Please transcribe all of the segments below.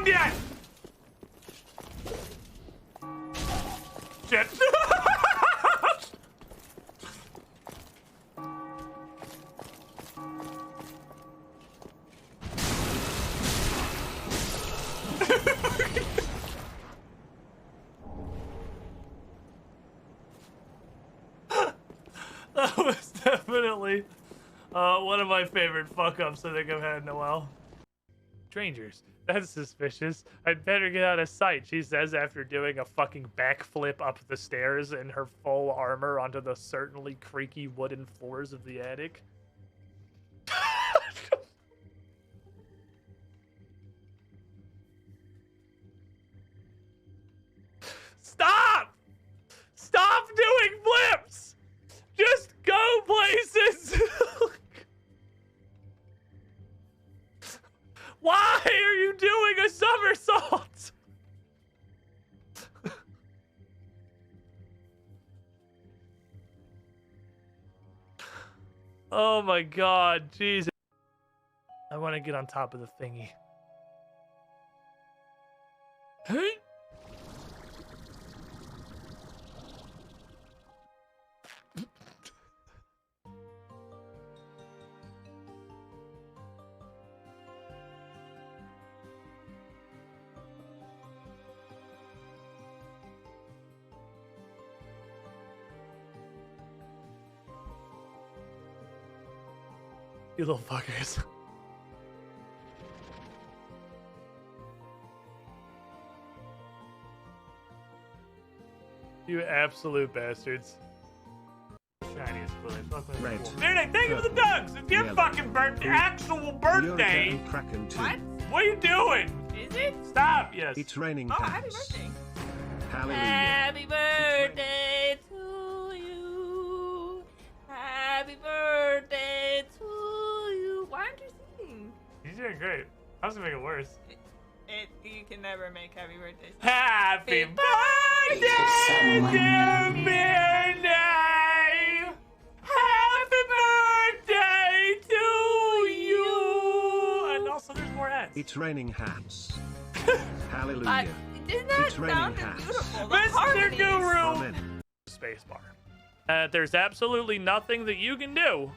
yet! Shit. That was definitely one of my favorite fuck-ups I think I've had in a while. Strangers. That's suspicious. I'd better get out of sight, she says after doing a fucking backflip up the stairs in her full armor onto the certainly creaky wooden floors of the attic. Stop! Stop doing flips! Just go places! Why are you doing a somersault? Oh my god, Jesus. I want to get on top of the thingy. Hey? You little fuckers. You absolute bastards. Shiniest bullet. Red. Thank you for the dogs. It's your fucking birthday, actual birthday. What? What are you doing? Is it? Stop. Yes. It's raining. Oh, happy birthday. Hallelujah. Happy birthday to you. Happy birthday to you. Why aren't you singing? You're doing great. I was gonna make it worse. You can never make happy birthdays. Happy birthday, dear Birthday. Happy birthday to you. And also, there's more ads. It's raining hats. But Hallelujah. isn't that It's raining sound hats. beautiful? The Mr. harmonies. Guru. Amen. Spacebar. There's absolutely nothing that you can do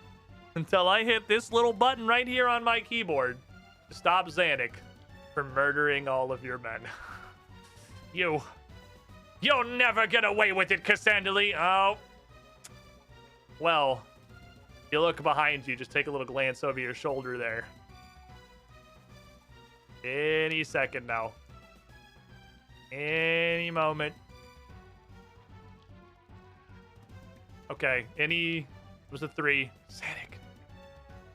until I hit this little button right here on my keyboard to stop Xanic from murdering all of your men. You'll never get away with it, Cassandra. Oh. Well, you look behind you, just take a little glance over your shoulder there. Any second now. Any moment. Okay, was a 3. Xanic.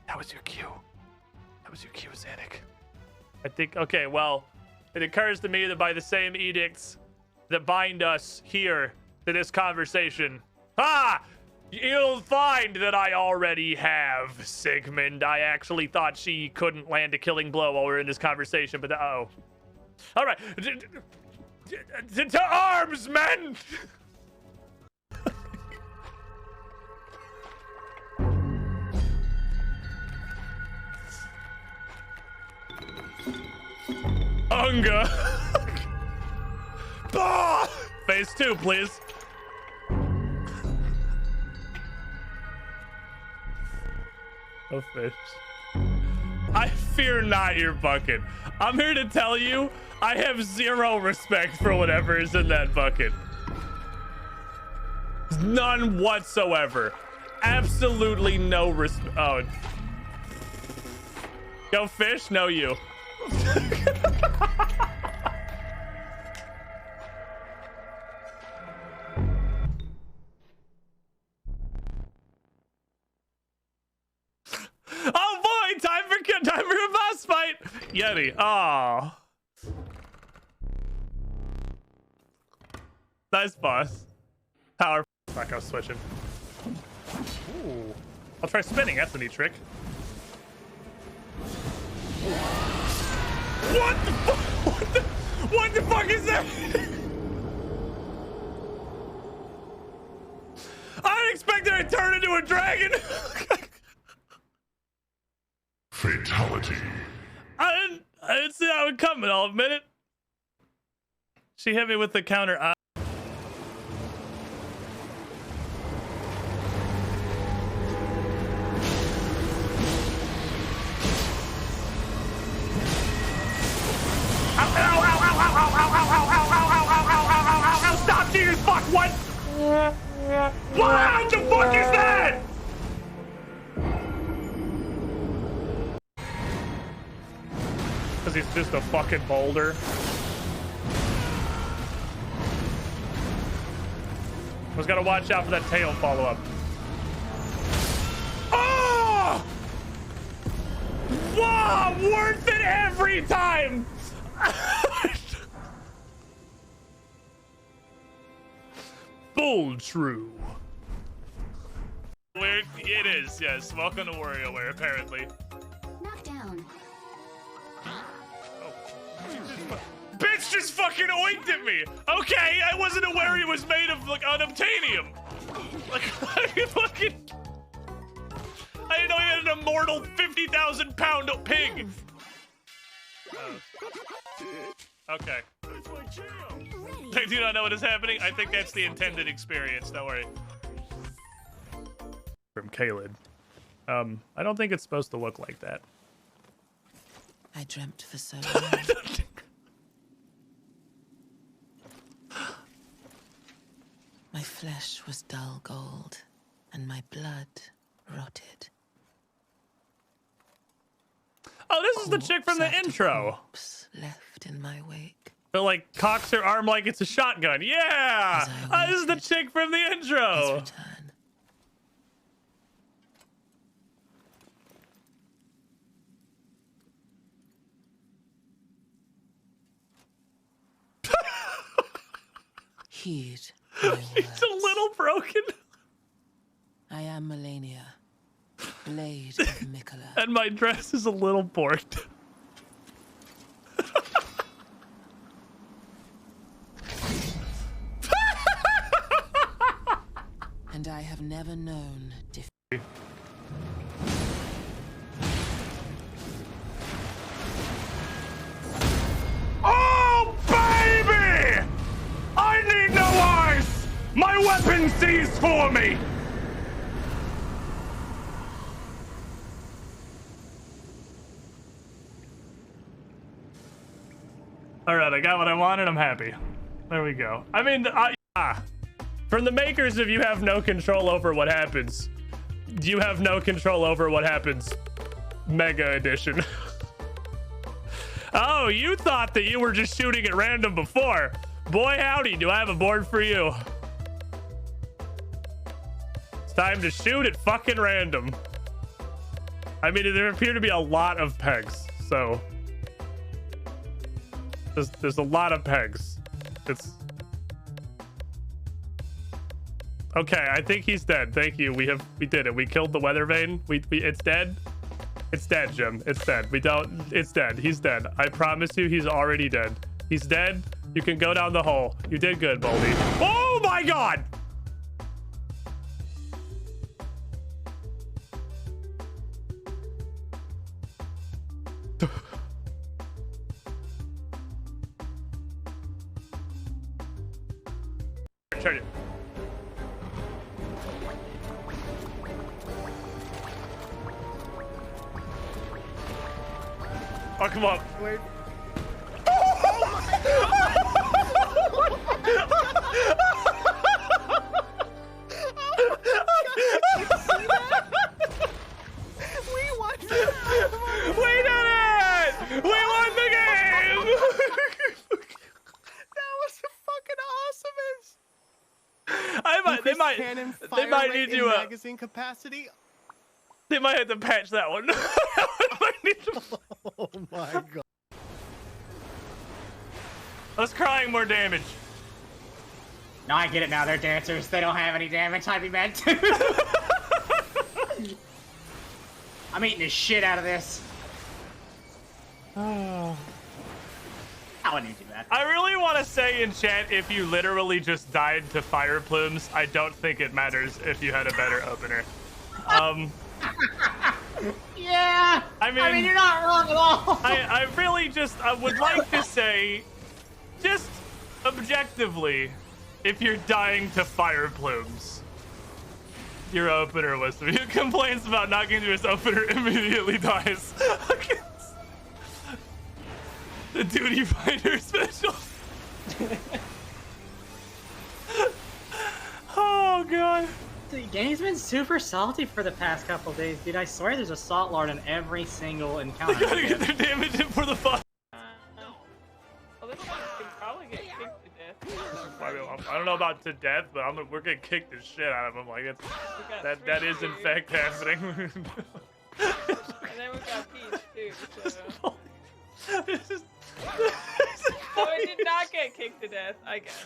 That was your cue. That was your cue, Xanic. I think, okay, well, it occurs to me that by the same edicts that bind us here to this conversation, you'll find that I already have, Sigmund. I actually thought she couldn't land a killing blow while we're in this conversation, but uh-oh. All right, to arms, men! Unga. Phase 2, please. Oh, fish. I fear not your bucket. I'm here to tell you, I have zero respect for whatever is in that bucket. None whatsoever. Absolutely no respect. Oh. Go fish? No, you. Oh boy, time for a boss fight. Yeti. Oh. Nice boss. Power. Fuck, I was switching. Ooh. I'll try spinning. That's a neat trick. What the fuck? What the fuck is that? I didn't expect her to turn into a dragon. Fatality. I didn't see that one coming, I'll admit it. She hit me with the counter. Stop, Jesus fuck, what? What the fuck is that? Because he's just a fucking boulder. I was gonna watch out for that tail follow-up. Oh! Wow, worth it every time! Bold true. Where it is, yes. Welcome to WarioWare, apparently. Knockdown. Bitch just fucking oinked at me. Okay, I wasn't aware he was made of like unobtainium. Like I fucking. I didn't know he had an immortal 50,000 pound pig. Okay. I do not know what is happening. I think that's the intended experience. Don't worry. From Caleb. I don't think it's supposed to look like that. I dreamt for so long. My flesh was dull gold, and my blood rotted. Oh, this is the chick from the Corpse after intro. corpse left in my wake. But like cocks her arm like it's a shotgun. Yeah! As I This is the waited chick from the His intro. return. Heed my words. He's a little broken. I am Melania, Blade of Mikola. And my dress is a little borked. And I have never known defeat. Oh, baby! I need no ice! My weapon sees for me! Alright, I got what I wanted. I'm happy. There we go. I mean, from the makers of You Have No Control Over What Happens, You Have No Control Over What Happens Mega Edition. Oh, you thought that you were just shooting at random before. Boy, howdy, do I have a board for you. It's time to shoot at fucking random. I mean, there appear to be a lot of pegs, so... There's a lot of pegs. It's... Okay, I think he's dead. Thank you. We did it. We killed the weather vane. It's dead. It's dead, Jim. It's dead. It's dead. He's dead. I promise you, he's already dead. He's dead. You can go down the hole. You did good, Baldy. Oh my God! Turn it. Oh, come on. Wait. We won. We did it! We won the game! That was the fucking awesomest. They might need you magazine capacity. They might have to patch that one. Might need to... Oh my God. Let's crying more damage. No, I get it now. They're dancers. They don't have any damage. I'd be mad too. I'm eating the shit out of this. Oh. I wouldn't do that. I really want to say in chat, if you literally just died to fire plumes, I don't think it matters if you had a better opener. Yeah. I mean, you're not wrong at all. I really just I would like to say, just objectively, if you're dying to fire plumes, your opener was who complains about not getting to his opener immediately dies. The duty finder special. Oh god. The game's been super salty for the past couple days, dude. I swear there's a salt lord in every single They encounter. gotta get their damage in for the fun. Well, this one can probably get kicked to death. I don't know about to death, but we're gonna kick the shit out of him. Like it's, We got that three is in dudes, fact happening. And then we got Peach too. So. This is. So it did not get kicked to death. I guess.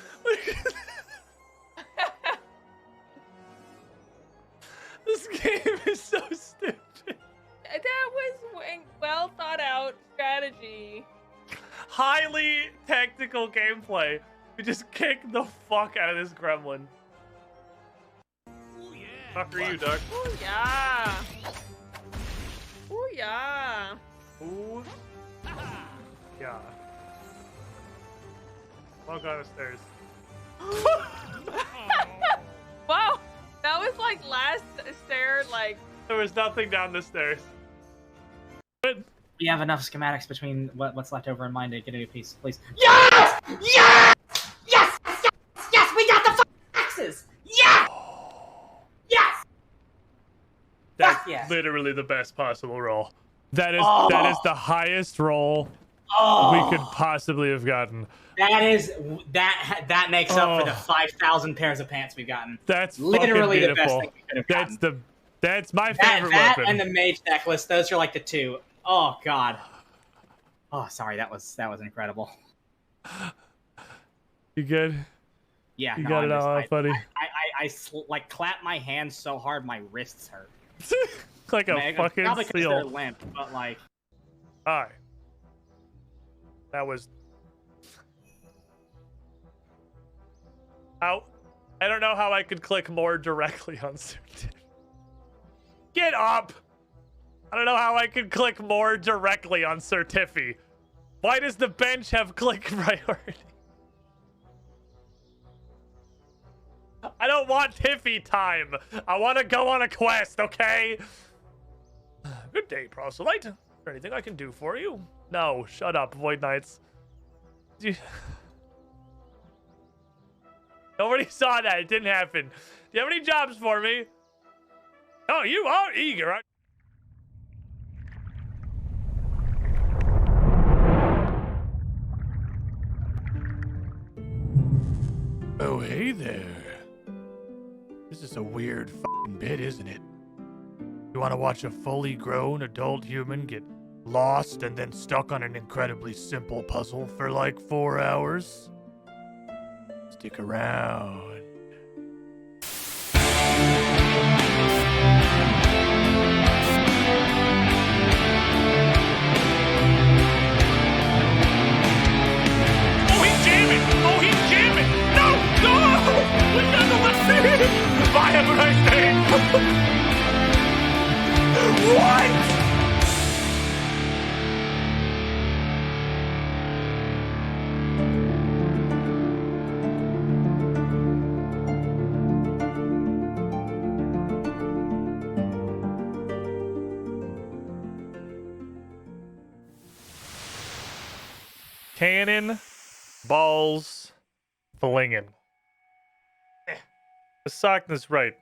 This game is so stupid. That was well thought out strategy. Highly tactical gameplay. We just kicked the fuck out of this gremlin. Fuck are you, Doug? Oh yeah. Oh yeah. Ooh. Yeah. Walk down the stairs. Wow, that was like last stair. Like There was nothing down the stairs. Good. We have enough schematics between what's left over in mine to get a new piece, please. Yes! Yes! Yes! Yes! Yes! We got the fucking axes! Yes! Yes! That's Fuck yes. literally the best possible roll. That is Oh. that is the highest roll Oh, we could possibly have gotten. that makes up for the Oh. 5,000 pairs of pants we've gotten. That's Literally fucking the best beautiful. thing we could have gotten. That's my That favorite and weapon. the mage necklace, those are like the two. Oh god. Oh, sorry, that was incredible. You good? Yeah, You no, got I'm it just- all I- out, buddy. I like clap my hands so hard my wrists hurt. Like a Man, fucking probably because they're seal. limp, but like, Alright. That was. How? I don't know how I could click more directly on certain. Get up! I don't know how I could click more directly on Certifi. Why does the bench have click priority? I don't want Tiffy time. I want to go on a quest, okay? Good day, proselyte. Is there anything I can do for you? No, shut up, Void Knights. Nobody saw that. It didn't happen. Do you have any jobs for me? Oh, you are eager. Oh, hey there. This is a weird fucking bit, isn't it? You want to watch a fully grown adult human get lost and then stuck on an incredibly simple puzzle for like 4 hours? Stick around. Oh, he's jamming! Oh, he's jamming! No! No! We got the left hand! Bye, have a nice day! What? Cannon, balls, flinging. Sakna's right.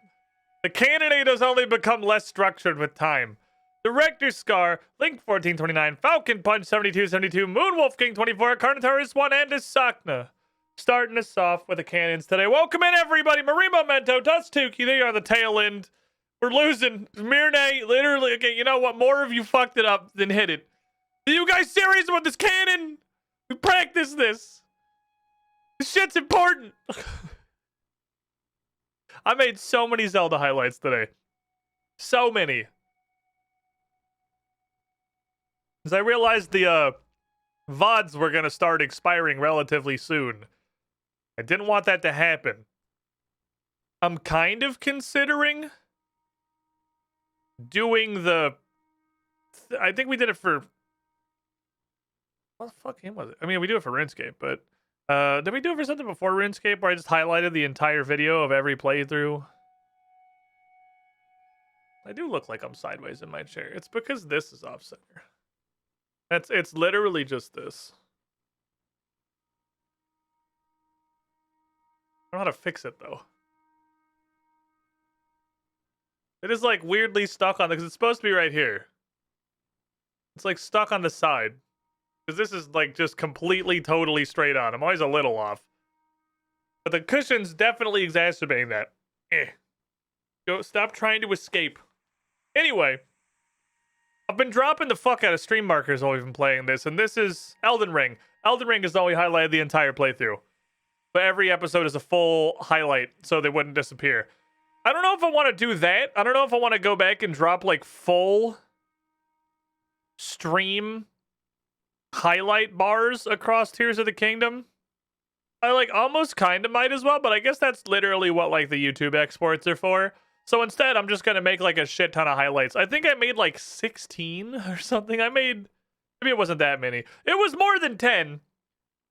The cannonade has only become less structured with time. Director's Scar, Link 1429, Falcon Punch 7272, Moonwolf King 24, Carnotaurus 1, and Sakna. Starting us off with the cannons today. Welcome in, everybody. Marie Memento, Dustookie, they are on the tail end. We're losing. Mirne, literally, okay, you know what? More of you fucked it up than hit it. Are you guys serious about this cannon? We practice this. This shit's important. I made so many Zelda highlights today. So many. Because I realized the VODs were going to start expiring relatively soon. I didn't want that to happen. I'm kind of considering doing the I think we did it for. What the fuck game was it? I mean, we do it for RuneScape, but did we do it for something before RuneScape where I just highlighted the entire video of every playthrough? I do look like I'm sideways in my chair. It's because this is off center. It's literally just this. I don't know how to fix it though. It is like weirdly stuck on because it's supposed to be right here. It's like stuck on the side. Because this is like just completely, totally straight on. I'm always a little off. But the cushion's definitely exacerbating that. Go, stop trying to escape. Anyway, I've been dropping the fuck out of stream markers while we've been playing this, and this is Elden Ring. Elden Ring is all we highlighted the entire playthrough. But every episode is a full highlight, so they wouldn't disappear. I don't know if I want to do that. I don't know if I want to go back and drop like full stream highlight bars across Tears of the Kingdom. I like almost kind of might as well, but I guess that's literally what like the YouTube exports are for. So instead, I'm just going to make like a shit ton of highlights. I think I made like 16 or something. Maybe it wasn't that many. It was more than 10.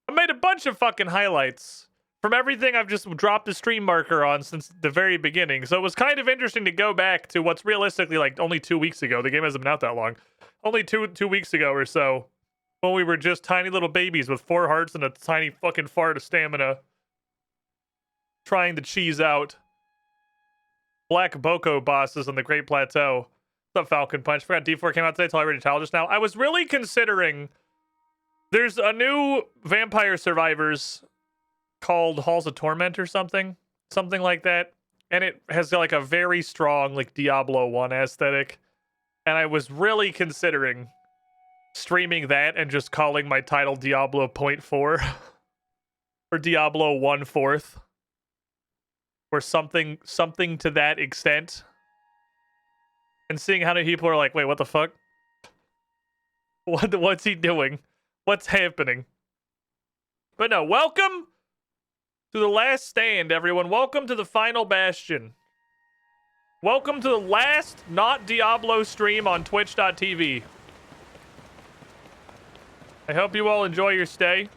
I made a bunch of fucking highlights from everything I've just dropped the stream marker on since the very beginning. So it was kind of interesting to go back to what's realistically like only 2 weeks ago. The game hasn't been out that long. Only two weeks ago or so. When we were just tiny little babies with 4 hearts and a tiny fucking fart of stamina. Trying to cheese out Black Boko bosses on the Great Plateau. What's up, Falcon Punch? Forgot D4 came out today. Till I read a towel just now. I was really considering. There's a new Vampire Survivors called Halls of Torment or something like that, and it has like a very strong like Diablo 1 aesthetic, and I was really considering streaming that and just calling my title Diablo 0.4 or Diablo 1/4 or something to that extent, and seeing how many people are like, wait, what the fuck? What's he doing? What's happening? But no, welcome to the last stand, everyone. Welcome to the final bastion. Welcome to the last not Diablo stream on twitch.tv. I hope you all enjoy your stay.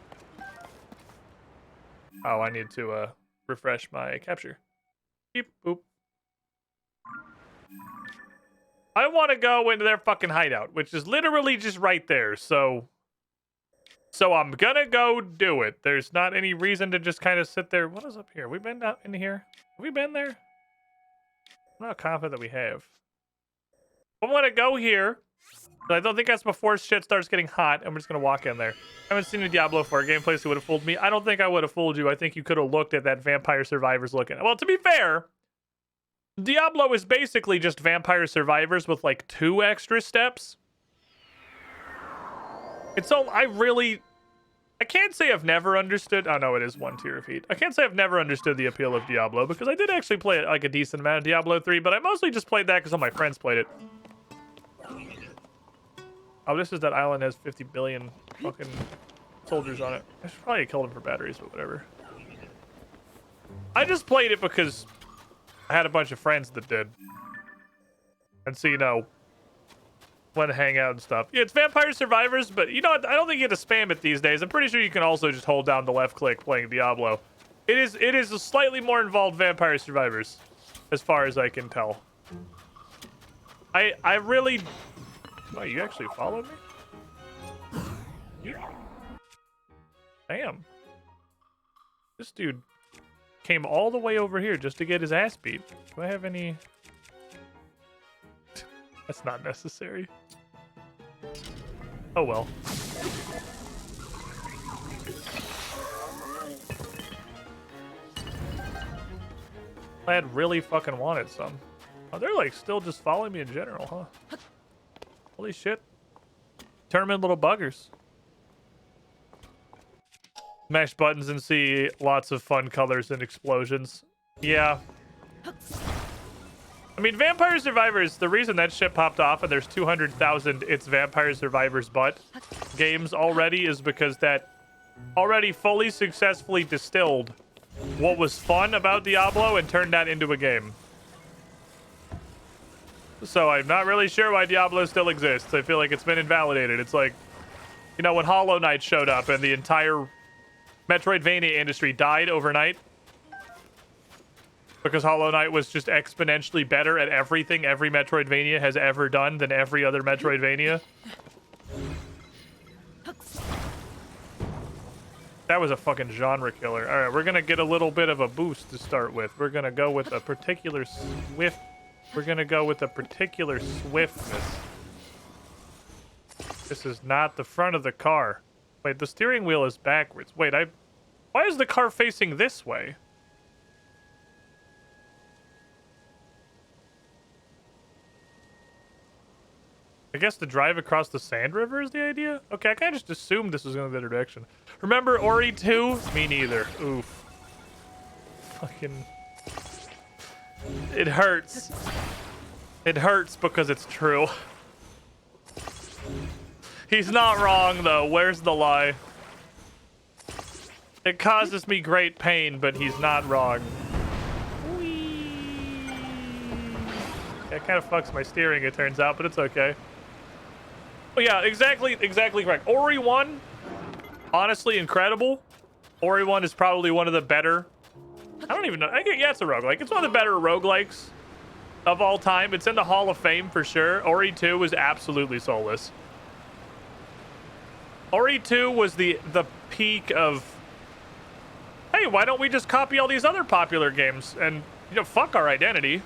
Oh, I need to refresh my capture. Beep, boop. I want to go into their fucking hideout, which is literally just right there, so I'm gonna go do it. There's not any reason to just kind of sit there. What is up here? We been out in here? Have we been there? I'm not confident that we have. I'm gonna go here. But I don't think that's before shit starts getting hot, and we're just gonna walk in there. I haven't seen a Diablo 4 gameplay, so it would have fooled me. I don't think I would have fooled you. I think you could have looked at that Vampire Survivors looking. Well, to be fair, Diablo is basically just Vampire Survivors with like 2 extra steps. It's so I can't say I've never understood. Oh no, it is 1 tier of heat. I can't say I've never understood the appeal of Diablo because I did actually play like a decent amount of Diablo 3, but I mostly just played that because all my friends played it. Oh, this is that island has 50 billion fucking soldiers on it. I should probably kill them for batteries, but whatever. I just played it because I had a bunch of friends that did. And so, you know, want to hang out and stuff. Yeah, it's Vampire Survivors, but you know what? I don't think you get to spam it these days. I'm pretty sure you can also just hold down the left click playing Diablo. It is a slightly more involved Vampire Survivors, as far as I can tell. I really... Oh, you actually followed me? Damn. This dude came all the way over here just to get his ass beat. Do I have any... That's not necessary. Oh well. I had really fucking wanted some. Oh, they're like still just following me in general, huh? Holy shit. Tournament little buggers. Mash buttons and see lots of fun colors and explosions. Yeah. I mean, Vampire Survivors, the reason that shit popped off and there's 200,000 It's Vampire Survivors But games already is because that already fully successfully distilled what was fun about Diablo and turned that into a game. so I'm not really sure why Diablo still exists. I feel like it's been invalidated. It's like, you know, when Hollow Knight showed up and the entire Metroidvania industry died overnight because Hollow Knight was just exponentially better at everything every Metroidvania has ever done than every other Metroidvania. That was a fucking genre killer. All right, we're gonna get a little bit of a boost to start with. We're gonna go with a particular swift. We're gonna go with a particular swiftness. This is not the front of the car. Wait, the steering wheel is backwards. Wait, why is the car facing this way? I guess to drive across the Sand River is the idea? Okay, I kind of just assumed this was going the other direction. Remember Ori 2? Me neither. Oof. Fucking... It hurts. It hurts because it's true. He's not wrong, though. Where's the lie? It causes me great pain, but he's not wrong. Whee! That kind of fucks my steering, it turns out, but it's okay. Oh yeah, exactly correct. Ori 1, honestly incredible. Ori 1 is probably one of the better. I don't even know. Yeah, it's a roguelike. It's one of the better roguelikes of all time. It's in the Hall of Fame for sure. Ori 2 was absolutely soulless. Ori 2 was the peak of, hey, why don't we just copy all these other popular games and, you know, fuck our identity.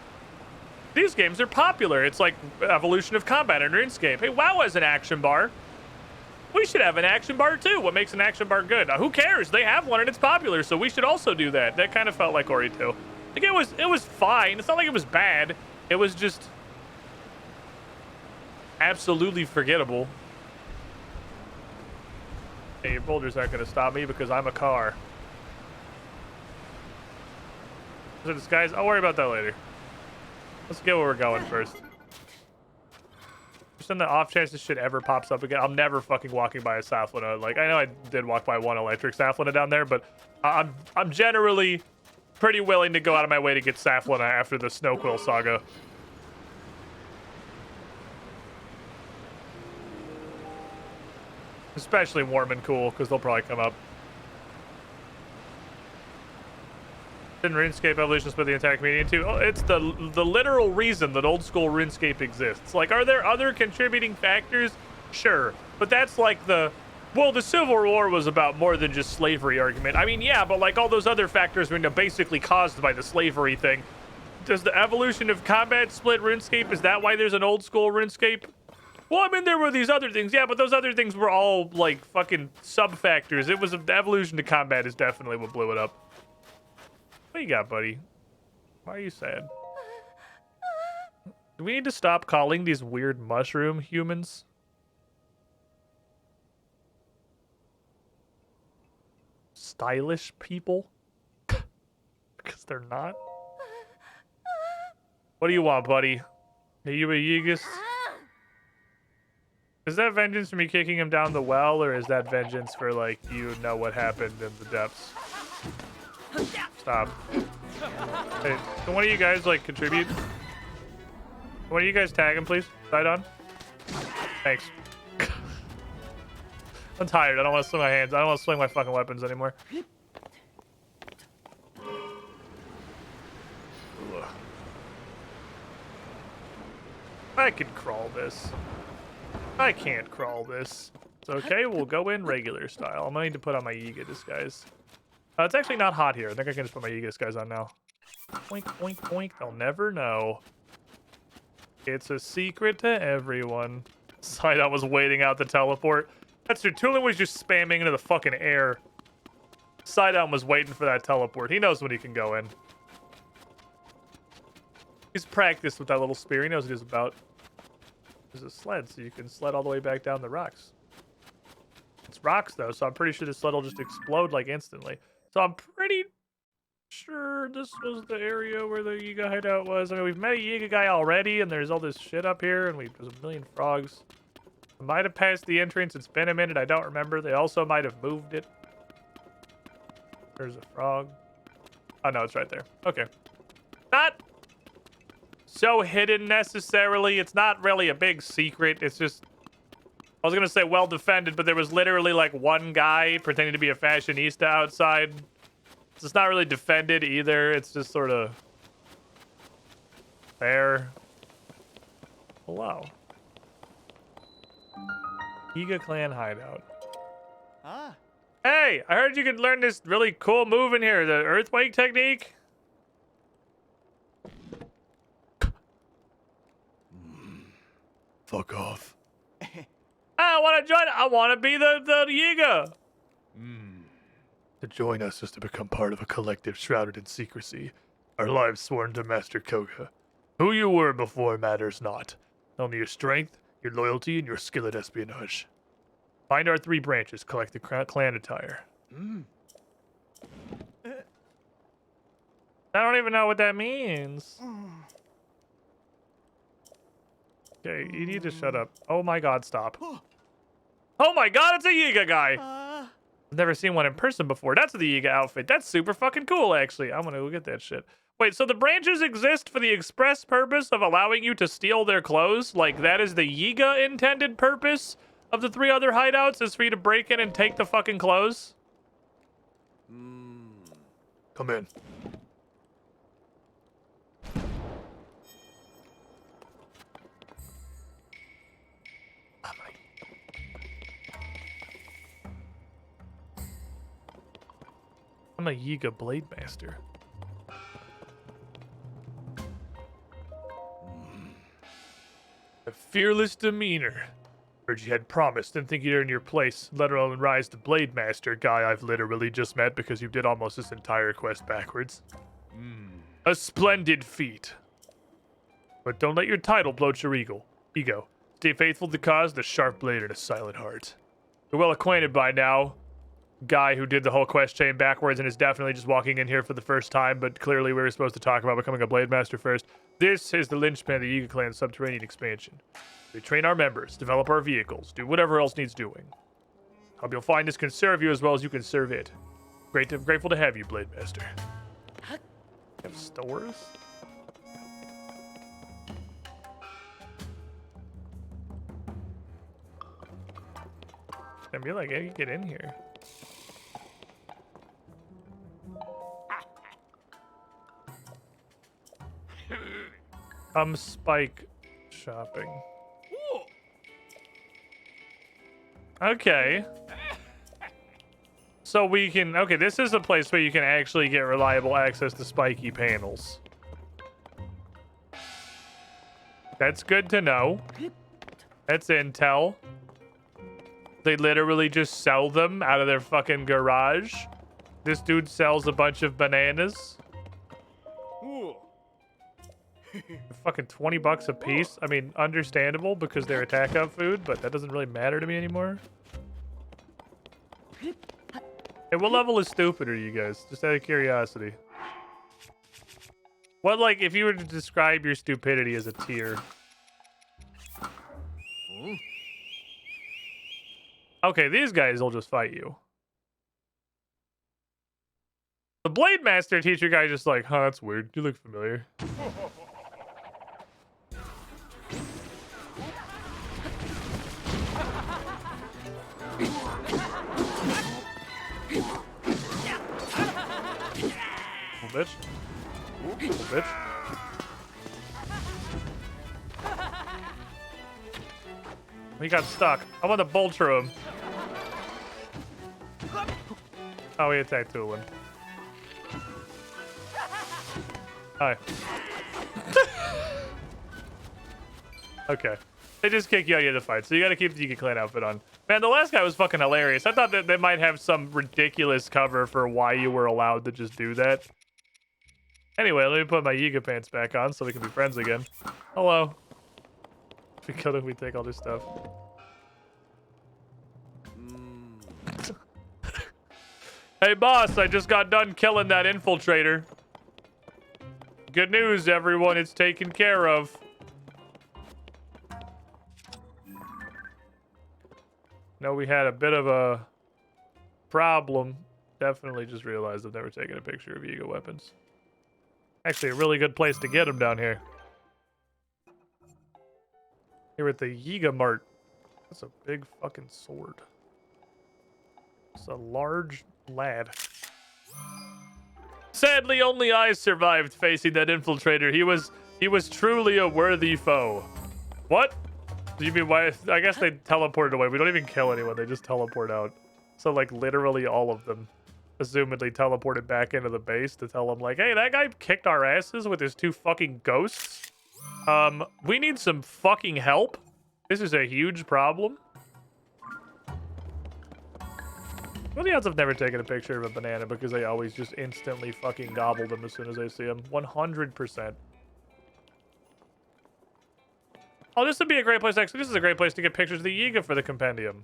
These games are popular. It's like evolution of combat in RuneScape. Hey, WoW has an action bar. We should have an action bar too. What makes an action bar good? Who cares? They have one and it's popular, so we should also do that. That kind of felt like Ori 2. Like it was fine. It's not like it was bad. It was just absolutely forgettable. Hey, your boulders aren't gonna stop me because I'm a car. Is it disguise? I'll worry about that later. Let's get where we're going first. Just on the off chance this shit ever pops up again, I'm never fucking walking by a Saflina. Like, I know I did walk by one electric Saflina down there, but I'm generally pretty willing to go out of my way to get Saflina after the Snowquill saga. Especially warm and cool, because they'll probably come up. Didn't RuneScape Evolution split the entire community into? Oh, it's the literal reason that old school RuneScape exists. Like, are there other contributing factors? Sure. But that's like the Civil War was about more than just slavery argument. I mean, yeah, but like all those other factors were basically caused by the slavery thing. Does the evolution of combat split RuneScape? Is that why there's an old school RuneScape? Well, I mean, there were these other things. Yeah, but those other things were all like fucking sub-factors. It was the evolution to combat is definitely what blew it up. What you got, buddy? Why are you sad? Do we need to stop calling these weird mushroom humans? Stylish people? Because they're not. What do you want, buddy? Are you a Yeegus? Is that vengeance for me kicking him down the well, or is that vengeance for, like, you know what happened in the depths? Stop. Hey, can one of you guys, like, contribute? Can one of you guys tag him, please? Side on? Thanks. I'm tired. I don't want to swing my hands. I don't want to swing my fucking weapons anymore. Ugh. I can crawl this. I can't crawl this. It's okay. We'll go in regular style. I'm going to need to put on my Yiga disguise. It's actually not hot here. I think I can just put my Yiga disguise on now. Oink, oink, oink. They'll never know. It's a secret to everyone. Sidon was waiting out the teleport. That's true. Tulin was just spamming into the fucking air. Sidon was waiting for that teleport. He knows when he can go in. He's practiced with that little spear. He knows what he's about. There's a sled, so you can sled all the way back down the rocks. It's rocks, though, so I'm pretty sure the sled will just explode, like, instantly. So I'm pretty sure this was the area where the Yiga hideout was. I mean, we've met a Yiga guy already, and there's all this shit up here, and there's a million frogs. I might have passed the entrance. It's been a minute. I don't remember. They also might have moved it. There's a frog. Oh, no, it's right there. Okay. Not so hidden necessarily. It's not really a big secret. It's just, I was gonna say well defended, but there was literally like one guy pretending to be a fashionista outside. So it's not really defended either. It's just sort of there. Hello. Giga Clan hideout. Ah. Hey, I heard you could learn this really cool move in here, the earthquake technique. Fuck off. I want to join. I want to be the Yiga. To join us is to become part of a collective shrouded in secrecy. Our lives sworn to Master Koga. Who you were before matters not. Only your strength, your loyalty, and your skill at espionage. Find our 3 branches, collect the clan attire. I don't even know what that means. Okay, you need to shut up. Oh my god, stop. Oh my god, it's a Yiga guy! I've never seen one in person before. That's the Yiga outfit. That's super fucking cool, actually. I'm gonna go get that shit. Wait, so the branches exist for the express purpose of allowing you to steal their clothes? Like, that is the Yiga intended purpose of the 3 other hideouts, is for you to break in and take the fucking clothes? Come in. I'm a Yiga Blade Master. A fearless demeanor. Heard you had promised, didn't think you'd earn your place, let alone rise to Blade Master, guy I've literally just met because you did almost this entire quest backwards. A splendid feat. But don't let your title bloat your ego. Stay faithful to the cause, the sharp blade and a silent heart. You're well acquainted by now. Guy who did the whole quest chain backwards and is definitely just walking in here for the first time, but clearly we were supposed to talk about becoming a Blade Master first. This is the linchpin of the Yiga Clan's subterranean expansion. We train our members, develop our vehicles, do whatever else needs doing. Hope you'll find this can serve you as well as you can serve it. Grateful to have you, Blade Master. Have stores? I feel like I can get in here. Come spike shopping. Okay. So we can, okay, this is a place where you can actually get reliable access to spiky panels. That's good to know. That's intel. They literally just sell them out of their fucking garage. This dude sells a bunch of bananas. Fucking 20 bucks a piece. I mean, understandable because they're attack out food, but that doesn't really matter to me anymore. Hey, what level is stupid are you guys? Just out of curiosity. What, like, if you were to describe your stupidity as a tier? Okay, these guys will just fight you. The Blade Master teacher guy just like, huh, that's weird. You look familiar. Bitch. Little bitch. He got stuck. I want to bolter him. Oh, he attacked 2 of them. Hi. Okay. They just kick you out of the fight, so you gotta keep the Yiga Clan outfit on. Man, the last guy was fucking hilarious. I thought that they might have some ridiculous cover for why you were allowed to just do that. Anyway, let me put my Yiga pants back on so we can be friends again. Hello. Because we take all this stuff. Hey boss, I just got done killing that infiltrator. Good news, everyone, it's taken care of. No, we had a bit of a problem. Definitely just realized I've never taken a picture of Yiga weapons. Actually, a really good place to get them down here. Here at the Yiga Mart. That's a big fucking sword. It's a large lad. Sadly, only I survived facing that infiltrator. He was truly a worthy foe. What? Do you mean why? I guess they teleported away. We don't even kill anyone. They just teleport out. So like literally all of them, assumedly teleported back into the base to tell them like, hey, that guy kicked our asses with his 2 fucking ghosts. We need some fucking help. This is a huge problem. Well, the odds I've never taken a picture of a banana because I always just instantly fucking gobble them as soon as I see them. 100%. Oh, this would be a great place. Actually, this is a great place to get pictures of the Yiga for the compendium.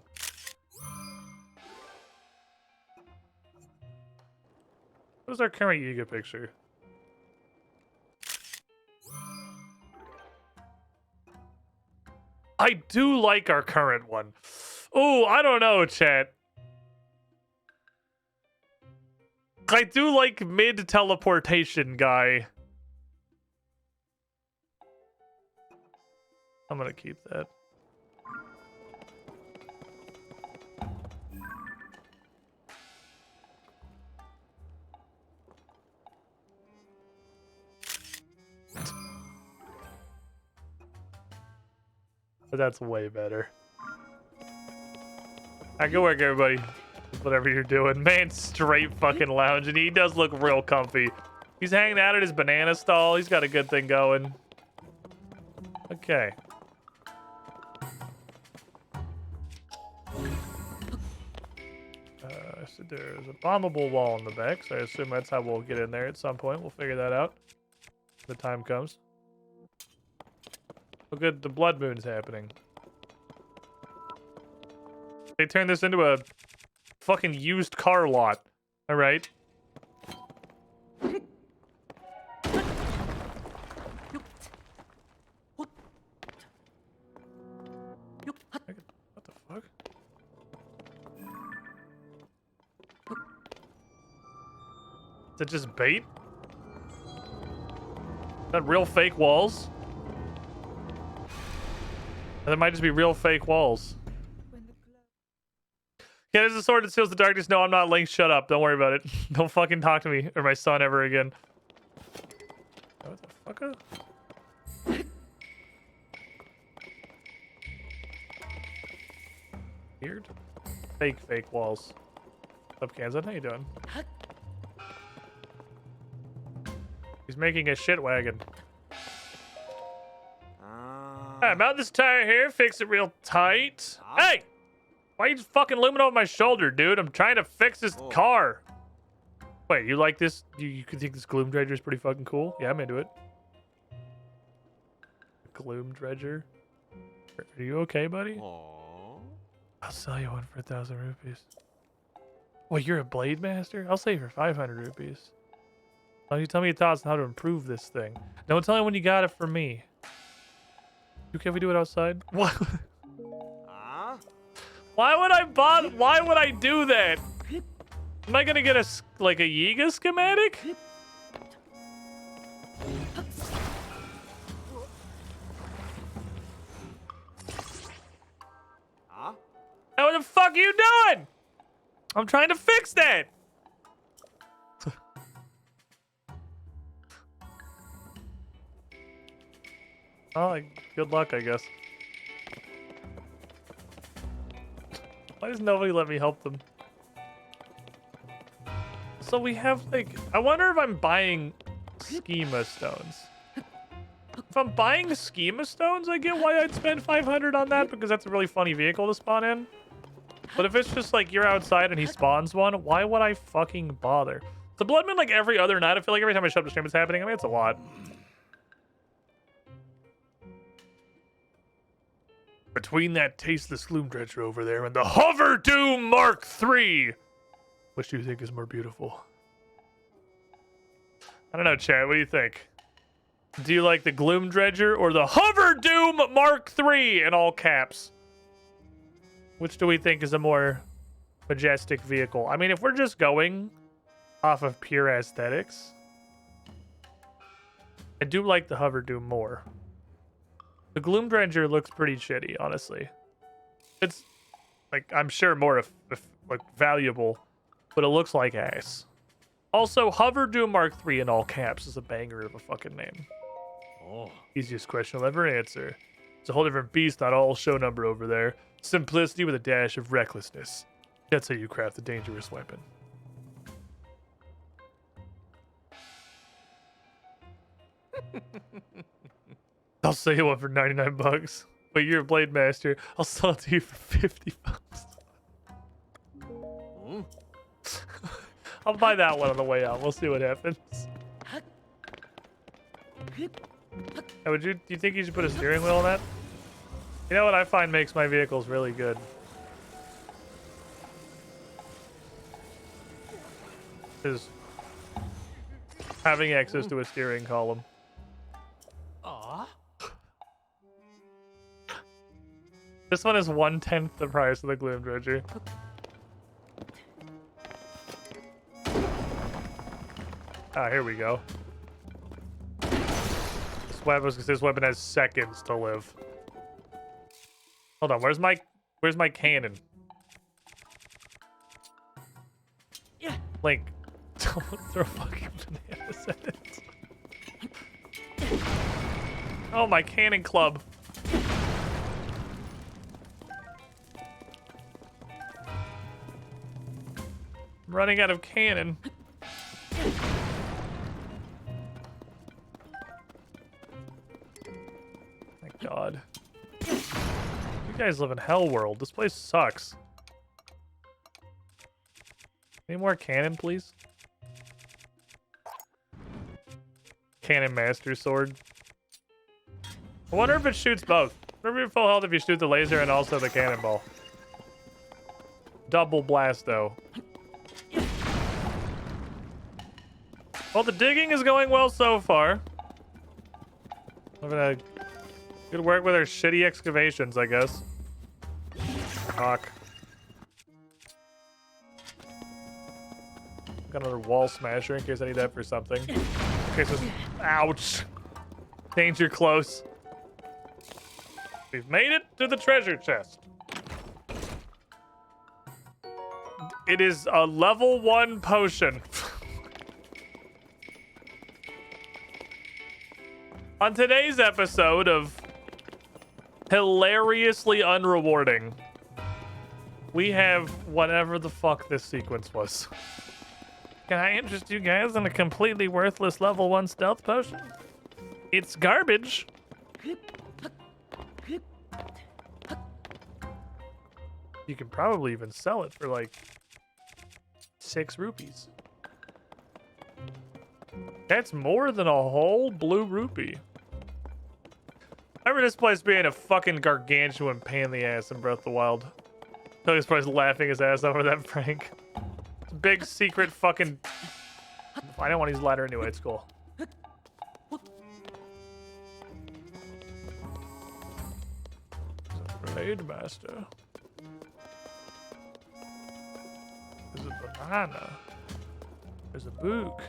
What is our current Yiga picture? I do like our current one. Oh, I don't know, chat. I do like mid-teleportation guy. I'm gonna keep that. But that's way better. Alright, good work, everybody. Whatever you're doing. Man, straight fucking lounging. He does look real comfy. He's hanging out at his banana stall. He's got a good thing going. Okay. So there's a bombable wall in the back, so I assume that's how we'll get in there at some point. We'll figure that out when the time comes. Look at the blood moon's happening. They turned this into a fucking used car lot. All right. What the fuck? Is it just bait? Is that real fake walls? There might just be real fake walls. Yeah, there's a sword that seals the darkness. No, I'm not Link. Shut up. Don't worry about it. Don't fucking talk to me or my son ever again. What the fuck? Weird. Fake walls. What's up, Kansan? How you doing? He's making a shit wagon. Alright, mount this tire here. Fix it real tight. Hey! Why are you just fucking looming over my shoulder, dude? I'm trying to fix this car. Wait, you like this? You could think this Gloom Dredger is pretty fucking cool? Yeah, I'm into it. Gloom Dredger? Are you okay, buddy? I'll sell you one for 1,000 rupees. Wait, you're a Blade Master? I'll sell you for 500 rupees. Why don't you tell me your thoughts on how to improve this thing? Don't tell me when you got it from me. Can we do it outside? What? Why would I bother? Why would I do that? Am I gonna get a Yiga schematic? Hey, what the fuck are you doing? I'm trying to fix that. Oh, good luck, I guess. Why does nobody let me help them? So we have, like... I wonder if I'm buying schema stones. If I'm buying schema stones, I get why I'd spend 500 on that, because that's a really funny vehicle to spawn in. But if it's just, like, you're outside and he spawns one, why would I fucking bother? The Blood Moon, like, every other night, I feel like every time I show up to stream, it's happening. I mean, it's a lot. Between that tasteless Gloom Dredger over there and the Hover Doom Mark III, which do you think is more beautiful? I don't know, chat. What do you think? Do you like the Gloom Dredger or the Hover Doom Mark III in all caps? Which do we think is a more majestic vehicle? I mean, if we're just going off of pure aesthetics, I do like the Hover Doom more. The Gloom Dredger looks pretty shitty, honestly. It's like I'm sure more like valuable, but it looks like ass. Also, Hover Doom Mark III in all caps is a banger of a fucking name. Oh. Easiest question I'll ever answer. It's a whole different beast, not all show number over there. Simplicity with a dash of recklessness. That's how you craft a dangerous weapon. I'll sell you one for 99 bucks. But you're a blade master. I'll sell it to you for 50 bucks. I'll buy that one on the way out. We'll see what happens. Hey, do you think you should put a steering wheel on that? You know what I find makes my vehicles really good? Is having access to a steering column. Aw. This one is 1/10 the price of the Gloom Dredger. Ah, here we go. This weapon has seconds to live. Hold on, where's my cannon? Yeah. Link, don't throw fucking bananas at it. Oh, my cannon club. I'm running out of cannon. My God. You guys live in hell world. This place sucks. Any more cannon, please? Cannon Master Sword. I wonder if it shoots both. Remember your full health if you shoot the laser and also the cannonball. Double blast, though. Well, the digging is going well so far. I'm gonna good work with our shitty excavations, I guess. Fuck. Got another wall smasher in case I need that for something. In case it's... Ouch. Danger close. We've made it to the treasure chest. It is a level 1 potion. On today's episode of Hilariously Unrewarding, we have whatever the fuck this sequence was. Can I interest you guys in a completely worthless level 1 stealth potion? It's garbage. You can probably even sell it for like 6 rupees. That's more than a whole blue rupee. I remember this place being a fucking gargantuan pain in the ass in Breath of the Wild. Tony's probably laughing his ass off over that prank. It's a big secret fucking... I don't want to use ladder anyway, it's cool. Raid master. There's a banana. There's a book.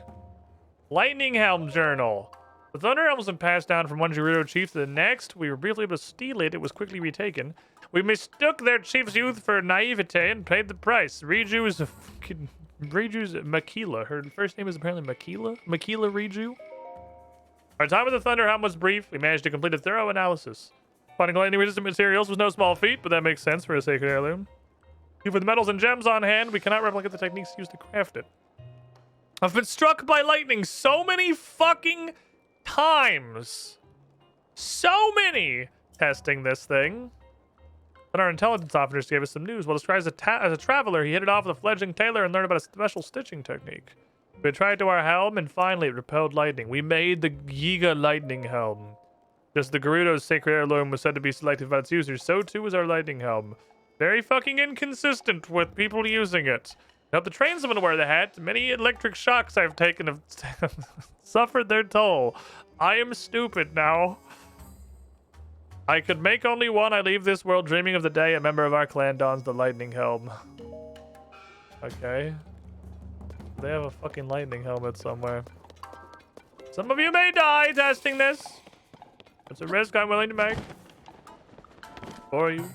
Lightning Helm Journal. The Thunder Helm was passed down from one Gerudo chief to the next. We were briefly able to steal it. It was quickly retaken. We mistook their chief's youth for naivete and paid the price. Riju is a fucking... Riju's Makila. Her first name is apparently Makila? Makila Riju? Our time with the Thunder Helm was brief. We managed to complete a thorough analysis. Finding lightning-resistant materials was no small feat, but that makes sense for a sacred heirloom. With the metals and gems on hand, we cannot replicate the techniques used to craft it. I've been struck by lightning so many fucking times. So many! Testing this thing. But our intelligence officers gave us some news. While described as a traveler, he hit it off with a fledgling tailor and learned about a special stitching technique. We tried to our helm, and finally it repelled lightning. We made the Giga Lightning Helm. Just the Gerudo's sacred heirloom was said to be selected by its users, so too was our lightning helm. Very fucking inconsistent with people using it. To help the train someone to wear the hat, many electric shocks I've taken have suffered their toll. I am stupid now. I could make only one. I leave this world dreaming of the day a member of our clan dons the lightning helm. Okay. They have a fucking lightning helmet somewhere. Some of you may die testing this. It's a risk I'm willing to make. For you.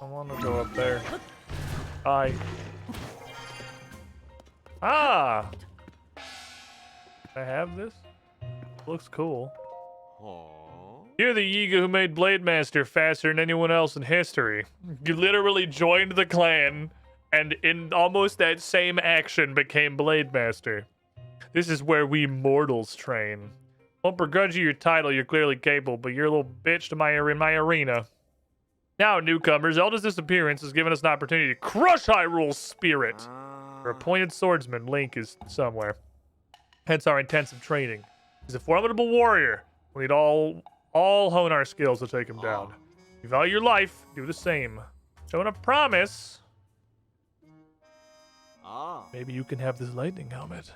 I want to go up there. Hi. Ah! I have this? Looks cool. You're the Yiga who made Blade Master faster than anyone else in history. You literally joined the clan and in almost that same action became Blade Master. This is where we mortals train. Won't begrudge you your title, you're clearly capable, but you're a little bitch to my arena. Now, newcomers, Zelda's disappearance has given us an opportunity to crush Hyrule's spirit. Our appointed swordsman, Link, is somewhere. Hence our intensive training. He's a formidable warrior. We need all hone our skills to take him down. If you value your life, do the same. Showing a promise. Maybe you can have this lightning helmet.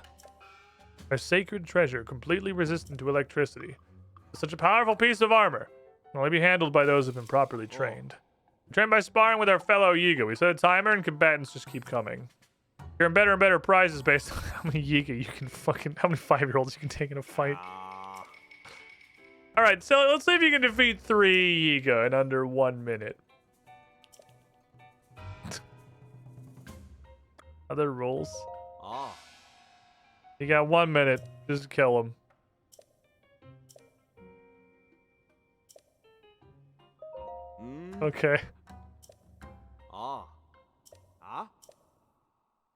A sacred treasure, completely resistant to electricity. Such a powerful piece of armor. Can only be handled by those who have been properly trained. Trained by sparring with our fellow Yiga. We set a timer and combatants just keep coming. You're in better and better prizes based on how many Yiga you can how many 5-year-olds you can take in a fight. Alright, so let's see if you can defeat 3 Yiga in under 1 minute. Other rules? You got 1 minute. Just kill him. Okay.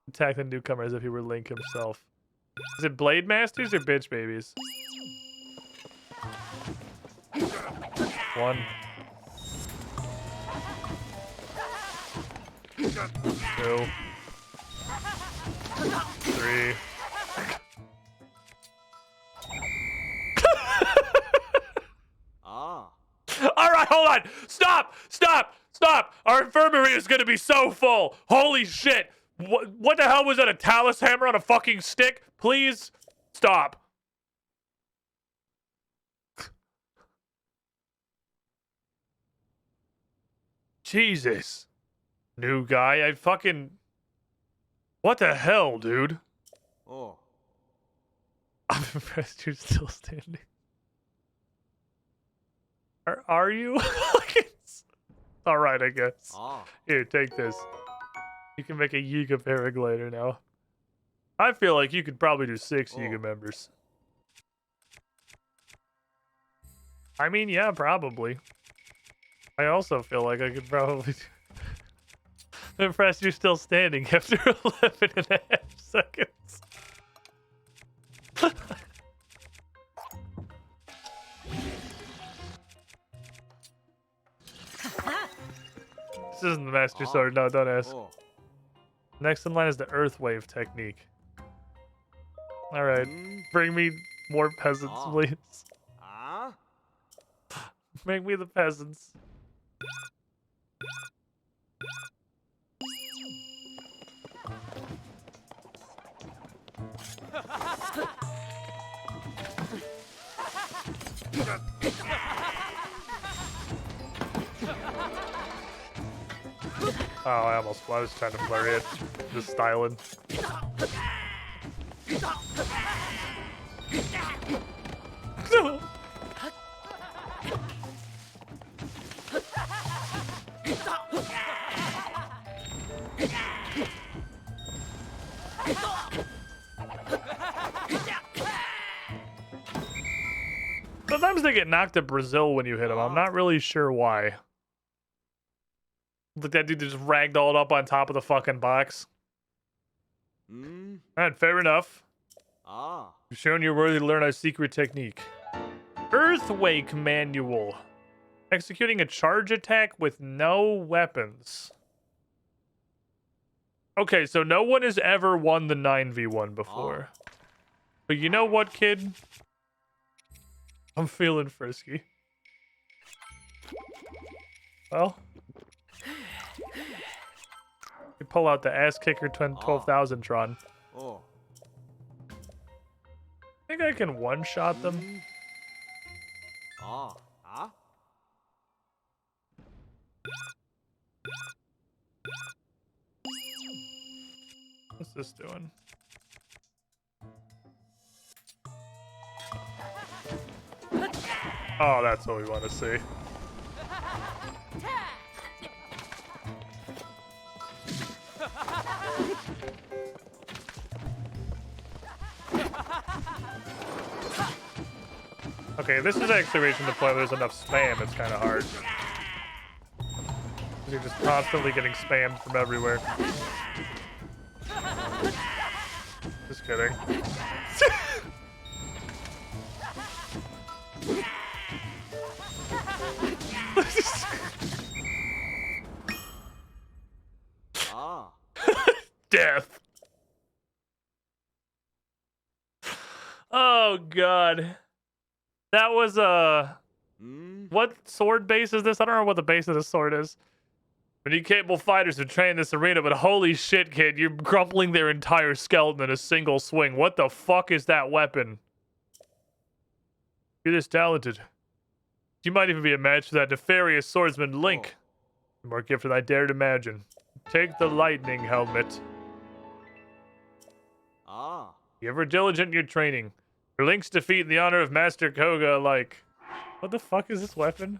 Attack the newcomer as if he were Link himself. Is it Blade Masters or Bitch Babies? 1. 2. 3. All right, hold on. Stop. Our infirmary is going to be so full. Holy shit. What the hell was that? A talus hammer on a fucking stick? Please stop. Jesus. New guy, what the hell, dude? I'm impressed you're still standing. Are you? All right, I guess. Here, take this. You can make a Yiga paraglider now. I feel like you could probably do 6 Yiga members. I mean, yeah, probably. I also feel like I could probably do... I'm impressed you're still standing after 11 and a half seconds. This isn't the Master Sword. No, don't ask. Next in line is the Earth Wave technique. Alright. Bring me more peasants, please. Make me the peasants. Oh, I was trying to flurry it. Just styling. No. Sometimes they get knocked to Brazil when you hit them. I'm not really sure why. Look, that dude just ragdolled up on top of the fucking box. Alright, fair enough. You've shown you're worthy to learn our secret technique. Earthquake Manual. Executing a charge attack with no weapons. Okay, so no one has ever won the 9v1 before. But you know what, kid? I'm feeling frisky. Well... You pull out the ass kicker 12,000 Tron. I think I can one-shot them. this doing? Oh, that's what we want to see. Okay, this is actually reaching the point where there's enough spam, it's kind of hard. You're just constantly getting spammed from everywhere. Just kidding. Death. Oh god. That was what sword base is this? I don't know what the base of this sword is. We need capable fighters to train this arena, but holy shit, kid, you're crumpling their entire skeleton in a single swing. What the fuck is that weapon? You're this talented. You might even be a match for that nefarious swordsman Link. More gifted than I dared imagine. Take the lightning helmet. You ever diligent in your training. For Link's defeat in the honor of Master Koga, like... What the fuck is this weapon?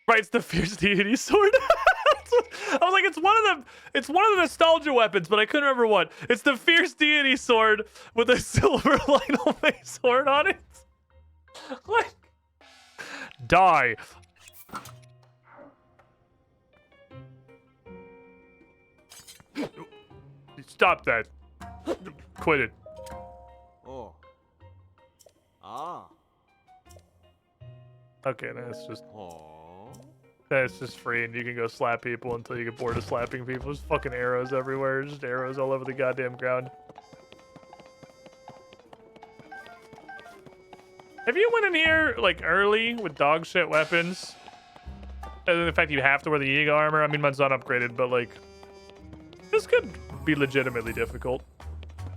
Right, it's the fierce deity sword. I was like, it's one of the nostalgia weapons, but I couldn't remember what. It's the fierce deity sword with a silver light sword on it. Like, die. Stop that. Quit it. Okay, that's just free, and you can go slap people until you get bored of slapping people. There's fucking arrows everywhere, just arrows all over the goddamn ground. Have you went in here, like, early with dog shit weapons? Other than the fact you have to wear the Yiga armor. I mean, mine's not upgraded, but, like, this could be legitimately difficult.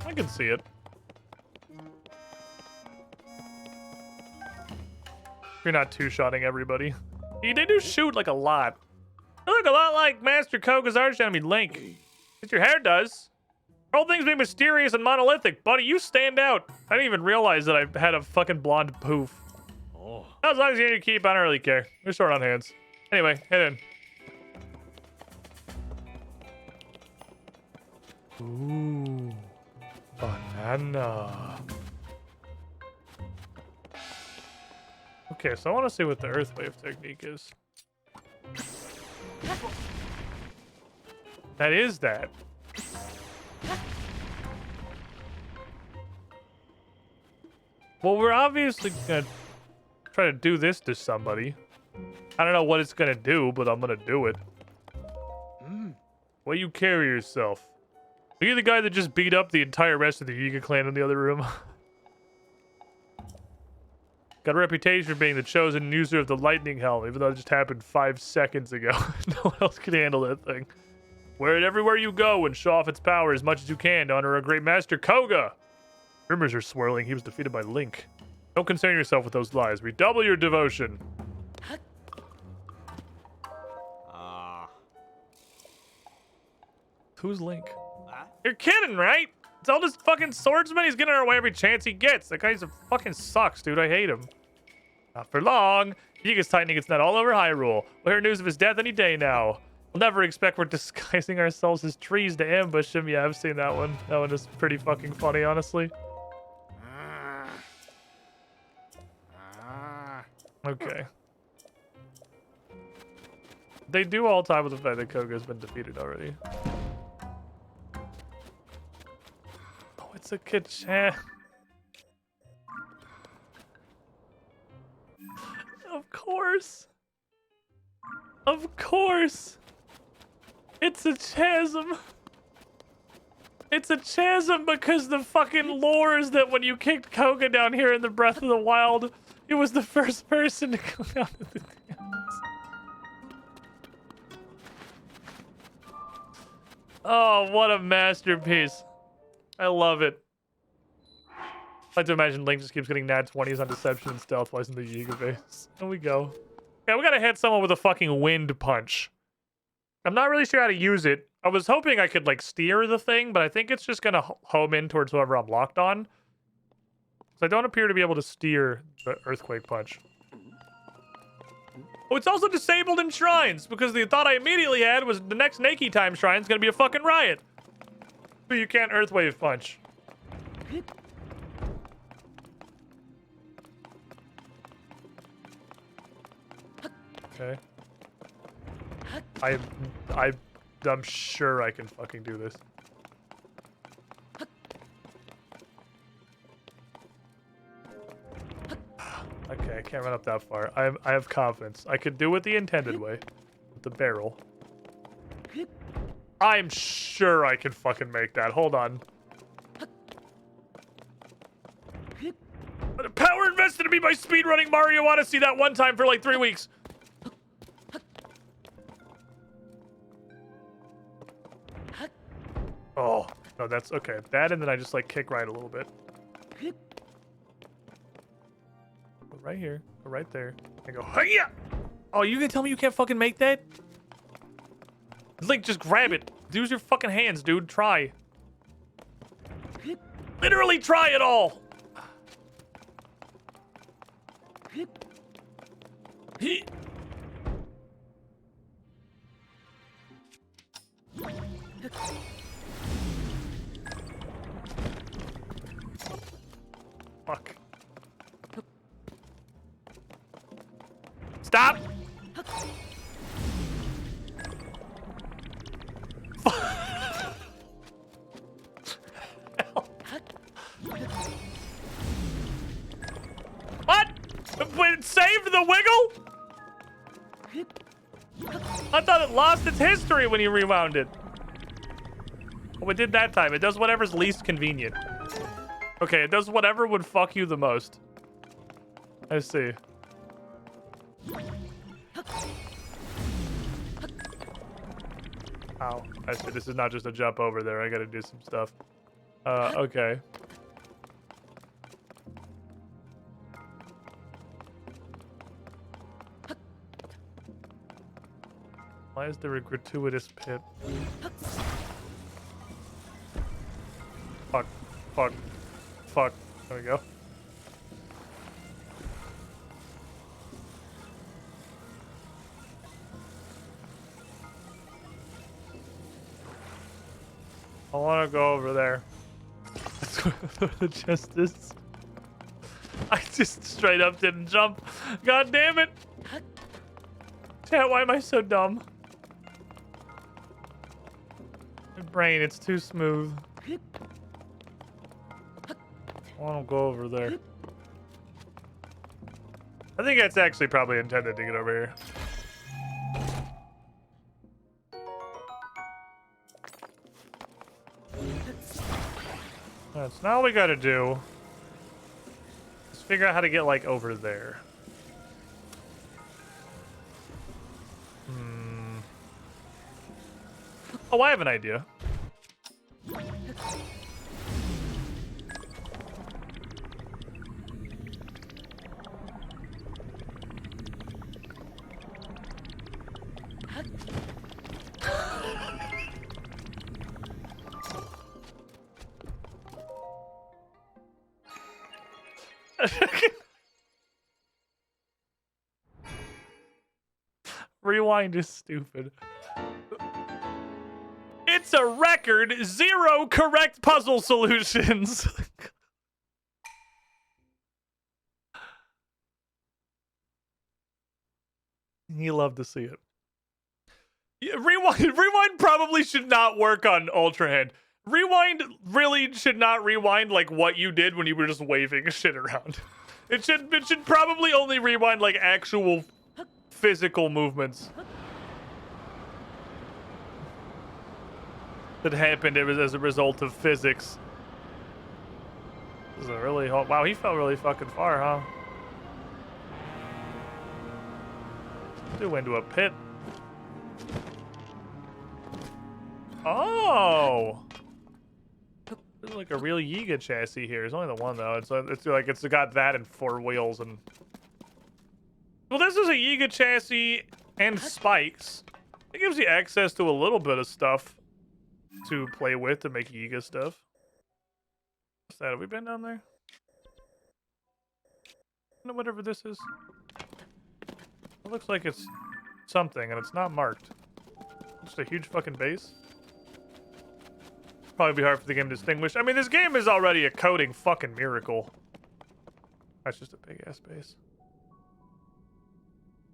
I can see it. You're not two-shotting everybody. They do shoot, like, a lot. They look a lot like Master Koga's arch enemy, Link. At least your hair does. All things being mysterious and monolithic. Buddy, you stand out. I didn't even realize that I had a fucking blonde poof. Oh. As long as you keep, I don't really care. We're short on hands. Anyway, head in. Ooh. Banana. Okay, so I want to see what the Earth Wave technique is. That is that. Well, we're obviously gonna try to do this to somebody. I don't know what it's gonna do, but I'm gonna do it. Way you carry yourself. Are you the guy that just beat up the entire rest of the Yiga clan in the other room? Got a reputation for being the chosen user of the lightning helm, even though it just happened 5 seconds ago. No one else can handle that thing. Wear it everywhere you go and show off its power as much as you can to honor a great master, Koga. Rumors are swirling he was defeated by Link. Don't concern yourself with those lies. Redouble your devotion. Who's Link? You're kidding, right? Zelda's fucking swordsman. He's getting our way every chance he gets. That guy's a fucking sucks, dude. I hate him. Not for long. Yiga's tightening its net all over Hyrule. We'll hear news of his death any day now. We'll never expect we're disguising ourselves as trees to ambush him. Yeah, I've seen that one. That one is pretty fucking funny, honestly. Okay. They do all tie with the fact that Koga's been defeated already. Oh, it's a Kachan. Of course. Of course. It's a chasm. It's a chasm because the fucking lore is that when you kicked Koga down here in the Breath of the Wild, it was the first person to come out of the dance. Oh, what a masterpiece. I love it. I like to imagine Link just keeps getting nat 20s on deception and stealth wise in the Yiga base. There we go. Okay, we gotta hit someone with a fucking wind punch. I'm not really sure how to use it. I was hoping I could like steer the thing, but I think it's just gonna home in towards whoever I'm locked on. So I don't appear to be able to steer the earthquake punch. Oh, it's also disabled in shrines because the thought I immediately had was the next Naki time shrine is gonna be a fucking riot. So you can't earthwave punch. Okay. I'm sure I can fucking do this. Okay, I can't run up that far. I have confidence. I could do it the intended way. With the barrel. I'm sure I can fucking make that. Hold on. The power invested in me by speedrunning Mario Odyssey that one time for like 3 weeks. Oh, no, that's okay. That, and then I just like kick right a little bit. Go right here, go right there. I go, hiya! Oh, you gonna tell me you can't fucking make that? Like, just grab it. Use your fucking hands, dude. Try. Literally try it all. Fuck. Stop! What? It saved the wiggle? I thought it lost its history when you rewound it. Oh, it did that time. It does whatever's least convenient. Okay, it does whatever would fuck you the most. I see. Ow. I see. This is not just a jump over there. I gotta do some stuff. Okay. Why is there a gratuitous pit? Fuck. Fuck. Fuck. There we go. I want to go over there. That's where the chest is. I just straight up didn't jump. God damn it. Chat, why am I so dumb? My brain, it's too smooth. I want to go over there. I think that's actually probably intended to get over here. Alright, so now all we gotta do is figure out how to get, like, over there. Oh, I have an idea. Rewind is stupid. It's a record 0 correct puzzle solutions. You love to see it. Yeah, rewind probably should not work on Ultra Hand. Rewind really should not rewind like what you did when you were just waving shit around. It should probably only rewind like actual physical movements that happened. It was as a result of physics. This is a really hot. Wow, he fell really fucking far, huh? Threw into a pit. Oh, there's like a real Yiga chassis here. There's only the one though. It's like it's got that and 4 wheels and. Well, this is a Yiga chassis and spikes. It gives you access to a little bit of stuff. to play with to make Yiga stuff. What's that? Have we been down there? No, whatever this is. It looks like it's something, and it's not marked. Just a huge fucking base. Probably be hard for the game to distinguish. I mean, this game is already a coding fucking miracle. That's just a big ass base.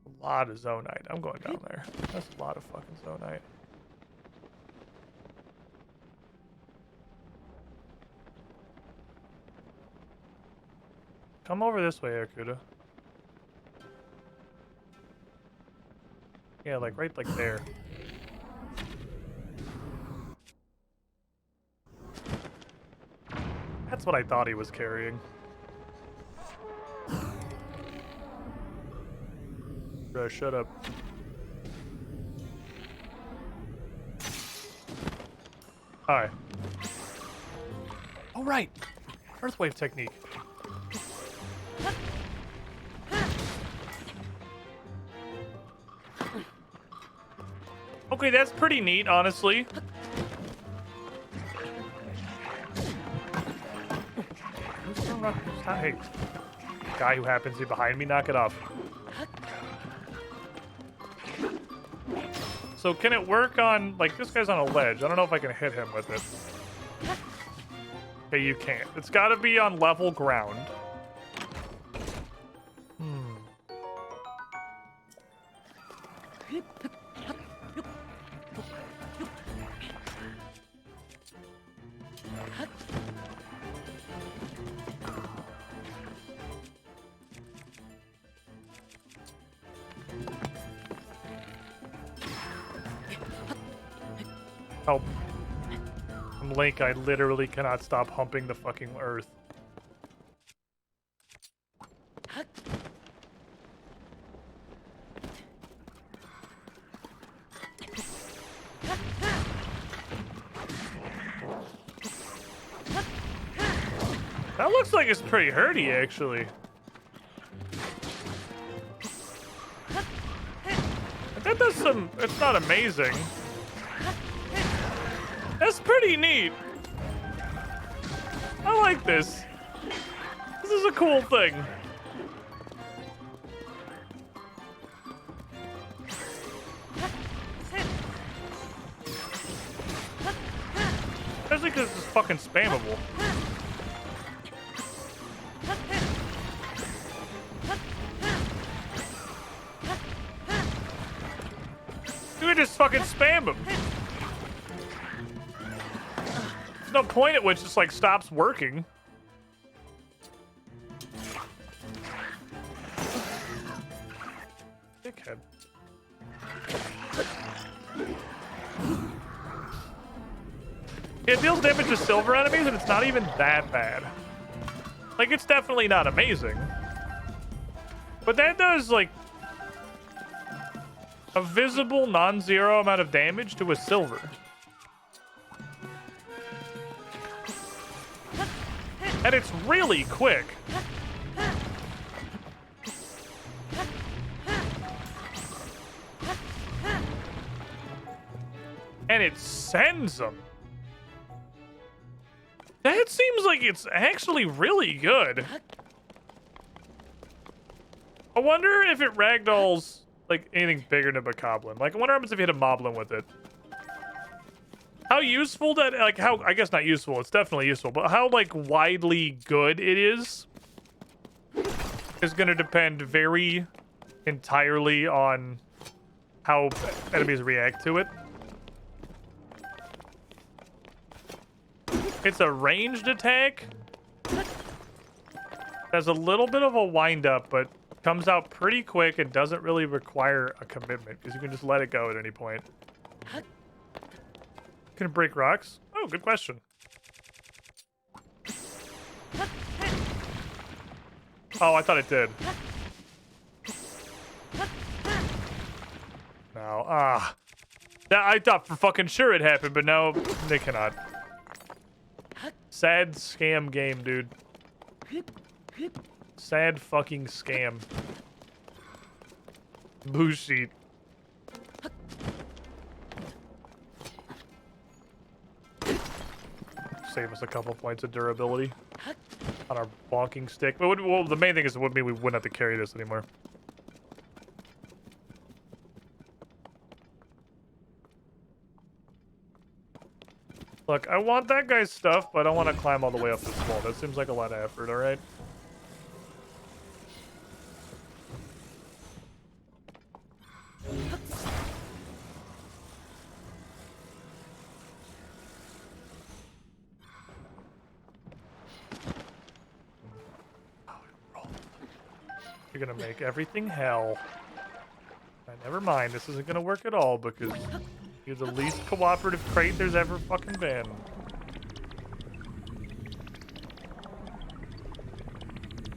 A lot of zonite. I'm going down there. That's a lot of fucking zonite. Come over this way, Akuda. Yeah, like right like there. That's what I thought he was carrying. Bro, shut up. Hi. All right. Earthwave technique. Okay, that's pretty neat, honestly. Hey, guy who happens to be behind me, knock it off. So can it work on, like, this guy's on a ledge. I don't know if I can hit him with it. Okay, you can't. It's got to be on level ground. Help. I'm Link, I literally cannot stop humping the fucking earth. That looks like it's pretty hurty, actually. That does some... It's not amazing. That's pretty neat. I like this. This is a cool thing. Especially because it's fucking spammable. You can just fucking spam him. There's no point at which this like stops working. Dickhead. It deals damage to silver enemies, and it's not even that bad. Like, it's definitely not amazing. But that does, like, a visible non-zero amount of damage to a silver. And it's really quick. And it sends them. That seems like it's actually really good. I wonder if it ragdolls like anything bigger than a Bokoblin. Like, I wonder what happens if you hit a Moblin with it. How useful that, like, how, I guess not useful, it's definitely useful, but how, like, widely good it is gonna depend very entirely on how enemies react to it. It's a ranged attack. Has a little bit of a wind-up, but comes out pretty quick and doesn't really require a commitment, because you can just let it go at any point. Can it break rocks? Oh, good question. Oh, I thought it did. No, I thought for fucking sure it happened, but no, they cannot. Sad scam game, dude. Sad fucking scam. Blue. save us a couple points of durability on our walking stick. But well, the main thing is it would mean we wouldn't have to carry this anymore. Look, I want that guy's stuff, but I don't want to climb all the way up this wall. That seems like a lot of effort, alright? You're gonna make everything hell. Never mind, this isn't gonna work at all because you're the least cooperative crate there's ever fucking been.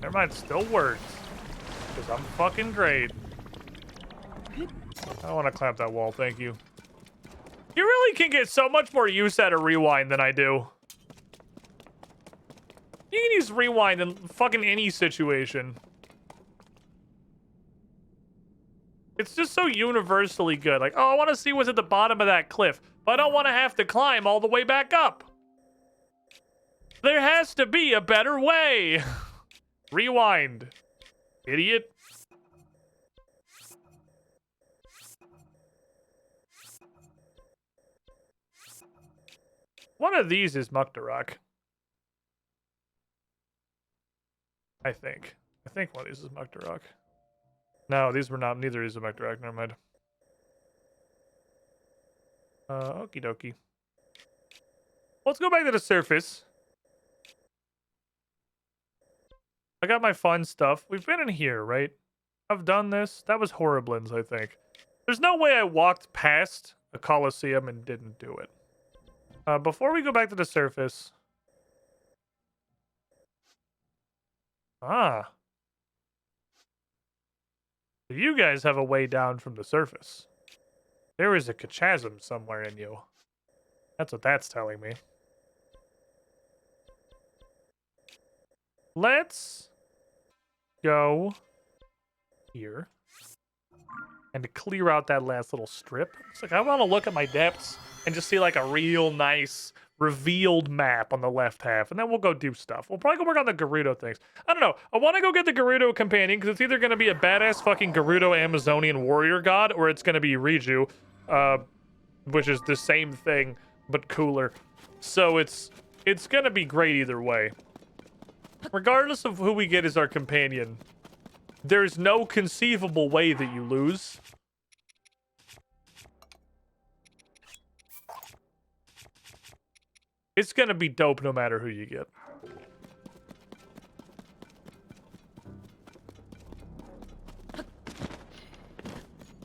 Never mind, it still works. Because I'm fucking great. I don't want to clamp that wall, thank you. You really can get so much more use out of rewind than I do. You can use rewind in fucking any situation. It's just so universally good. Like, oh, I want to see what's at the bottom of that cliff, but I don't want to have to climb all the way back up. There has to be a better way. Rewind. Idiot. One of these is Muktarok. I think one of these is Muktarok. No, these were not. Neither is a Muktarok. Never mind. Okie dokie. Let's go back to the surface. I got my fun stuff. We've been in here, right? I've done this. That was Horriblin's, I think. There's no way I walked past a Colosseum and didn't do it. Before we go back to the surface. Ah. You guys have a way down from the surface. There is a chasm somewhere in you. That's what that's telling me. Let's go here and clear out that last little strip. It's like I want to look at my depths and just see like a real nice revealed map on the left half, and then we'll go do stuff. We'll probably go work on the Gerudo things. I don't know. I want to go get the Gerudo companion because it's either going to be a badass fucking Gerudo Amazonian warrior god, or it's going to be Riju, which is the same thing but cooler. So it's going to be great either way. Regardless of who we get as our companion, there's no conceivable way that you lose. It's gonna be dope no matter who you get.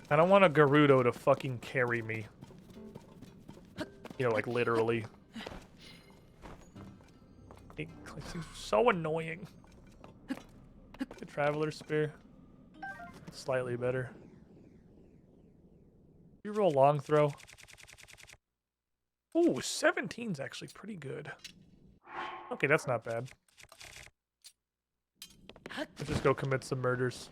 I don't want a Gerudo to fucking carry me. You know, like literally. It seems so annoying. The Traveler Spear. Slightly better. You roll long throw. Ooh, 17's actually pretty good. Okay, that's not bad. Let's just go commit some murders.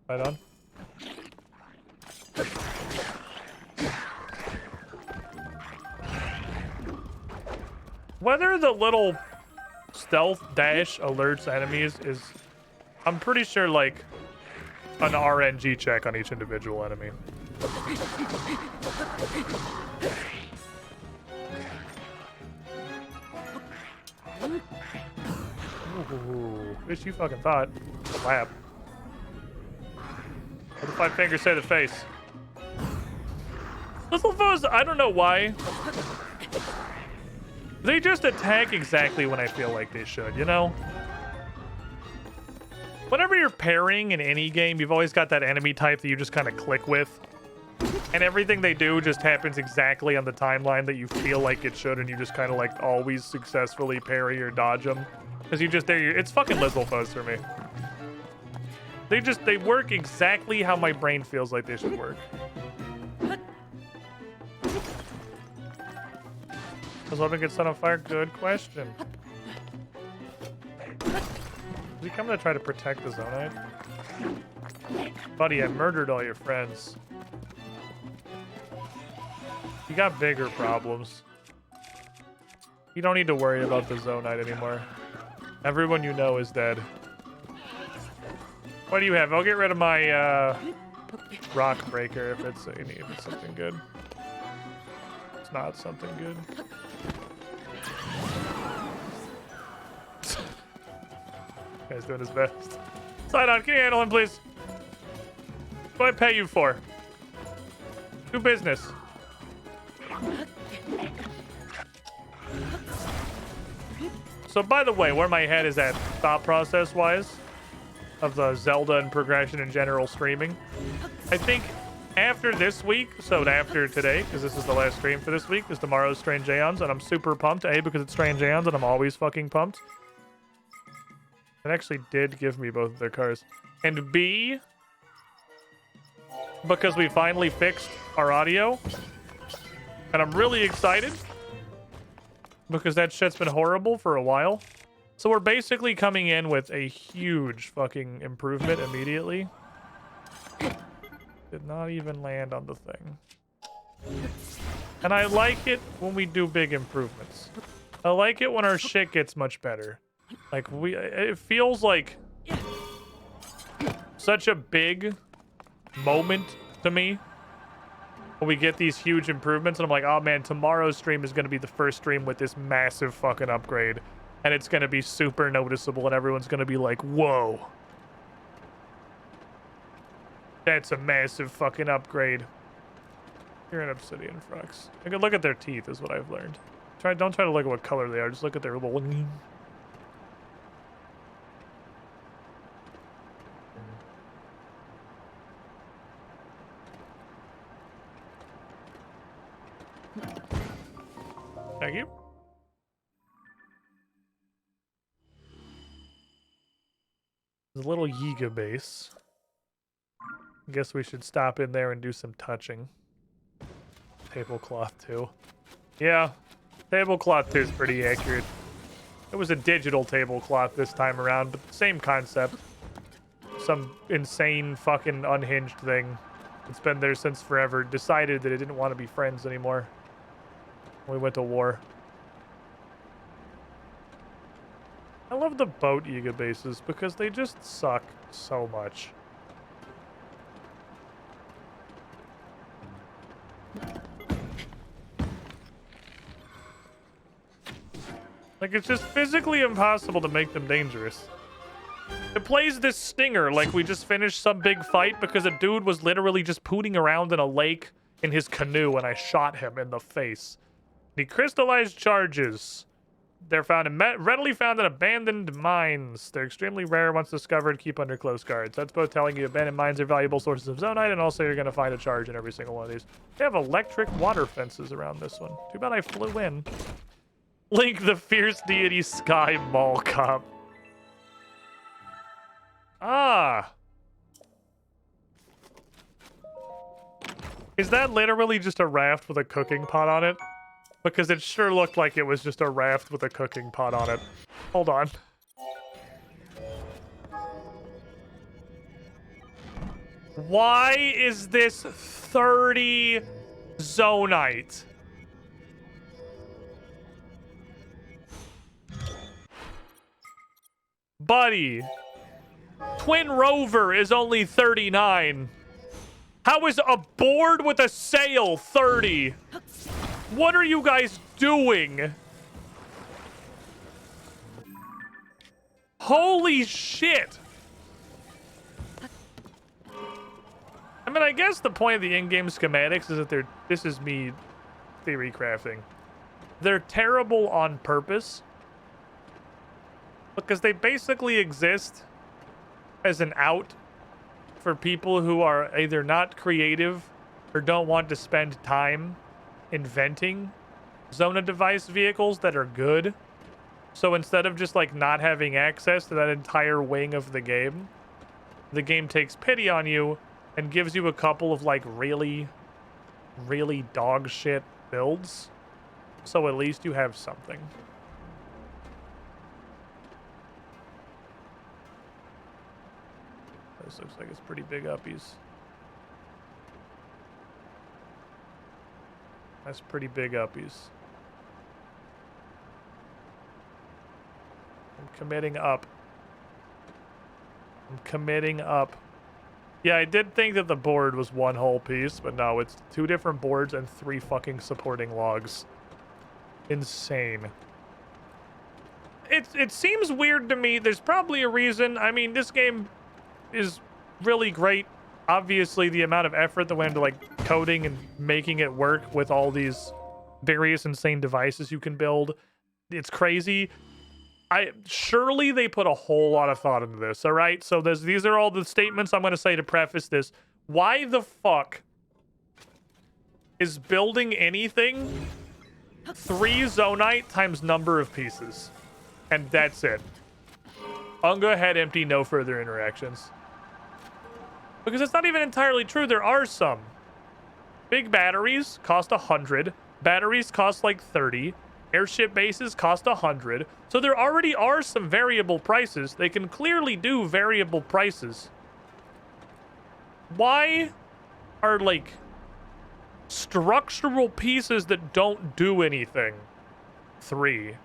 Right on. Whether the little stealth dash alerts enemies is, I'm pretty sure, like, an RNG check on each individual enemy. Ooh, bitch, you fucking thought. Slap. What the five fingers say to the face? Little foes, I don't know why. They just attack exactly when I feel like they should, you know? Whenever you're pairing in any game, you've always got that enemy type that you just kind of click with. And everything they do just happens exactly on the timeline that you feel like it should, and you just kind of like always successfully parry or dodge them. Because you just, it's fucking Lizalfos for me. They work exactly how my brain feels like they should work. Does weapon get set on fire? Good question. Is he coming to try to protect the Zonite? Buddy, I murdered all your friends. You got bigger problems. You don't need to worry about the Zonite anymore. Everyone you know is dead. What do you have? I'll get rid of my rock breaker if it's something good. It's not something good. Guy's doing his best. Sidon, can you handle him, please? What do I pay you for? Do business. So, by the way, where my head is at thought process-wise of the Zelda and progression in general streaming, I think after this week, so after today, because this is the last stream for this week, is tomorrow's Strange Aeons, and I'm super pumped, A, because it's Strange Aeons, and I'm always fucking pumped. It actually did give me both of their cars. And B, because we finally fixed our audio, and I'm really excited, because that shit's been horrible for a while. So we're basically coming in with a huge fucking improvement immediately. Did not even land on the thing. And I like it when we do big improvements. I like it when our shit gets much better. Like, it feels like such a big moment to me when we get these huge improvements, and I'm like, oh man, tomorrow's stream is going to be the first stream with this massive fucking upgrade, and it's going to be super noticeable, and everyone's going to be like, whoa. That's a massive fucking upgrade. You're an obsidian Frux. I could look at their teeth is what I've learned. Don't try to look at what color they are, just look at their little... Thank you. There's a little Yiga base. I guess we should stop in there and do some touching. Tablecloth 2. Yeah, tablecloth 2 is pretty accurate. It was a digital tablecloth this time around, but same concept. Some insane fucking unhinged thing. It's been there since forever. Decided that it didn't want to be friends anymore. We went to war. I love the boat Yiga bases because they just suck so much. Like, it's just physically impossible to make them dangerous. It plays this stinger like we just finished some big fight because a dude was literally just pooting around in a lake in his canoe and I shot him in the face. Decrystallized charges. They're readily found in abandoned mines. They're extremely rare once discovered. Keep under close guards. That's both telling you abandoned mines are valuable sources of zonite, and also you're going to find a charge in every single one of these. They have electric water fences around this one. Too bad I flew in. Link the Fierce Deity Sky Mall Cop. Ah. Is that literally just a raft with a cooking pot on it? Because it sure looked like it was just a raft with a cooking pot on it. Hold on. Why is this 30 zonite? Buddy. Twin Rover is only 39. How is a board with a sail 30? What are you guys doing? Holy shit. I mean, I guess the point of the in-game schematics is that this is me theory crafting. They're terrible on purpose because they basically exist as an out for people who are either not creative or don't want to spend time inventing Zona device vehicles that are good. So instead of just like not having access to that entire wing of the game takes pity on you and gives you a couple of like really dog shit builds. So at least you have something. This looks like it's pretty big uppies. That's pretty big uppies. I'm committing up. I'm committing up. Yeah, I did think that the board was one whole piece, but no, it's 2 different boards and 3 fucking supporting logs. Insane. It seems weird to me. There's probably a reason. I mean, this game is really great. Obviously, the amount of effort that went into like coding and making it work with all these various insane devices you can build, it's crazy. Surely they put a whole lot of thought into this, all right? So these are all the statements I'm going to say to preface this. Why the fuck is building anything 3 Zonite times number of pieces? And that's it. Unga head empty, no further interactions. Because it's not even entirely true. There are some. Big batteries cost 100. Batteries cost like 30. Airship bases cost 100. So there already are some variable prices. They can clearly do variable prices. Why are like structural pieces that don't do anything 3?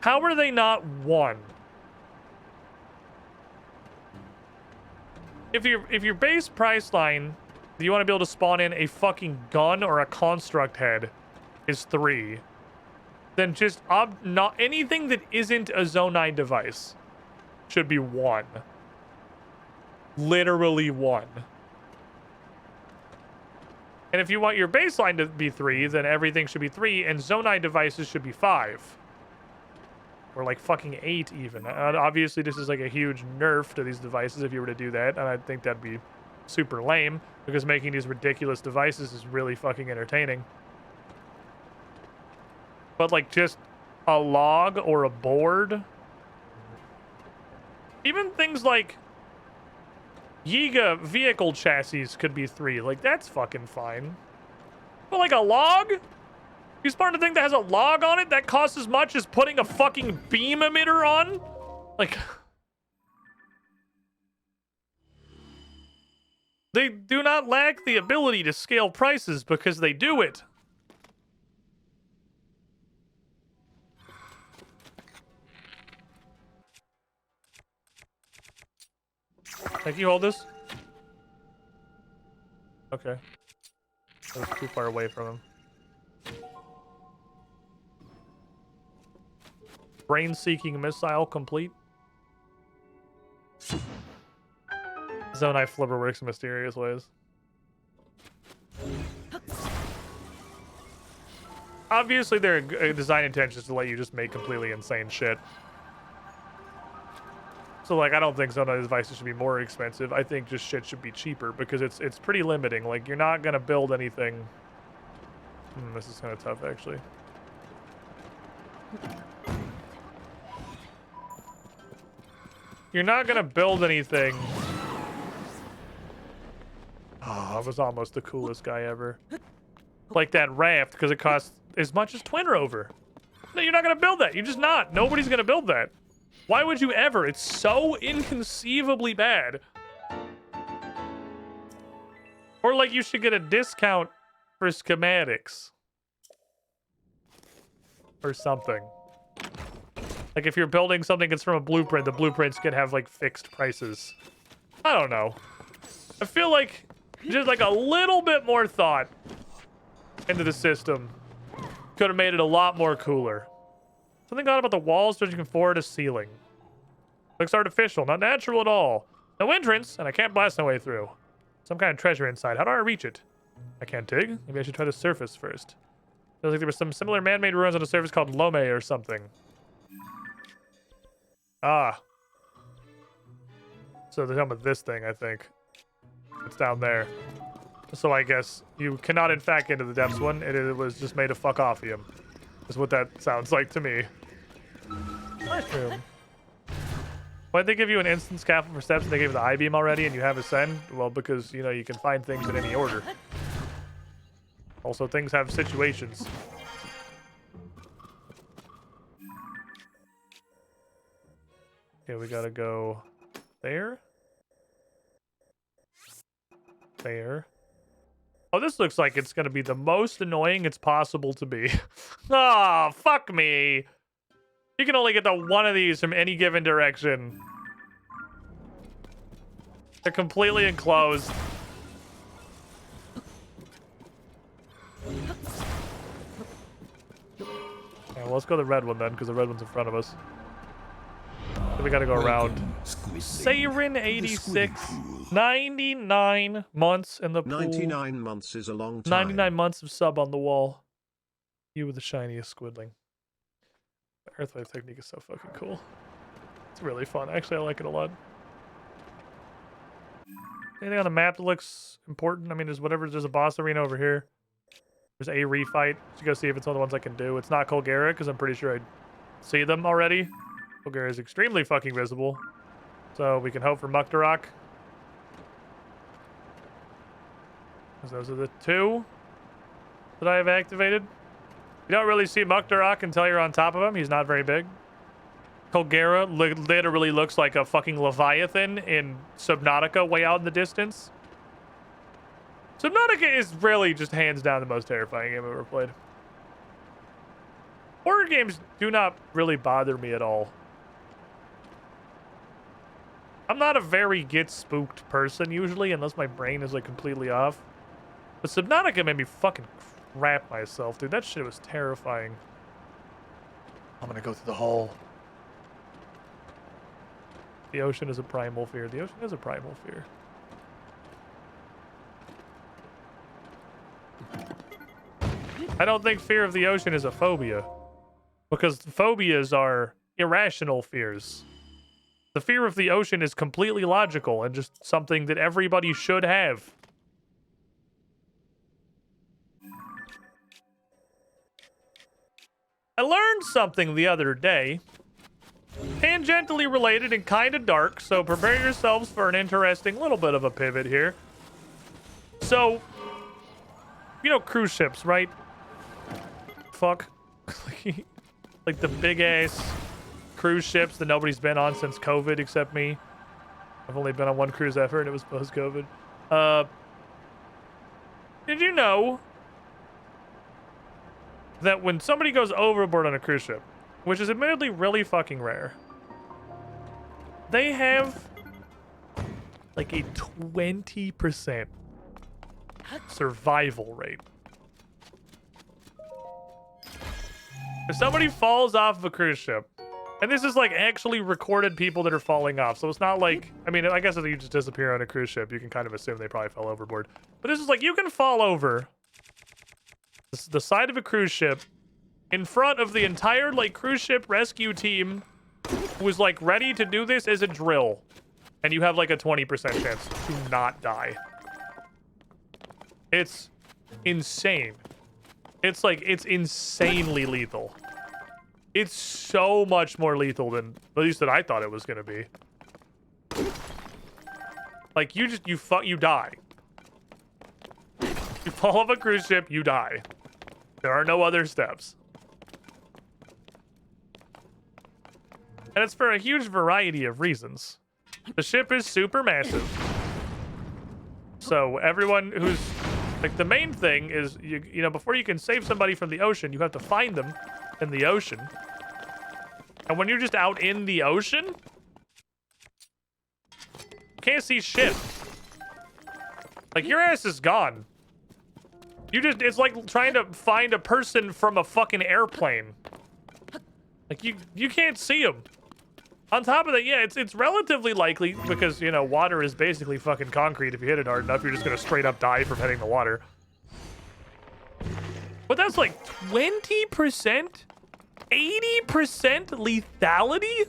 How are they not 1? If your base price line that you want to be able to spawn in a fucking gun or a construct head is 3, then just not anything that isn't a Zone 9 device should be 1. Literally 1. And if you want your baseline to be 3, then everything should be 3, and Zone 9 devices should be 5. Or like fucking 8 even. Obviously, this is like a huge nerf to these devices if you were to do that, and I think that'd be super lame, because making these ridiculous devices is really fucking entertaining. But like just a log or a board, even things like Yiga vehicle chassis could be 3. Like, that's fucking fine. But like a log? You spawn a thing that has a log on it that costs as much as putting a fucking beam emitter on? Like, they do not lack the ability to scale prices because they do it. Can you hold this? Okay. I was too far away from him. Brain-seeking missile complete. Zone Eye Flipper works in mysterious ways. Obviously, their design intentions to let you just make completely insane shit. So, like, I don't think Zone Eye devices should be more expensive. I think just shit should be cheaper because it's pretty limiting. Like, you're not gonna build anything. This is kind of tough, actually. You're not gonna build anything. Oh, I was almost the coolest guy ever. Like that raft, because it costs as much as Twin Rover. No, you're not gonna build that. You're just not. Nobody's gonna build that. Why would you ever? It's so inconceivably bad. Or like you should get a discount for schematics. Or something. Like if you're building something that's from a blueprint, the blueprints can have like fixed prices. I don't know. I feel like just like a little bit more thought into the system could have made it a lot more cooler. Something odd about the walls stretching from floor to ceiling. Looks artificial, not natural at all. No entrance, and I can't blast my way through. Some kind of treasure inside. How do I reach it? I can't dig? Maybe I should try the surface first. Feels like there were some similar man-made ruins on the surface called Lome or something. Ah. So they're talking about this thing, I think. It's down there. So I guess you cannot in fact get into the depths one. It was just made of fuck-offium. Is what that sounds like to me. Mushroom. Why'd they give you an instant scaffold for steps and they gave you the I-beam already and you have Ascend? Well, because, you know, you can find things in any order. Also, things have situations. Okay, we gotta go there. There. Oh, this looks like it's going to be the most annoying it's possible to be. Oh, fuck me. You can only get the one of these from any given direction. They're completely enclosed. Yeah, well, let's go to the red one then, because the red one's in front of us. So we gotta go around. Siren 86, 99 months in the pool. 99 months is a long time. 99 months of sub on the wall. You with the shiniest squidling. The Earthwave technique is so fucking cool. It's really fun. Actually, I like it a lot. Anything on the map that looks important? I mean, there's a boss arena over here. There's a refight. Just go see if it's one of the ones I can do. It's not Colgera, because I'm pretty sure I see them already. Colgera is extremely fucking visible. So we can hope for Muktarok. Those are the two that I have activated. You don't really see Muktarok until you're on top of him. He's not very big. Colgera literally looks like a fucking Leviathan in Subnautica way out in the distance. Subnautica is really just hands down the most terrifying game I've ever played. Horror games do not really bother me at all. I'm not a very get spooked person usually, unless my brain is like completely off. But Subnautica made me fucking crap myself, dude. That shit was terrifying. I'm gonna go through the hole. The ocean is a primal fear. The ocean is a primal fear. I don't think fear of the ocean is a phobia. Because phobias are irrational fears. The fear of the ocean is completely logical and just something that everybody should have. I learned something the other day. Tangentially related and kind of dark, so prepare yourselves for an interesting little bit of a pivot here. So, you know cruise ships, right? Fuck. Like the big-ass cruise ships that nobody's been on since COVID except me. I've only been on one cruise ever, and it was post-COVID. Did you know that when somebody goes overboard on a cruise ship, which is admittedly really fucking rare, they have like a 20% survival rate? If somebody falls off of a cruise ship, and this is like actually recorded people that are falling off, so it's not like, I mean, I guess if you just disappear on a cruise ship, you can kind of assume they probably fell overboard. But this is like, you can fall over the side of a cruise ship in front of the entire like cruise ship rescue team who is like ready to do this as a drill, and you have like a 20% chance to not die. It's insane. It's like, it's insanely lethal. It's so much more lethal than, at least that I thought it was gonna be. Like, you die. You fall off a cruise ship, you die. There are no other steps. And it's for a huge variety of reasons. The ship is super massive. So everyone who's, like, the main thing is, you know, before you can save somebody from the ocean, you have to find them in the ocean. And when you're just out in the ocean, you can't see shit. Like, your ass is gone. It's like trying to find a person from a fucking airplane. Like, you can't see them. On top of that, yeah, it's relatively likely, because, you know, water is basically fucking concrete. If you hit it hard enough, you're just gonna straight up die from hitting the water. But that's like 20%? 80% lethality?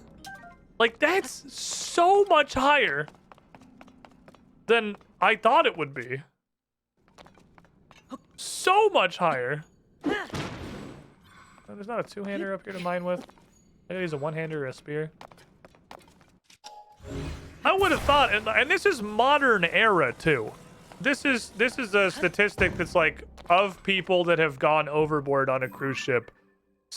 Like, that's so much higher than I thought it would be. So much higher. Oh, there's not a two-hander up here to mine with. I gotta use a one-hander or a spear. I would have thought, and this is modern era too. This is a statistic that's like, of people that have gone overboard on a cruise ship,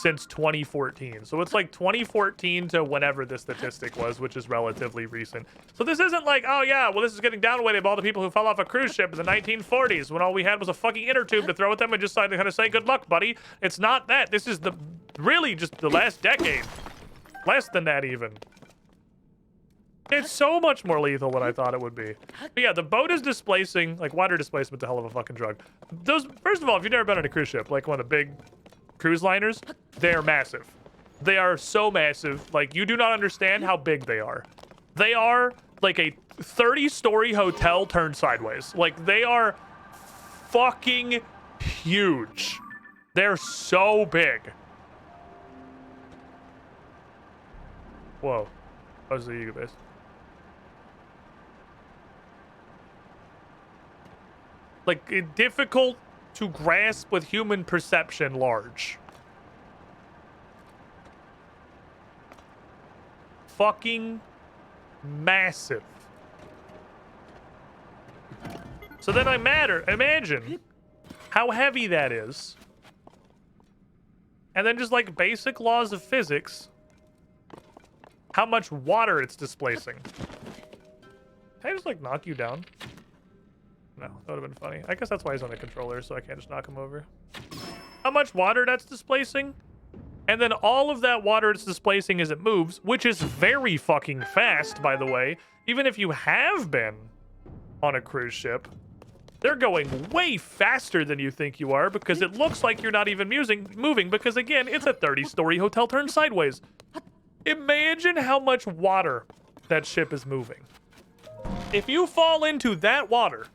since 2014. So it's like 2014 to whenever this statistic was, which is relatively recent. So this isn't like, oh yeah, well this is getting downweighted by all the people who fell off a cruise ship in the 1940s when all we had was a fucking inner tube to throw at them and just decided to kind of say good luck, buddy. It's not that. This is really just the last decade. Less than that even. It's so much more lethal than I thought it would be. But yeah, the boat is displacing, like water displacement's a hell of a fucking drug. First of all, if you've never been on a cruise ship, like one of the big cruise liners, they're massive. They are so massive. Like, you do not understand how big they are. They are like a 30-story hotel turned sideways. Like, they are fucking huge. They're so big. Whoa. That was the Ego base. Like, difficult to grasp with human perception large. Fucking massive. So then imagine how heavy that is. And then just like basic laws of physics, how much water it's displacing. Can I just like knock you down? No, that would have been funny. I guess that's why he's on the controller, so I can't just knock him over. How much water that's displacing? And then all of that water it's displacing as it moves, which is very fucking fast, by the way. Even if you have been on a cruise ship, they're going way faster than you think you are because it looks like you're not even moving because, again, it's a 30-story hotel turned sideways. Imagine how much water that ship is moving. If you fall into that water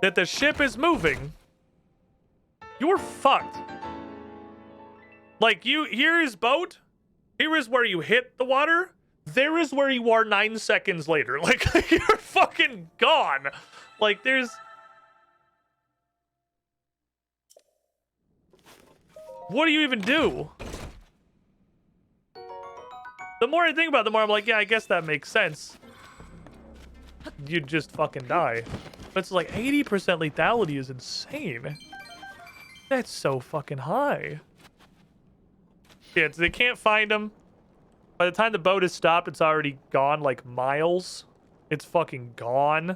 that the ship is moving, you're fucked. Like, here is boat. Here is where you hit the water. There is where you are 9 seconds later. Like, you're fucking gone. Like, there's... What do you even do? The more I think about it, the more I'm like, yeah, I guess that makes sense. You'd just fucking die. But it's like 80% lethality is insane. That's so fucking high. Yeah, they can't find them. By the time the boat is stopped, it's already gone like miles. It's fucking gone.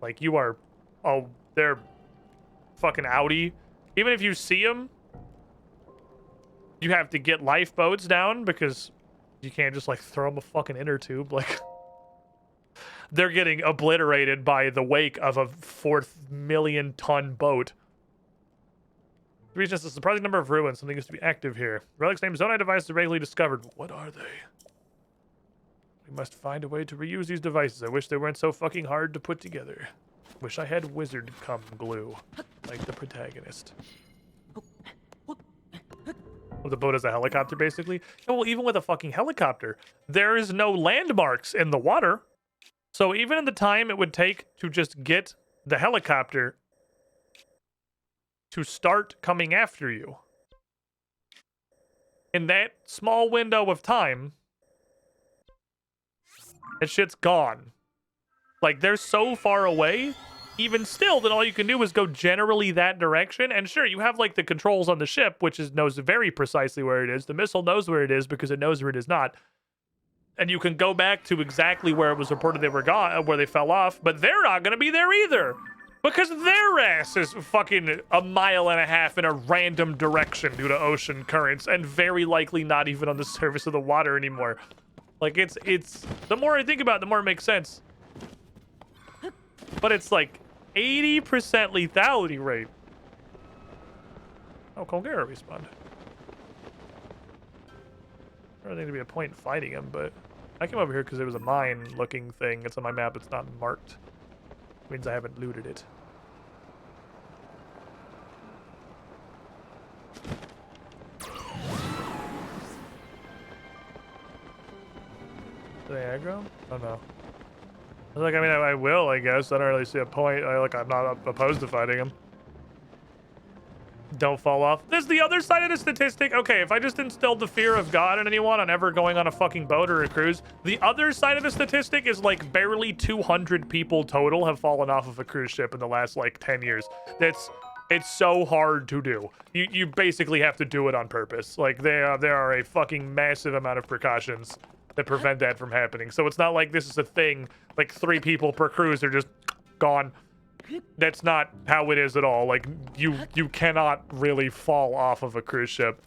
Like, you are... Oh, they're fucking outie. Even if you see them, you have to get lifeboats down because you can't just, like, throw them a fucking inner tube. Like, they're getting obliterated by the wake of a 4,000,000-ton boat. The reason is a surprising number of ruins. Something used to be active here. Relics named Zonai devices are regularly discovered. What are they? We must find a way to reuse these devices. I wish they weren't so fucking hard to put together. Wish I had wizard cum glue, like the protagonist. Well, the boat is a helicopter, basically. Yeah, well, even with a fucking helicopter, there is no landmarks in the water. So even in the time it would take to just get the helicopter to start coming after you, in that small window of time, that shit's gone. Like, they're so far away, even still, that all you can do is go generally that direction. And sure, you have, like, the controls on the ship, which knows very precisely where it is. The missile knows where it is because it knows where it is not. And you can go back to exactly where it was reported they were gone, where they fell off, but they're not going to be there either. Because their ass is fucking 1.5 miles in a random direction due to ocean currents, and very likely not even on the surface of the water anymore. Like, it's the more I think about it, the more it makes sense. But it's like 80% lethality rate. Oh, Colgera respawned. I don't think there'd be a point in fighting him, but I came over here because there was a mine-looking thing. It's on my map. It's not marked. Means I haven't looted it. Do they aggro? Oh no. Like, I mean, I will, I guess. I don't really see a point. I'm not opposed to fighting him. Don't fall off. There's the other side of the statistic. Okay, if I just instilled the fear of God in anyone on ever going on a fucking boat or a cruise, the other side of the statistic is like barely 200 people total have fallen off of a cruise ship in the last like 10 years. That's It's so hard to do. You basically have to do it on purpose. Like there are a fucking massive amount of precautions that prevent that from happening. So it's not like this is a thing. Like 3 people per cruise are just gone. That's not how it is at all. Like you cannot really fall off of a cruise ship.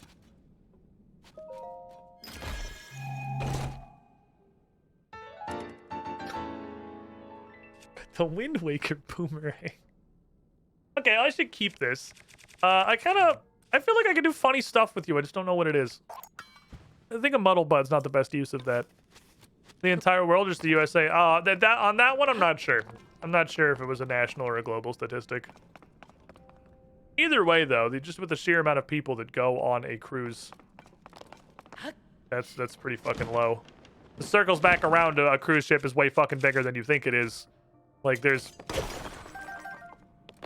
The Wind Waker boomerang. Okay, I should keep this. I feel like I can do funny stuff with you. I just don't know what it is. I think a muddle bud's not the best use of that. The entire world, just the USA. On that one, I'm not sure. I'm not sure if it was a national or a global statistic. Either way, though, just with the sheer amount of people that go on a cruise, that's pretty fucking low. The circles back around a cruise ship is way fucking bigger than you think it is. Like, there's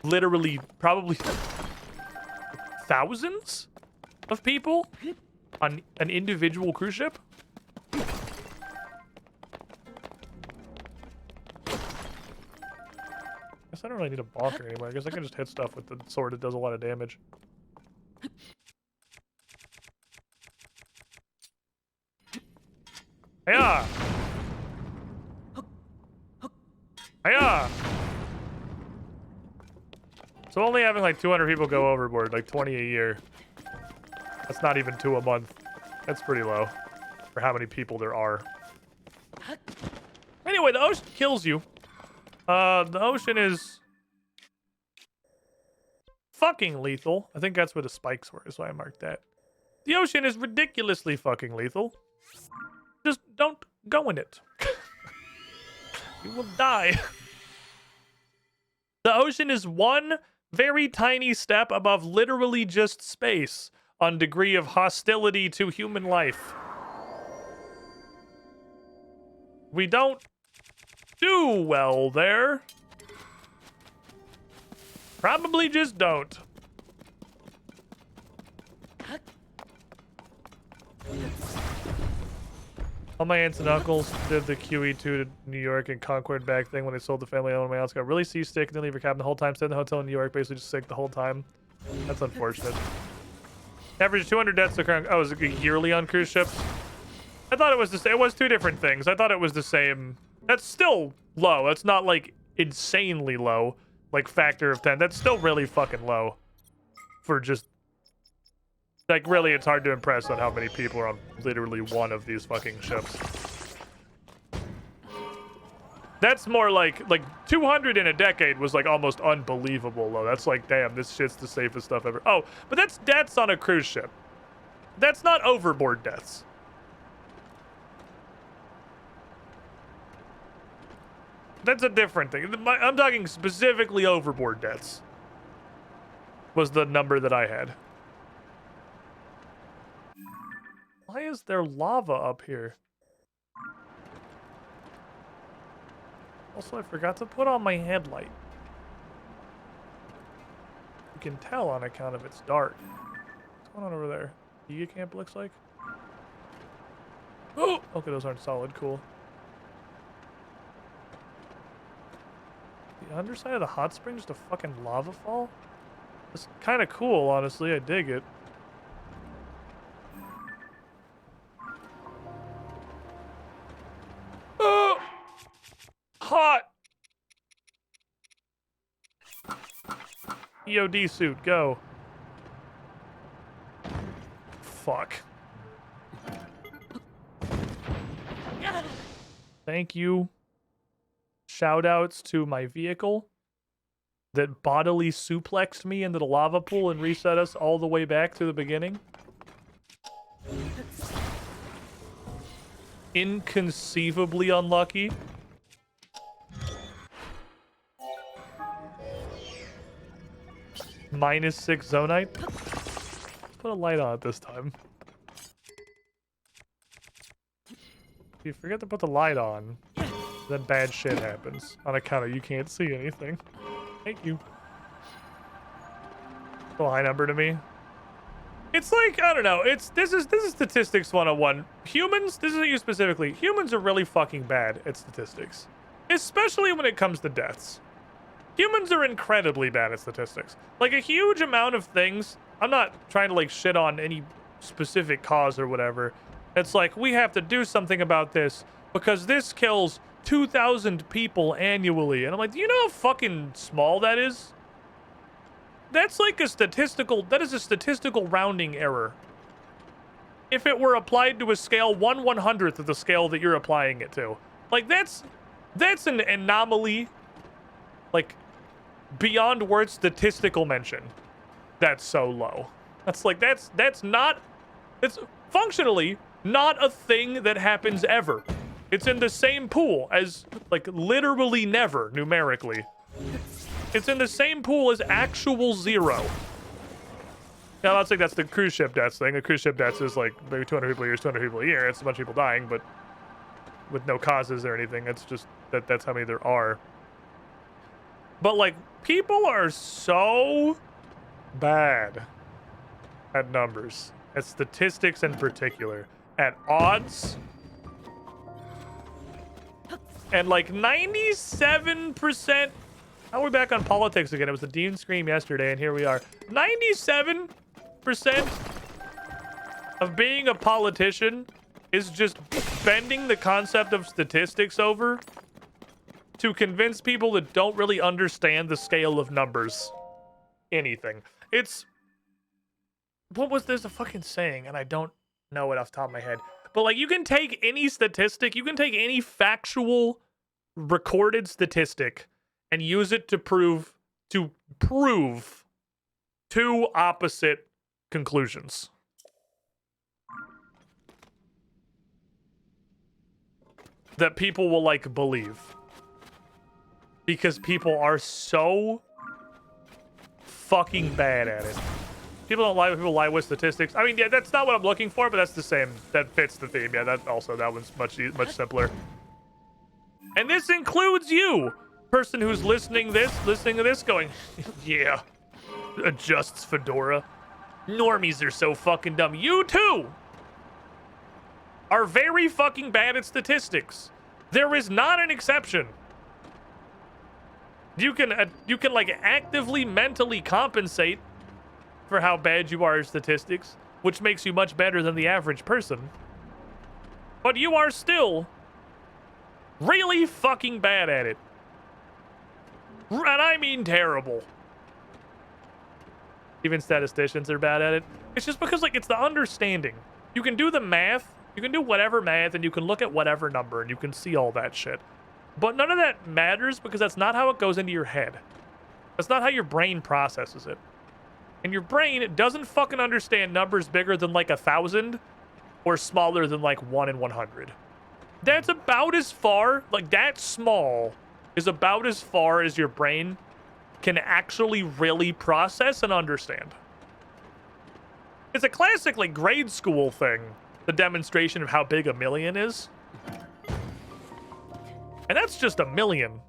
literally probably thousands of people on an individual cruise ship. Guess I don't really need a bonker anymore. I guess I can just hit stuff with the sword. It does a lot of damage. Hiya! Hiya! So only having like 200 people go overboard, like 20 a year. That's not even 2 a month. That's pretty low for how many people there are. Anyway, the ocean kills you. The ocean is fucking lethal. I think that's where the spikes were, is why I marked that. The ocean is ridiculously fucking lethal. Just don't go in it. You will die. The ocean is one very tiny step above literally just space on degree of hostility to human life. We don't do well there. Probably just don't. All my aunts and uncles did the QE2 to New York and Concord bag thing when they sold the family home. My aunts got really seasick and didn't leave her cabin the whole time. Stayed in the hotel in New York, basically just sick the whole time. That's unfortunate. Average 200 deaths occurring. Oh, is it yearly on cruise ships? I thought it was the same. It was 2 different things. I thought it was the same. That's still low. That's not like insanely low, like factor of 10. That's still really fucking low for just like really. It's hard to impress on how many people are on literally one of these fucking ships. That's more like 200 in a decade was like almost unbelievable low. That's like, damn, this shit's the safest stuff ever. Oh, but that's deaths on a cruise ship. That's not overboard deaths. That's a different thing. I'm talking specifically overboard deaths. Was the number that I had. Why is there lava up here? Also, I forgot to put on my headlight. You can tell on account of it's dark. What's going on over there? Giga camp looks like. Oh, okay, those aren't solid. Cool. The underside of the hot spring, just a fucking lava fall? It's kind of cool, honestly. I dig it. Oh! Hot! EOD suit, go. Fuck. Thank you. Shoutouts to my vehicle that bodily suplexed me into the lava pool and reset us all the way back to the beginning. Inconceivably unlucky. -6 zonite. Let's put a light on it this time. If you forget to put the light on, then bad shit happens on account of you can't see anything. Thank you. It's a high number to me. It's like, I don't know, this is statistics 101. Humans, this isn't you specifically, humans are really fucking bad at statistics. Especially when it comes to deaths. Humans are incredibly bad at statistics. Like, a huge amount of things. I'm not trying to, like, shit on any specific cause or whatever. It's like, we have to do something about this because this kills 2,000 people annually. And I'm like, do you know how fucking small that is? That's like that is a statistical rounding error. If it were applied to a scale 1/100th of the scale that you're applying it to. Like, that's an anomaly, like, beyond word statistical mention. That's so low. That's like, that's not, it's functionally not a thing that happens ever. It's in the same pool as, like, literally never, numerically. It's in the same pool as actual zero. Now, I'm not saying that's the cruise ship deaths thing. A cruise ship deaths is like maybe 200 people a year, 200 people a year. It's a bunch of people dying, but with no causes or anything. It's just that's how many there are. But, like, people are so bad at numbers, at statistics in particular, at odds. And, like, 97%. Now we're back on politics again. It was the Dean Scream yesterday, and here we are. 97% of being a politician is just bending the concept of statistics over to convince people that don't really understand the scale of numbers. Anything. It's... What was this a fucking saying? And I don't know it off the top of my head. But, like, you can take any statistic, you can take any factual recorded statistic and use it to prove two opposite conclusions. That people will, like, believe. Because people are so fucking bad at it. People don't lie. People lie with statistics. I mean, yeah, that's not what I'm looking for, but that's the same. That fits the theme. Yeah, that one's much simpler. And this includes you, person who's listening to this, going, yeah, adjusts Fedora. Normies are so fucking dumb. You too are very fucking bad at statistics. There is not an exception. You can like actively mentally compensate for how bad you are at statistics, which makes you much better than the average person. But you are still really fucking bad at it. And I mean terrible. Even statisticians are bad at it. It's just because, like, it's the understanding. You can do the math, you can do whatever math, and you can look at whatever number, and you can see all that shit. But none of that matters because that's not how it goes into your head. That's not how your brain processes it. And your brain doesn't fucking understand numbers bigger than, like, 1,000 or smaller than, like, 1 in 100. That's about as far, like, that small is about as far as your brain can actually really process and understand. It's a classic, like, grade school thing, the demonstration of how big a million is. And that's just a million.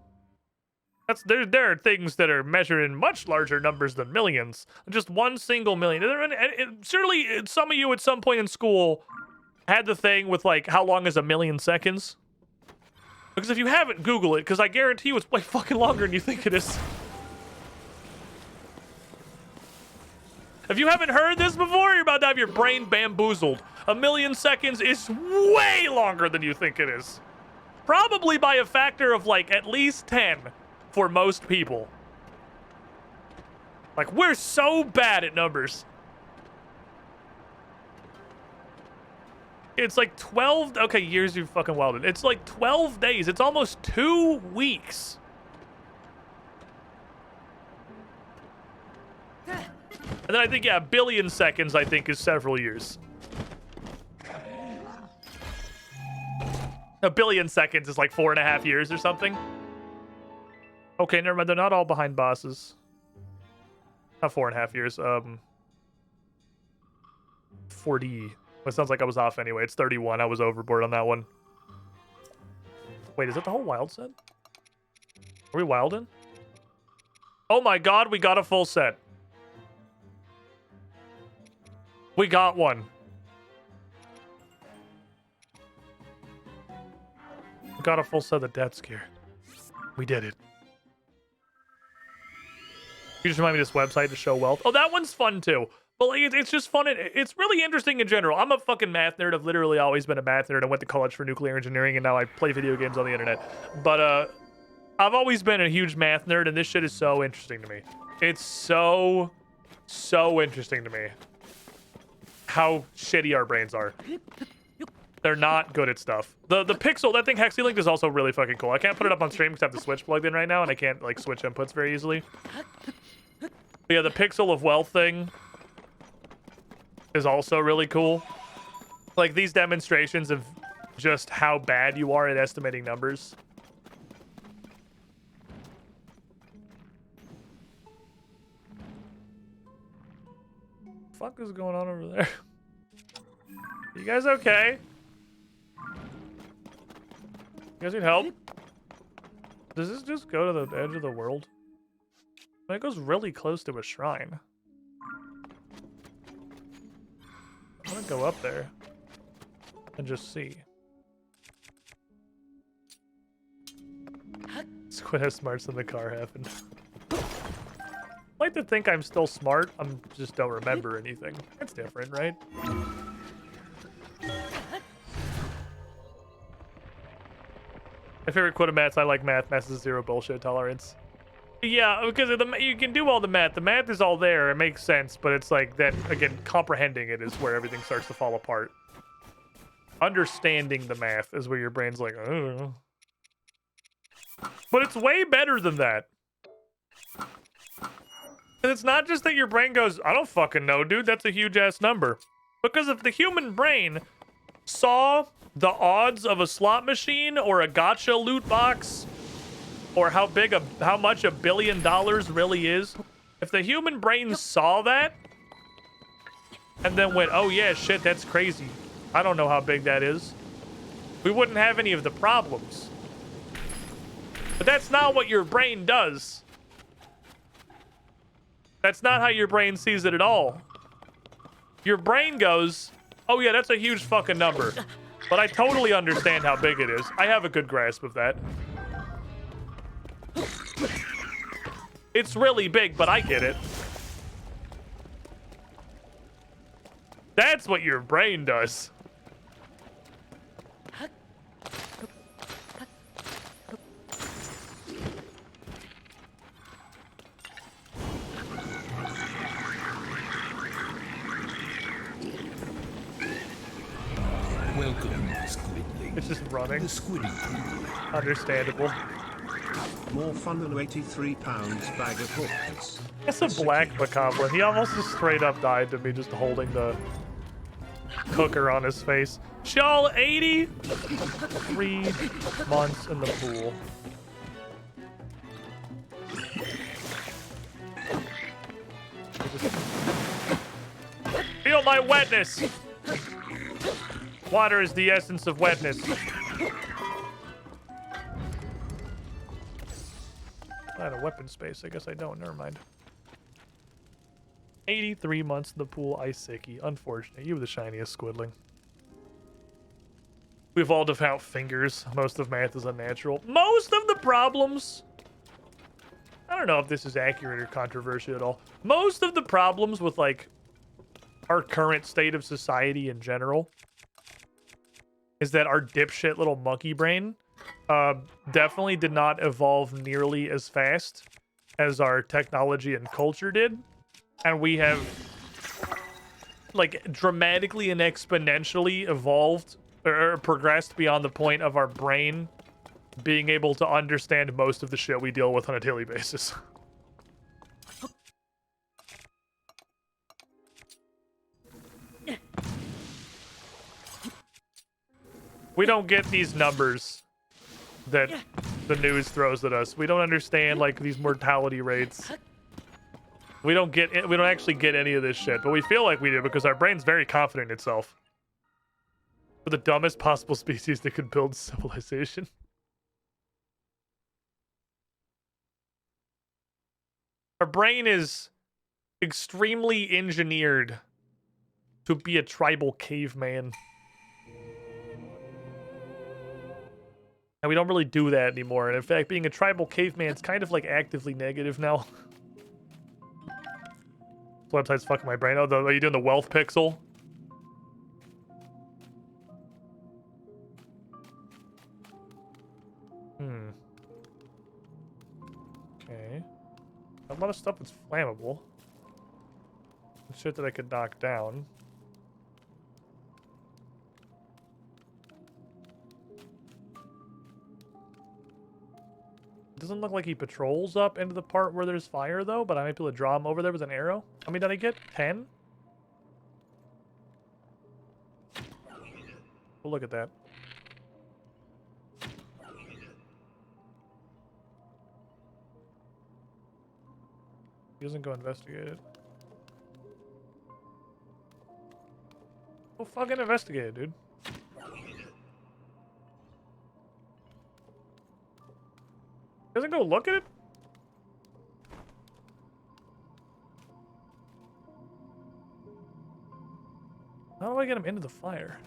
There are things that are measured in much larger numbers than millions. Just one single million. And surely some of you at some point in school had the thing with, like, how long is a million seconds? Because if you haven't, Google it, because I guarantee you it's way fucking longer than you think it is. If you haven't heard this before, you're about to have your brain bamboozled. A million seconds is way longer than you think it is. Probably by a factor of, like, at least 10 for most people. Like, we're so bad at numbers. It's like 12... Okay, years you fucking wilded. It's like 12 days. It's almost 2 weeks. And then I think, yeah, a billion seconds, I think, is several years. A billion seconds is like 4.5 years or something. Okay, never mind. They're not all behind bosses. Not 4.5 years. 40. It sounds like I was off anyway. It's 31. I was overboard on that one. Wait, is it the whole wild set? Are we wilding? Oh my god, we got a full set. We got one. We got a full set of Death Scare. We did it. You just remind me of this website to show wealth. Oh, that one's fun too. But like, it's just fun. It's really interesting in general. I'm a fucking math nerd. I've literally always been a math nerd. I went to college for nuclear engineering, and now I play video games on the internet. But I've always been a huge math nerd, and this shit is so interesting to me. It's so interesting to me how shitty our brains are. They're not good at stuff. The pixel, that thing Hexy-linked is also really fucking cool. I can't put it up on stream because I have the Switch plugged in right now, and I can't like switch inputs very easily. But yeah, the pixel of wealth thing is also really cool. Like these demonstrations of just how bad you are at estimating numbers. What the fuck is going on over there? You guys okay? You guys need help? Does this just go to the edge of the world? It goes really close to a shrine. I'm gonna go up there and just see. Squid has smarts than the car happened. I like to think I'm still smart. I just don't remember anything. That's different, right? My favorite quote of maths, I like math. Math is zero bullshit tolerance. Yeah, because you can do all the math. The math is all there. It makes sense, but it's like that, again, comprehending it is where everything starts to fall apart. Understanding the math is where your brain's like, oh. But it's way better than that. And it's not just that your brain goes, I don't fucking know, dude. That's a huge-ass number. Because if the human brain saw the odds of a slot machine or a gacha loot box or how much $1 billion really is, if the human brain saw that and then went, oh yeah, shit, that's crazy. I don't know how big that is. We wouldn't have any of the problems. But that's not what your brain does. That's not how your brain sees it at all. Your brain goes, oh yeah, that's a huge fucking number. But I totally understand how big it is. I have a good grasp of that. It's really big, but I get it. That's what your brain does. Welcome, Squidling. It's just running. The Squidling. Understandable. More fun than £83 bag of hookers. That's a black bokoblin. He almost just straight up died to me just holding the cooker on his face. Y'all, 83 months in the pool. Feel my wetness. Water is the essence of wetness. I had a weapon space. I guess I don't. Never mind. 83 months in the pool, Iceki. Unfortunate. You were the shiniest Squidling. We evolved without fingers. Most of math is unnatural. Most of the problems... I don't know if this is accurate or controversial at all. Most of the problems with, like, our current state of society in general is that our dipshit little monkey brain definitely did not evolve nearly as fast as our technology and culture did. And we have, like, dramatically and exponentially evolved or progressed beyond the point of our brain being able to understand most of the shit we deal with on a daily basis. We don't get these numbers that the news throws at us. We don't understand, like, these mortality rates. We don't actually get any of this shit, but we feel like we do because our brain's very confident in itself. We're the dumbest possible species that could build civilization. Our brain is extremely engineered to be a tribal caveman. And we don't really do that anymore. And in fact, being a tribal caveman is kind of like actively negative now. This website's fucking my brain. Oh, are you doing the wealth pixel? Hmm. Okay. A lot of stuff that's flammable. Shit that I could knock down. It doesn't look like he patrols up into the part where there's fire, though, but I might be able to draw him over there with an arrow. How many did I get? 10? We'll look at that. He doesn't go investigate it. Go fucking investigate it, dude. Doesn't go look at it? How do I get him into the fire?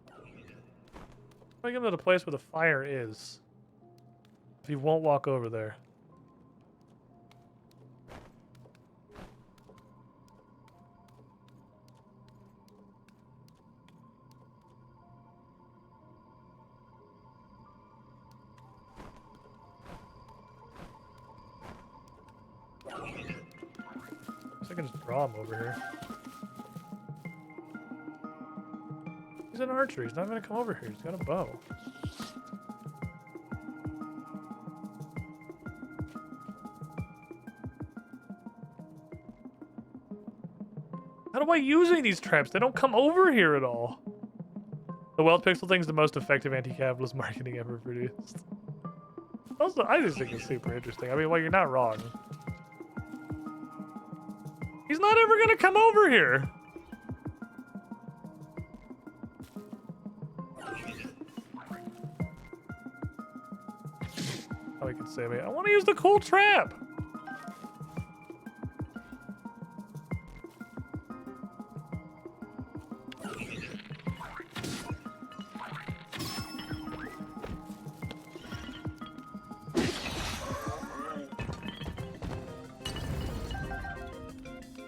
How do I get him to the place where the fire is? If he won't walk over there. I can just draw him over here. He's an archer. He's not going to come over here. He's got a bow. How do I using these traps? They don't come over here at all. The wealth pixel thing's the most effective anti-capitalist marketing ever produced. Also, I just think it's super interesting. I mean, well, you're not wrong. He's not ever gonna come over here. Oh, he can save me. I want to use the cool trap.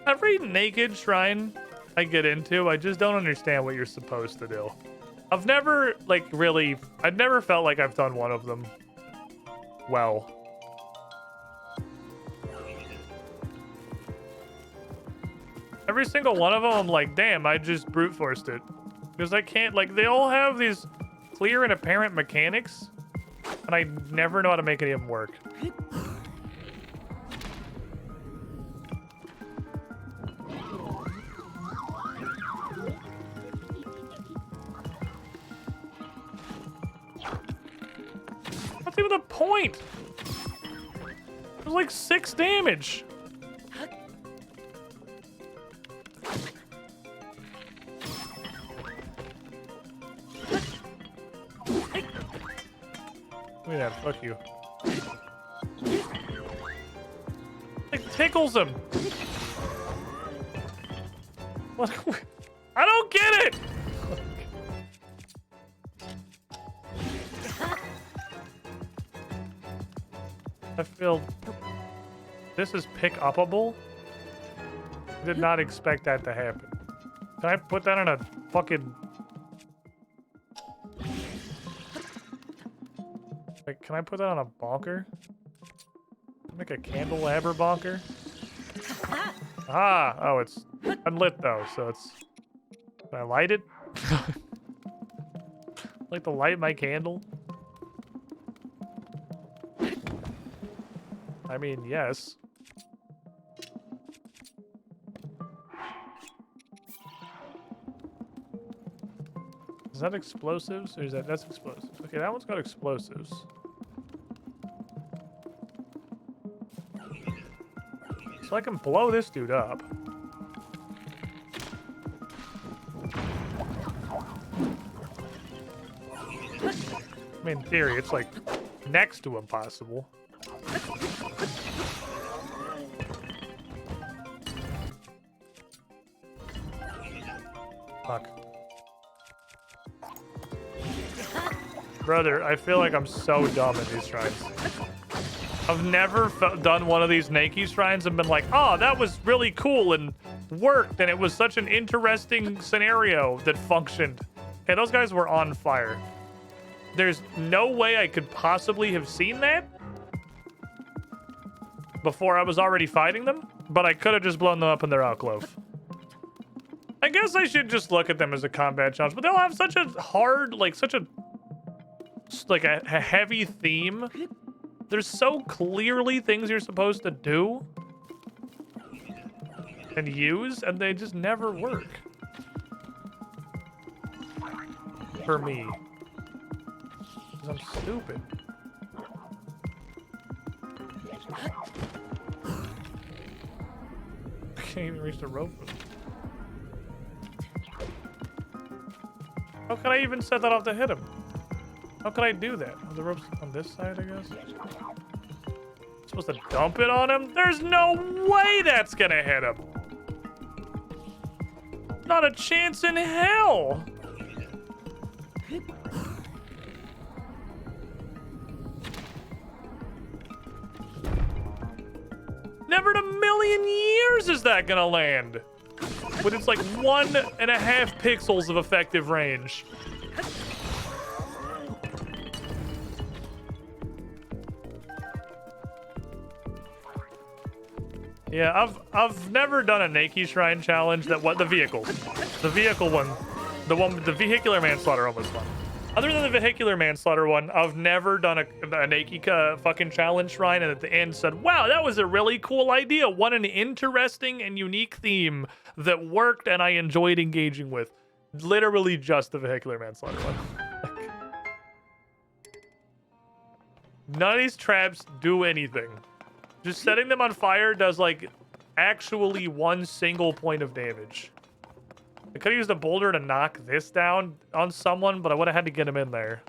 Every naked shrine I get into, I just don't understand what you're supposed to do. I've never, like, really... I've never felt like I've done one of them well. Every single one of them, I'm like, damn, I just brute forced it. Because I can't, like, they all have these clear and apparent mechanics, and I never know how to make any of them work. What's even the point? There's like 6 damage. Look at that, fuck you. It tickles him. What? I don't get it! I feel this is pick-upable. Did not expect that to happen. Can I put that on a fucking... Like, can I put that on a bonker? Make a candelabra bonker? Ah! Oh, it's unlit though, so it's... Can I light it? Like to light my candle? I mean, yes. Is that explosives? Or is that's explosives? Okay, that one's got explosives. So I can blow this dude up. I mean, in theory, it's like next to impossible. Fuck. Brother, I feel like I'm so dumb in these shrines. I've never done one of these Nike shrines and been like, oh, that was really cool and worked, and it was such an interesting scenario that functioned. Okay, those guys were on fire. There's no way I could possibly have seen that before I was already fighting them, but I could have just blown them up in their alcove. I guess I should just look at them as a combat challenge, but they'll have such a hard, like, such a heavy theme. There's so clearly things you're supposed to do and use, and they just never work. For me. 'Cause I'm stupid. I can't even reach the rope. How can I even set that off to hit him? How can I do that? Oh, the rope's on this side, I guess. I'm supposed to dump it on him? There's no way that's gonna hit him. Not a chance in hell. Never in a million years is that gonna land. But it's like 1.5 pixels of effective range. Yeah, I've never done a Nike Shrine challenge that the vehicle one, the one with the vehicular manslaughter one was fun. Other than the vehicular manslaughter one, I've never done a Nike fucking challenge shrine and at the end said, wow, that was a really cool idea. What an interesting and unique theme that worked and I enjoyed engaging with. Literally just the vehicular manslaughter one. None of these traps do anything. Just setting them on fire does like actually 1 single point of damage. I could have used a boulder to knock this down on someone, but I would have had to get him in there.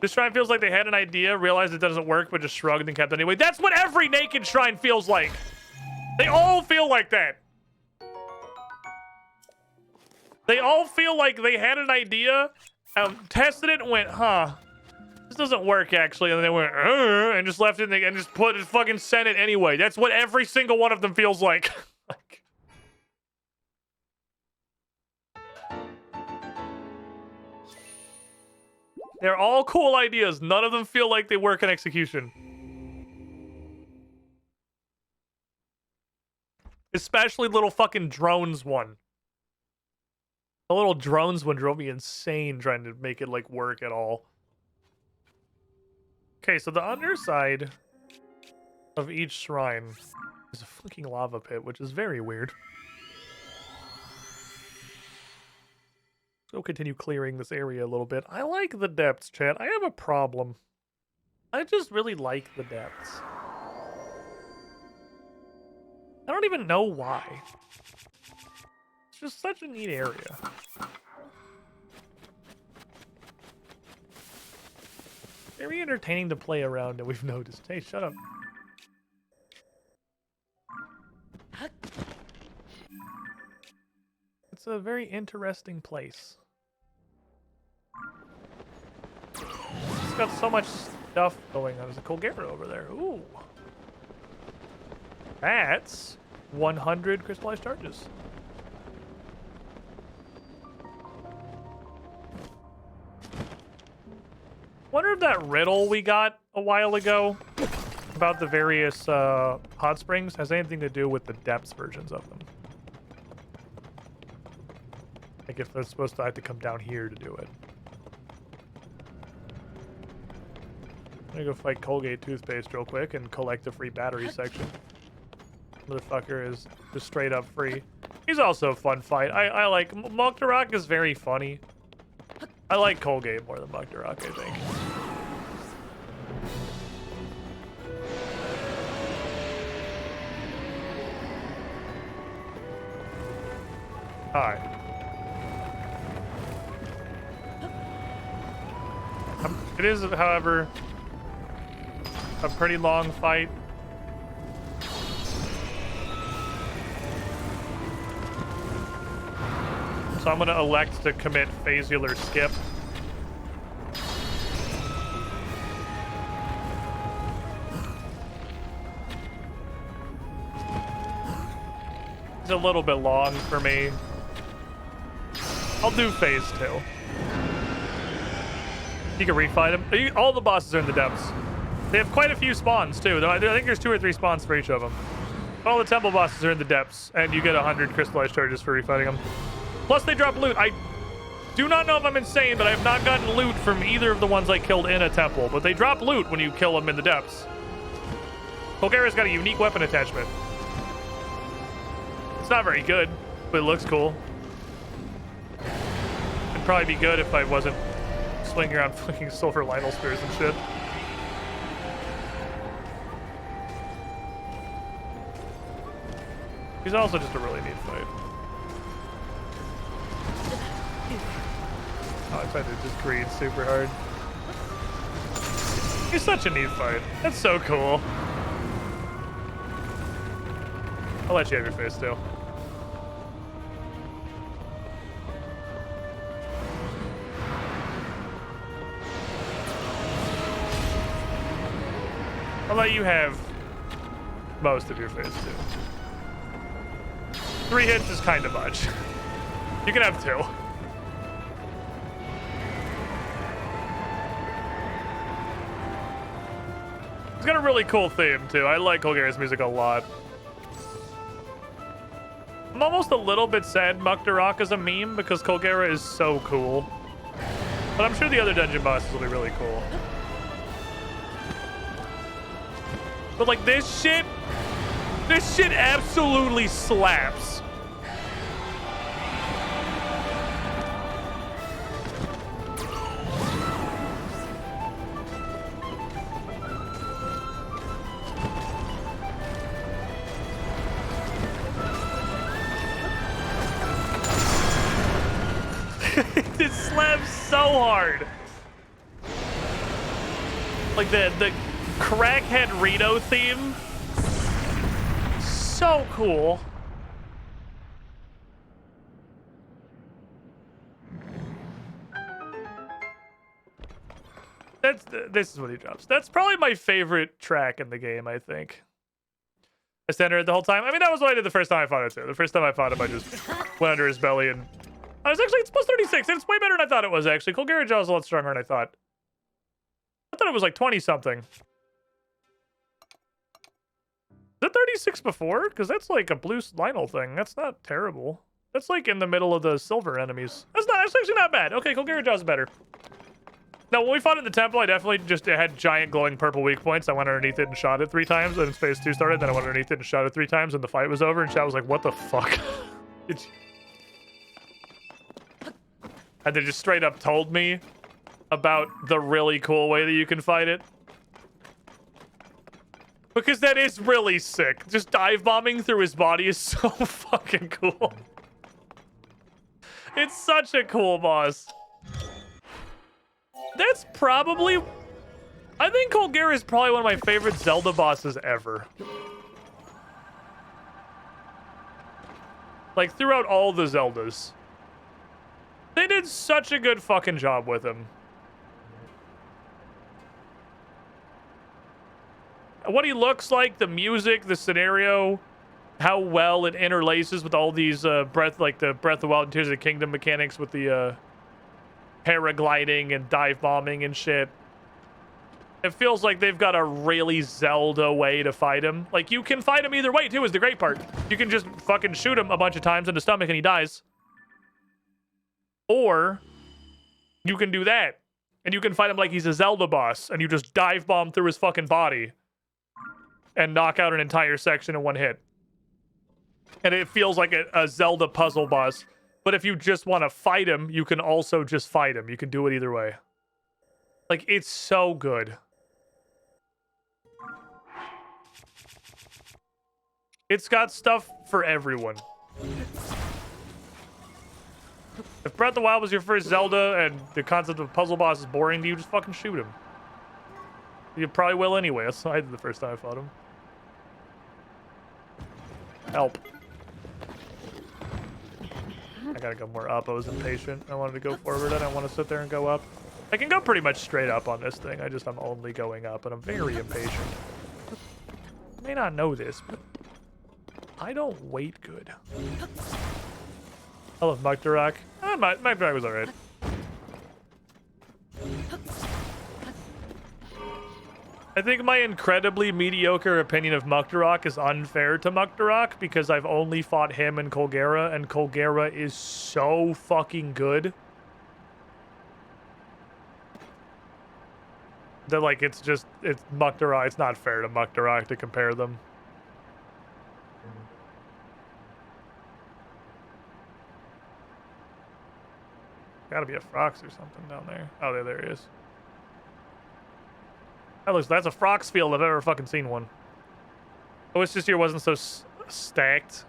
This shrine feels like they had an idea, realized it doesn't work, but just shrugged and kept anyway. That's what every naked shrine feels like. They all feel like that. They all feel like they had an idea, tested it, and went, huh. This doesn't work, actually. And then they went, and just left it and just fucking sent it anyway. That's what every single one of them feels like. They're all cool ideas. None of them feel like they work in execution. Especially little fucking drones one. The little drones one drove me insane trying to make it like work at all. Okay, so the underside of each shrine is a fucking lava pit, which is very weird. So continue clearing this area a little bit. I like the depths, chat. I have a problem. I just really like the depths. I don't even know why. It's just such a neat area. Very entertaining to play around, and we've noticed. Hey, shut up. It's a very interesting place. It's got so much stuff going on. There's a Colgera over there. Ooh. That's 100 crystallized charges. Wonder if that riddle we got a while ago about the various hot springs has anything to do with the depths versions of them. Like if they're supposed to have to come down here to do it. I'm gonna go fight Colgate toothpaste real quick and collect the free battery section. Motherfucker is just straight up free. He's also a fun fight. I like Moktarak is very funny. I like Colgate more than Moktarak, I think. Alright. It is, however, a pretty long fight. So I'm going to elect to commit phaseler skip. a little bit long for me. I'll do phase 2. You can refight them. All the bosses are in the depths. They have quite a few spawns too. I think there's 2 or 3 spawns for each of them. All the temple bosses are in the depths, and you get 100 crystallized charges for refighting them. Plus, they drop loot. I do not know if I'm insane, but I have not gotten loot from either of the ones I killed in a temple. But they drop loot when you kill them in the depths. Colgara's got a unique weapon attachment. It's not very good, but it looks cool. It'd probably be good if I wasn't swinging around fucking silver Lionel spears and shit. He's also just a really neat fight. Oh, I tried to just greed super hard. He's such a neat fight. That's so cool. I'll let you have your face too. I'll let you have most of your face too. 3 hits is kind of much. You can have 2. It's got a really cool theme too. I like Colgara's music a lot. I'm almost a little bit sad Muktarak is a meme because Colgara is so cool. But I'm sure the other dungeon bosses will be really cool. But like this shit absolutely slaps. It slaps so hard. Like the crackhead Rito theme. So cool. This is what he drops. That's probably my favorite track in the game, I think. I stand there the whole time. I mean, that was what I did the first time I fought it too. The first time I fought him, I just went under his belly and it's plus 36. It's way better than I thought it was, actually. Colgara Jaw is a lot stronger than I thought. I thought it was like 20-something. Is that 36 before? Because that's like a blue Lionel thing. That's not terrible. That's like in the middle of the silver enemies. That's actually not bad. Okay, Colgara Jaw is better. Now, when we fought in the temple, I definitely just had giant glowing purple weak points. I went underneath it and shot it 3 times. Then phase 2 started. Then I went underneath it and shot it 3 times. And the fight was over. And Chad was like, what the fuck? And they just straight up told me about the really cool way that you can fight it. Because that is really sick. Just dive bombing through his body is so fucking cool. It's such a cool boss. That's probably... I think Colgara is probably one of my favorite Zelda bosses ever. Like, throughout all the Zeldas. They did such a good fucking job with him. What he looks like, the music, the scenario, how well it interlaces with all these the Breath of Wild and Tears of the Kingdom mechanics with the paragliding and dive bombing and shit. It feels like they've got a really Zelda way to fight him. Like, you can fight him either way, too, is the great part. You can just fucking shoot him a bunch of times in the stomach and he dies. Or you can do that. And you can fight him like he's a Zelda boss. And you just dive bomb through his fucking body. And knock out an entire section in 1 hit. And it feels like a Zelda puzzle boss. But if you just want to fight him, you can also just fight him. You can do it either way. Like, it's so good. It's got stuff for everyone. If Breath of the Wild was your first Zelda and the concept of puzzle boss is boring to you, just fucking shoot him. You probably will anyway. That's what I did the first time I fought him. Help. I gotta go more up. I was impatient. I wanted to go forward. I don't want to sit there and go up. I can go pretty much straight up on this thing. I'm only going up, and I'm very impatient. You may not know this, but I don't wait good. I love Muktarak. Muktarak was alright. I think my incredibly mediocre opinion of Muktarak is unfair to Muktarak because I've only fought him and Colgera is so fucking good that, like, it's Muktarak. It's not fair to Muktarak to compare them. Gotta be a Frox or something down there. Oh, there he is. That's a Frox field if I've ever fucking seen one. I wish this year wasn't so stacked.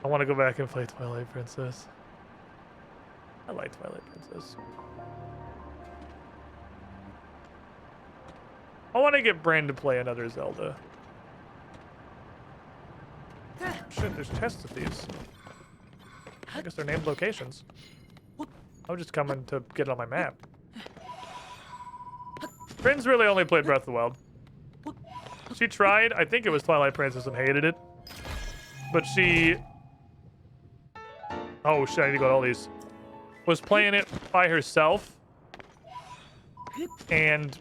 I want to go back and play Twilight Princess. I like Twilight Princess. I want to get Bran to play another Zelda. Shit, there's chests of these. I guess they're named locations. I was just coming to get it on my map. Bryn's really only played Breath of the Wild. She tried, I think it was Twilight Princess, and hated it. But she... Oh shit, I need to go to all these. Was playing it by herself. And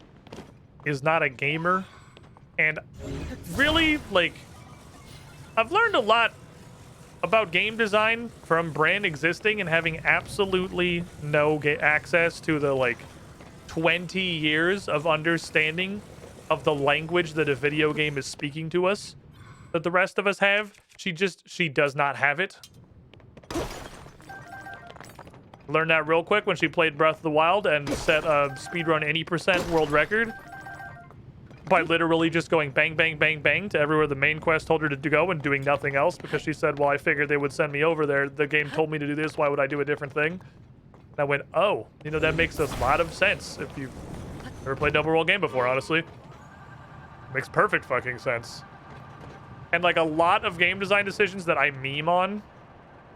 is not a gamer. And really, like... I've learned a lot about game design from Bran existing and having absolutely no access to the, like, 20 years of understanding of the language that a video game is speaking to us that the rest of us have. She does not have it. Learned that real quick when she played Breath of the Wild and set a speedrun any % world record by literally just going bang, bang, bang, bang to everywhere the main quest told her to go and doing nothing else because she said, well, I figured they would send me over there. The game told me to do this. Why would I do a different thing? And I went, oh, you know, that makes a lot of sense if you've never played Double World game before, honestly. Makes perfect fucking sense. And, like, a lot of game design decisions that I meme on,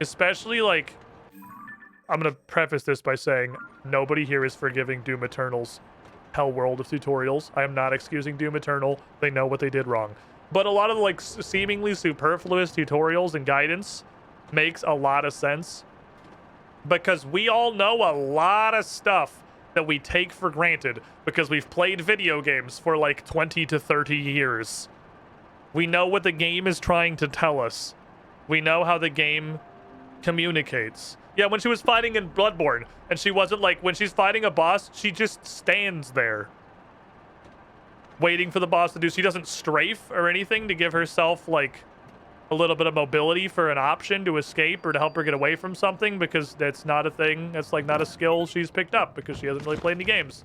especially, like, I'm going to preface this by saying nobody here is forgiving Doom Eternal's hell world of tutorials. I am not excusing Doom Eternal. They know what they did wrong. But a lot of the, like, seemingly superfluous tutorials and guidance makes a lot of sense. Because we all know a lot of stuff that we take for granted because we've played video games for like 20 to 30 years. We know what the game is trying to tell us. We know how the game communicates. Yeah, when she was fighting in Bloodborne, and she wasn't like, when she's fighting a boss, she just stands there. Waiting for the boss to do, she doesn't strafe or anything to give herself like a little bit of mobility for an option to escape or to help her get away from something because that's not a thing. That's like not a skill she's picked up because she hasn't really played any games.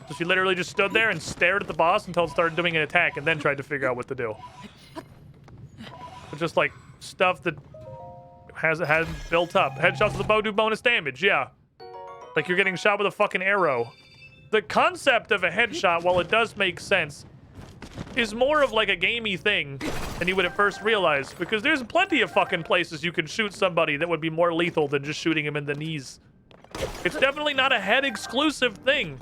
So she literally just stood there and stared at the boss until it started doing an attack and then tried to figure out what to do. But just like stuff that has built up. Headshots with the bow do bonus damage, yeah. Like you're getting shot with a fucking arrow. The concept of a headshot, while it does make sense, is more of like a gamey thing than you would at first realize, because there's plenty of fucking places you can shoot somebody that would be more lethal than just shooting him in the knees. It's definitely not a head exclusive thing.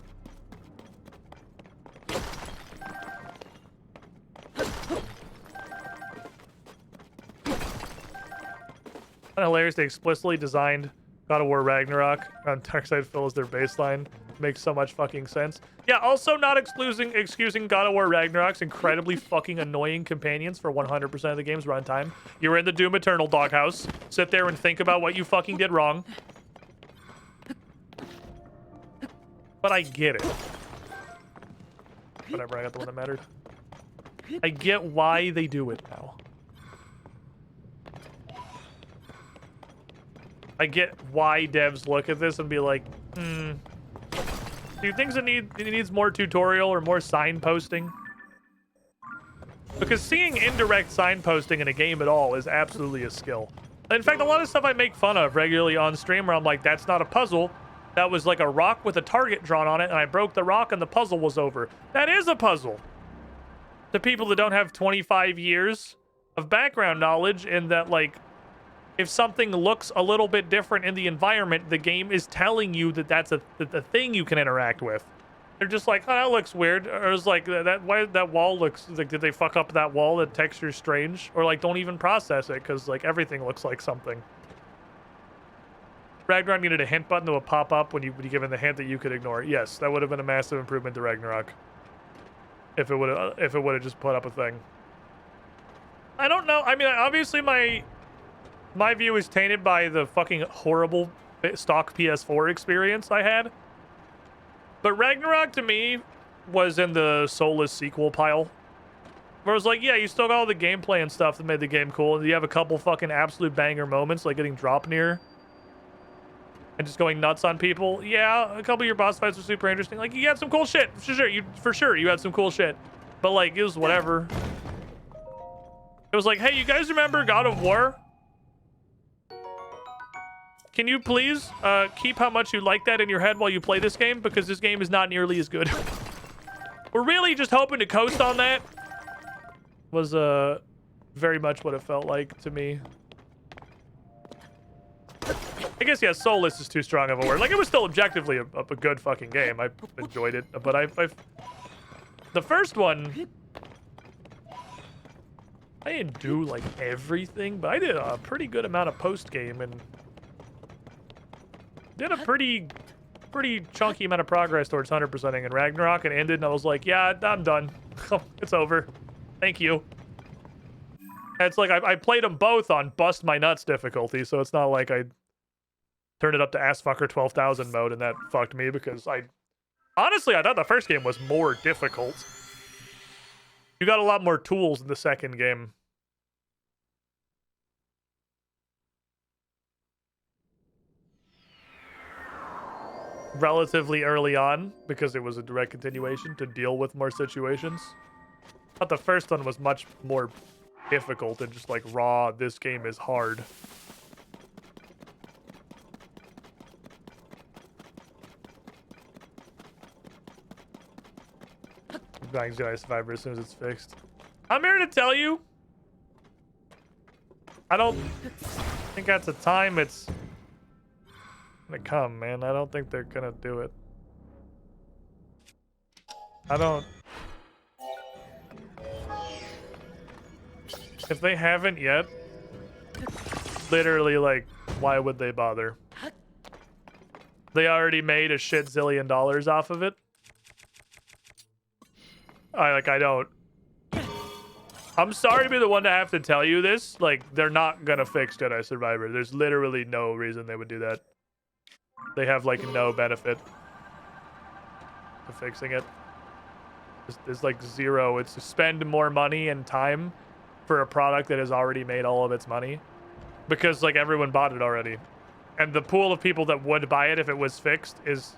Kind of hilarious they explicitly designed God of War Ragnarok on Darkside Phil as their baseline. Makes so much fucking sense. Yeah, also not excusing God of War Ragnarok's incredibly fucking annoying companions for 100% of the game's runtime. You're in the Doom Eternal doghouse. Sit there and think about what you fucking did wrong. But I get it. Whatever, I got the one that mattered. I get why they do it now. I get why devs look at this and be like, do you think it needs more tutorial or more signposting? Because seeing indirect signposting in a game at all is absolutely a skill. In fact, a lot of stuff I make fun of regularly on stream where I'm like, that's not a puzzle. That was like a rock with a target drawn on it, and I broke the rock and the puzzle was over. That is a puzzle. To people that don't have 25 years of background knowledge in that, like, if something looks a little bit different in the environment, the game is telling you that that's the thing you can interact with. They're just like, oh, that looks weird. Or it's like, why that wall looks like, did they fuck up that wall? The texture's strange. Or like, don't even process it because like everything looks like something. Ragnarok needed a hint button that would pop up when you given the hint that you could ignore. Yes, that would have been a massive improvement to Ragnarok. If it would have just put up a thing. I don't know. I mean, obviously my view is tainted by the fucking horrible stock PS4 experience I had. But Ragnarok to me was in the soulless sequel pile. Where it was like, yeah, you still got all the gameplay and stuff that made the game cool. And you have a couple fucking absolute banger moments like getting Draupnir. And just going nuts on people. Yeah, a couple of your boss fights were super interesting. Like, you had some cool shit. For sure, you had some cool shit. But, like, it was whatever. It was like, hey, you guys remember God of War? Can you please keep how much you like that in your head while you play this game? Because this game is not nearly as good. We're really just hoping to coast on that. Was very much what it felt like to me. I guess, yeah, soulless is too strong of a word. Like, it was still objectively a good fucking game. I enjoyed it. But I've... The first one... I didn't do, like, everything, but I did a pretty good amount of post-game and... Did a pretty chunky amount of progress towards 100%ing in Ragnarok and ended, and I was like, yeah, I'm done. It's over. Thank you. And it's like, I played them both on Bust My Nuts difficulty, so it's not like I... turned it up to assfucker 12,000 mode, and that fucked me because honestly, I thought the first game was more difficult. You got a lot more tools in the second game. Relatively early on, because it was a direct continuation to deal with more situations. I thought the first one was much more difficult and just like raw, this game is hard. Bags Jedi Survivor as soon as it's fixed. I'm here to tell you. I don't think at the time it's gonna come, man. I don't think they're gonna do it. I don't. If they haven't yet, literally, like, why would they bother? They already made a shit zillion dollars off of it. I don't. I'm sorry to be the one to have to tell you this. Like, they're not gonna fix Jedi Survivor. There's literally no reason they would do that. They have, like, no benefit to fixing it. There's, like, zero. It's to spend more money and time for a product that has already made all of its money. Because, like, everyone bought it already. And the pool of people that would buy it if it was fixed is...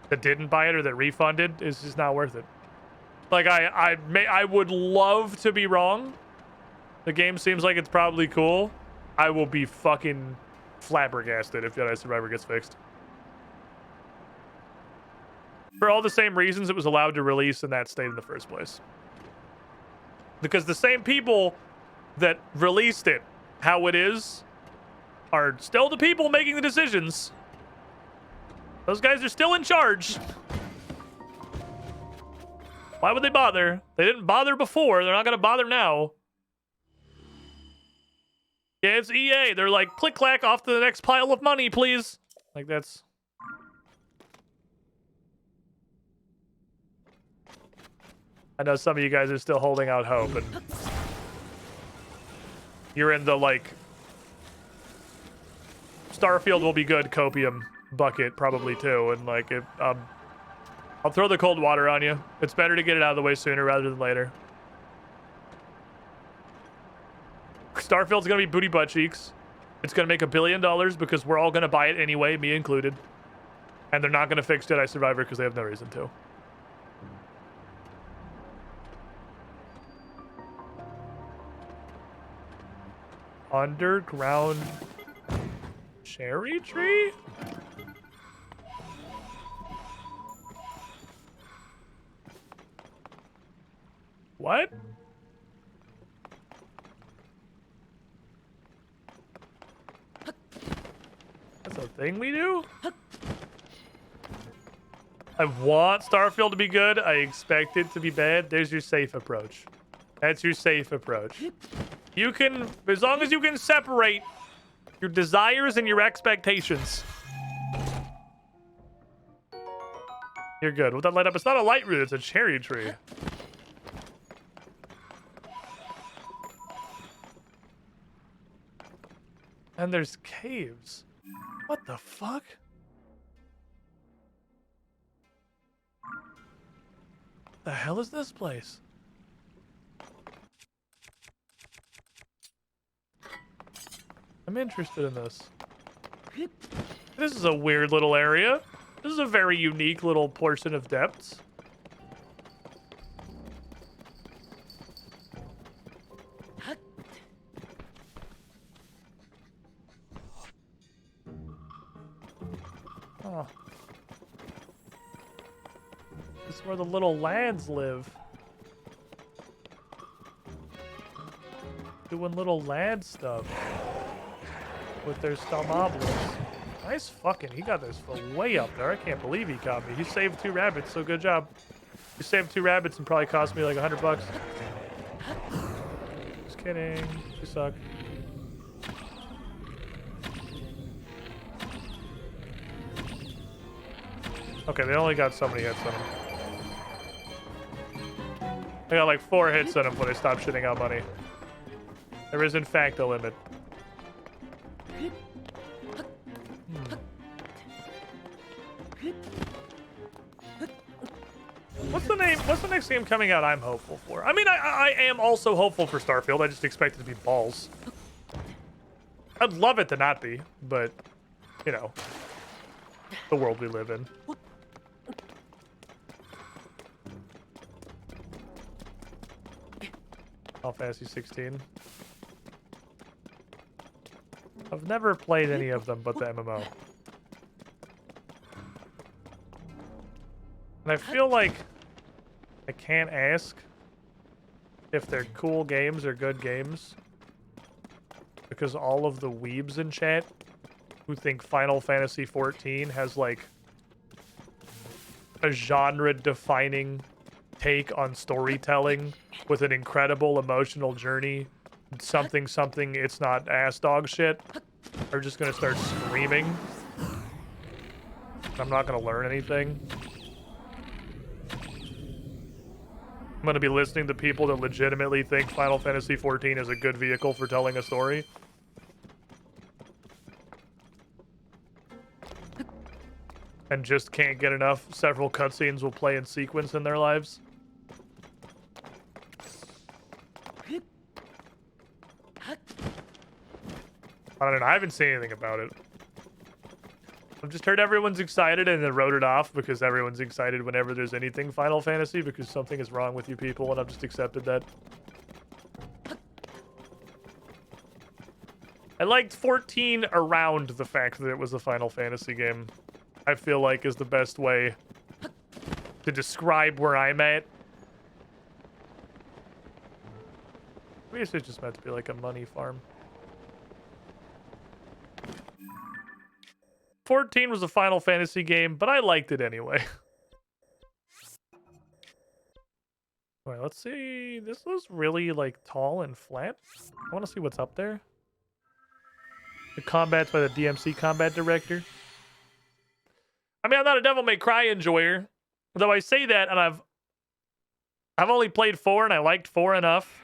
that didn't buy it or that refunded is just not worth it. Like, I would love to be wrong. The game seems like it's probably cool. I will be fucking flabbergasted if Jedi Survivor gets fixed. For all the same reasons it was allowed to release in that state in the first place. Because the same people that released it how it is are still the people making the decisions. Those guys are still in charge. Why would they bother? They didn't bother before. They're not going to bother now. Yeah, it's EA. They're like, click-clack, off to the next pile of money, please. Like, that's... I know some of you guys are still holding out hope, and... you're in the, like... Starfield will be good copium bucket, probably, too, and, like, if, I'll throw the cold water on you. It's better to get it out of the way sooner rather than later. Starfield's gonna be booty butt cheeks. It's gonna make $1 billion because we're all gonna buy it anyway, me included. And they're not gonna fix Jedi Survivor because they have no reason to. Underground cherry tree? What? That's a thing we do? I want Starfield to be good. I expect it to be bad. There's your safe approach. That's your safe approach. You can, as long as you can separate your desires and your expectations, you're good. With that light up, it's not a light root, it's a cherry tree. And there's caves. What the fuck? The hell is this place? I'm interested in this. This is a weird little area. This is a very unique little portion of depths. Oh. This is where the little lads live. Doing little lad stuff with their stomoblas. Nice fucking, he got this from way up there. I can't believe he caught me. He saved 2 rabbits, so good job. You saved 2 rabbits and probably cost me like $100. Just kidding. You suck. Okay, they only got so many hits on them. I got like 4 hits on them when I stopped shitting out money. There is in fact a limit. What's the next game coming out I'm hopeful for? I mean, I am also hopeful for Starfield. I just expect it to be balls. I'd love it to not be, but, you know, the world we live in. Final Fantasy 16. I've never played any of them but the MMO. And I feel like I can't ask if they're cool games or good games, because all of the weebs in chat who think Final Fantasy 14 has like a genre-defining take on storytelling with an incredible emotional journey, something it's not ass dog shit, are just gonna start screaming. I'm not gonna learn anything. I'm gonna be listening to people that legitimately think Final Fantasy 14 is a good vehicle for telling a story. And just can't get enough. Several cutscenes will play in sequence in their lives. I don't know. I haven't seen anything about it. I've just heard everyone's excited and then wrote it off because everyone's excited whenever there's anything Final Fantasy because something is wrong with you people, and I've just accepted that. I liked 14 around the fact that it was a Final Fantasy game. I feel like is the best way to describe where I'm at. Maybe it's just meant to be like a money farm. 14 was a Final Fantasy game, but I liked it anyway. Alright, let's see. This was really, like, tall and flat. I want to see what's up there. The combat's by the DMC combat director. I mean, I'm not a Devil May Cry enjoyer. Though I say that, and I've only played 4, and I liked 4 enough.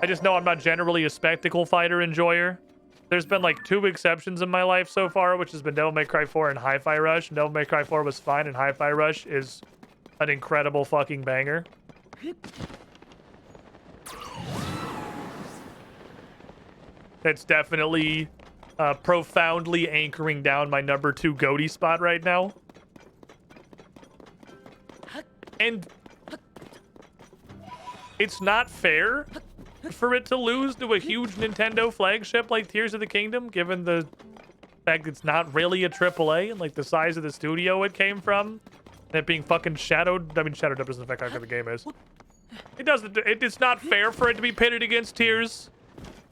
I just know I'm not generally a spectacle fighter enjoyer. There's been like 2 exceptions in my life so far, which has been Devil May Cry 4 and Hi-Fi Rush. And Devil May Cry 4 was fine, and Hi-Fi Rush is an incredible fucking banger. That's definitely profoundly anchoring down my number 2 goatee spot right now. And it's not fair for it to lose to a huge Nintendo flagship like Tears of the Kingdom, given the fact it's not really a AAA and like the size of the studio it came from, and it being fucking shadowed. I mean, shadowed up doesn't affect how good the game is. It doesn't. It's not fair for it to be pitted against Tears.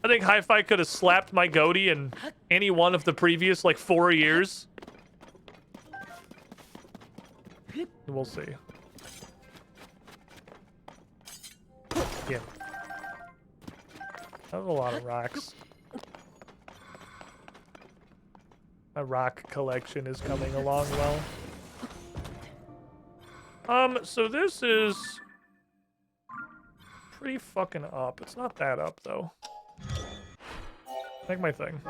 I think Hi-Fi could have slapped my goatee in any one of the previous like 4 years. We'll see. Yeah. I have a lot of rocks. My rock collection is coming along well. So this is pretty fucking up. It's not that up though. Make my thing.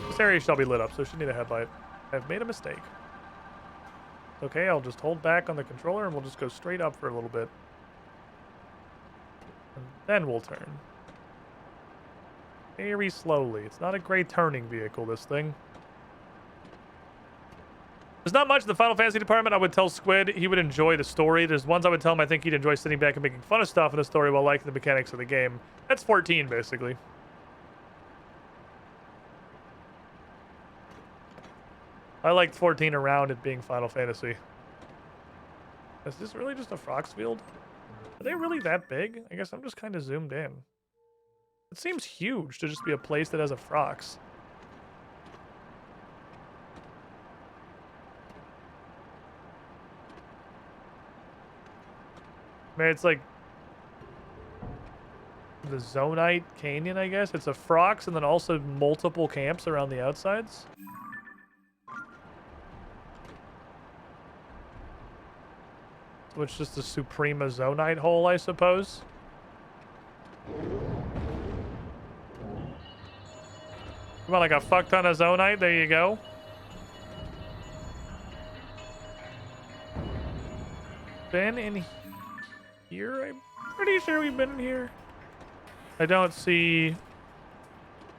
This area shall be lit up, so she need a headlight. I've made a mistake. Okay, I'll just hold back on the controller and we'll just go straight up for a little bit. And then we'll turn. Very slowly. It's not a great turning vehicle, this thing. There's not much in the Final Fantasy department. I would tell Squid he would enjoy the story. There's ones I would tell him I think he'd enjoy sitting back and making fun of stuff in the story while liking the mechanics of the game. That's 14, basically. I liked 14 around it being Final Fantasy. Is this really just a Frox field? Are they really that big? I guess I'm just kind of zoomed in. It seems huge to just be a place that has a Frox. Man, it's like the Zonite Canyon, I guess. It's a Frox and then also multiple camps around the outsides. So it's just a Suprema Zonite hole, I suppose. You want like a fuck ton of Zonite? There you go. Been in here? I'm pretty sure we've been in here. I don't see...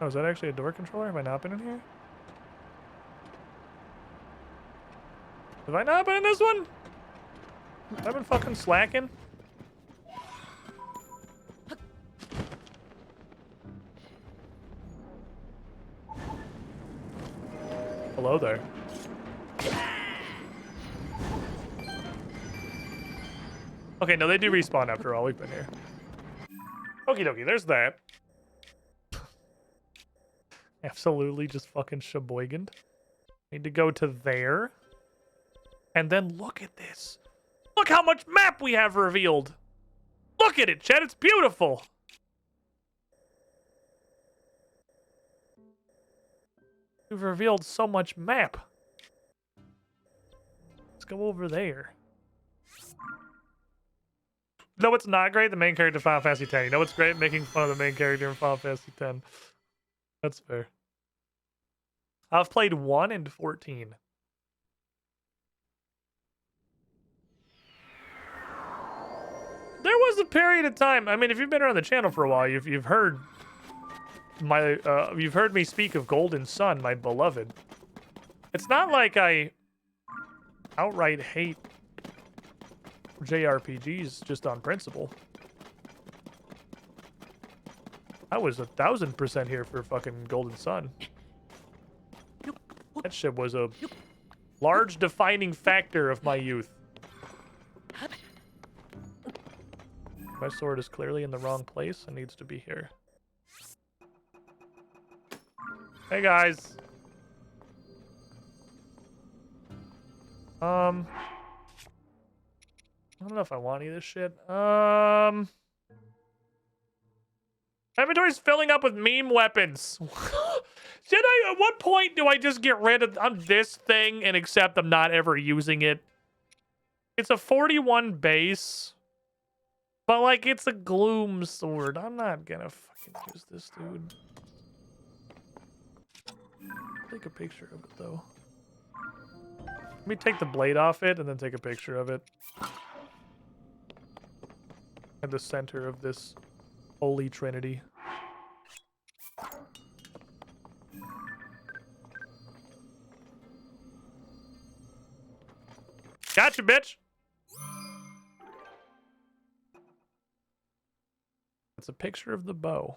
Oh, is that actually a door controller? Have I not been in here? Have I not been in this one? Have I been fucking slacking? Hello there. Okay, no, they do respawn after all. We've been here. Okie dokie, there's that. Absolutely just fucking sheboyganed. Need to go to there. And then look at this. Look how much map we have revealed. Look at it, Chad. It's beautiful. We've revealed so much map. Let's go over there. No, it's not great. The main character in Final Fantasy X. You know what's great? Making fun of the main character in Final Fantasy X. That's fair. I've played 1 and 14. There was a period of time. I mean, if you've been around the channel for a while, you've heard my you've heard me speak of Golden Sun, my beloved. It's not like I outright hate JRPGs just on principle. I was 1000% here for fucking Golden Sun. That shit was a large defining factor of my youth. My sword is clearly in the wrong place and needs to be here. Hey guys. I don't know if I want any of this shit. My inventory's filling up with meme weapons. Should I, at what point do I just get rid of this thing and accept I'm not ever using it? It's a 41 base. But like, it's a gloom sword. I'm not gonna fucking use this, dude. Take a picture of it, though. Let me take the blade off it and then take a picture of it. At the center of this holy trinity. Gotcha, bitch! It's a picture of the bow.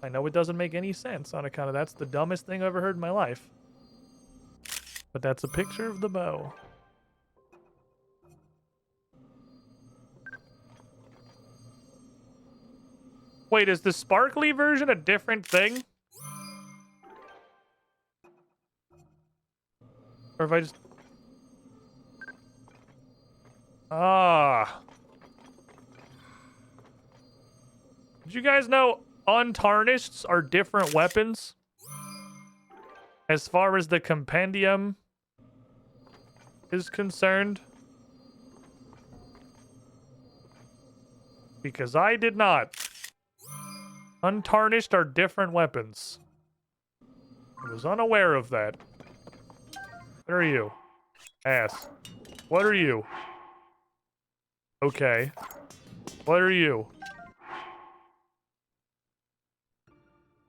I know it doesn't make any sense on account of that's the dumbest thing I've ever heard in my life. But that's a picture of the bow. Wait, is the sparkly version a different thing? Or if I just... Ah. Did you guys know untarnished are different weapons? As far as the compendium is concerned? Because I did not. Untarnished are different weapons. I was unaware of that. What are you? Ass. What are you? Okay. What are you?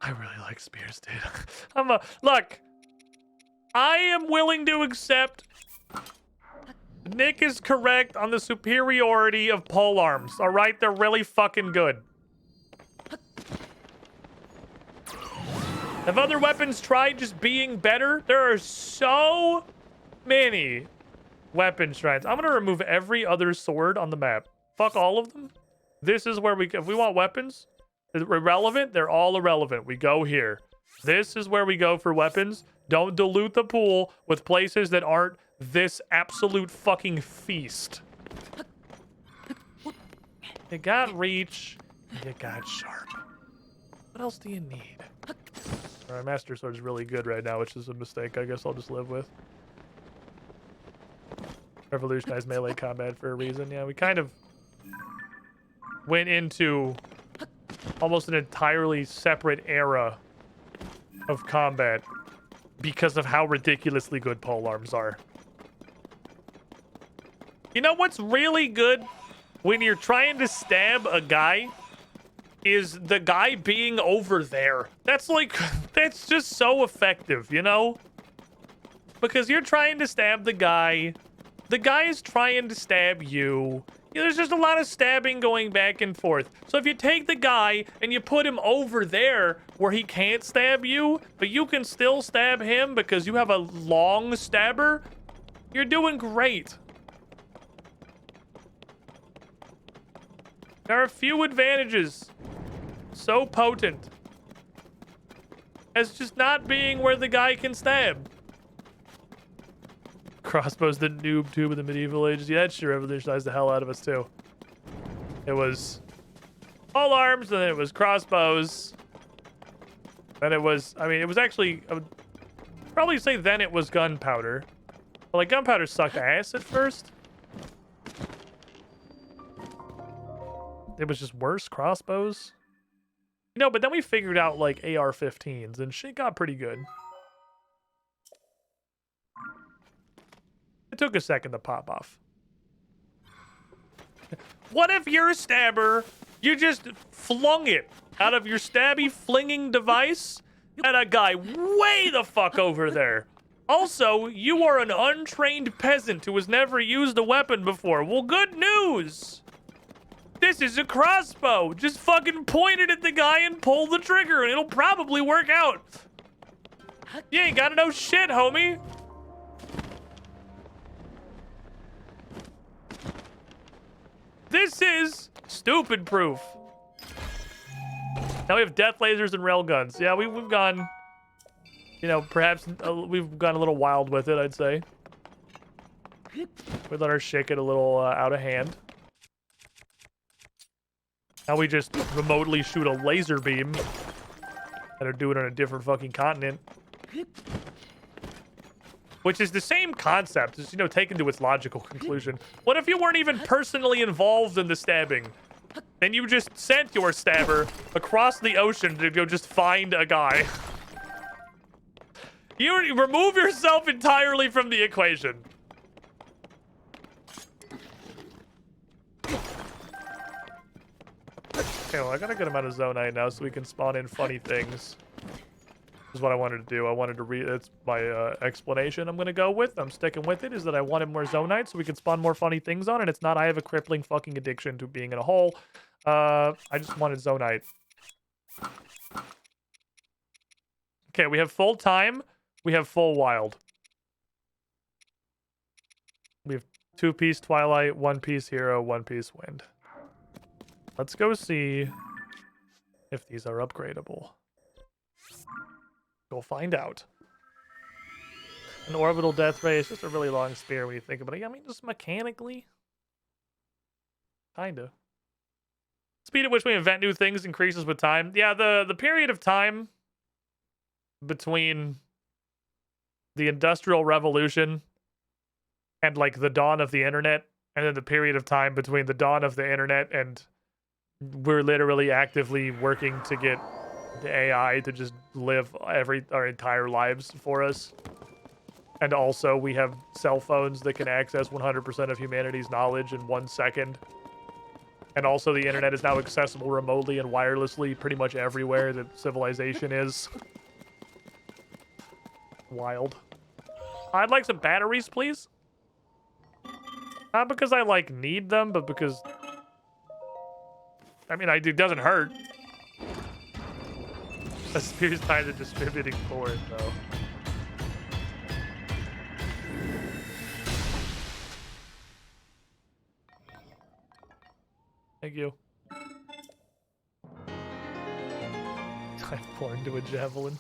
I really like spears, dude. Look. I am willing to accept Nick is correct on the superiority of pole arms. All right, they're really fucking good. Have other weapons tried just being better? There are so many weapon shrines. I'm gonna remove every other sword on the map. Fuck all of them. This is where if we want weapons, irrelevant, they're all irrelevant. We go here. This is where we go for weapons. Don't dilute the pool with places that aren't this absolute fucking feast. You got reach, you got sharp. What else do you need? Our Master Sword is really good right now, which is a mistake I guess I'll just live with. Revolutionized melee combat for a reason. Yeah, we kind of went into almost an entirely separate era of combat because of how ridiculously good polearms are. You know what's really good when you're trying to stab a guy is the guy being over there. That's like, that's just so effective, you know? Because you're trying to stab the guy is trying to stab you. There's just a lot of stabbing going back and forth. So if you take the guy and you put him over there where he can't stab you, but you can still stab him because you have a long stabber, you're doing great. There are a few advantages. So potent. As just not being where the guy can stab. Crossbow's the noob tube of the medieval ages. Yeah, that sure revolutionized the hell out of us too. It was all arms, and then it was crossbows. Then it was, I mean, it was actually, I would probably say then it was gunpowder. But like gunpowder sucked ass at first. It was just worse crossbows. You know, but then we figured out like AR-15s and shit got pretty good. It took a second to pop off. What if your stabber, you just flung it out of your stabby flinging device at a guy way the fuck over there? Also, you are an untrained peasant who has never used a weapon before. Well, good news. This is a crossbow. Just fucking point it at the guy and pull the trigger and it'll probably work out. You ain't gotta know shit, homie. This is stupid proof. Now we have death lasers and railguns. Yeah, we've gone, you know, perhaps we've gone a little wild with it, I'd say. We let our shit get a little out of hand. Now we just remotely shoot a laser beam and are doing it on a different fucking continent. Which is the same concept, just, you know, taken to its logical conclusion. What if you weren't even personally involved in the stabbing? Then you just sent your stabber across the ocean to go just find a guy. You remove yourself entirely from the equation. Okay, well, I got a good amount of Zonite now so we can spawn in funny things. This is what I wanted to do. I wanted to read, it's my explanation I'm going to go with. I'm sticking with it, is that I wanted more Zonite so we can spawn more funny things on, and it's not I have a crippling fucking addiction to being in a hole. I just wanted Zonite. Okay, we have full time. We have full wild. We have 2-piece Twilight, 1-piece Hero, 1-piece Wind. Let's go see if these are upgradable. Go find out. An orbital death ray is just a really long spear when you think about it. I mean, just mechanically. Kinda. Speed at which we invent new things increases with time. Yeah, the period of time between the Industrial Revolution and like the dawn of the internet, and then the period of time between the dawn of the internet and we're literally actively working to get the AI to just live our entire lives for us. And also we have cell phones that can access 100% of humanity's knowledge in 1 second. And also the internet is now accessible remotely and wirelessly pretty much everywhere that civilization is. Wild. I'd like some batteries, please. Not because I, like, need them, but because... I mean, it doesn't hurt. A spear's tied to distributing force, though. Thank you. I'm born to a javelin.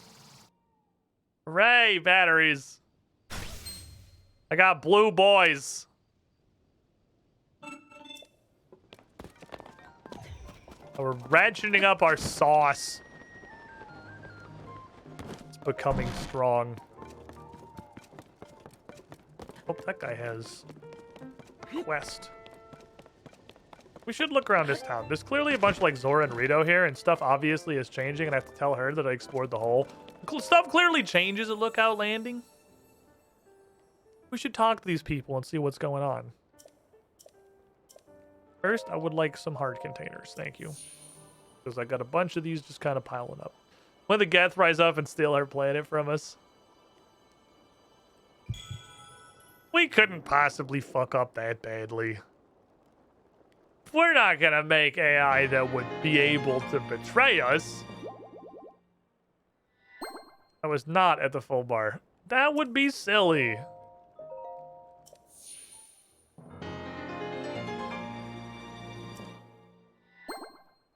Hooray, batteries! I got blue boys. We're ratcheting up our sauce. It's becoming strong. Oh, that guy has quest. We should look around this town. There's clearly a bunch of like Zora and Rito here, and stuff obviously is changing, and I have to tell her that I explored the hole. Stuff clearly changes at Lookout Landing. We should talk to these people and see what's going on. First, I would like some heart containers. Thank you. Because I got a bunch of these just kind of piling up. When the Geth rise up and steal our planet from us. We couldn't possibly fuck up that badly. We're not gonna make AI that would be able to betray us. I was not at the full bar. That would be silly.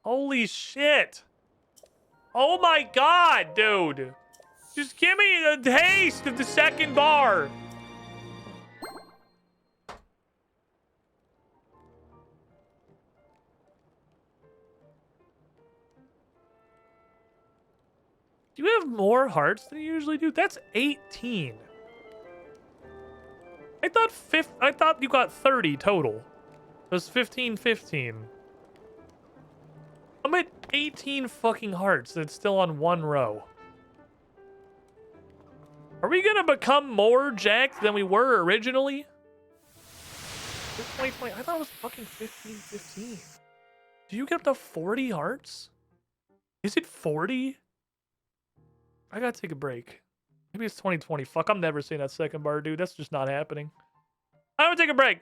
Holy shit. Oh my god, dude. Just give me a taste of the second bar. Do you have more hearts than you usually do? That's 18. I thought you got 30 total. It was 15, 15. I'm at 18 fucking hearts. That's still on one row. Are we gonna become more jacked than we were originally? Wait, I thought it was fucking 15, 15. Do you get up to 40 hearts? Is it 40? I gotta take a break. Maybe it's 2020. Fuck, I'm never seeing that second bar, dude. That's just not happening. I'm gonna take a break.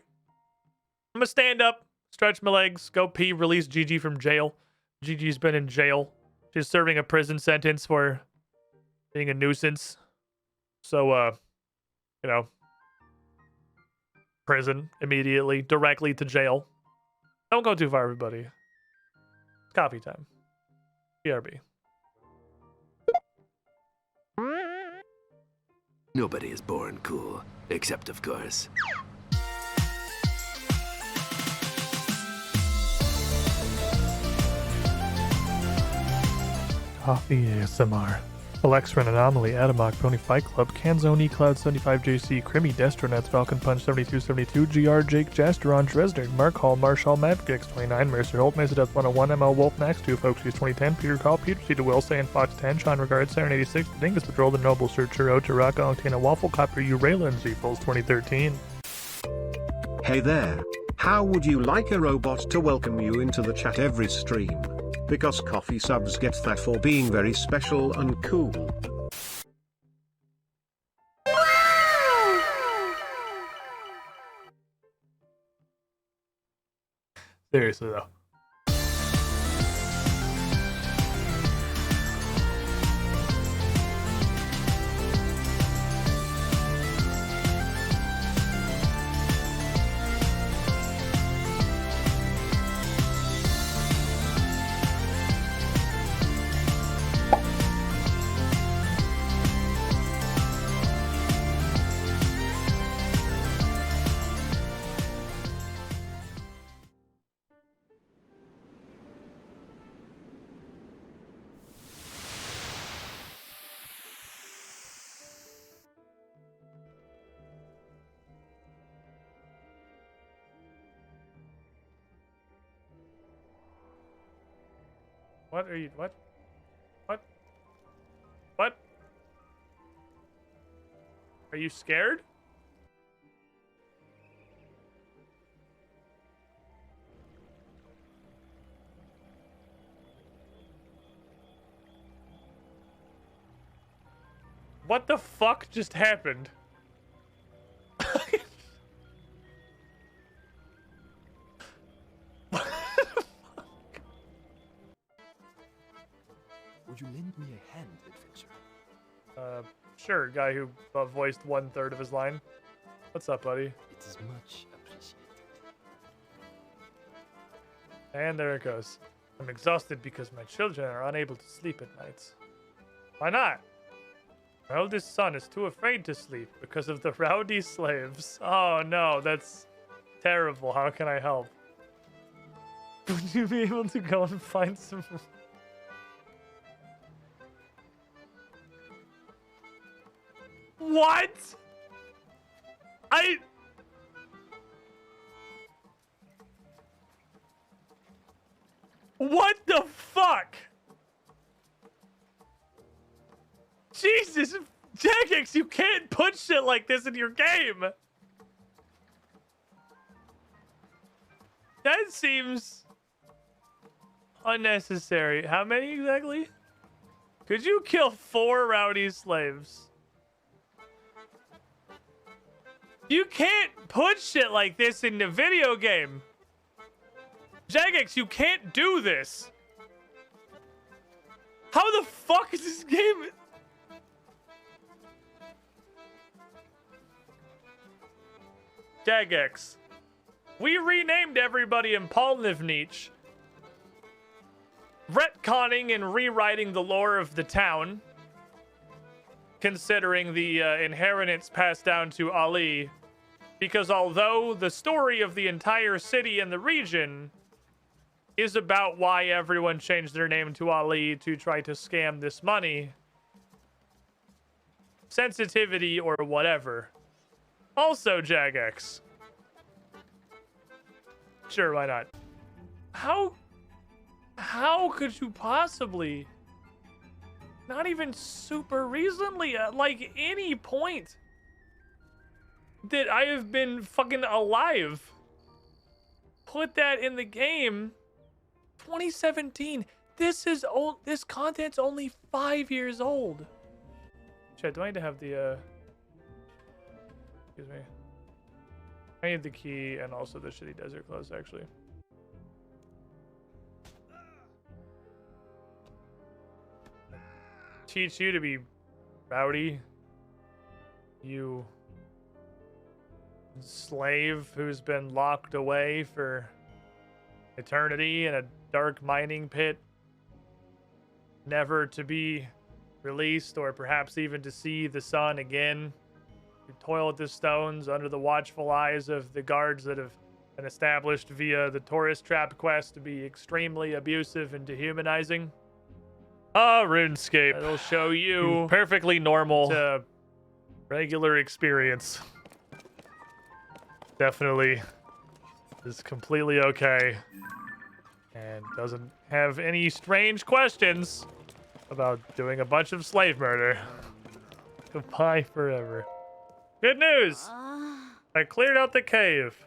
I'm gonna stand up, stretch my legs, go pee, release Gigi from jail. Gigi's been in jail. She's serving a prison sentence for being a nuisance. So, you know, prison immediately, directly to jail. Don't go too far, everybody. It's coffee time. BRB. Nobody is born cool, except of course. Coffee ASMR. Alexa Anomaly, Atomoc, Pony Fight Club, Canzone, Cloud 75JC, Crimmy, Destronets, Falcon Punch 7272, GR, Jake, Jasteron, Dresner, Mark Hall, Marshall, Mavgix 29, Mercer Holt, Mesa Death 101, ML Wolf, Max 2, Folks 2010, Peter Call, Peter C. DeWill, Saiyan Fox 10, Sean Regard, Siren 86, Dingus Patrol, The Noble Sir Churro, Taraka, Octana Waffle, Copper, Urayla, and Z-Pulse 2013. Hey there. How would you like a robot to welcome you into the chat every stream? Because coffee subs get that for being very special and cool. Seriously, though. What are you? What? What? What? Are you scared? What the fuck just happened? Would you lend me a hand, adventurer? Sure, guy who voiced 1/3 of his line. What's up, buddy? It is much appreciated. And there it goes. I'm exhausted because my children are unable to sleep at nights. Why not? My oldest son is too afraid to sleep because of the rowdy slaves. Oh no, that's terrible. How can I help? Would you be able to go and find some... What? What the fuck? Jesus, Jagex, you can't put shit like this in your game. That seems unnecessary. How many exactly? Could you kill 4 rowdy slaves? You can't put shit like this in the video game. Jagex, you can't do this. How the fuck is this game? Jagex, we renamed everybody in Polnivnich, retconning and rewriting the lore of the town, considering the inheritance passed down to Ali, because although the story of the entire city and the region is about why everyone changed their name to Ali to try to scam this money, sensitivity or whatever. Also, Jagex. Sure, why not? How could you possibly, not even super recently, at like any point that I have been fucking alive, put that in the game? 2017. This is old. This content's only 5 years old. Chat, do I need to have the excuse me. I need the key and also the shitty desert clothes, actually. Teach you to be rowdy. You slave who's been locked away for eternity in a dark mining pit, never to be released or perhaps even to see the sun again. You toil at the stones under the watchful eyes of the guards that have been established via the tourist trap quest to be extremely abusive and dehumanizing. RuneScape. It'll show you perfectly normal to regular experience. Definitely is completely okay and doesn't have any strange questions about doing a bunch of slave murder. Goodbye forever. Good news! I cleared out the cave.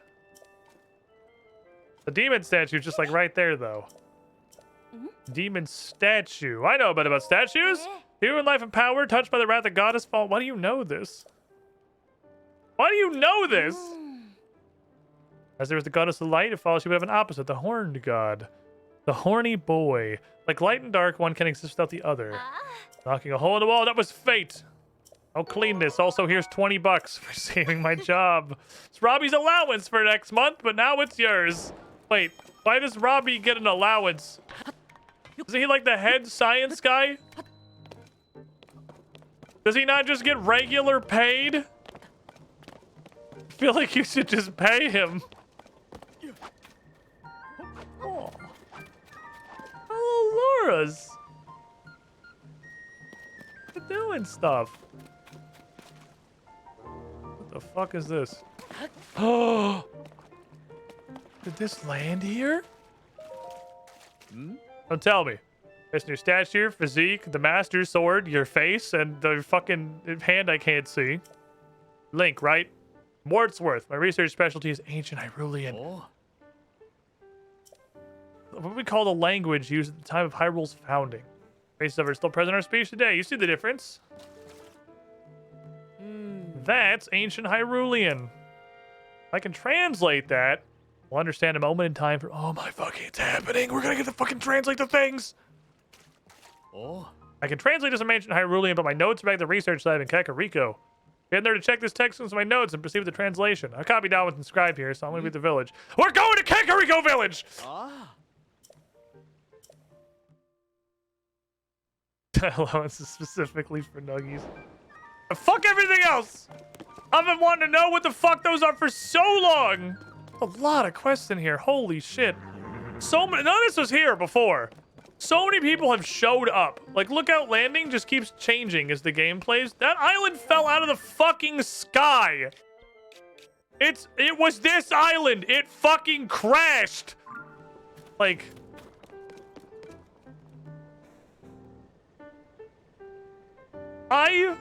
The demon statue's just like right there, though. Demon statue. I know a bit about statues. Human life and power touched by the wrath of goddess fall. Why do you know this? Why do you know this? As there is the goddess of light, it follows she would have an opposite, the horned god. The horny boy. Like light and dark, one can exist without the other. Knocking a hole in the wall, that was fate. I'll clean this. Also, here's 20 bucks for saving my job. It's Robbie's allowance for next month, but now it's yours. Wait, why does Robbie get an allowance? Is he like the head science guy? Does he not just get regular paid? I feel like you should just pay him. Oh, oh Laura's. You're doing stuff. What the fuck is this? Oh, did this land here? Don't tell me. Based on your stature, physique, the master sword, your face, and the fucking hand I can't see. Link, right? Wordsworth. My research specialty is ancient Hyrulean. Oh. What we call the language used at the time of Hyrule's founding. Races of it are still present in our speech today. You see the difference? That's ancient Hyrulean. I can translate that. We'll understand a moment in time for. Oh my fucking, it's happening. We're gonna get to fucking translate the things. Oh. I can translate this in ancient Hyrulean, but my notes are back at the research lab in Kakariko. Get there to check this text into my notes and proceed with the translation. I copied down what's inscribed here, so I'm gonna be at the village. We're going to Kakariko Village! Ah. Allowance is specifically for nuggies. Fuck everything else! I've been wanting to know what the fuck those are for so long! A lot of quests in here, holy shit. So many, none of this was here before. So many people have showed up. Like, Lookout Landing just keeps changing as the game plays. That island fell out of the fucking sky. It was this island. It fucking crashed. Like... I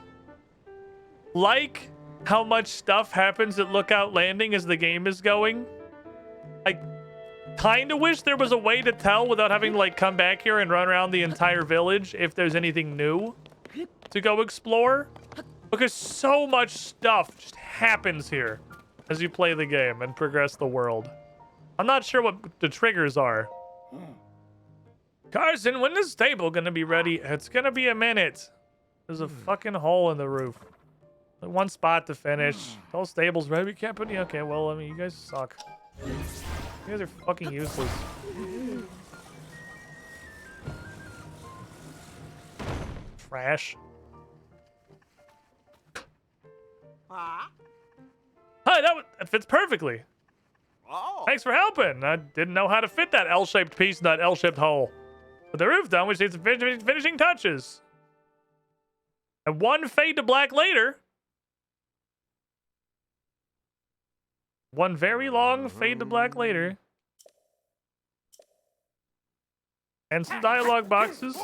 like how much stuff happens at Lookout Landing as the game is going. I kind of wish there was a way to tell without having to, like, come back here and run around the entire village if there's anything new to go explore. Because so much stuff just happens here as you play the game and progress the world. I'm not sure what the triggers are. Carson, when is the stable gonna be ready? It's gonna be a minute. There's a fucking hole in the roof. Like, one spot to finish. The whole stable's ready. We can't put any. Okay, well, I mean, you guys suck. You guys are fucking useless. Trash. Hi, that fits perfectly. Thanks for helping. I didn't know how to fit that L-shaped piece in that L-shaped hole. With the roof done, we need some finishing touches. And one fade to black later. One very long fade to black later. And some dialogue boxes.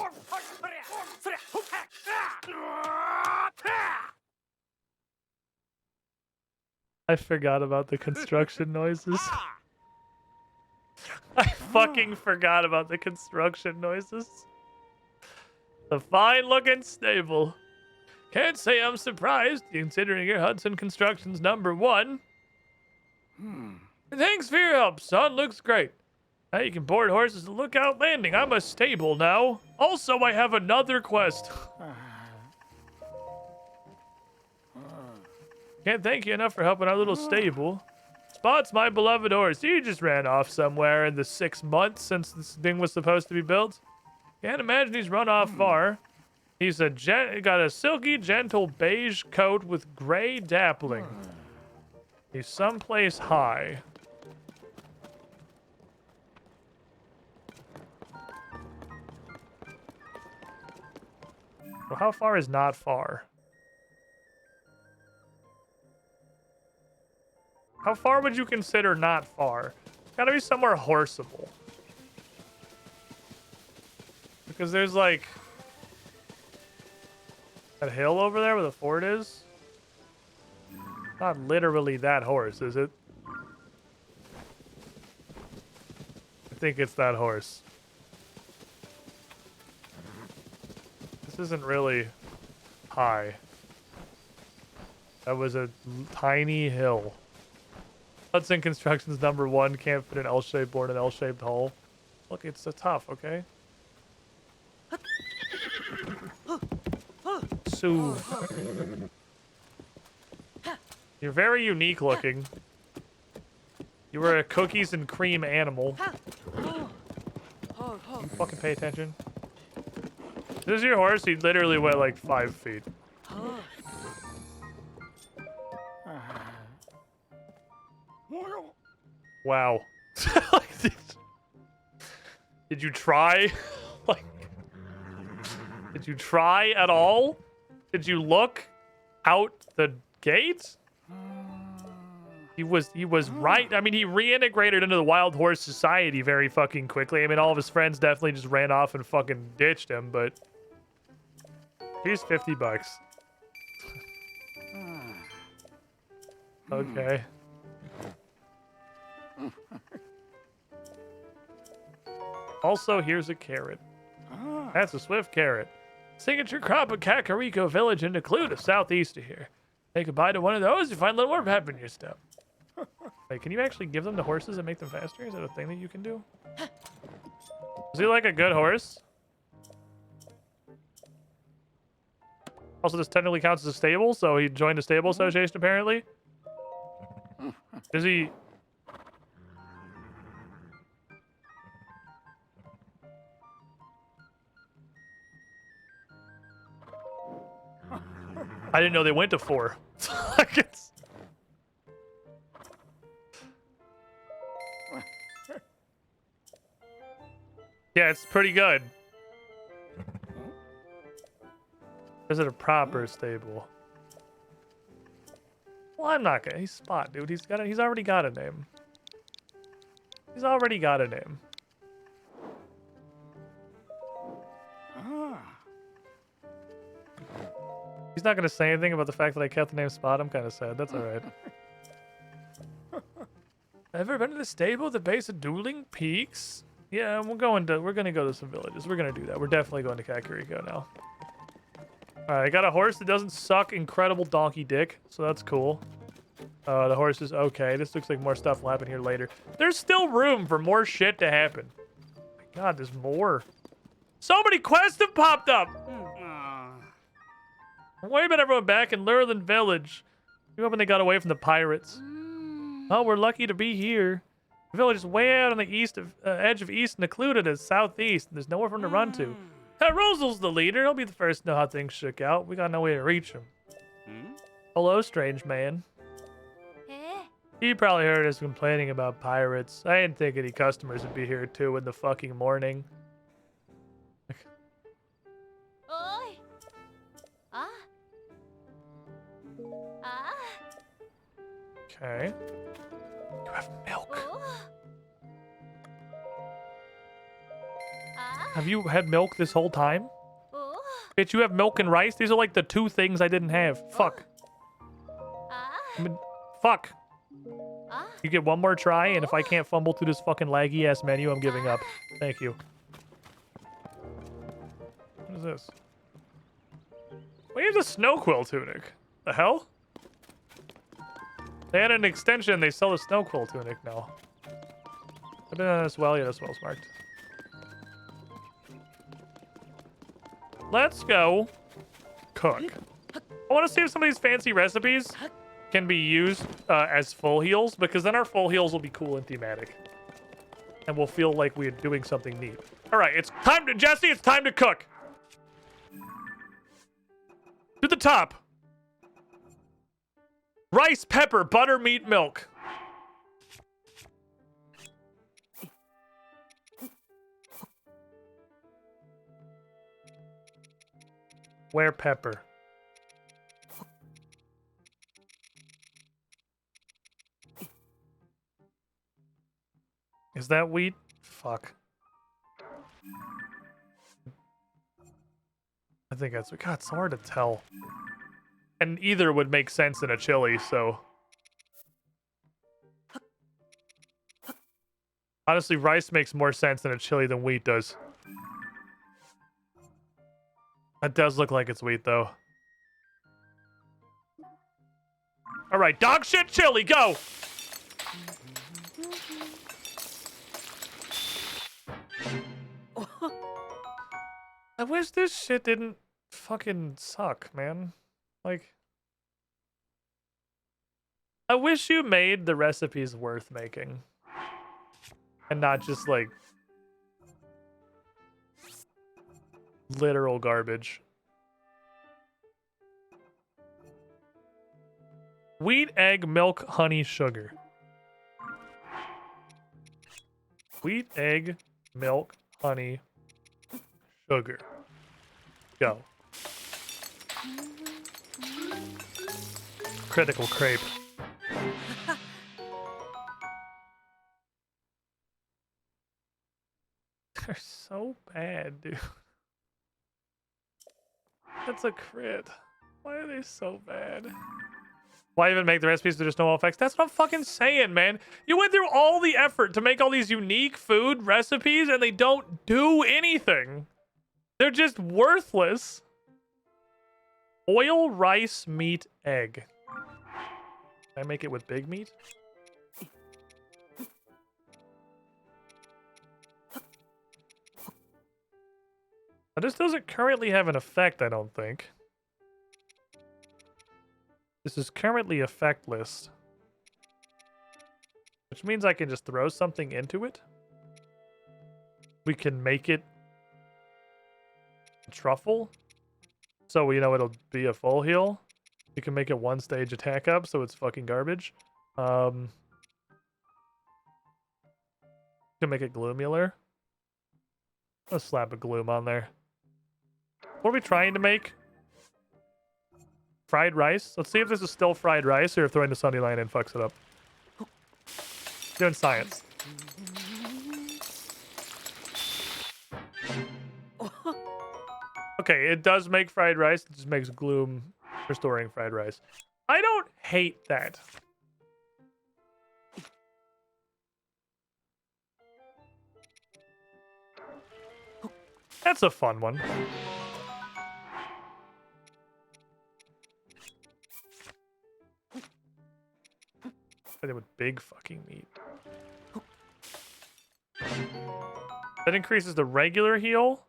I forgot about the construction noises. I fucking forgot about the construction noises. The fine-looking stable. Can't say I'm surprised, considering your Hudson Construction's #1. Thanks for your help, son. Looks great. Now you can board horses at Lookout Landing. I'm a stable now. Also, I have another quest. Can't thank you enough for helping our little stable. Spot's my beloved horse. He just ran off somewhere in the 6 months since this thing was supposed to be built. Can't imagine he's run off far. He's got a silky, gentle beige coat with gray dappling. He's someplace high. Well, how far is not far? How far would you consider not far? Gotta be somewhere horseable. Because there's like... that hill over there where the fort is? Not literally that horse, is it? I think it's that horse. This isn't really high. That was a tiny hill. Hudson Construction's #1 can't fit an L-shaped board in an L-shaped hole. Look, it's so tough, okay? So... you're very unique looking. You were a cookies and cream animal. You fucking pay attention. This is your horse? He literally went like 5 feet. Wow. Did you try? Like, did you try at all? Did you look out the gate? He was right. I mean, he reintegrated into the wild horse society very fucking quickly. I mean, all of his friends definitely just ran off and fucking ditched him, but here's $50. Okay. Also, here's a carrot. That's a swift carrot. Signature crop of Kakariko village in Cluda, southeast of here. Take a bite of one of those, you find a little more pep in your step. Wait, can you actually give them the horses and make them faster? Is that a thing that you can do? Is he like a good horse? Also, this technically counts as a stable, so he joined the stable association apparently. Is he... I didn't know they went to 4. Yeah, it's pretty good. Is it a proper stable? Well, I'm not gonna. He's Spot, dude. He's already got a name. He's already got a name. He's not gonna say anything about the fact that I kept the name Spot. I'm kind of sad. That's all right. Ever been to the stable at the base of Dueling Peaks? Yeah, we're gonna go to some villages. We're gonna do that. We're definitely going to Kakariko now. All right, I got a horse that doesn't suck incredible donkey dick, so that's cool. The horse is okay. This looks like more stuff will happen here later. There's still room for more shit to happen. Oh my God, there's more. So many quests have popped up. Wait a minute, everyone back in Lurlin Village. You hoping they got away from the pirates? Oh, we're lucky to be here. The village is way out on the east of edge of East Necluda to southeast. And there's nowhere for him to run to. Rosal's the leader. He'll be the first to know how things shook out. We got no way to reach him. Hello, strange man. He probably heard us complaining about pirates. I didn't think any customers would be here at 2 in the fucking morning. Okay. You have milk. Have you had milk this whole time? Bitch, you have milk and rice? These are like the 2 things I didn't have. Fuck. I mean, fuck. You get one more try, and if I can't fumble through this fucking laggy-ass menu, I'm giving up. Thank you. What is this? Wait, here's a snow quill tunic. The hell? They had an extension. They sell a snow quill tunic now. I've been on this well. Yeah, this well's marked. Let's go cook. I want to see if some of these fancy recipes can be used as full heals, because then our full heals will be cool and thematic. And we'll feel like we're doing something neat. All right, it's time to, Jesse, it's time to cook. To the top. Rice, pepper, butter, meat, milk. Where pepper? Is that wheat? Fuck. I think that's... God, it's hard to tell. And either would make sense in a chili, so... Honestly, rice makes more sense in a chili than wheat does. That does look like it's wheat, though. Alright, dog shit chili, go! I wish this shit didn't fucking suck, man. Like... I wish you made the recipes worth making. And not just, like... literal garbage. Wheat, egg, milk, honey, sugar. Wheat, egg, milk, honey, sugar. Go. Critical crepe. bad, dude. That's a crit. Why are they so bad? Why even make the recipes to just normal effects? That's what I'm fucking saying, man. You went through all the effort to make all these unique food recipes and they don't do anything. They're just worthless. Oil, rice, meat, egg. Can I make it with big meat? Now, this doesn't currently have an effect, I don't think. This is currently effectless. Which means I can just throw something into it. We can make it a truffle. So we know it'll be a full heal. We can make it one stage attack up, so it's fucking garbage. Can make it gloomular. Let's slap a gloom on there. What are we trying to make? Fried rice? Let's see if this is still fried rice or if throwing the Sunny Line in fucks it up. Doing science. Okay, it does make fried rice. It just makes gloom restoring fried rice. I don't hate that. That's a fun one. But with big fucking meat. That increases the regular heal,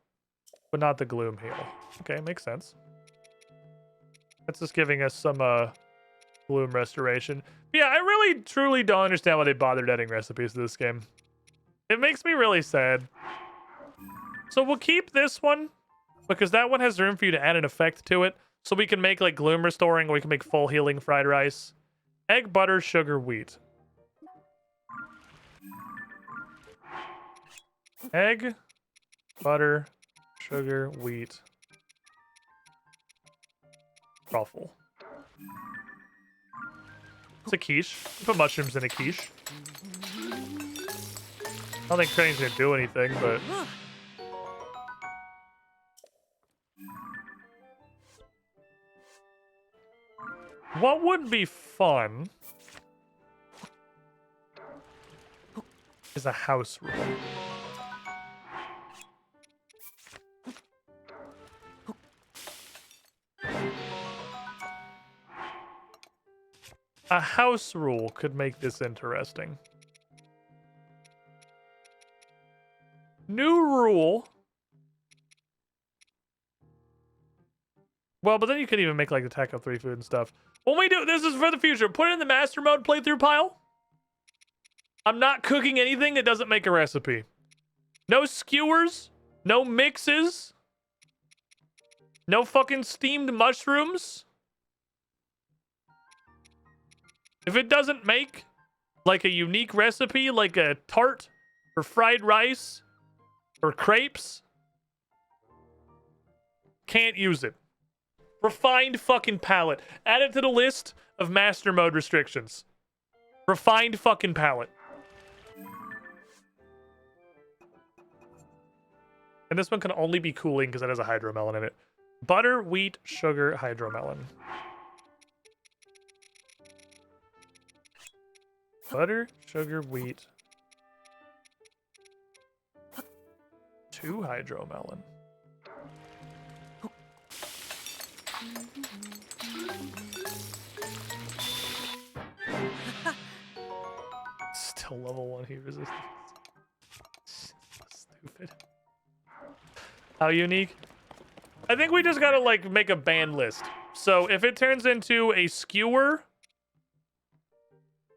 but not the gloom heal. Okay, makes sense. That's just giving us some gloom restoration. But yeah, I really truly don't understand why they bothered adding recipes to this game. It makes me really sad. So we'll keep this one because that one has room for you to add an effect to it. So we can make like gloom restoring, or we can make full healing fried rice. Egg, butter, sugar, wheat. Egg, butter, sugar, wheat. Truffle. It's a quiche. You put mushrooms in a quiche. I don't think training's gonna do anything, but... What would be fun is a house rule. A house rule could make this interesting. New rule. Well, but then you could even make like attack of 3 food and stuff. When we do, this is for the future. Put it in the master mode playthrough pile. I'm not cooking anything that doesn't make a recipe. No skewers. No mixes. No fucking steamed mushrooms. If it doesn't make like a unique recipe, like a tart or fried rice or crepes, can't use it. Refined fucking palate. Add it to the list of master mode restrictions. Refined fucking palate. And this one can only be cooling because it has a hydromelon in it. Butter, wheat, sugar, hydromelon. Butter, sugar, wheat. 2 hydromelon. Still level 1 heat resistance. Stupid. How unique? I think we just gotta like make a ban list. So if it turns into a skewer,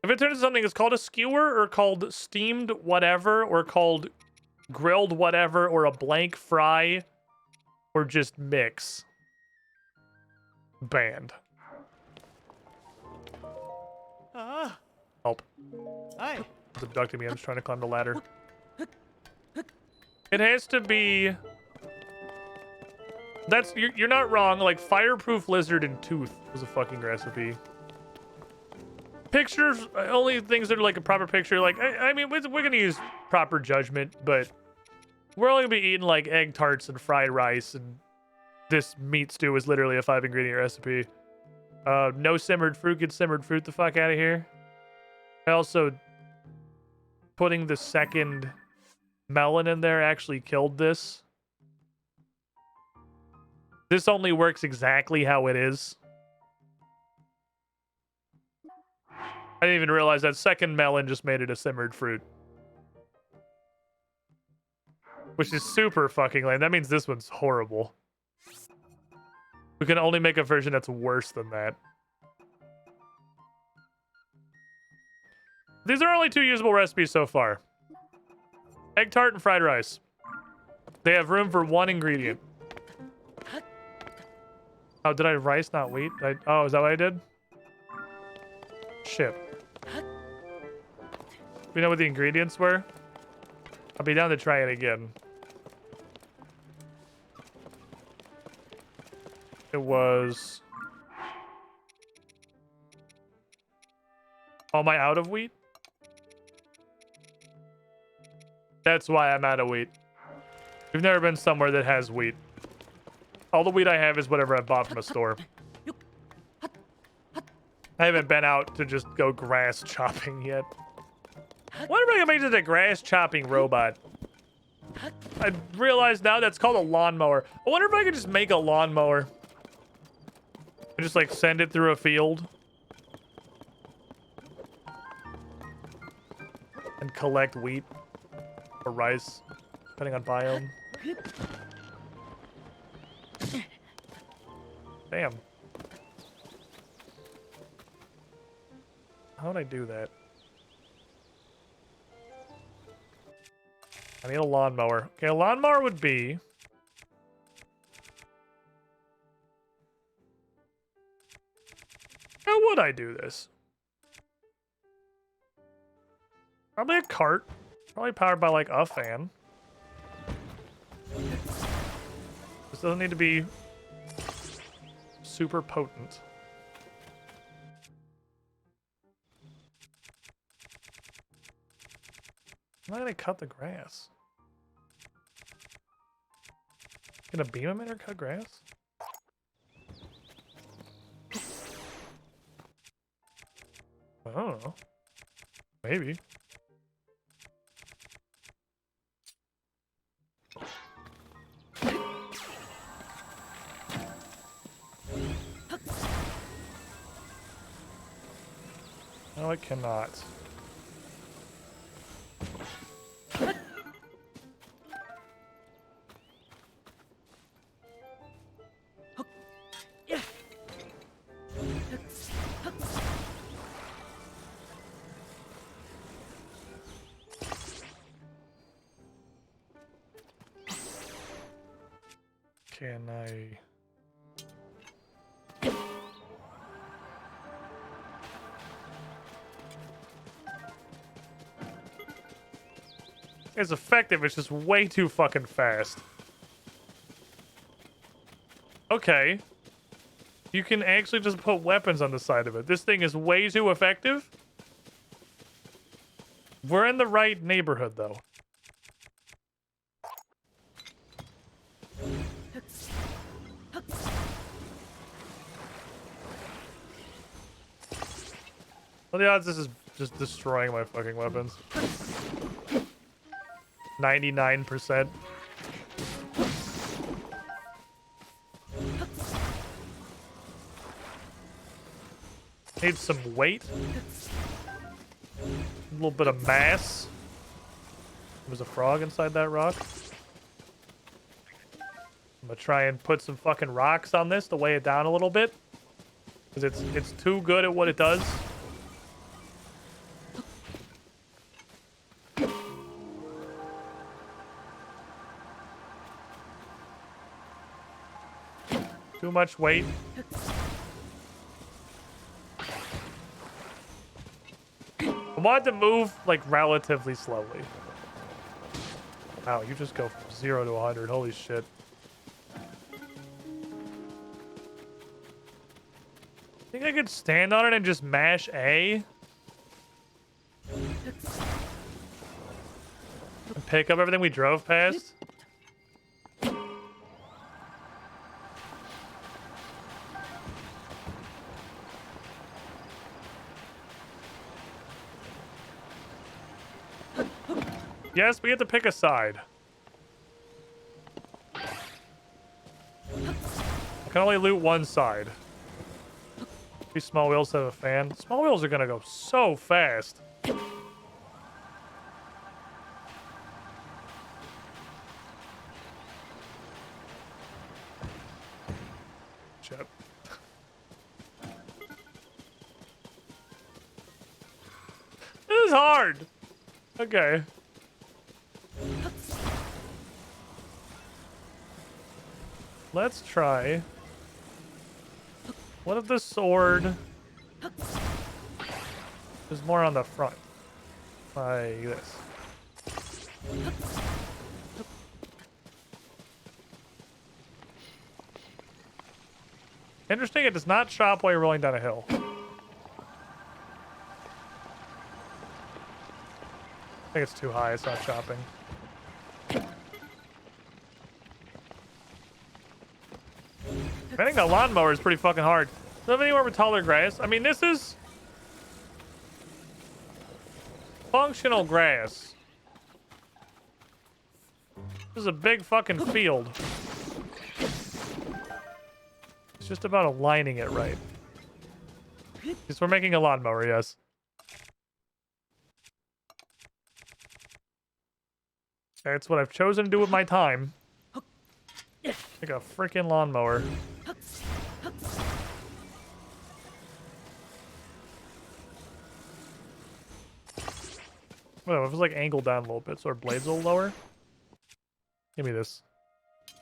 if it turns into something that's called a skewer or called steamed whatever or called grilled whatever or a blank fry or just mix, banned. Help. Hi. It's abducting me. I'm just trying to climb the ladder. It has to be... That's... You're not wrong. Like, fireproof lizard and tooth was a fucking recipe. Pictures, only things that are like a proper picture. Like, I mean, we're going to use proper judgment, but We're only gonna be eating like egg tarts and fried rice, and this meat stew is literally a 5-ingredient recipe. No simmered fruit. Get simmered fruit the fuck out of here. I also putting the second melon in there actually killed this. This only works exactly how it is. I didn't even realize that second melon just made it a simmered fruit. Which is super fucking lame. That means this one's horrible. We can only make a version that's worse than that. These are only 2 usable recipes so far. Egg tart and fried rice. They have room for 1 ingredient. Oh, did I rice, not wheat? Oh, is that what I did? Shit. We know what the ingredients were? I'll be down to try it again. It was... Oh, am I out of wheat? That's why I'm out of wheat. We've never been somewhere that has wheat. All the wheat I have is whatever I bought from a store. I haven't been out to just go grass chopping yet. What am I gonna make this a grass chopping robot? I realize now that's called a lawnmower. I wonder if I could just make a lawnmower. And just like send it through a field. And collect wheat. Or rice. Depending on biome. Damn. How would I do that? I need a lawnmower. Okay, a lawnmower would be... How would I do this? Probably a cart. Probably powered by, like, a fan. This doesn't need to be super potent. I'm not gonna cut the grass. Gonna beam him in or cut grass? I don't know. Maybe. No, it cannot. Can I... It's effective, it's just way too fucking fast. Okay. You can actually just put weapons on the side of it. This thing is way too effective. We're in the right neighborhood, though. Well, the odds this is just destroying my fucking weapons. 99%. Need some weight. A little bit of mass. There's a frog inside that rock. I'm gonna try and put some fucking rocks on this to weigh it down a little bit. Because it's too good at what it does. Too much weight. I want to move, like, relatively slowly. Wow, you just go from 0 to 100. Holy shit. Think I could stand on it and just mash A? And pick up everything we drove past? Yes, we have to pick a side. I can only loot one side. These small wheels have a fan. Small wheels are gonna go so fast. Shit. This is hard. Okay. Let's try. What if the sword is more on the front? Like this. Interesting, it does not chop while you're rolling down a hill. I think it's too high, it's not chopping. I think a lawnmower is pretty fucking hard. Do you have anywhere with taller grass? I mean, this is functional grass. This is a big fucking field. It's just about aligning it right. Because we're making a lawnmower, yes. That's what I've chosen to do with my time. Like a freaking lawnmower. Well, if it's like angled down a little bit so our blades a little lower. Give me this.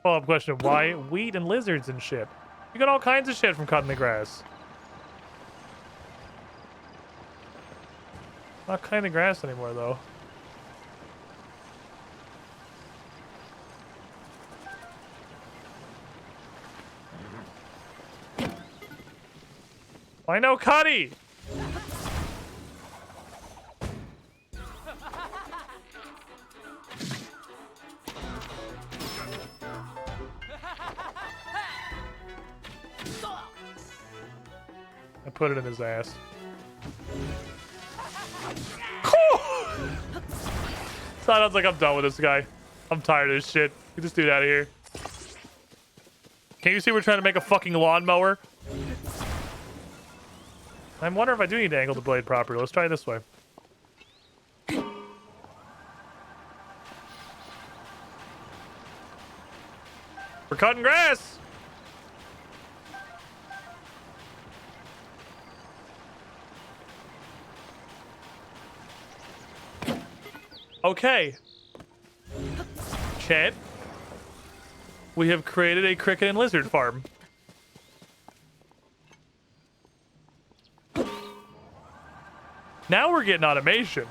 Follow-up question. Why wheat and lizards and shit? You got all kinds of shit from cutting the grass. Not cutting the grass anymore, though. I know Cuddy! I put it in his ass. Sounds like I'm done with this guy. I'm tired of this shit. Get this dude out of here. Can't you see we're trying to make a fucking lawnmower? I wonder if I do need to angle the blade properly. Let's try it this way. We're cutting grass! Okay. Chat. We have created a cricket and lizard farm. Now we're getting automation.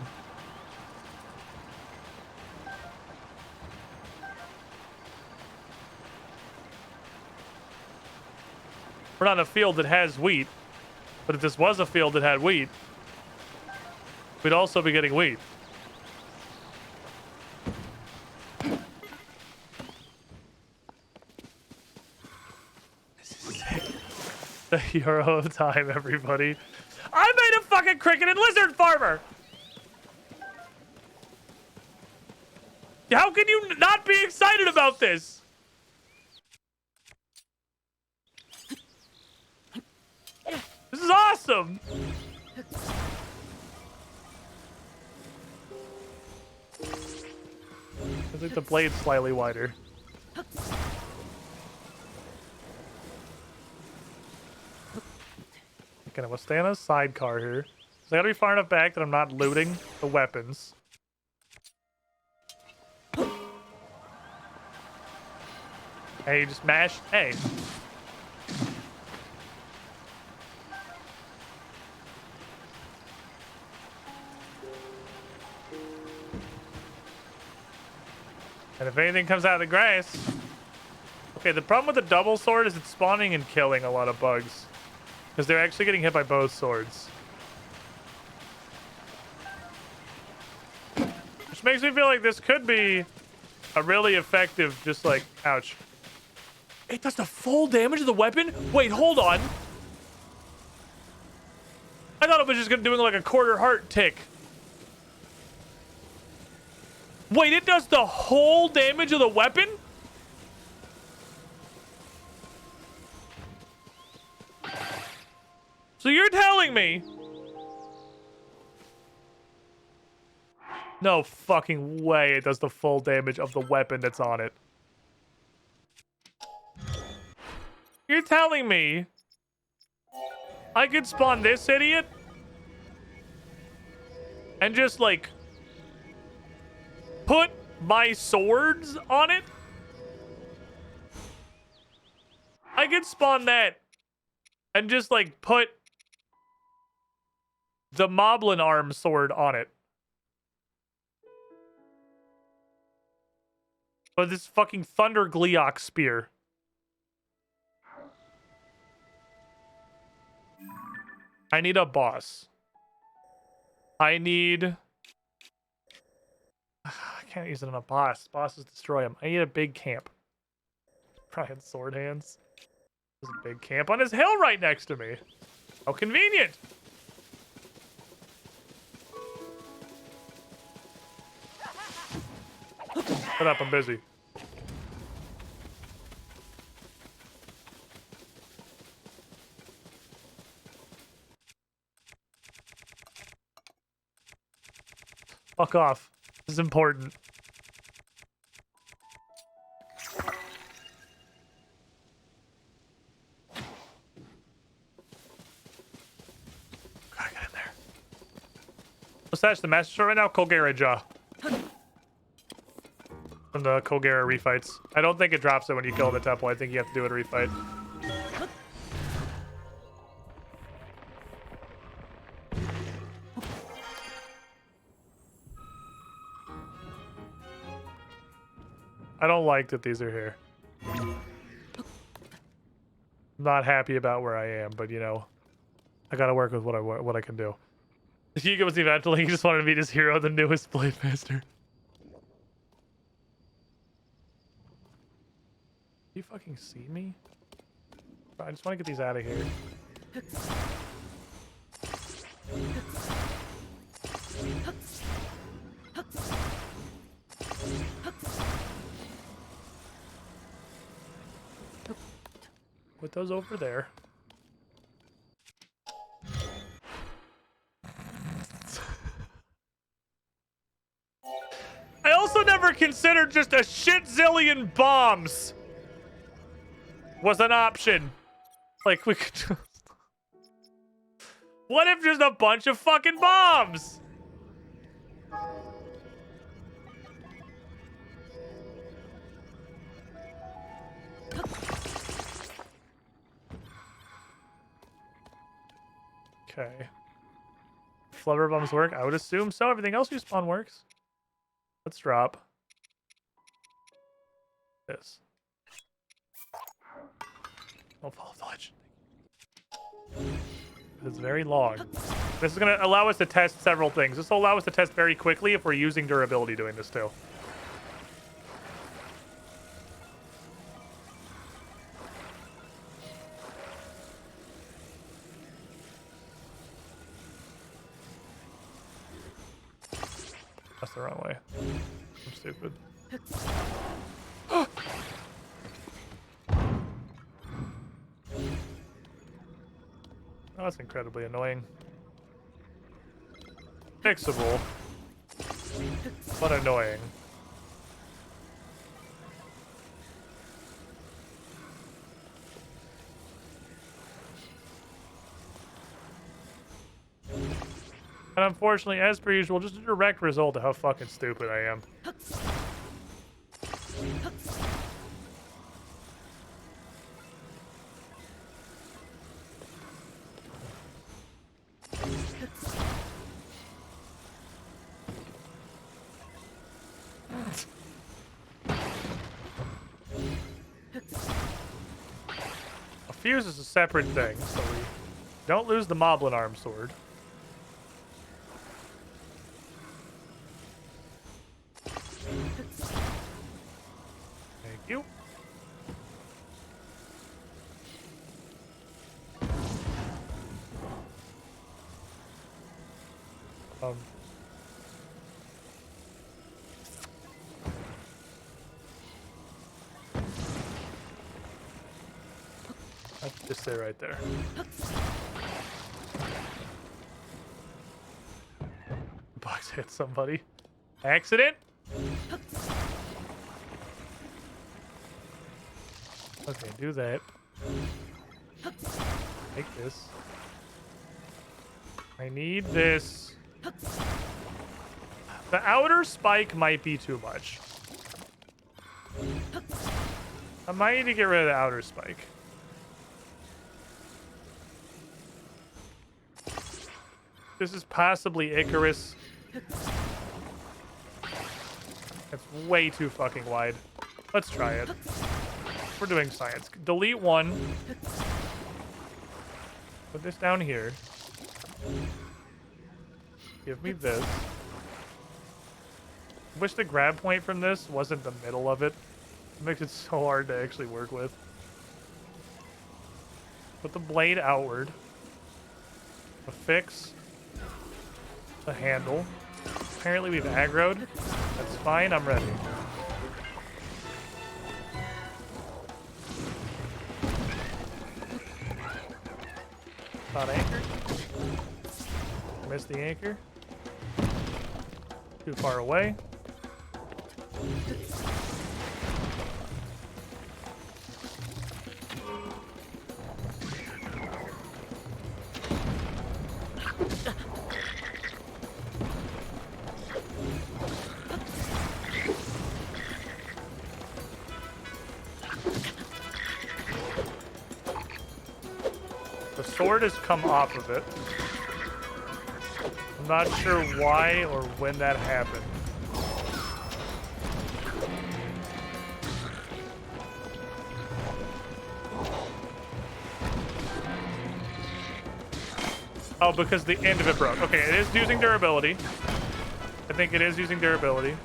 We're not in a field that has wheat, but if this was a field that had wheat, we'd also be getting wheat. The hero of time, everybody. I made a fucking cricket and lizard farmer! How can you not be excited about this? This is awesome! I think the blade's slightly wider. Okay, I'm gonna stay on a sidecar here. So I gotta be far enough back that I'm not looting the weapons. Hey, you just mash A. And if anything comes out of the grass... Okay, the problem with the double sword is it's spawning and killing a lot of bugs. Because they're actually getting hit by both swords. Which makes me feel like this could be a really effective, just like, ouch. It does the full damage of the weapon? Wait, hold on. I thought it was just doing like a quarter heart tick. Wait, it does the whole damage of the weapon? So you're telling me... No fucking way it does the full damage of the weapon that's on it. You're telling me I could spawn this idiot and just, like, put my swords on it? I could spawn that and just, like, put the Moblin Arm sword on it. Or this fucking Thunder Gleeok spear. I need a boss. I need... I can't use it on a boss. Bosses destroy him. I need a big camp. Brian Sword Hands. There's a big camp on his hill right next to me. How convenient. Shut up, I'm busy. Fuck off. This is important. Gotta get in there. Let's attach the master sword right now. Colgera jaw. From the Colgera refights. I don't think it drops it when you kill the temple. I think you have to do it a refight. I don't like that these are here. I'm not happy about where I am, but you know, I gotta work with what I can do. Hugo was eventually, he just wanted to be this hero, the newest Blade Master. You fucking see me? I just want to get these out of here. Put those over there. I also never considered just a shit zillion bombs was an option. Like, we could just... What if just a bunch of fucking bombs? Okay. Flubber bombs work? I would assume so. Everything else you spawn works. Let's drop this. Don't follow the legend. It's very long. This is going to allow us to test several things. This will allow us to test very quickly if we're using durability doing this too. That's the wrong way. I'm stupid. Oh, that's incredibly annoying. Fixable. But annoying. And unfortunately, as per usual, just a direct result of how fucking stupid I am. A fuse is a separate thing, so we don't lose the Moblin Arm Sword. Thank you. Just stay right there. Box hit somebody. Accident? Okay, do that. Take this. I need this. The outer spike might be too much. I might need to get rid of the outer spike. This is possibly Icarus. It's way too fucking wide. Let's try it. We're doing science. Delete one. Put this down here. Give me this. Wish the grab point from this wasn't the middle of it. It makes it so hard to actually work with. Put the blade outward. Affix the handle. Apparently we've aggroed. That's fine, I'm ready. Not anchored. Missed the anchor. Too far away. The sword has come off of it. I'm not sure why or when that happened. Oh, because the end of it broke. Okay, it is using durability. I think it is using durability.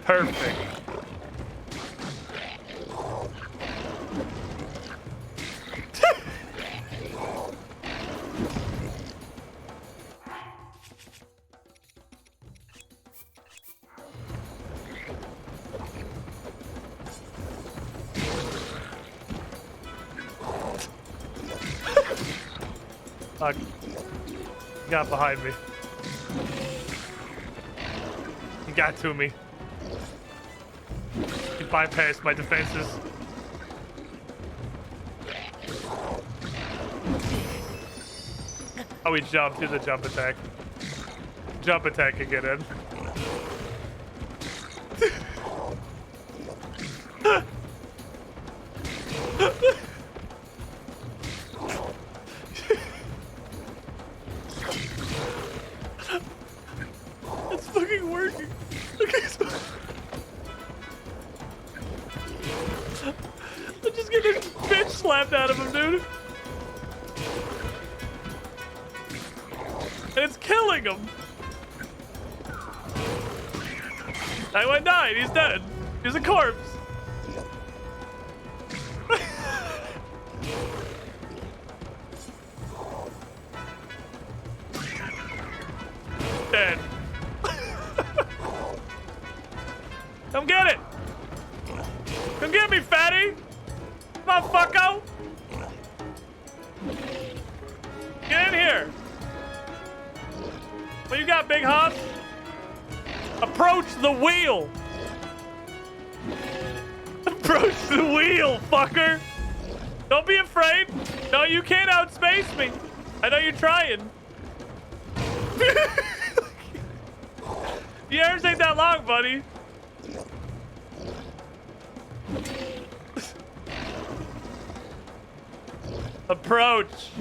Perfect. Fuck. He got behind me. He got to me. He bypassed my defenses. Oh, he jumped. Did the jump attack. Jump attack can get in. It's fucking working. Okay, so I'm just getting this bitch slapped out of him, dude. And it's killing him. That one died. He's dead. He's a corpse. Dead. Come get it. Come get me, fatty. Motherfucker. Get in here. What you got, big hop? Approach the wheel. Approach the wheel, fucker. Don't be afraid. No, you can't outspace me. I know you're trying. Yours ain't that long, buddy. Approach.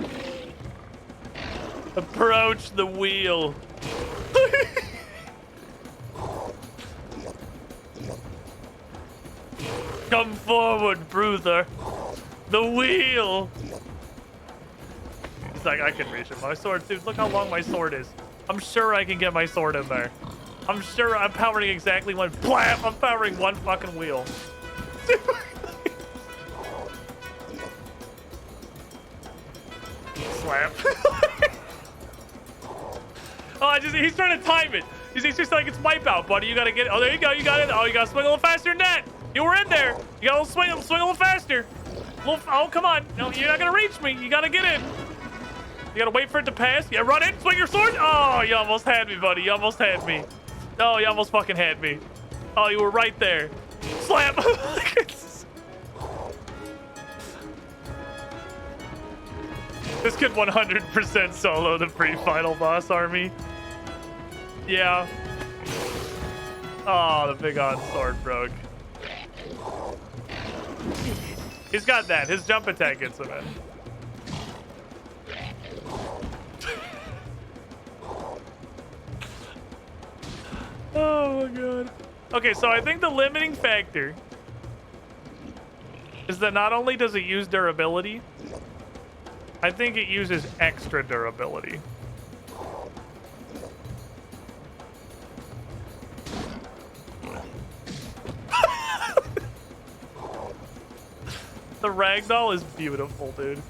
Approach the wheel. Come forward, Bruther. The wheel. He's like, I can reach it. My sword, dude, look how long my sword is. I'm sure I can get my sword in there. I'm sure I'm powering exactly one. Blam! I'm powering one fucking wheel. Slap. Oh, he's trying to time it. He's just like, it's wipeout, buddy. You gotta get it. Oh, there you go. You got it. Oh, you gotta swing a little faster than that. You were in there. You gotta swing a little faster. Oh, come on. No, you're not gonna reach me. You gotta get in. You gotta wait for it to pass. Yeah, run in. Swing your sword. Oh, you almost had me, buddy. You almost had me. Oh, you almost fucking had me. Oh, you were right there. Slam. This could 100% solo the pre-final boss army. Yeah. Oh, the big on sword broke. He's got that. His jump attack gets him in. Oh my god. Okay, so I think the limiting factor is that not only does it use durability, I think it uses extra durability. The ragdoll is beautiful, dude.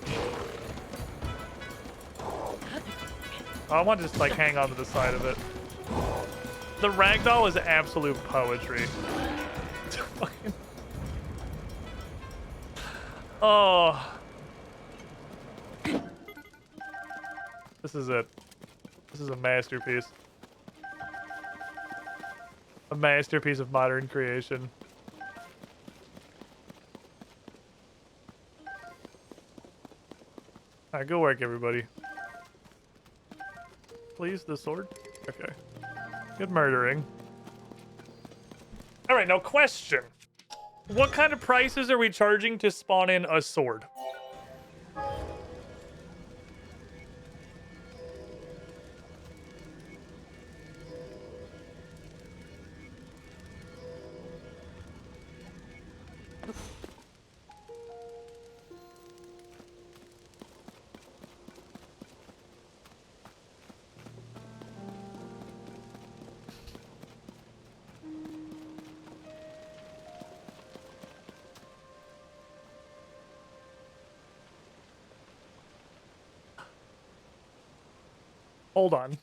I want to just like hang on to the side of it. The ragdoll is absolute poetry. Oh. This is it. This is a masterpiece. A masterpiece of modern creation. Alright, good work, everybody. Please, the sword? Okay. Good murdering. Alright, now question. What kind of prices are we charging to spawn in a sword? Hold on.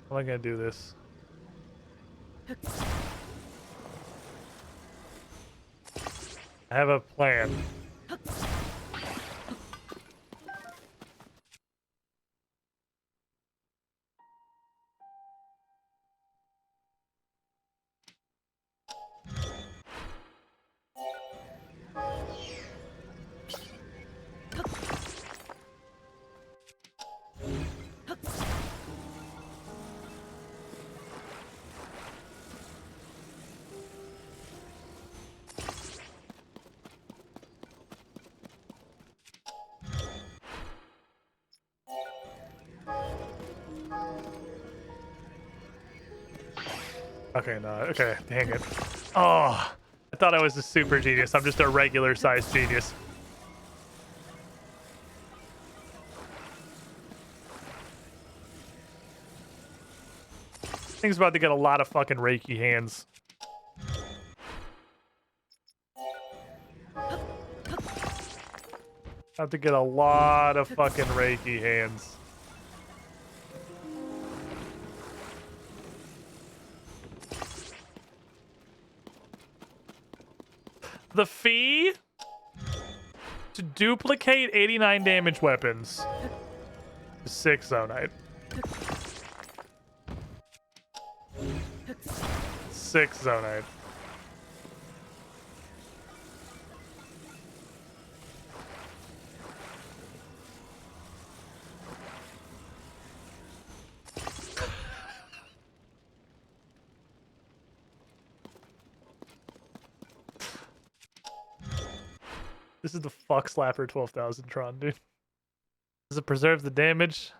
How am I gonna do this? I have a plan. Okay, no, okay, dang it. Oh, I thought I was a super genius. I'm just a regular sized genius. Thing's about to get a lot of fucking Reiki hands. About to get a lot of fucking Reiki hands. The fee to duplicate 89 damage weapons is 6 Zonite. 6 Zonite. This is the fuck slapper 12,000 Tron, dude. Does it preserve the damage?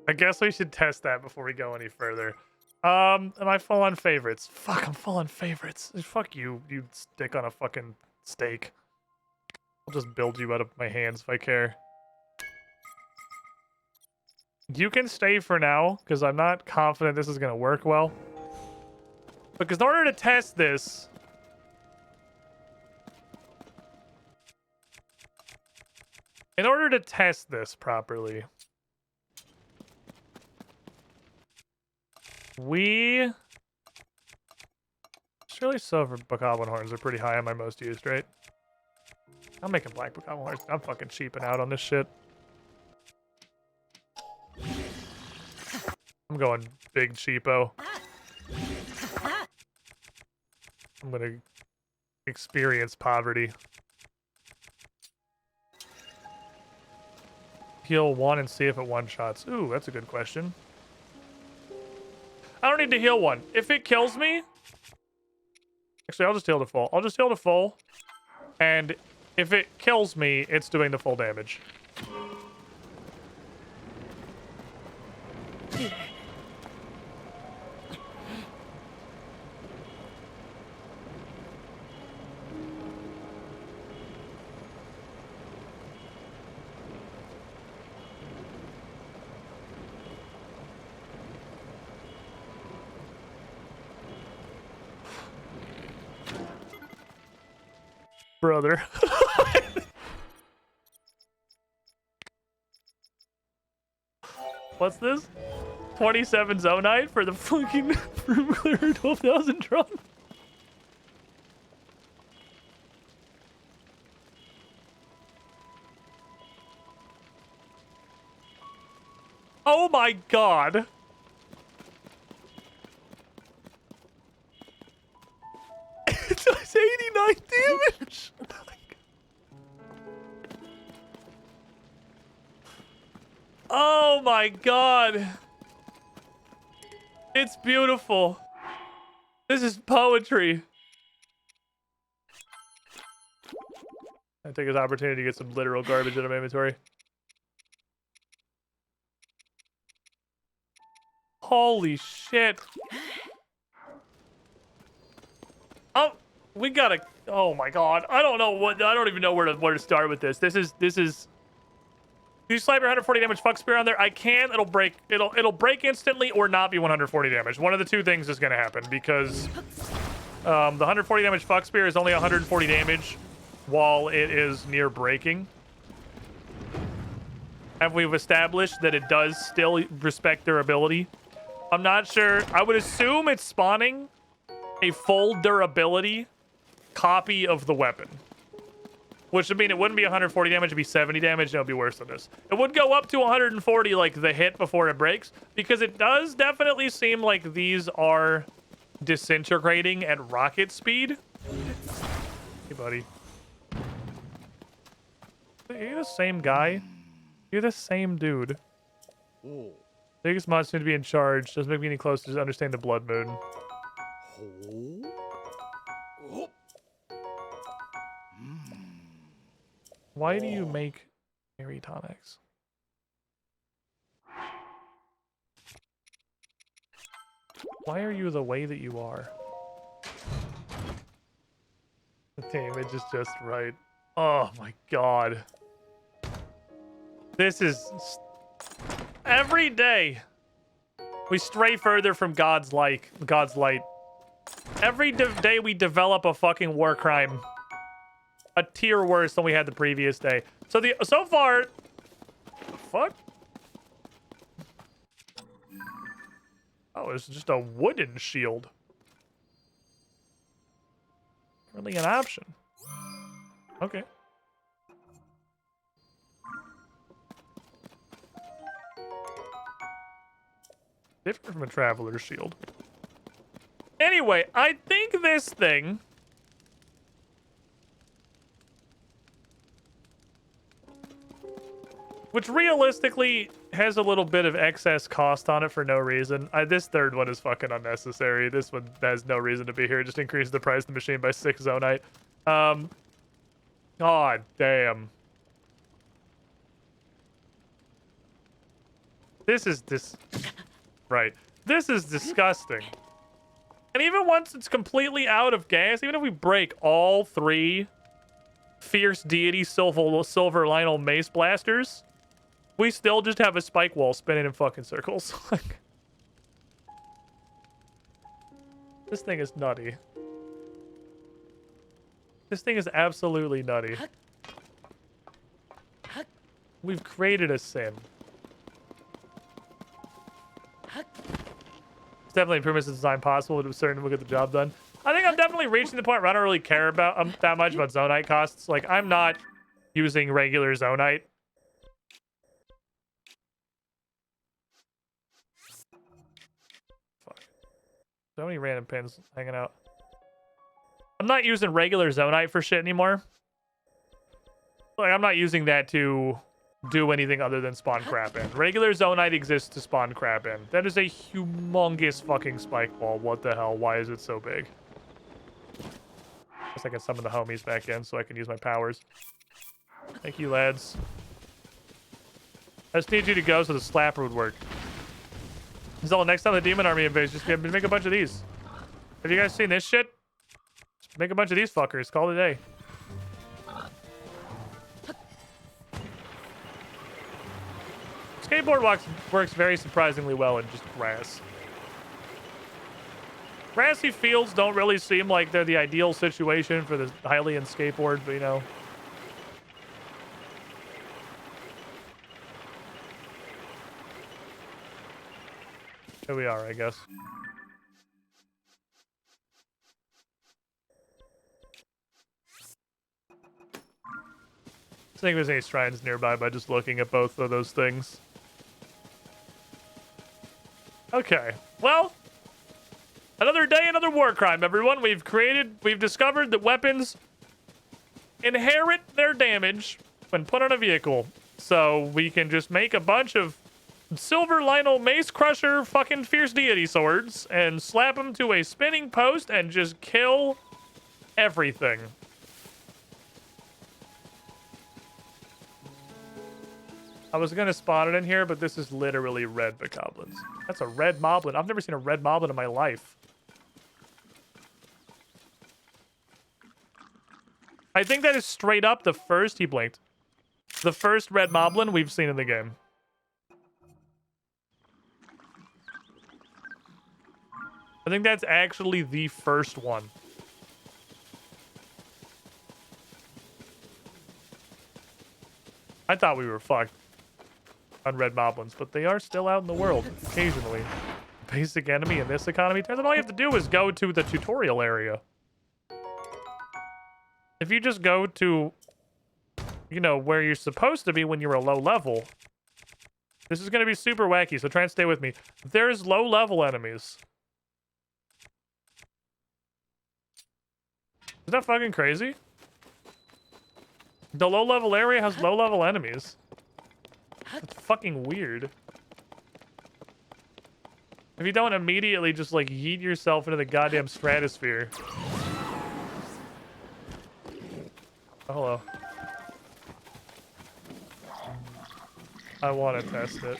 I guess we should test that before we go any further. Am I full on favorites? Fuck, I'm full on favorites. Fuck you, you stick on a fucking stake. I'll just build you out of my hands if I care. You can stay for now, because I'm not confident this is going to work well. Because in order to test this... In order to test this properly... We... Surely silver bokoblin horns are pretty high on my most used, right? I'm making black bokoblin horns. I'm fucking cheaping out on this shit. I'm going big cheapo. I'm gonna experience poverty. Heal 1 and see if it one-shots. Ooh, that's a good question. I don't need to heal 1. If it kills me... Actually, I'll just heal to full. I'll just heal to full. And if it kills me, it's doing the full damage. Brother. What's this? 27 Zonite for the fucking room clearer 12,000 Tron. Oh my god. It does 89 damage. Oh my god. It's beautiful. This is poetry. I take this opportunity to get some literal garbage out of my inventory. Holy shit. Oh, we gotta... Oh my god. I don't know what... I don't even know where to start with this. This is... You sniper 140 damage fuck spear on there. I can. It'll break. It'll break instantly or not be 140 damage. One of the two things is gonna happen because the 140 damage fuck spear is only 140 damage while it is near breaking. And we've established that it does still respect durability. I'm not sure. I would assume it's spawning a full durability copy of the weapon. Which would mean it wouldn't be 140 damage, it'd be 70 damage, and it would be worse than this. It would go up to 140, like, the hit before it breaks, because it does definitely seem like these are disintegrating at rocket speed. Hey, buddy. Are you the same guy? You're the same dude. Biggest monster to be in charge. Doesn't make me any closer to understand the blood moon. Why do you make berry tonics? Why are you the way that you are? The damage is just right. Oh my god. This is... Every day, we stray further from God's light. Every day we develop a fucking war crime. A tier worse than we had the previous day. So far... Fuck? Oh, it's just a wooden shield. Really an option. Okay. Different from a traveler's shield. Anyway, I think this thing... Which realistically has a little bit of excess cost on it for no reason. This third one is fucking unnecessary. This one has no reason to be here. It just increases the price of the machine by 6 zonite. God damn. This is right. This is disgusting. And even once it's completely out of gas, even if we break all 3 Fierce Deity Silver Lionel Mace Blasters, we still just have a spike wall spinning in fucking circles. This thing is nutty. This thing is absolutely nutty. We've created a sin. It's definitely improvements in design possible. To certain we'll get the job done. I think I'm definitely reaching the point where I don't really care about that much about zonite costs. Like, I'm not using regular zonite. Fuck. So many random pins hanging out. I'm not using regular zonite for shit anymore. Like, I'm not using that to do anything other than spawn crap in. Regular zonite exists to spawn crap in. That is a humongous fucking spike wall. What the hell? Why is it so big? Guess I can summon the homies back in so I can use my powers. Thank you, lads. I just need you to go so the slapper would work. Zelda, next time the demon army invades, just make a bunch of these. Have you guys seen this shit? Just make a bunch of these fuckers. Call it a day. Skateboard works very surprisingly well in just grass. Grassy fields don't really seem like they're the ideal situation for the Hylian skateboard, but you know. Here we are, I guess. I think there's any shrines nearby by just looking at both of those things. Okay, well, another day, another war crime, everyone. We've discovered that weapons inherit their damage when put on a vehicle. So we can just make a bunch of Silver Lionel Mace Crusher fucking Fierce Deity swords and slap them to a spinning post and just kill everything. I was gonna spawn it in here, but this is literally red bokoblins. That's a red moblin. I've never seen a red moblin in my life. I think that is straight up the first, he blinked, the first red moblin we've seen in the game. I think that's actually the first one. I thought we were fucked on red moblins, but they are still out in the world occasionally. Basic enemy in this economy. Turns out all you have to do is go to the tutorial area. If you just go to, you know, where you're supposed to be when you're a low level, this is going to be super wacky, so try and stay with me. There's low level enemies. Isn't that fucking crazy? The low level area has low level enemies. It's fucking weird. If you don't immediately just like yeet yourself into the goddamn stratosphere. Oh, hello. I want to test it.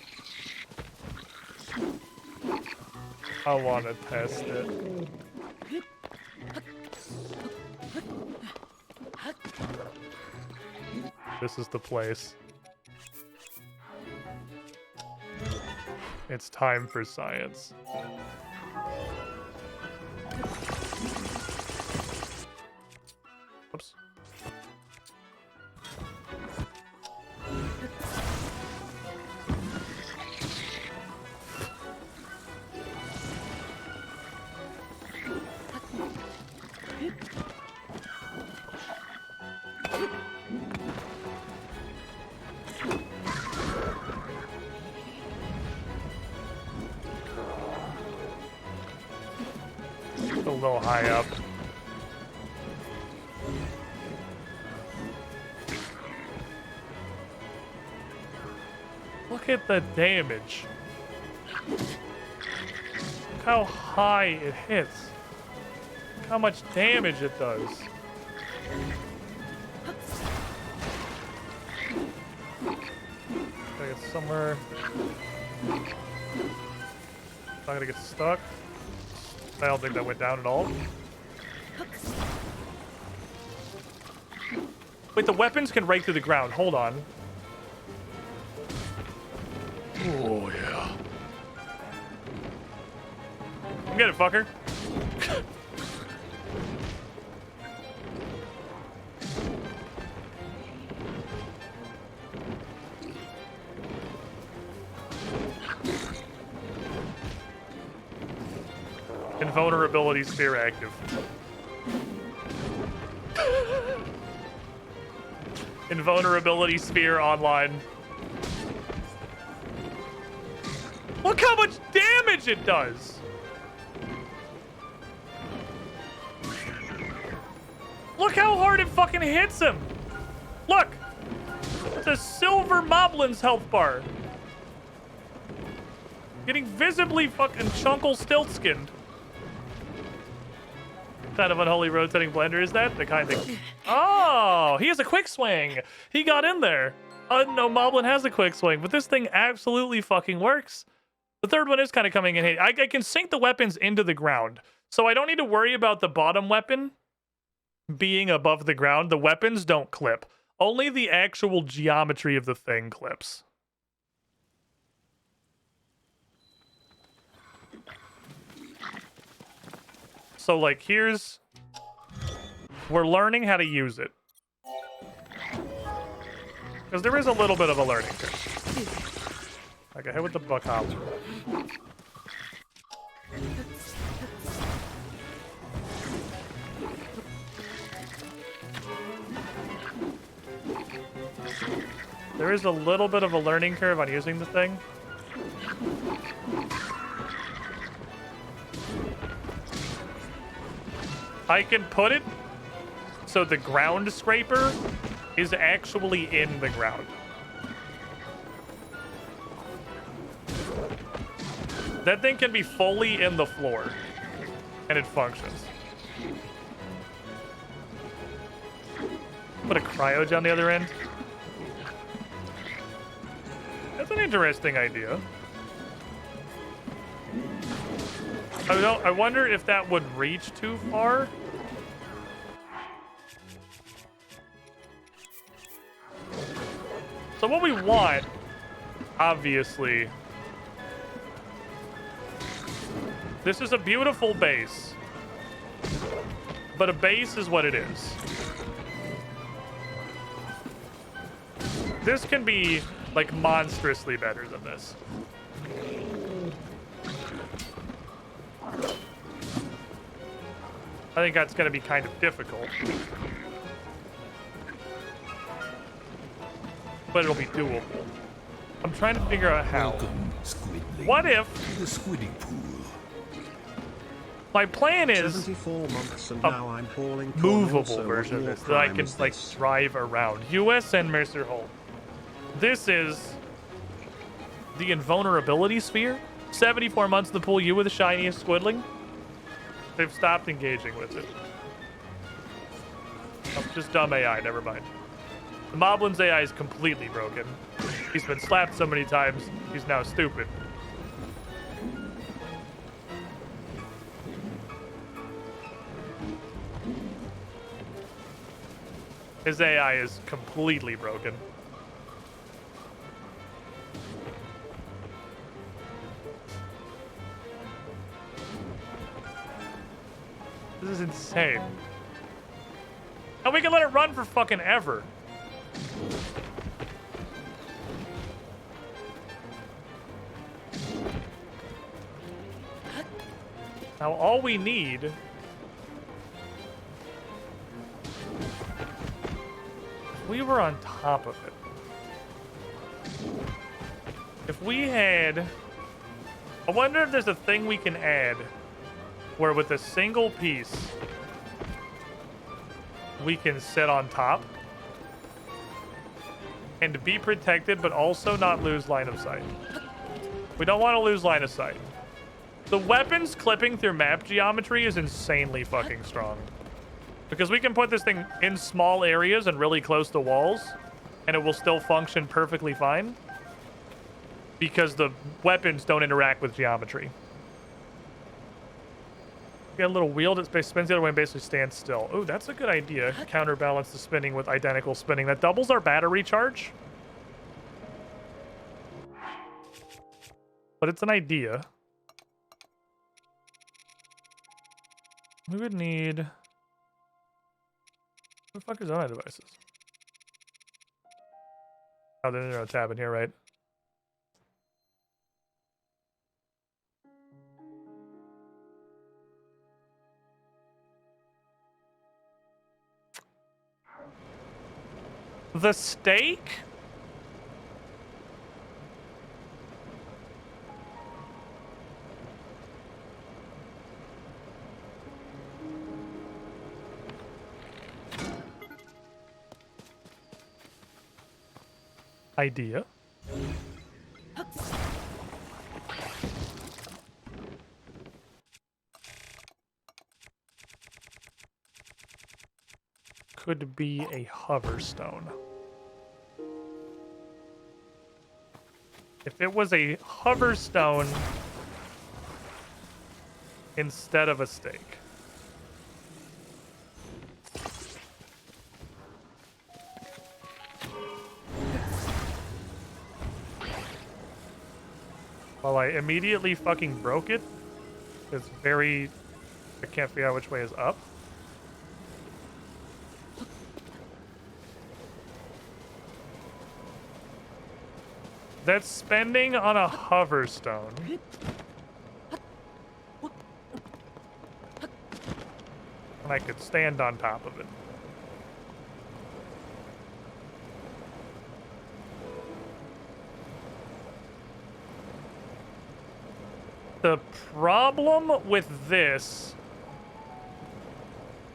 I want to test it. This is the place. It's time for science. Oops. Look at the damage. Look how high it hits. Look how much damage it does. Gotta get somewhere. Not gonna get stuck. I don't think that went down at all. Wait, the weapons can rake through the ground. Hold on. Oh, yeah. Get it, fucker. Invulnerability sphere active. Invulnerability sphere online. Look how much damage it does. Look how hard it fucking hits him. Look. It's a silver Moblin's health bar. Getting visibly fucking chunkle stilt skinned. What kind of unholy rotating blender is that? The kind that... Oh, he has a quick swing. He got in there. No, Moblin has a quick swing, but this thing absolutely fucking works. The third one is kind of coming in handy. I can sink the weapons into the ground, so I don't need to worry about the bottom weapon being above the ground. The weapons don't clip. Only the actual geometry of the thing clips. So, like, we're learning how to use it. Because there is a little bit of a learning curve. Like, I hit with the buck hop. There is a little bit of a learning curve on using the thing. I can put it so the ground scraper is actually in the ground. That thing can be fully in the floor, and it functions. Put a cryogen on the other end. That's an interesting idea. I wonder if that would reach too far. So what we want, obviously, this is a beautiful base, but a base is what it is. This can be, like, monstrously better than this. I think that's going to be kind of difficult. But it'll be doable. I'm trying to figure out how. Welcome, Squidling. What if To the Squiddy pool. my plan is 74 months and a now I'm hauling movable corn, so version of what this more that I crime can, is like, this? drive around? US and Mercer Hole. This is the invulnerability sphere. 74 months in the pool, you were the shiniest Squidling. They've stopped engaging with it. Oh, just dumb AI, never mind. The Moblin's AI is completely broken. He's been slapped so many times, he's now stupid. His AI is completely broken. This is insane. And we can let it run for fucking ever. Now all we need if we were on top of it. If we had, I wonder if there's a thing we can add where with a single piece we can sit on top. and be protected, but also not lose line of sight. We don't want to lose line of sight. The weapons clipping through map geometry is insanely fucking strong. Because we can put this thing in small areas and really close to walls, and it will still function perfectly fine. Because the weapons don't interact with geometry. Get a little wheel that spins the other way and basically stands still. Oh, that's a good idea. Counterbalance the spinning with identical spinning. That doubles our battery charge. But it's an idea. We would need... What the fuck is on my devices? Oh, there's no tab in here, right? The steak? Idea. Could be a hover stone. If it was a hover stone instead of a steak. Well, I immediately fucking broke it. It's very... I can't figure out which way is up. That's spending on a hover stone. And I could stand on top of it. The problem with this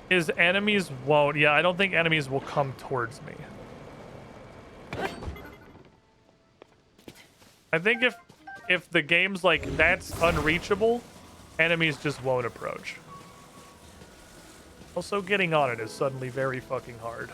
is enemies won't. Yeah, I don't think enemies will come towards me. I think if the game's like, that's unreachable, enemies just won't approach. Also, getting on it is suddenly very fucking hard.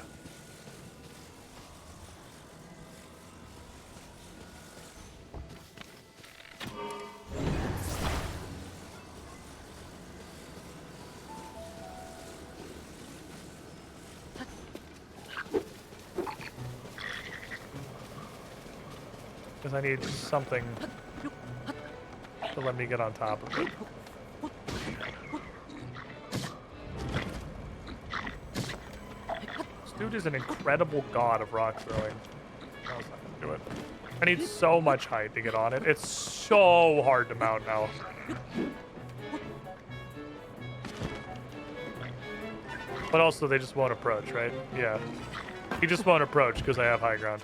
Because I need something to let me get on top of it. This dude is an incredible god of rock throwing. No, it's not gonna do it. I need so much height to get on it. It's so hard to mount now. But also, they just won't approach, right? Yeah. He just won't approach because I have high ground.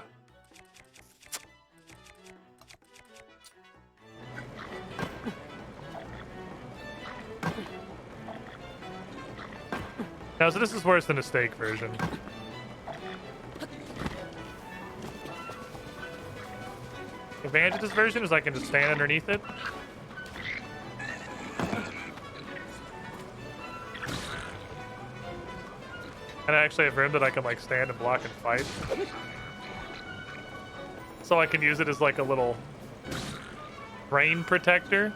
Now, so this is worse than a steak version. The advantage of this version is I can just stand underneath it. And I actually have room that I can like stand and block and fight. So I can use it as like a little brain protector.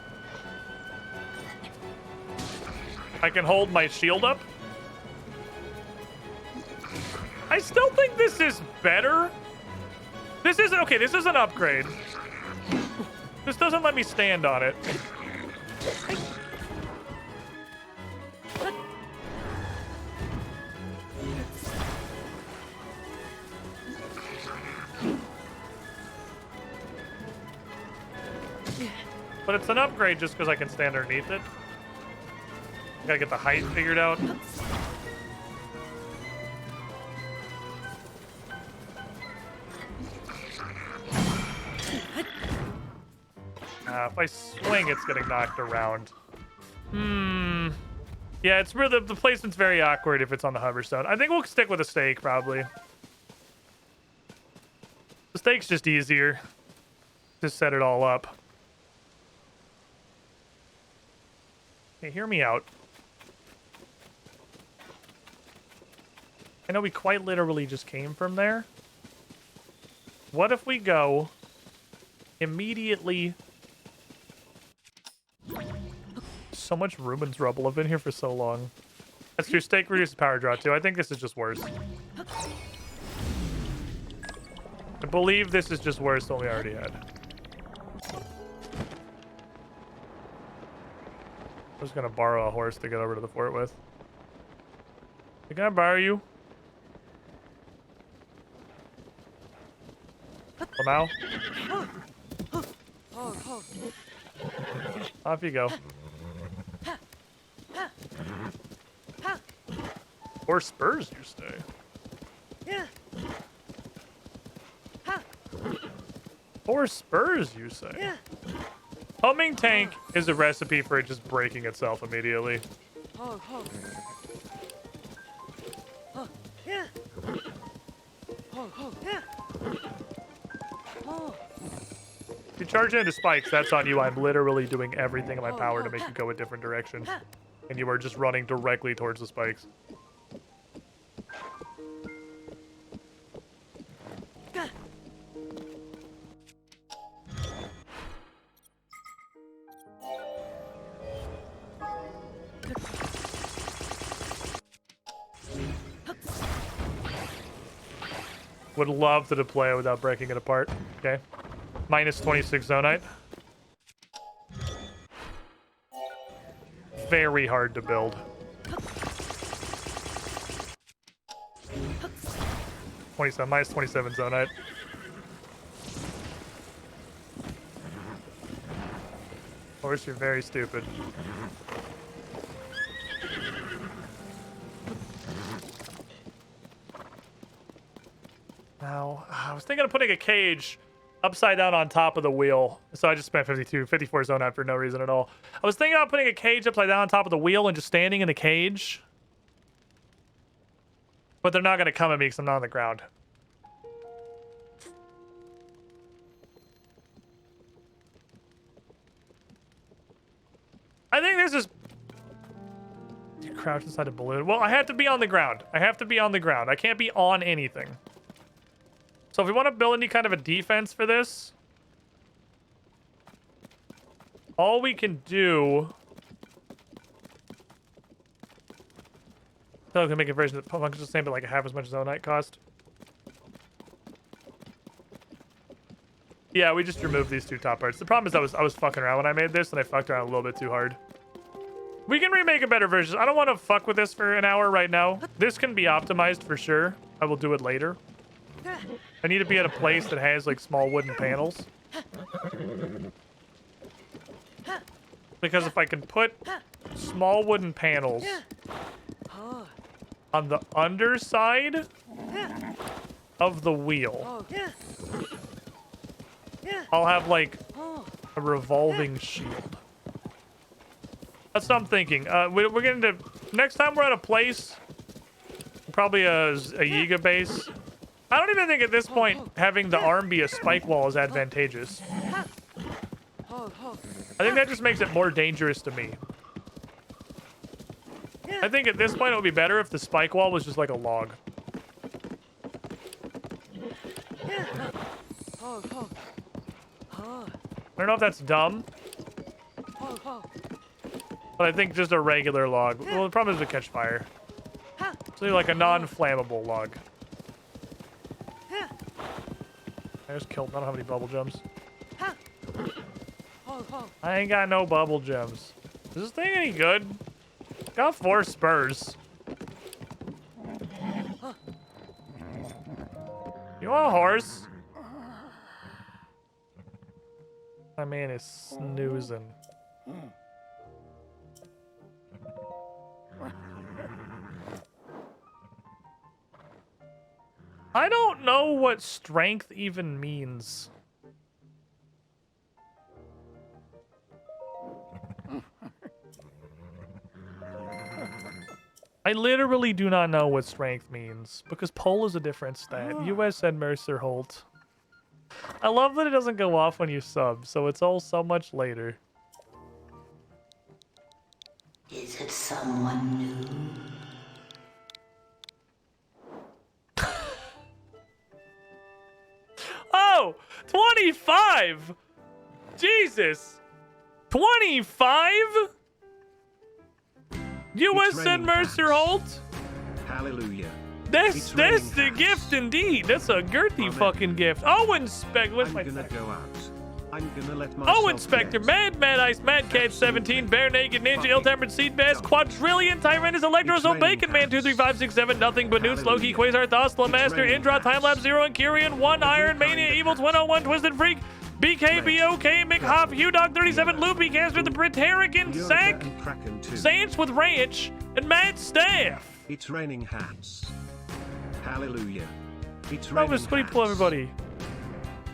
I can hold my shield up. I still think this is better. This isn't okay. This is an upgrade. This doesn't let me stand on it. But it's an upgrade just because I can stand underneath it. Gotta get the height figured out. If I swing, it's getting knocked around. Yeah, it's really, the placement's very awkward if it's on the hoverstone. I think we'll stick with a steak, probably. The steak's just easier to set it all up. Hey, hear me out. I know we quite literally just came from there. What if we go immediately... So much Ruben's rubble. I've been here for so long. That's true. Steak reduces power draw too. I think this is just worse. I believe this is just worse than we already had. I'm just gonna borrow a horse to get over to the fort with. Can I borrow you? Well, now? Off you go. Or spurs, you say? Or spurs, you say? Humming tank is a recipe for it just breaking itself immediately. If you charge into spikes, that's on you. I'm literally doing everything in my power to make you go a different direction. And you are just running directly towards the spikes. Would love to deploy it without breaking it apart. Okay. Minus 26 zonite. Very hard to build. 27, minus 27 zonite. Of course, you're very stupid. Now, I was thinking of putting a cage upside down on top of the wheel. So I just spent 54 zonite for no reason at all. I was thinking about putting a cage upside down on top of the wheel and just standing in the cage. But they're not going to come at me because I'm not on the ground. I think this is... You crouch inside a balloon. Well, I have to be on the ground. I have to be on the ground. I can't be on anything. So if we want to build any kind of a defense for this, all we can do... I can make a version that functions the same, but like half as much zonite cost. Yeah, we just removed these two top parts. The problem is I was fucking around when I made this, and I fucked around a little bit too hard. We can remake a better version. I don't want to fuck with this for an hour right now. This can be optimized for sure. I will do it later. I need to be at a place that has like small wooden panels. Because if I can put small wooden panels on the underside of the wheel, I'll have like a revolving shield. That's what I'm thinking. We're getting to... Next time we're at a place, probably a Yiga base. I don't even think at this point having the arm be a spike wall is advantageous. I think that just makes it more dangerous to me. I think at this point it would be better if the spike wall was just like a log. I don't know if that's dumb. But I think just a regular log. Well, the problem is it catch fire. So like a non-flammable log. I just killed. I don't have any bubble gems. I ain't got no bubble gems. Is this thing any good? Got 4 spurs. You want a horse? My man is snoozing. I don't know what strength even means. I literally do not know what strength means because pole is a different stat. US and Mercer Holt. I love that it doesn't go off when you sub, so it's all so much later. Is it someone new? Oh, 25! Jesus! 25? U.S. raining and Mercer cats. Holt? Hallelujah. That's raining the cats. gift indeed. That's a girthy Amen. fucking gift. Oh, Inspector. Where's I'm my gonna text? go out. I'm gonna let myself Oh, Inspector. get. Mad Ice, Mad Cat 17, Bare Naked Ninja, Ill-Tempered Seed Bass, Quadrillion, Tyrannus, Electros, raining Bacon Man, 23567, Nothing But Newt, Slowkey, Hallelujah. Quasar, Thosla, Master, raining Indra, cats. Timelapse, Zero, and Kyrian, 1, Iron, Mania, kind of Evils, cats. 101, Twisted Freak, BKBOK, McHop, Hugh Dog 37, Loopy, Caster, the Briterican, Yoda Sack, and Kraken too. Saints with Ranch, and Mad Staff. It's raining hats. Hallelujah. It's That raining was sweet, hats. pull everybody.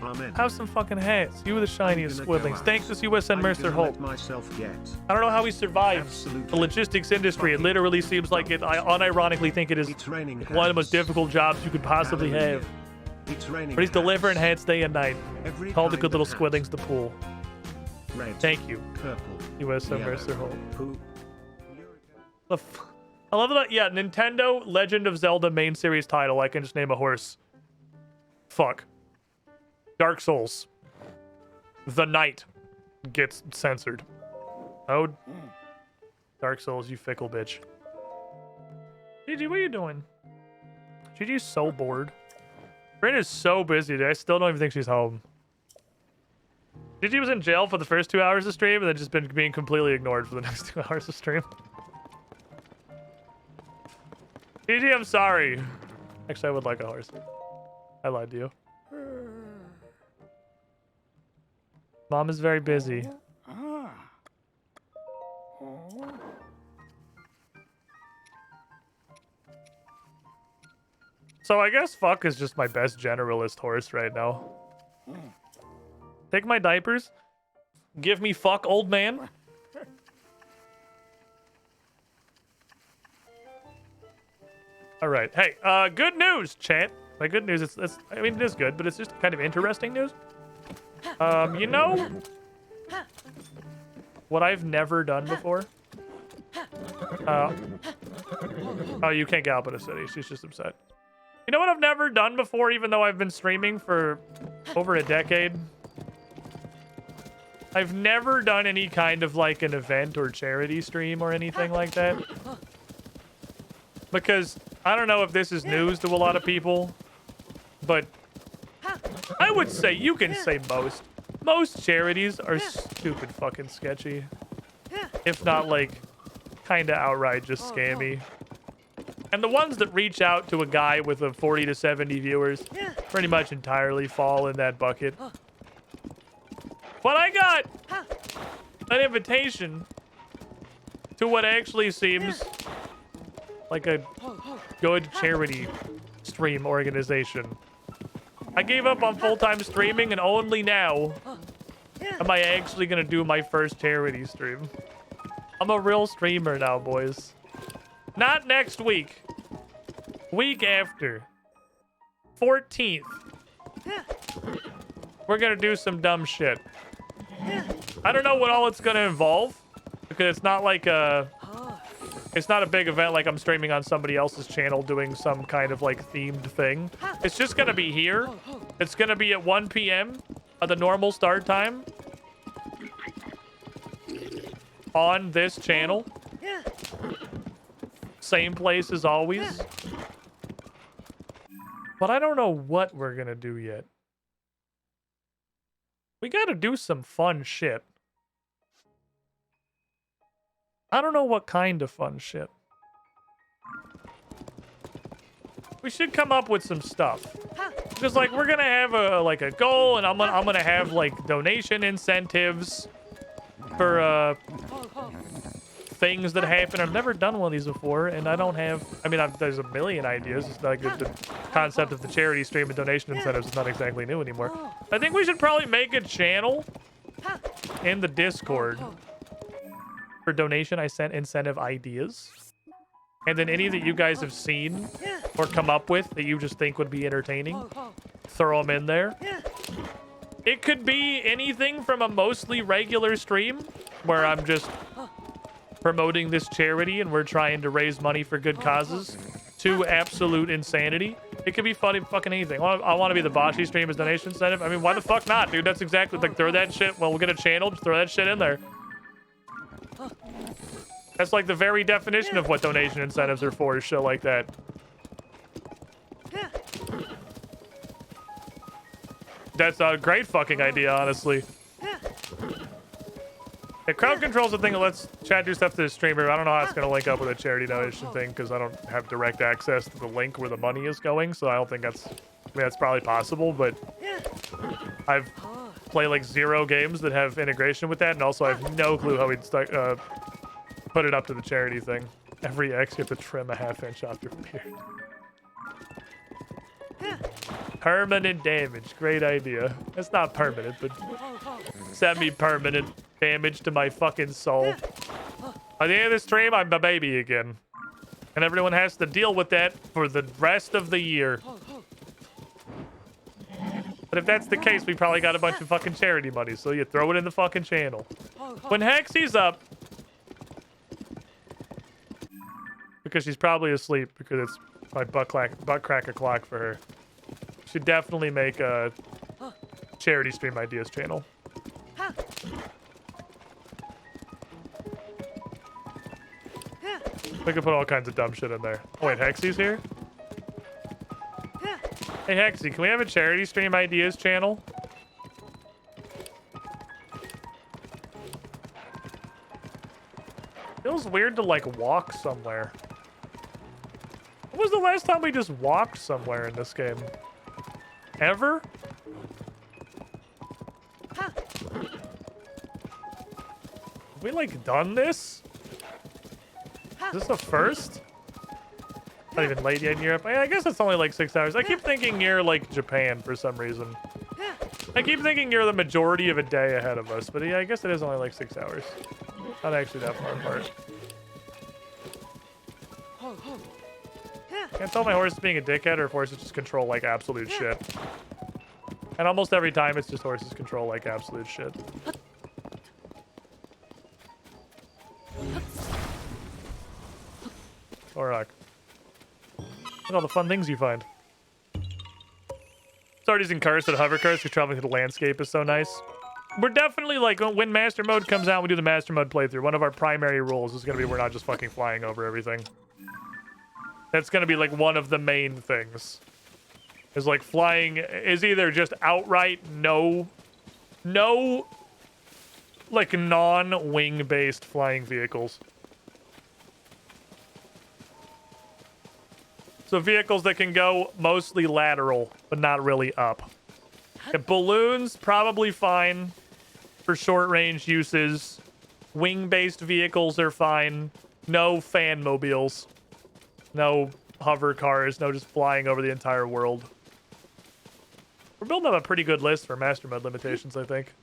Amen. Have some fucking hats. You were the shiniest I'm gonna go squidlings. out. Thanks to U.S. and I'm Mercer gonna Holt. let myself get. I don't know how he survives Absolutely. the logistics industry. It literally seems like it. I unironically think it is It's raining hats. one of the most difficult jobs you could possibly Hallelujah. have. It's raining But he's hats. delivering hats day and night. Every Call the kind good little of hat. squidlings to pool. Red, Thank you, purple, U.S. and yellow, Mercer Holt. poo. I love that. Yeah, Nintendo Legend of Zelda main series title. I can just name a horse. Fuck. Dark Souls. The Knight gets censored. Oh. Dark Souls, you fickle bitch. Gigi, what are you doing? Gigi's so bored. Bryn is so busy today. I still don't even think she's home. Gigi was in jail for the first 2 hours of stream and then just been being completely ignored for the next 2 hours of stream. Gigi, I'm sorry. Actually, I would like a horse. I lied to you. Mom is very busy. So I guess fuck is just my best generalist horse right now. Take my diapers. Give me fuck, old man. All right. Hey, good news, chat. My good news, I mean, it is good, but it's just kind of interesting news. You know what I've never done before? Oh, you can't get up in a city. She's just upset. You know what I've never done before, even though I've been streaming for over a decade? I've never done any kind of like an event or charity stream or anything like that. Because I don't know if this is news to a lot of people, but I would say, you can say most charities are stupid fucking sketchy. If not like kind of outright just scammy. And the ones that reach out to a guy with a 40 to 70 viewers pretty much entirely fall in that bucket. But I got an invitation to what actually seems like a good charity stream organization. I gave up on full-time streaming and only now am I actually gonna do my first charity stream. I'm a real streamer now, boys. Not next week. Week after. 14th. We're gonna do some dumb shit. I don't know what all it's gonna involve, because it's not like it's not a big event like I'm streaming on somebody else's channel doing some kind of like themed thing. It's just gonna be here. It's gonna be at 1 p.m. at the normal start time on this channel. Same place as always. But I don't know what we're gonna do yet. We gotta do some fun shit. I don't know what kind of fun shit. We should come up with some stuff. Because like we're gonna have a goal, and I'm gonna have like donation incentives for things that happen. I've never done one of these before, and I don't have. I mean, there's a million ideas. It's like the concept of the charity stream and donation incentives is not exactly new anymore. I think we should probably make a channel in the Discord for donation incentive ideas, and then any that you guys have seen or come up with that you just think would be entertaining, throw them in there. It could be anything from a mostly regular stream where I'm just promoting this charity and we're trying to raise money for good causes to absolute insanity. It could be funny, fucking anything. I want to be the Bocce stream as donation incentive. I mean, why the fuck not, dude? That's exactly like throw that shit. Well, we'll get a channel, just throw that shit in there. That's like the very definition of what donation incentives are for, is shit like that. That's a great fucking idea, honestly. Yeah, crowd control's the thing that lets chat do stuff to the streamer. I don't know how it's going to link up with a charity donation thing because I don't have direct access to the link where the money is going, so I don't think that's... I mean, that's probably possible, but I've played like 0 games that have integration with that, and also I have no clue how we'd put it up to the charity thing. Every X, you have to trim a ½ inch off your beard. Permanent damage. Great idea. It's not permanent, but semi-permanent damage to my fucking soul. By the end of the stream, I'm a baby again. And everyone has to deal with that for the rest of the year. But if that's the case, we probably got a bunch of fucking charity money, so you throw it in the fucking channel. When Hexy's up... Because she's probably asleep, because it's my butt crack o'clock for her. Should definitely make a charity stream ideas channel. We could put all kinds of dumb shit in there. Oh wait, Hexy's here? Hey Hexy, can we have a charity stream ideas channel? Feels weird to like walk somewhere. When was the last time we just walked somewhere in this game? Ever? Have we like done this? Is this a first? Not even late yet in Europe. I guess it's only like 6 hours. I keep thinking you're like Japan for some reason. I keep thinking you're the majority of a day ahead of us, but yeah, I guess it is only like 6 hours. Not actually that far apart. Can't tell my horse is being a dickhead or if horses just control like absolute shit. And almost every time it's just horses control like absolute shit. Orok. Look at all the fun things you find. Starty's in Cursed and hover cars because traveling through the landscape is so nice. We're definitely like, when Master Mode comes out, we do the Master Mode playthrough. One of our primary rules is going to be we're not just fucking flying over everything. That's going to be like one of the main things. Is like flying is either just outright no like non-wing based flying vehicles. So vehicles that can go mostly lateral, but not really up. Yeah, balloons, probably fine for short range uses. Wing-based vehicles are fine. No fan mobiles. No hover cars. No just flying over the entire world. We're building up a pretty good list for Master Mode limitations, I think.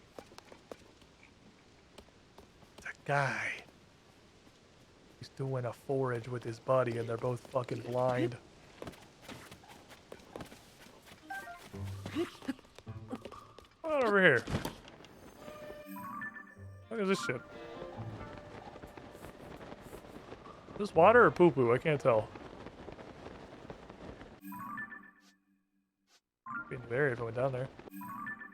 That guy. He's doing a forage with his buddy and they're both fucking blind. What over here? Look at this shit. Is this water or poo-poo? I can't tell. Be in the area if I went down there.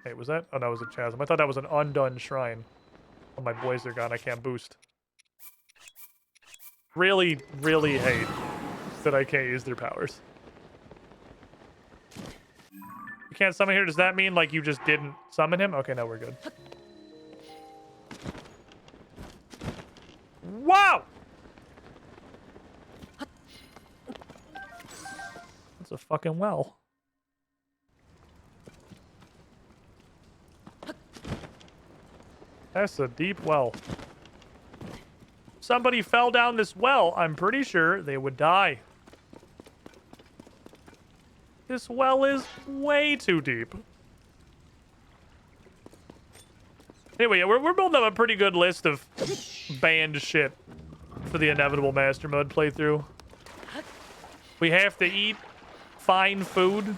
Hey, was that? Oh, no, it was a chasm. I thought that was an undone shrine. Oh, my boys are gone. I can't boost. Really, really hate that I can't use their powers. You can't summon here. Does that mean, like, you just didn't summon him? Okay, no, we're good. Wow! That's a fucking well. That's a deep well. Somebody fell down this well. I'm pretty sure they would die. This well is way too deep. Anyway, we're building up a pretty good list of banned shit for the inevitable Master Mode playthrough. We have to eat fine food.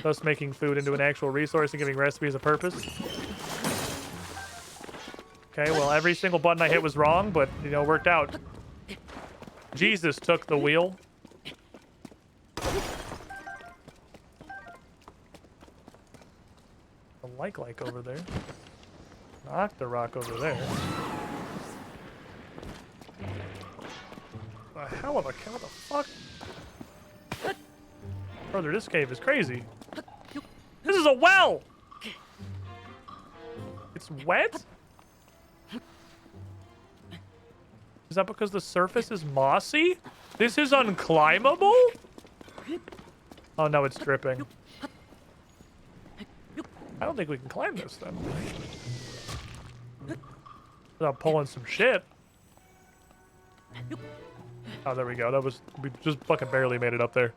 thus making food into an actual resource and giving recipes a purpose. Okay, well, every single button I hit was wrong, but, you know, worked out. Jesus took the wheel. A like over there. Knock the rock over there. The hell of a cow, the fuck? Brother, this cave is crazy. This is a well! It's wet? Is that because the surface is mossy? This is unclimbable? Oh no, it's dripping. I don't think we can climb this then. Without pulling some shit. Oh, there we go. That was... we just fucking barely made it up there.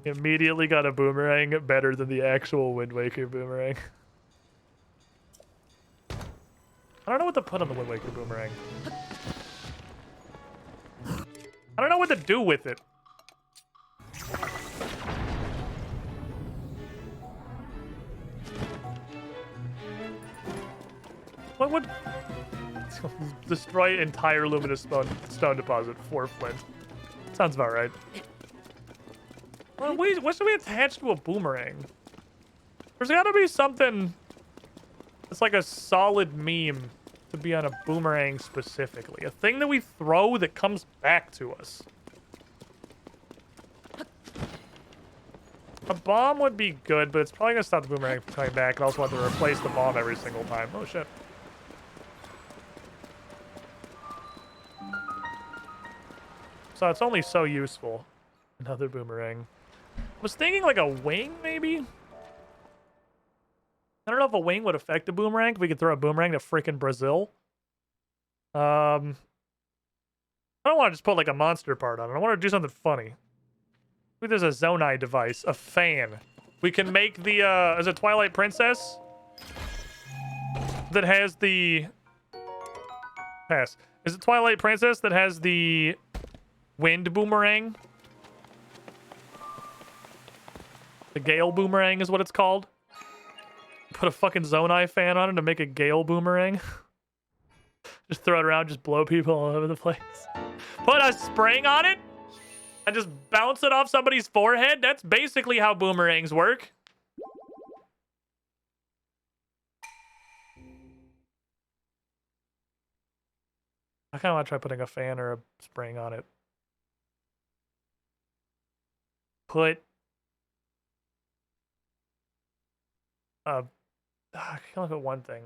Immediately got a boomerang better than the actual Wind Waker boomerang. I don't know what to put on the Wind Waker boomerang. I don't know what to do with it. What would... destroy entire luminous stone deposit for flint. Sounds about right. Well, wait, what should we attach to a boomerang? There's gotta be something that's like a solid meme to be on a boomerang specifically. A thing that we throw that comes back to us. A bomb would be good, but it's probably gonna stop the boomerang from coming back, and also have to replace the bomb every single time. Oh shit. So it's only so useful. Another boomerang. I was thinking like a wing, maybe? I don't know if a wing would affect a boomerang. If we could throw a boomerang to freaking Brazil. I don't want to just put like a monster part on it. I want to do something funny. Maybe there's a Zonai device, a fan. We can make the, is it Twilight Princess? That has the... Pass. Is it Twilight Princess that has the wind boomerang? The Gale boomerang is what it's called. Put a fucking Zonai fan on it to make a Gale boomerang. Just throw it around, just blow people all over the place. Put a spring on it and just bounce it off somebody's forehead. That's basically how boomerangs work. I kind of want to try putting a fan or a spring on it. Put... I can only put one thing.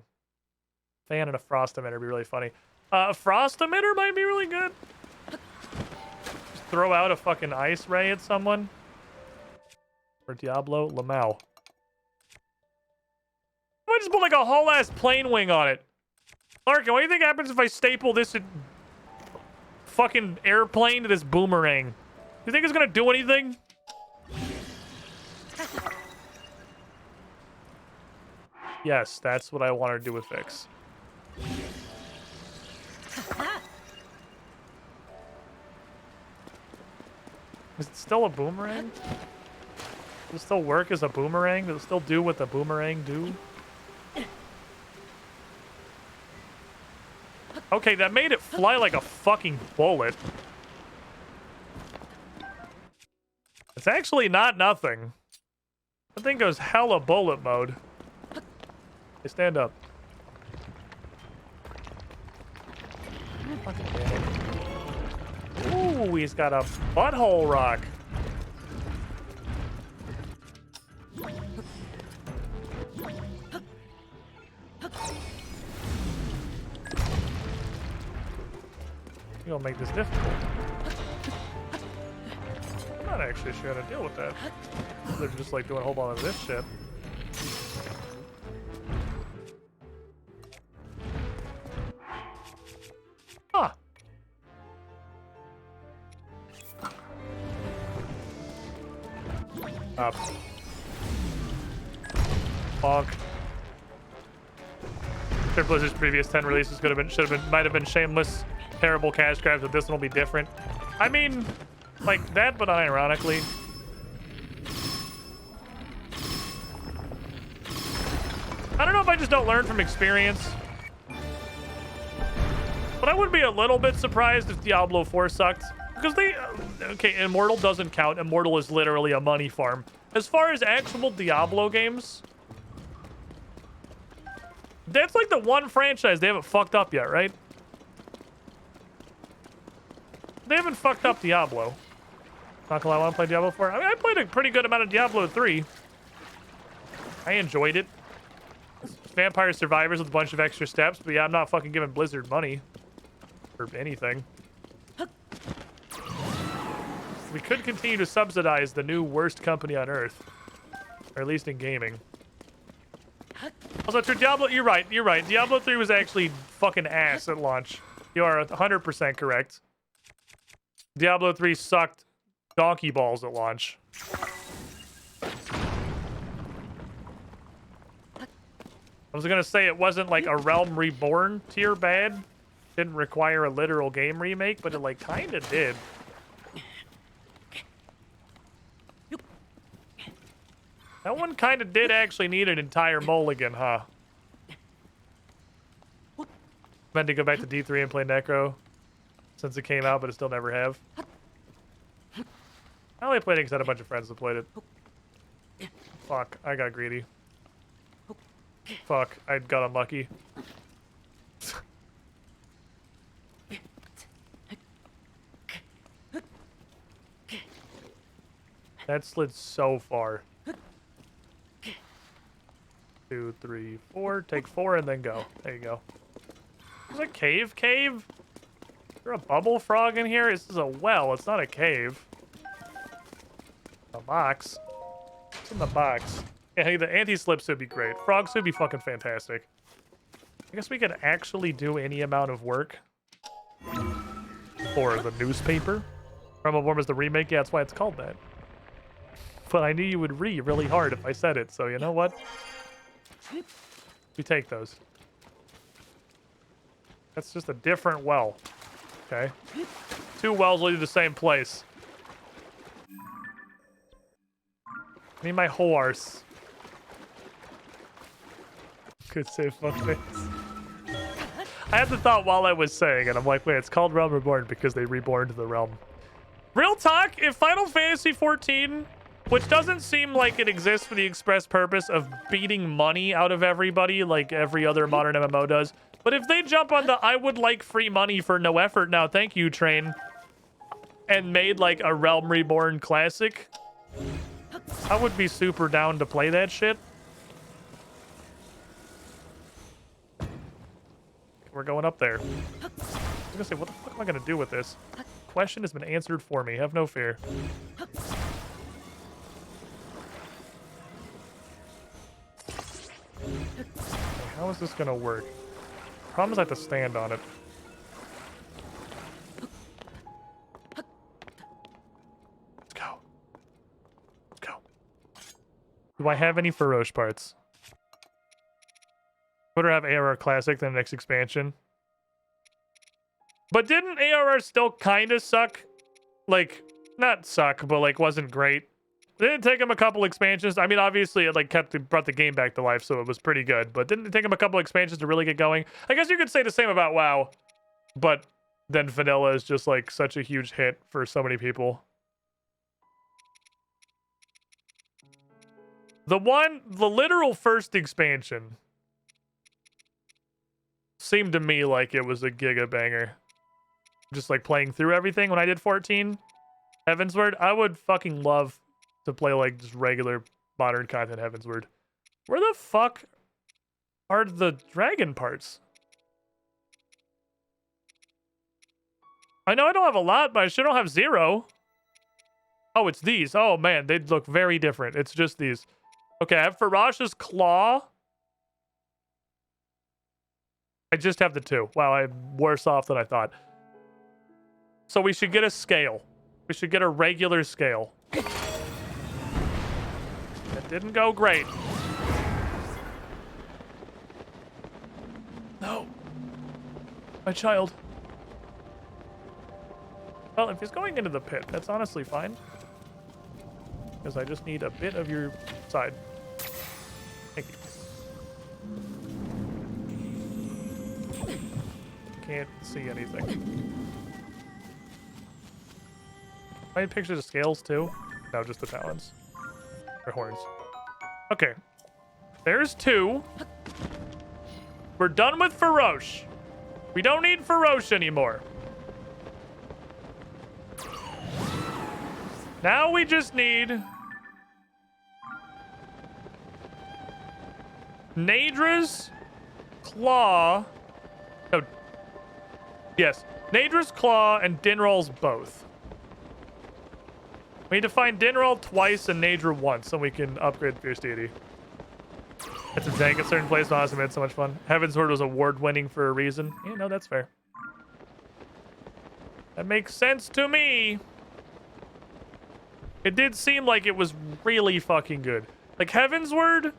Fan and a frost emitter would be really funny. A frost emitter might be really good. Just throw out a fucking ice ray at someone. Or Diablo, Lamau. I might just put like a whole ass plane wing on it. Larkin, what do you think happens if I staple this fucking airplane to this boomerang? You think it's gonna do anything? Yes, that's what I wanted to do with Fix. Is it still a boomerang? Does it still work as a boomerang? Does it still do what the boomerang do? Okay, that made it fly like a fucking bullet. It's actually not nothing. That thing goes hella bullet mode. Hey, stand up. Fucking damn it. Ooh, he's got a butthole rock. You're gonna make this difficult. I'm not actually sure how to deal with that. They're just like doing a whole bunch of this shit. Huh. Up. Bonk. Sure, Blizzard's previous 10 releases might have been shameless. terrible cash grabs, but this one will be different. I mean, like that, but unironically. I don't know if I just don't learn from experience. But I would be a little bit surprised if Diablo 4 sucked. Because they... okay, Immortal doesn't count. Immortal is literally a money farm. As far as actual Diablo games... that's like the one franchise they haven't fucked up yet, right? They haven't fucked up Diablo. Not gonna lie, I want to play Diablo 4. I mean, I played a pretty good amount of Diablo 3. I enjoyed it. Vampire Survivors with a bunch of extra steps, but yeah, I'm not fucking giving Blizzard money for anything. We could continue to subsidize the new worst company on Earth, or at least in gaming. Also, true, Diablo, you're right. Diablo 3 was actually fucking ass at launch. You are 100% correct. Diablo 3 sucked donkey balls at launch. I was gonna say it wasn't like a Realm Reborn tier bad. Didn't require a literal game remake, but it like kinda did. That one kinda did actually need an entire mulligan, huh? Meant to go back to D3 and play Necro since it came out, but it still never have. I only played it because I had a bunch of friends that played it. Fuck, I got greedy. Fuck, I got unlucky. That slid so far. 2, 3, 4. Take 4 and then go. There you go. There's a cave? Is there a bubble frog in here? This is a well. It's not a cave. A box. What's in the box? Yeah, hey, the anti-slips would be great. Frogs would be fucking fantastic. I guess we could actually do any amount of work for the newspaper. Realm of Warm is the remake. Yeah, that's why it's called that. But I knew you would read really hard if I said it, so you know what? We take those. That's just a different well. Okay. 2 wells lead to the same place. I need my horse. Good save, fuckface. I had the thought while I was saying it. I'm like, wait, it's called Realm Reborn because they reborned the realm. Real talk, if Final Fantasy XIV, which doesn't seem like it exists for the express purpose of beating money out of everybody like every other modern MMO does, but if they jump on the I would like free money for no effort now, thank you train, and made like a Realm Reborn classic, I would be super down to play that shit. We're going up there. I was gonna say, what the fuck am I gonna do with this? Question has been answered for me. Have no fear. Okay, how is this gonna work? Problem is I have to stand on it. Let's go. Let's go. Do I have any Faroche parts? Better have ARR Classic than the next expansion. But didn't ARR still kind of suck? Like, not suck, but like wasn't great. It didn't take him a couple expansions. I mean, obviously it like brought the game back to life, so it was pretty good. But didn't it take him a couple expansions to really get going? I guess you could say the same about WoW. But then vanilla is just like such a huge hit for so many people. The literal first expansion seemed to me like it was a giga banger. Just like playing through everything when I did 14 Heavensward, I would fucking love to play like just regular modern content Heavensward. Where the fuck are the dragon parts? I know I don't have a lot, but I sure don't have 0. Oh, it's these. Oh man, they look very different. It's just these. Okay, I have Farash's Claw. I just have the 2. Wow, I'm worse off than I thought. So we should get a scale. We should get a regular scale. That didn't go great. No. My child. Well, if he's going into the pit, that's honestly fine. Because I just need a bit of your side. Thank you. Can't see anything. I need pictures of scales too. No, just the talons. Or horns. Okay. There's 2. We're done with Faroche. We don't need Faroche anymore. Now we just need Nadra's Claw. No. Yes. Nadra's Claw and Dinral's both. We need to find Dinral twice and Nadra once so we can upgrade Fierce Deity. It's a tank at certain places. Honestly, man, so much fun. Heaven's Word was award-winning for a reason. Yeah, no, that's fair. That makes sense to me. It did seem like it was really fucking good. Like, Heaven's Word,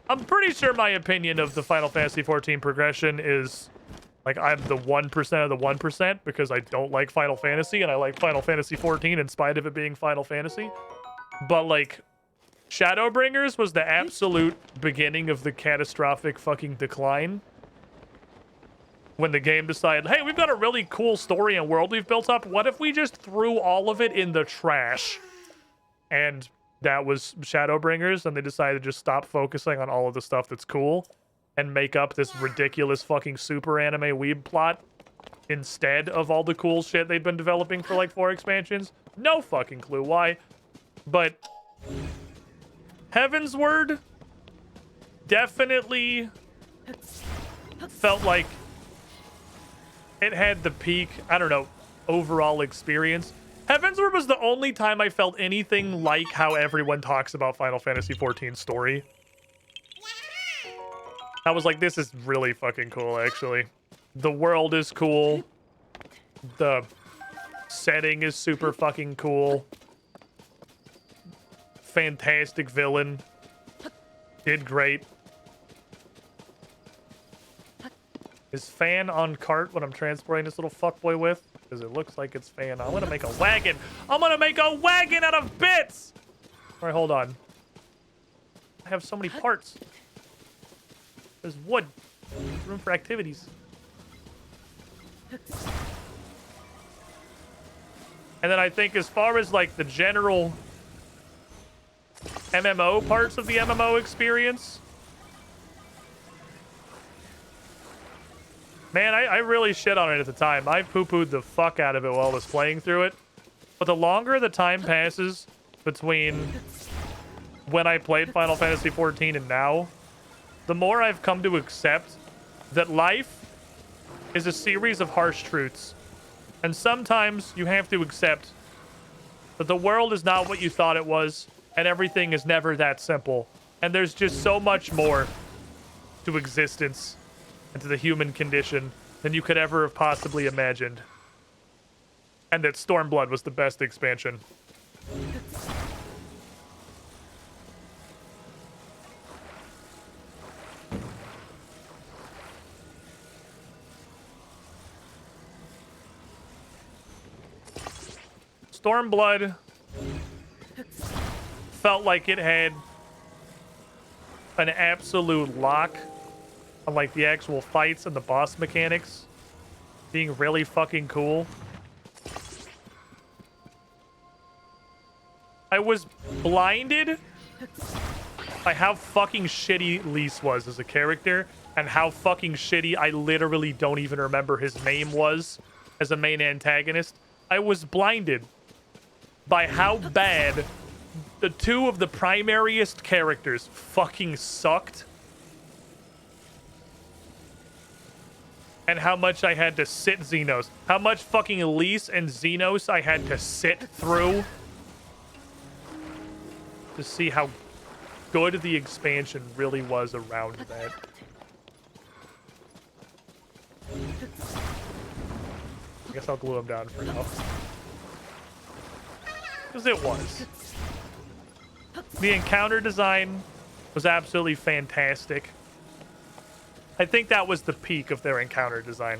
I'm pretty sure my opinion of the Final Fantasy XIV progression is, like, I'm the 1% of the 1% because I don't like Final Fantasy and I like Final Fantasy XIV in spite of it being Final Fantasy. But, like, Shadowbringers was the absolute beginning of the catastrophic fucking decline. When the game decided, hey, we've got a really cool story and world we've built up. What if we just threw all of it in the trash? And that was Shadowbringers, and they decided to just stop focusing on all of the stuff that's cool and make up this ridiculous fucking super anime weeb plot instead of all the cool shit they'd been developing for like 4 expansions. No fucking clue why. But Heaven's Word definitely felt like it had the peak, I don't know, overall experience. Heaven's Word was the only time I felt anything like how everyone talks about Final Fantasy XIV's story. I was like, this is really fucking cool, actually. The world is cool. The setting is super fucking cool. Fantastic villain. Did great. Is Fan on cart what I'm transporting this little fuckboy with? Because it looks like it's Fan. I'm gonna make a wagon. I'm gonna make a wagon out of bits! Alright, hold on. I have so many parts. There's wood. There's room for activities. And then I think as far as like the general MMO parts of the MMO experience, man, I really shit on it at the time. I poo-pooed the fuck out of it while I was playing through it. But the longer the time passes between when I played Final Fantasy XIV and now, the more I've come to accept that life is a series of harsh truths. And sometimes you have to accept that the world is not what you thought it was, and everything is never that simple. And there's just so much more to existence and to the human condition than you could ever have possibly imagined. And that Stormblood was the best expansion. Stormblood felt like it had an absolute lock on like the actual fights and the boss mechanics being really fucking cool. I was blinded by how fucking shitty Lys was as a character and how fucking shitty I literally don't even remember his name was as a main antagonist. I was blinded by how bad the 2 of the primariest characters fucking sucked. And how much I had to sit Xenos. How much fucking Lys and Xenos I had to sit through to see how good the expansion really was around that. I guess I'll glue him down for now. Because it was. The encounter design was absolutely fantastic. I think that was the peak of their encounter design.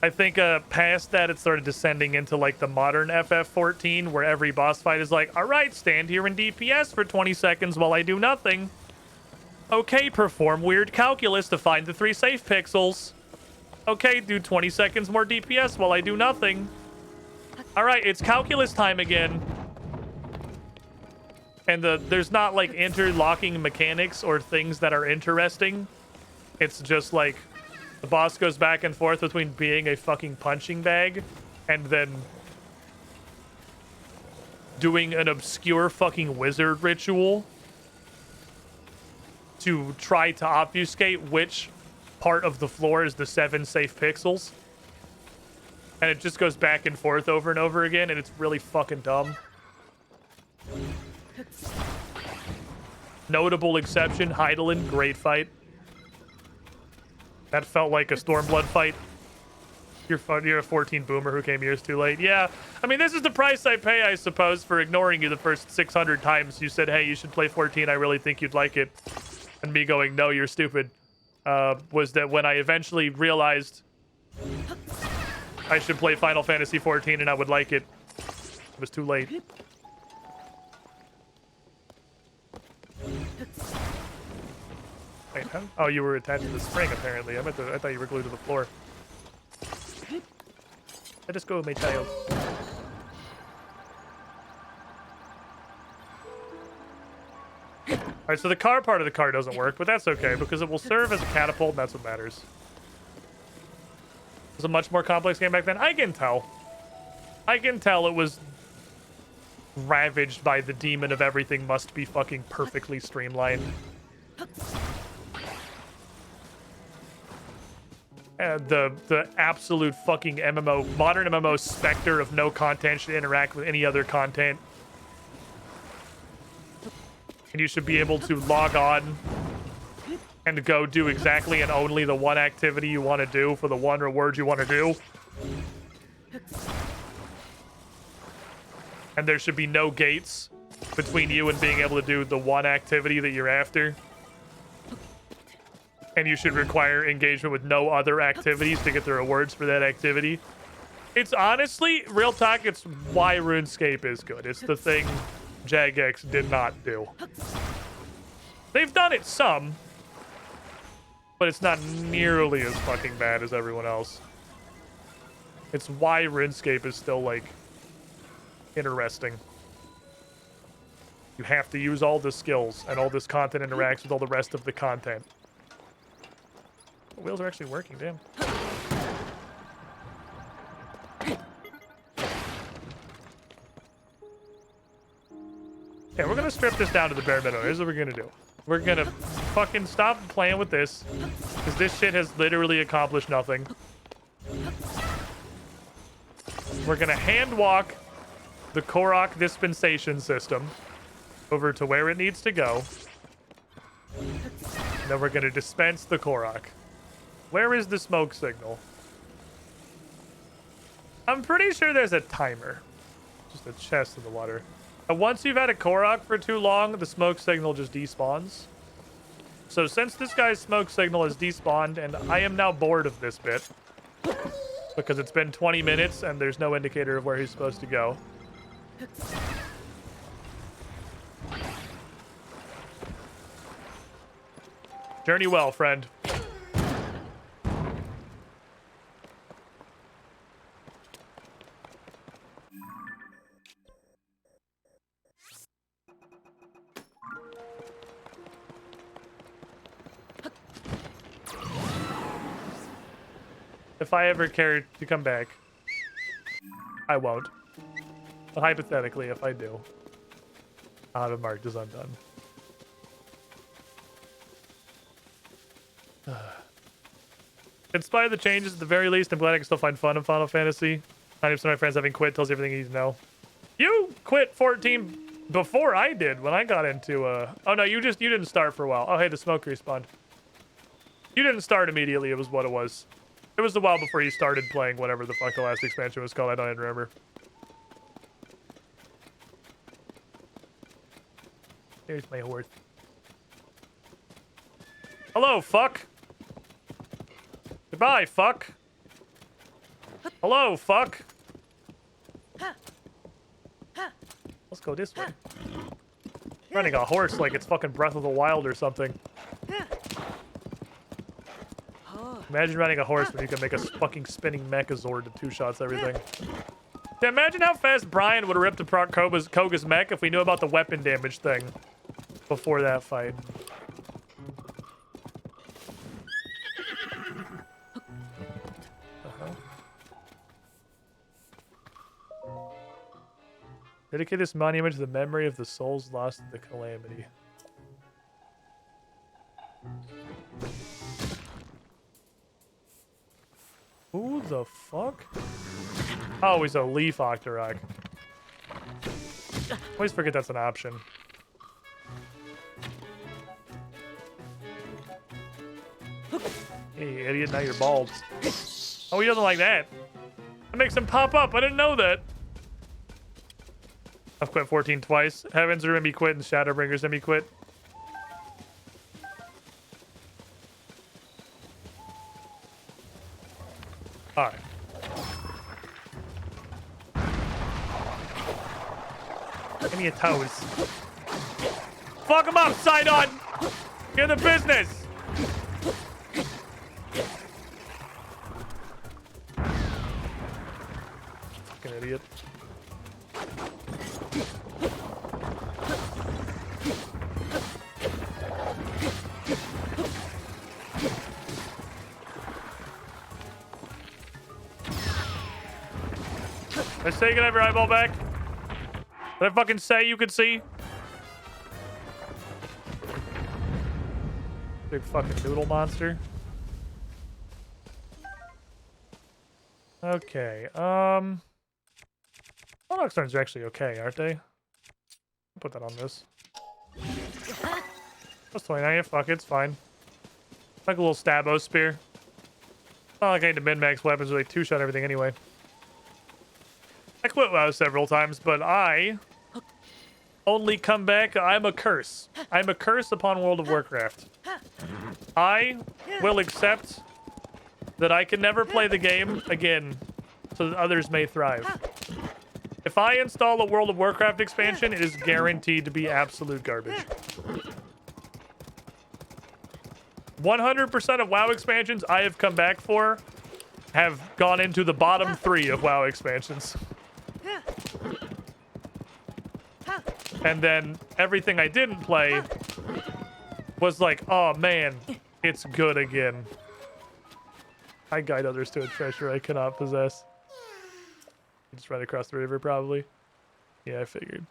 I think past that, it started descending into like the modern FF14, where every boss fight is like, all right, stand here in DPS for 20 seconds while I do nothing. Okay, perform weird calculus to find the 3 safe pixels. Okay, do 20 seconds more DPS while I do nothing. All right, it's calculus time again. And there's not like interlocking mechanics or things that are interesting. It's just like the boss goes back and forth between being a fucking punching bag and then doing an obscure fucking wizard ritual to try to obfuscate which part of the floor is the 7 safe pixels. And it just goes back and forth over and over again, and it's really fucking dumb. Notable exception, Heidelin, great fight. That felt like a Stormblood fight. You're a 14 boomer who came years too late. Yeah, I mean, this is the price I pay, I suppose, for ignoring you the first 600 times. You said, hey, you should play 14. I really think you'd like it. And me going, no, you're stupid. Was that when I eventually realized I should play Final Fantasy 14 and I would like it. It was too late. Wait, huh? Oh, you were attached to the spring, apparently. I thought you were glued to the floor. Let us go, my child. Alright, so the car part of the car doesn't work, but that's okay, because it will serve as a catapult, and that's what matters. It was a much more complex game back then. I can tell. I can tell it was ravaged by the demon of everything must be fucking perfectly streamlined. The absolute fucking MMO, modern MMO specter of no content should interact with any other content. And you should be able to log on and go do exactly and only the one activity you want to do for the one reward you want to do. And there should be no gates between you and being able to do the one activity that you're after. And you should require engagement with no other activities to get the rewards for that activity. It's honestly, real talk, it's why RuneScape is good. It's the thing Jagex did not do. They've done it some, but it's not nearly as fucking bad as everyone else. It's why RuneScape is still, like, interesting. You have to use all the skills, and all this content interacts with all the rest of the content. The wheels are actually working, damn. Okay, we're gonna strip this down to the bare minimum. Here's what we're gonna do. We're gonna fucking stop playing with this, because this shit has literally accomplished nothing. We're gonna hand walk the Korok dispensation system over to where it needs to go. And then we're gonna dispense the Korok. Where is the smoke signal? I'm pretty sure there's a timer. Just a chest in the water. And once you've had a Korok for too long, the smoke signal just despawns. So since this guy's smoke signal is despawned, and I am now bored of this bit, because it's been 20 minutes and there's no indicator of where he's supposed to go. Journey well, friend. If I ever care to come back, I won't. But hypothetically, if I do, I'll have it marked as undone. In spite of the changes, at the very least, I'm glad I can still find fun in Final Fantasy. 90% of my friends having quit tells you everything you need to know. You quit 14 before I did when I got into oh no, you didn't start for a while. Oh hey, the smoke respawned. You didn't start immediately, it was what it was. It was a while before you started playing whatever the fuck the last expansion was called. I don't even remember. Here's my horse. Hello, fuck. Goodbye, fuck. Hello, fuck. Let's go this way. Running a horse like it's fucking Breath of the Wild or something. Imagine riding a horse when you can make a fucking spinning Mechazord that two-shots everything. Yeah, imagine how fast Brian would have ripped apart Koga's mech if we knew about the weapon damage thing before that fight. Dedicate this monument to the memory of the souls lost in the calamity. Who the fuck? Oh, he's a Leaf Octorok. Always forget that's an option. Hey, idiot, now you're bald. Oh, he doesn't like that. That makes him pop up. I didn't know that. I've quit 14 twice. Heavens are gonna be quit and Shadowbringer's gonna be quit. Alright. Give me your toes. Fuck him up, Sidon! Get in the business! Fucking idiot. Let's take it every eyeball back. Did I fucking say you could see? Big fucking noodle monster. Okay, Monarch Thorns are actually okay, aren't they? I'll put that on this. That's 29, yeah, fuck it, it's fine. Like a little Stabbo spear. Not like I need to min-max weapons, really two-shot everything anyway. I quit WoW several times, but I only come back. I'm a curse. I'm a curse upon World of Warcraft. I will accept that I can never play the game again so that others may thrive. If I install a World of Warcraft expansion, it is guaranteed to be absolute garbage. 100% of WoW expansions I have come back for have gone into the bottom 3 of WoW expansions. And then everything I didn't play was like, oh man, it's good again. I guide others to a treasure I cannot possess. Just right across the river, probably. Yeah, I figured.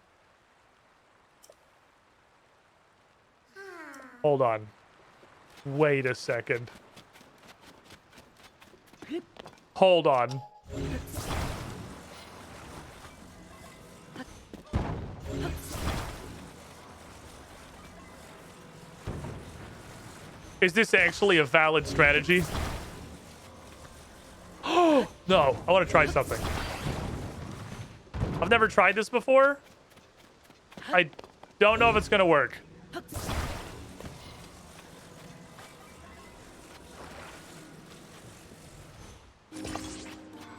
Hold on. Wait a second. Hold on. Is this actually a valid strategy? Oh, no. I want to try something. I've never tried this before. I don't know if it's going to work.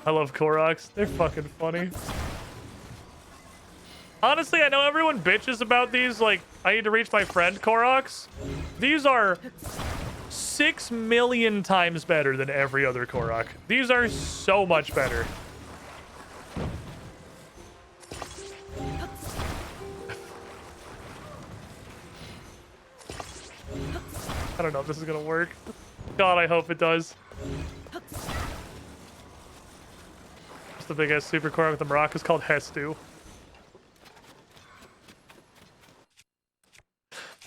I love Koroks. They're fucking funny. Honestly, I know everyone bitches about these, like, I need to reach my friend Koroks. These are 6 million times better than every other Korok. These are so much better. I don't know if this is gonna work. God, I hope it does. It's the big ass super Korok with the maracas called Hestu.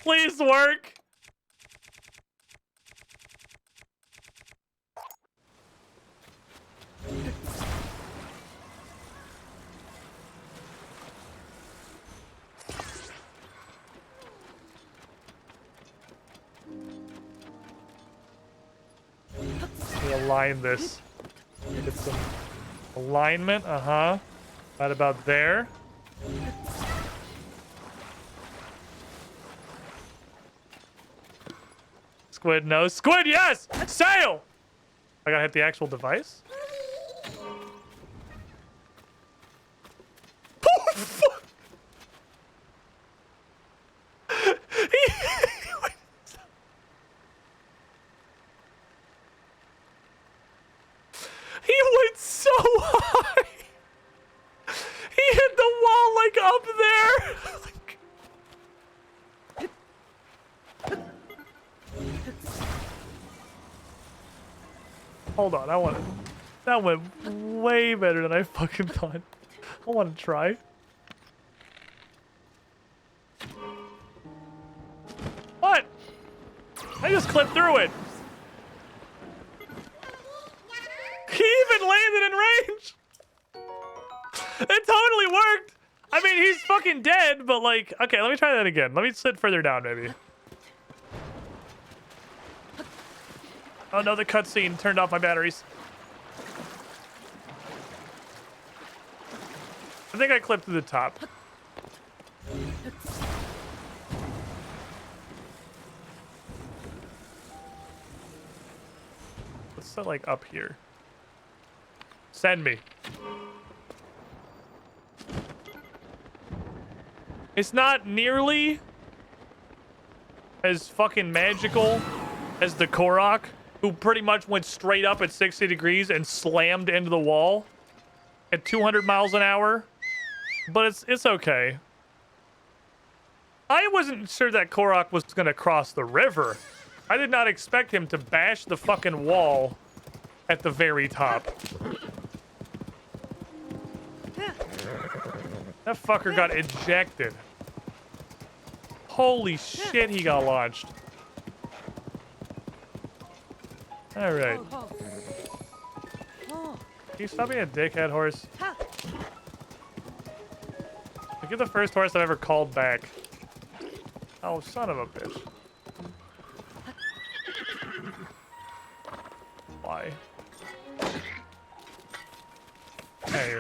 Please work. Align this. Get some alignment. Uh-huh. Right about there. Squid, no. Squid, yes! Sail! I gotta hit the actual device. fuck? He went so high. He hit the wall like up there. Hold on, that went way better than I fucking thought. I want to try. What? I just clipped through it. He even landed in range. It totally worked. I mean, he's fucking dead, but like, okay, let me try that again. Let me sit further down, maybe. Oh no, the cutscene turned off my batteries. I think I clipped to the top. Let's set like up here. Send me. It's not nearly as fucking magical as the Korok, who pretty much went straight up at 60 degrees and slammed into the wall at 200 miles an hour. But it's okay. I wasn't sure that Korok was going to cross the river. I did not expect him to bash the fucking wall at the very top. That fucker got ejected. Holy shit, he got launched. Alright. Can you stop being a dickhead, horse? Like, you're the first horse I've ever called back. Oh, son of a bitch. Why? Hey.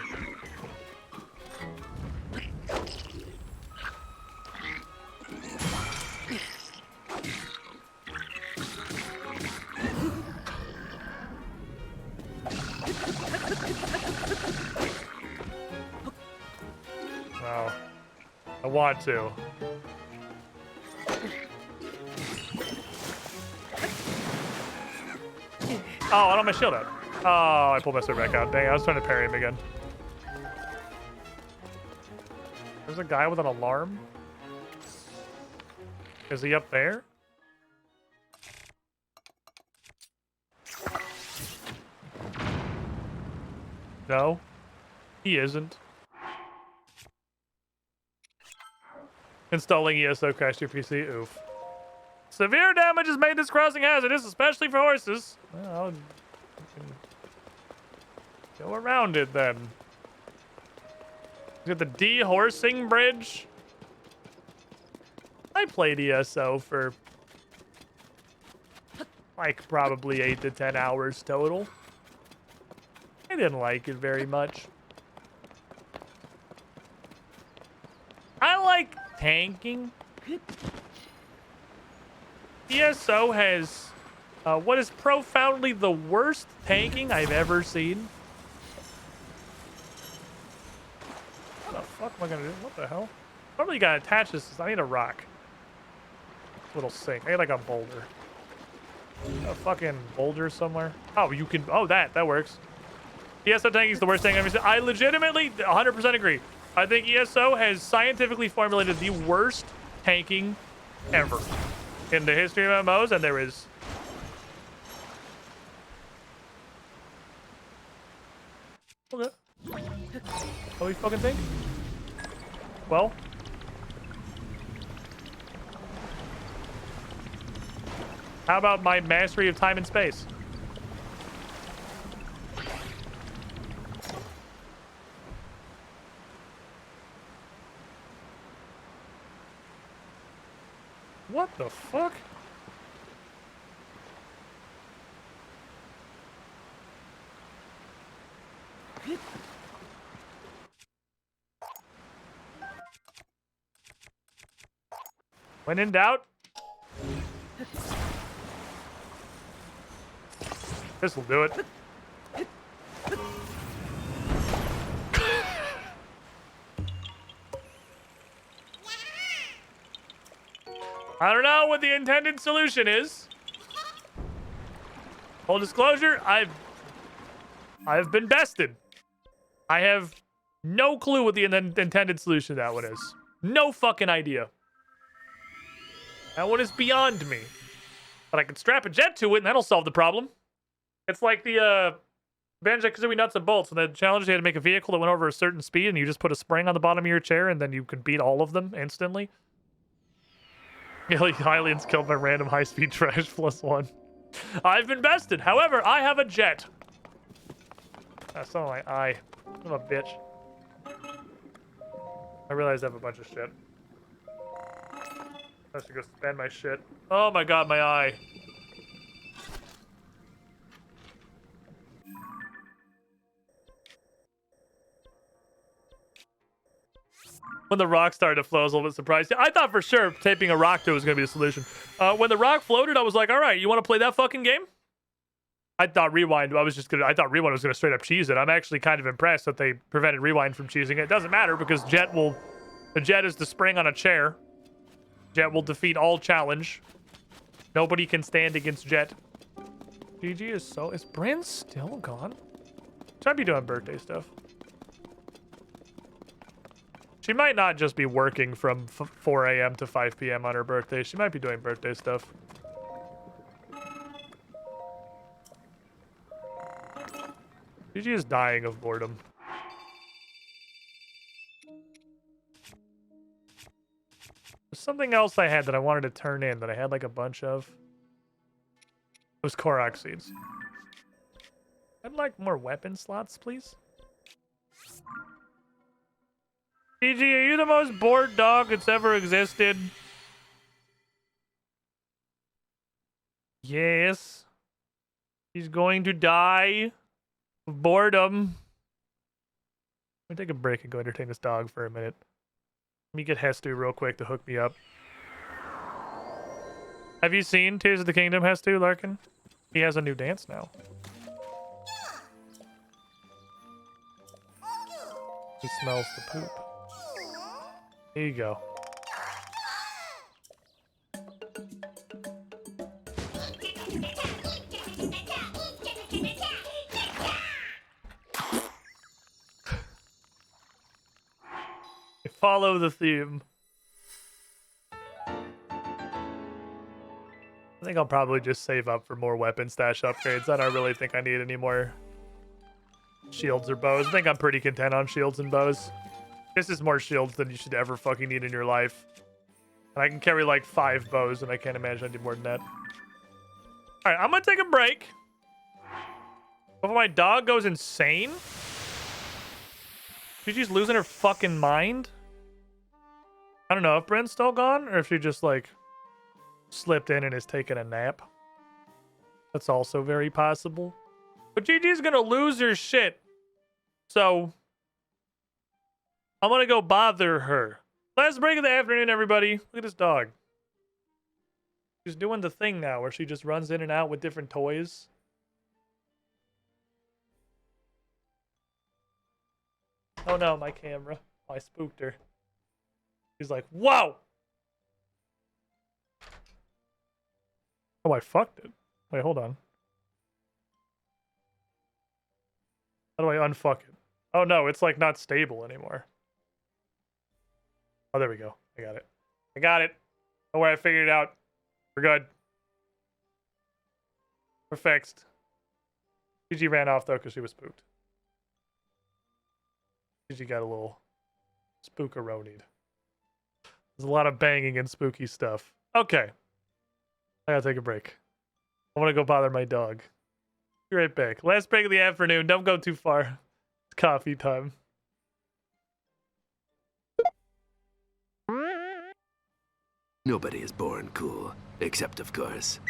Wow. I want to. Oh, I don't have my shield out. Oh, I pulled my sword back out. Dang, I was trying to parry him again. There's a guy with an alarm. Is he up there? No, he isn't. Installing ESO crashed your PC. Oof. Severe damage has made this crossing hazardous, especially for horses. Well, we can go around it then. We got the de-horsing bridge. I played ESO for like probably 8 to 10 hours total. I didn't like it very much. I like tanking. ESO has what is profoundly the worst tanking I've ever seen. What the fuck am I gonna do? What the hell? Probably gotta attach this. I need a rock. Little sink. I need like a boulder. A fucking boulder somewhere. Oh, you can. Oh, that works. ESO tanking is the worst thing I've ever seen. I legitimately 100% agree. I think ESO has scientifically formulated the worst tanking ever in the history of MMOs, and there is. Okay. What do we fucking think? Well. How about my mastery of time and space? What the fuck? When in doubt, this will do it. I don't know what the intended solution is. Full disclosure, I've been bested. I have no clue what the intended solution to that one is. No fucking idea. That one is beyond me. But I can strap a jet to it and that'll solve the problem. It's like the Banjo-Kazooie Nuts and Bolts. And the challenge, you had to make a vehicle that went over a certain speed and you just put a spring on the bottom of your chair and then you could beat all of them instantly. Aliens killed by random high-speed trash +1. I've been bested. However, I have a jet. That's not my eye. I'm a bitch. I realize I have a bunch of shit. I should go spend my shit. Oh my god, my eye. When the rock started to flow, I was a little bit surprised. I thought for sure taping a rock to it was going to be the solution. When the rock floated, I was like, all right, you want to play that fucking game? I thought Rewind, I thought Rewind was going to straight up cheese it. I'm actually kind of impressed that they prevented Rewind from cheesing it. It doesn't matter because the jet is the spring on a chair. Jet will defeat all challenge. Nobody can stand against Jet. GG is Bryn still gone? Should I be doing birthday stuff? She might not just be working from 4 a.m. to 5 p.m. on her birthday. She might be doing birthday stuff. GG is dying of boredom. There's something else I had that I wanted to turn in that I had like a bunch of. It was Korok seeds. I'd like more weapon slots, please. GG, are you the most bored dog that's ever existed? Yes. He's going to die of boredom. Let me take a break and go entertain this dog for a minute. Let me get Hestu real quick to hook me up. Have you seen Tears of the Kingdom, Hestu, Larkin? He has a new dance now. He smells the poop. There you go. Follow the theme. I think I'll probably just save up for more weapon stash upgrades. I don't really think I need any more shields or bows. I think I'm pretty content on shields and bows. This is more shields than you should ever fucking need in your life. And I can carry like 5 bows, and I can't imagine I need more than that. Alright, I'm gonna take a break. Before my dog goes insane. She's losing her fucking mind. I don't know if Brent's still gone, or if she just like slipped in and is taking a nap. That's also very possible. But Gigi's gonna lose her shit. So I'm gonna go bother her. Last break of the afternoon, everybody. Look at this dog. She's doing the thing now where she just runs in and out with different toys. Oh no, my camera. Oh, I spooked her. She's like, whoa! Oh, I fucked it. Wait, hold on. How do I unfuck it? Oh no, it's like not stable anymore. Oh, there we go. I got it. I got it. Don't worry, I figured it out. We're good. We're fixed. Gigi ran off though because she was spooked. Gigi got a little spookaronied. There's a lot of banging and spooky stuff. Okay. I gotta take a break. I want to go bother my dog. Be right back. Last break of the afternoon. Don't go too far. It's coffee time. Nobody is born cool, except of course.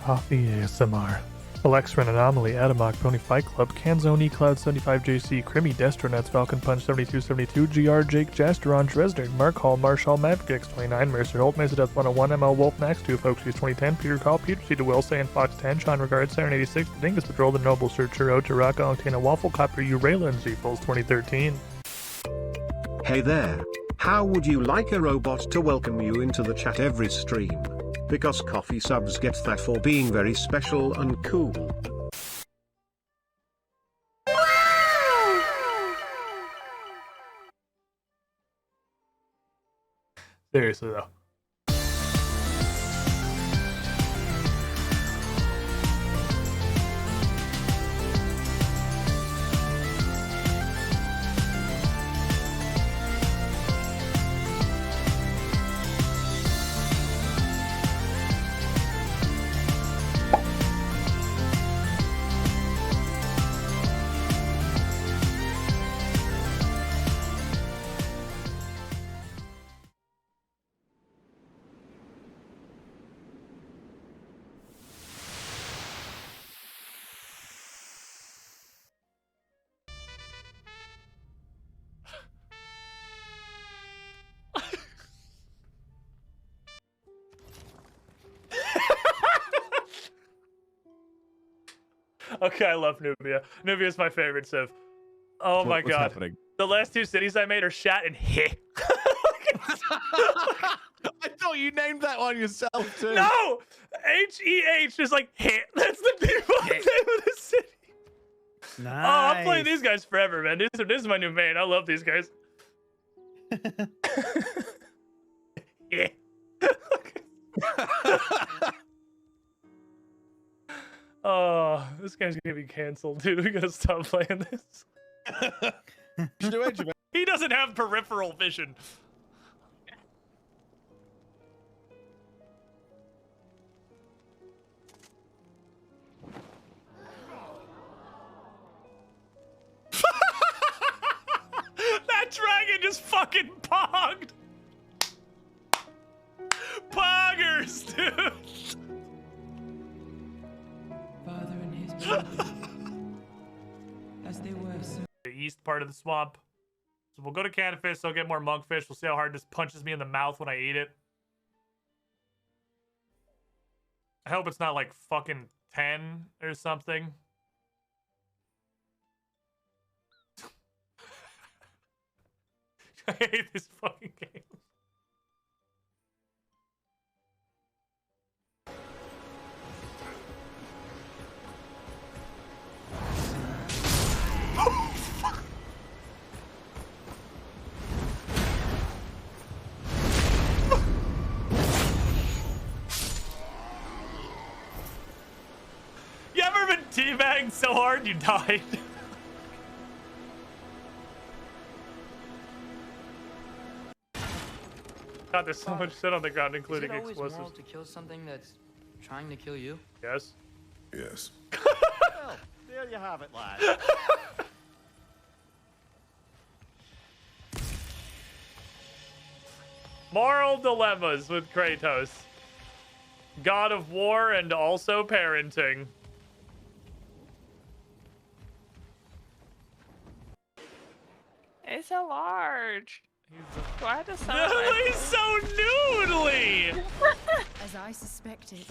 Coffee ASMR. Alexran Anomaly, Adamok, Pony Fight Club, Canzoni, Cloud 75JC, Crimmy, Destronets, Falcon Punch 7272, GR, Jake, Jasteron, Dresner, Mark Hall, Marshall, Maverick X29, Mercer, Holt, Mesa Death 101, ML Wolf, Max 2, Folksies 2010, Peter Call, Peter C. DeWill, Sand Fox 10, Sean Regard, Siren 86, The Dingus Patrol, The Noble Sir Churro, Taraka, Octana, Waffle, Copper, Urayla, and Z-Fools 2013. Hey there. How would you like a robot to welcome you into the chat every stream? Because coffee subs get that for being very special and cool. Seriously though. Okay, I love Nubia. Nubia is my favorite civ. Oh my What's god. happening? The last two cities I made are Shat and Heh. I thought you named that one yourself too. No! H-E-H is like Heh. That's the default name of the city. Nice. Oh, I'm playing these guys forever, man. This is my new main. I love these guys. Yeah. Oh, this guy's gonna be canceled, dude. We gotta stop playing this. He doesn't have peripheral vision. That dragon just fucking pogged. Poggers, dude. Father and his children, as they were so. The east part of the swamp. So we'll go to Canfish, so I'll get more monkfish. We'll see how hard this punches me in the mouth when I eat it. I hope it's not like fucking 10 or something. I hate this fucking game. You ever been teabagged so hard you died? God, there's so much shit on the ground, including Is it always explosives. moral to kill something that's trying to kill you? Yes. Yes. Well, there you have it, lad. Moral dilemmas with Kratos. God of War and also parenting. It's so large. Do I have to summon He's so noodly! As I suspected,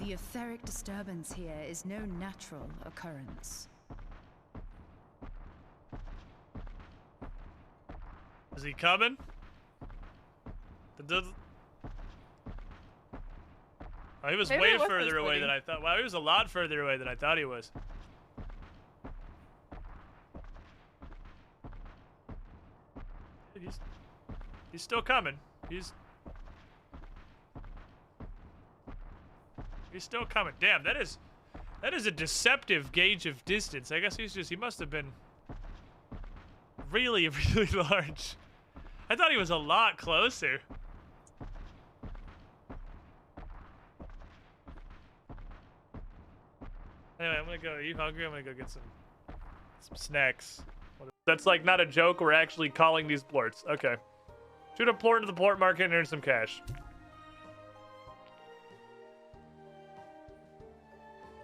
the etheric disturbance here is no natural occurrence. Is he coming? Oh, he was Maybe way it was further this away buddy. than I thought. Wow, he was a lot further away than I thought he was. He's still coming. He's still coming. Damn, that is a deceptive gauge of distance. I guess he must have been really, really large. I thought he was a lot closer. Anyway, I'm gonna go. Are you hungry? I'm gonna go get some snacks. That's like not a joke. We're actually calling these plorts. Okay. Shoot a plort into the plort market and earn some cash.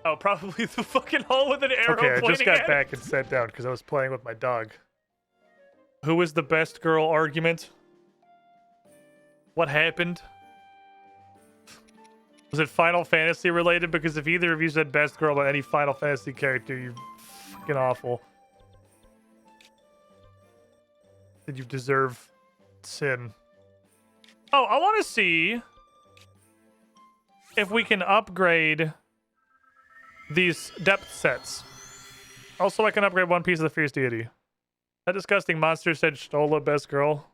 Oh, probably the fucking hole with an arrow Okay, I just pointing got at back and sat down because I was playing with my dog. Who is the best girl argument? What happened? Was it Final Fantasy related? Because if either of you said best girl about any Final Fantasy character, you're fucking awful. Did you deserve sin? Oh, I want to see if we can upgrade these depth sets. Also, I can upgrade one piece of the Fierce Deity. That disgusting monster said Stola best girl.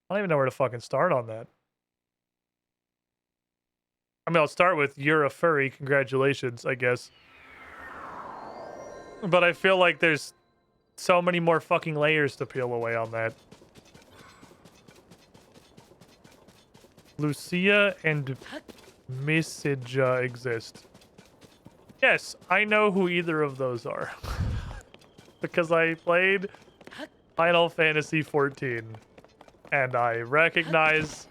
I don't even know where to fucking start on that. I mean, I'll start with you're a furry. Congratulations, I guess. But I feel like there's so many more fucking layers to peel away on that. Lucia and Message exist. Yes, I know who either of those are. Because I played Final Fantasy XIV. And I recognize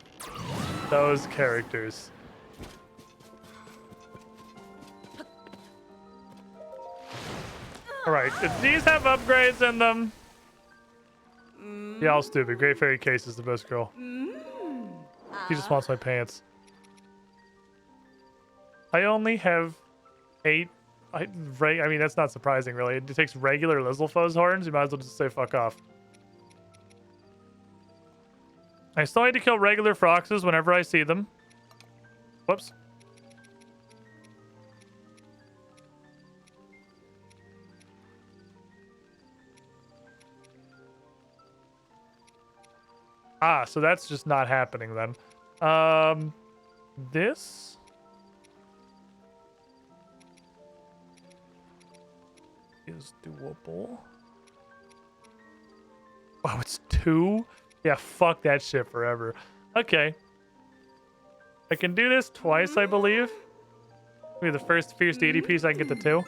those characters. Alright, if these have upgrades in them... Y'all stupid. Great Fairy Case is the best girl. She just wants my pants. I only have 8... I mean, that's not surprising, really. It takes regular Lizalfo's horns. You might as well just say fuck off. I still need to kill regular Froxes whenever I see them. Whoops. Ah, so that's just not happening then. This is doable. Wow, it's 2? Yeah, fuck that shit forever. Okay. I can do this twice, I believe. Maybe the first Fierce Deity piece, I can get the 2.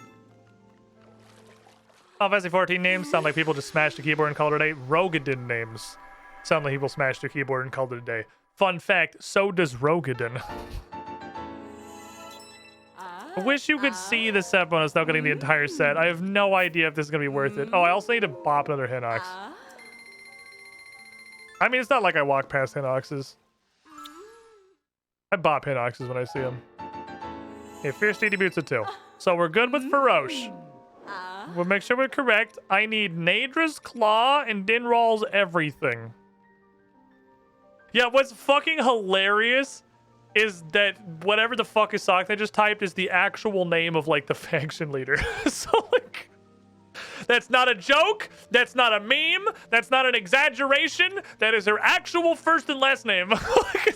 Final Fantasy 14 names sound like people just smashed a keyboard and called it a day. Rogadin names sound like people smashed a keyboard and called it a day. Fun fact, so does Rogadin. I wish you could see the set bonus without getting the entire set. I have no idea if this is going to be worth it. Oh, I also need to bop another Hinox. I mean, it's not like I walk past Hinoxes. I bop Hinoxes when I see them. Okay, Fierce Deity Boots a 2. So we're good with Feroche. We'll make sure we're correct. I need Nadra's Claw and Dinral's everything. Yeah, what's fucking hilarious is that whatever the fuck is Sock they just typed is the actual name of, like, the faction leader. So, like... That's not a joke. That's not a meme. That's not an exaggeration. That is her actual first and last name. Like,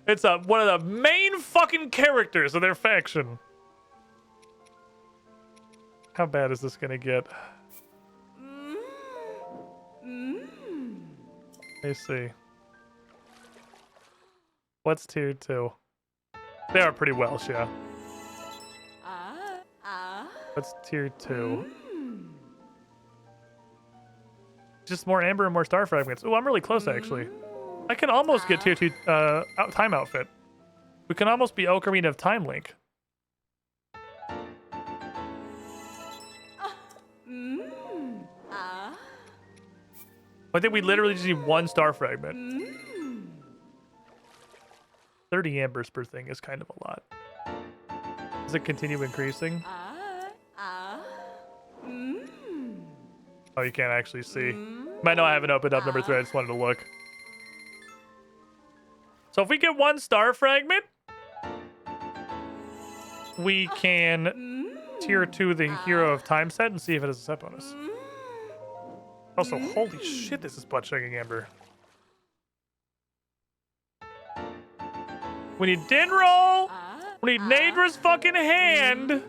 it's one of the main fucking characters of their faction. How bad is this gonna get? Let's see. What's tier 2? They are pretty Welsh, yeah. What's tier 2? Just more Amber and more Star Fragments. Oh, I'm really close, actually. I can almost get tier 2 Time Outfit. We can almost be Ocarina of Time Link. I think we literally just need 1 Star Fragment. 30 ambers per thing is kind of a lot. Does it continue increasing? Oh, you can't actually see. I know I haven't opened up number 3. I just wanted to look. So if we get 1 Star Fragment, we can tier 2 the Hero of Time set and see if it has a set bonus. Also, holy shit, this is butt-chugging Amber. We need Dinral. We need Nadra's fucking hand.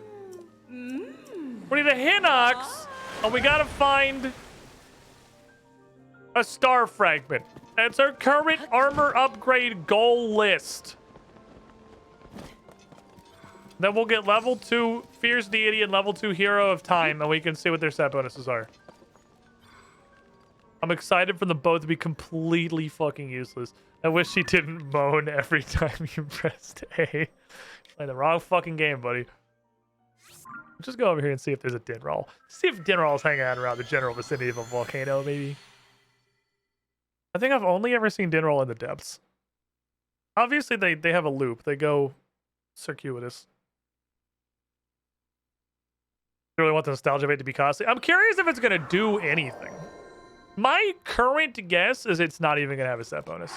We need a Hinox. And we gotta find a Star Fragment. That's our current armor upgrade goal list. Then we'll get level 2 Fierce Deity and level 2 Hero of Time, and we can see what their set bonuses are. I'm excited for them both to be completely fucking useless. I wish she didn't moan every time you pressed A. Playing the wrong fucking game, buddy. Just go over here and see if there's a Dinroll. See if Dinroll's hanging out around the general vicinity of a volcano, maybe. I think I've only ever seen Dinroll in the depths. Obviously, they have a loop. They go circuitous. I really want the nostalgia bait to be costly. I'm curious if it's going to do anything. My current guess is it's not even going to have a set bonus.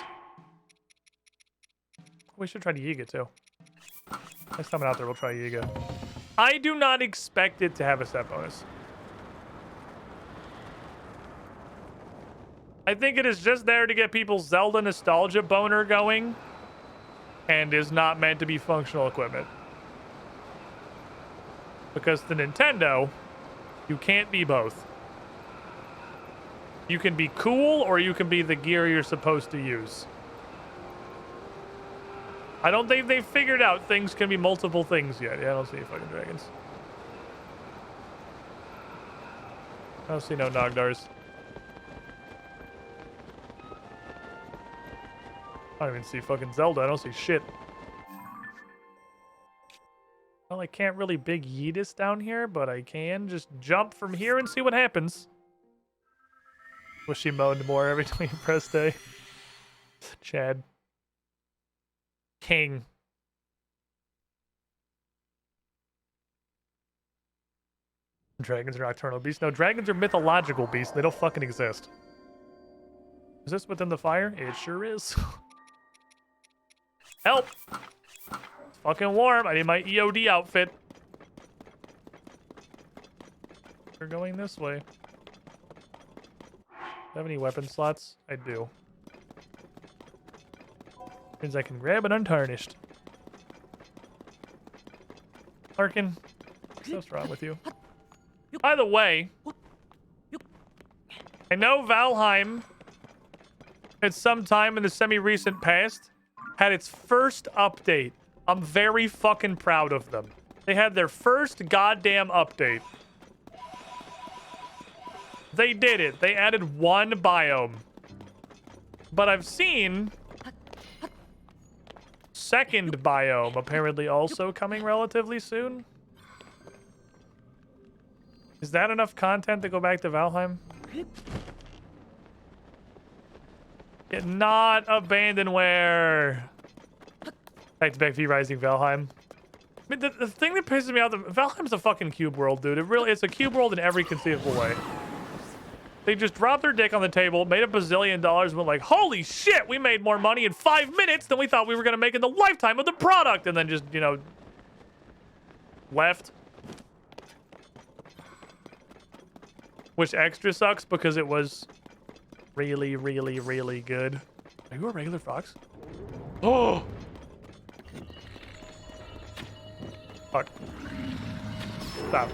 We should try the Yiga, too. Next time I'm out there, we'll try Yiga. I do not expect it to have a set bonus. I think it is just there to get people's Zelda nostalgia boner going and is not meant to be functional equipment. Because the Nintendo, you can't be both. You can be cool or you can be the gear you're supposed to use. I don't think they've figured out things can be multiple things yet. Yeah, I don't see any fucking dragons. I don't see no Nogdars. I don't even see fucking Zelda. I don't see shit. Well, I can't really big Yeetus down here, but I can just jump from here and see what happens. Wish she moaned more every time you pressed A. Chad. King. Dragons are nocturnal beasts. No, dragons are mythological beasts. They don't fucking exist. Is this within the fire? It sure is. Help! It's fucking warm. I need my EOD outfit. We're going this way. Do I have any weapon slots? I do. Means I can grab an untarnished. Larkin, what's wrong with you? By the way, I know Valheim at some time in the semi-recent past had its first update. I'm very fucking proud of them. They had their first goddamn update. They did it. They added one biome. But I've seen second biome apparently also coming relatively soon. Is that enough content to go back to Valheim? Yeah, not Abandonware. Back to back V-Rising Valheim. I mean, the thing that pisses me off, Valheim's a fucking cube world, dude. It's a cube world in every conceivable way. They just dropped their dick on the table, made $1 bazillion, and went like, holy shit, we made more money in 5 minutes than we thought we were going to make in the lifetime of the product. And then just, you know, left. Which extra sucks because it was really, really, really good. Are you a regular fox? Oh! Fuck. Stop.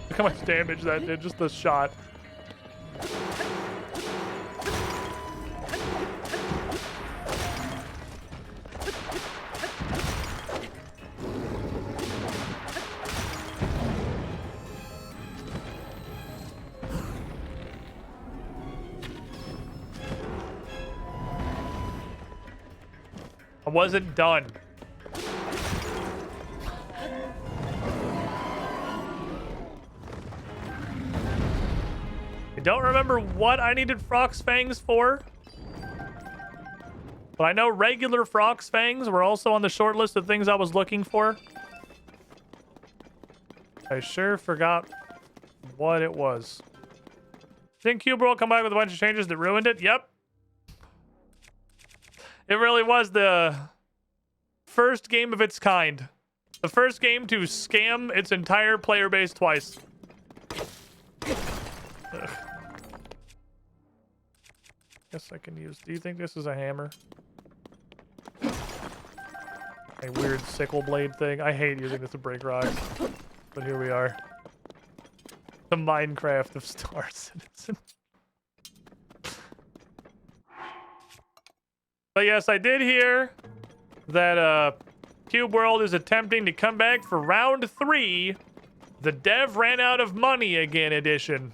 Look how much damage that did, just the shot. I wasn't done. I don't remember what I needed Frox Fangs for. But I know regular Frox Fangs were also on the short list of things I was looking for. I sure forgot what it was. Didn't Cube World come back with a bunch of changes that ruined it? Yep. It really was the first game of its kind. The first game to scam its entire player base twice. Ugh. Guess I can use... Do you think this is a hammer? A weird sickle blade thing. I hate using this to break rocks. But here we are. The Minecraft of Star Citizen. But yes, I did hear that Cube World is attempting to come back for round 3. The dev ran out of money again edition.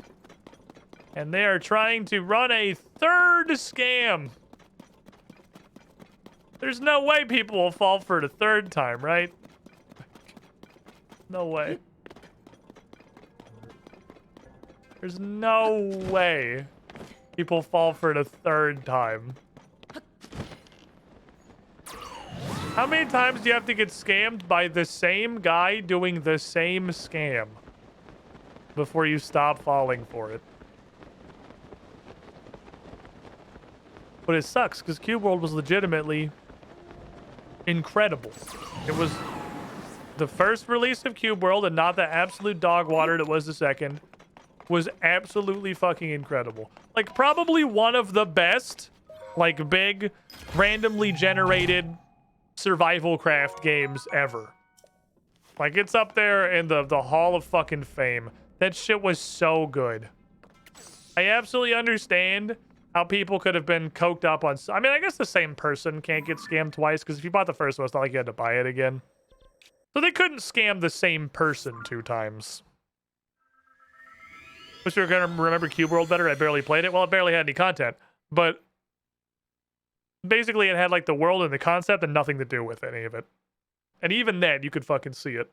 And they are trying to run a third scam. There's no way people will fall for it a third time, right? No way. There's no way people fall for it a third time. How many times do you have to get scammed by the same guy doing the same scam before you stop falling for it? But it sucks because Cube World was legitimately incredible. It was the first release of Cube World and not the absolute dog water that was the second. Was absolutely fucking incredible. Like probably one of the best, like big, randomly generated survival craft games ever. Like it's up there in the Hall of fucking Fame. That shit was so good. I absolutely understand how people could have been coked up on... I mean, I guess the same person can't get scammed twice, because if you bought the first one, it's not like you had to buy it again. So they couldn't scam the same person 2 times. Wish you were going to remember Cube World better. I barely played it. Well, it barely had any content. But basically, it had like the world and the concept and nothing to do with any of it. And even then, you could fucking see it.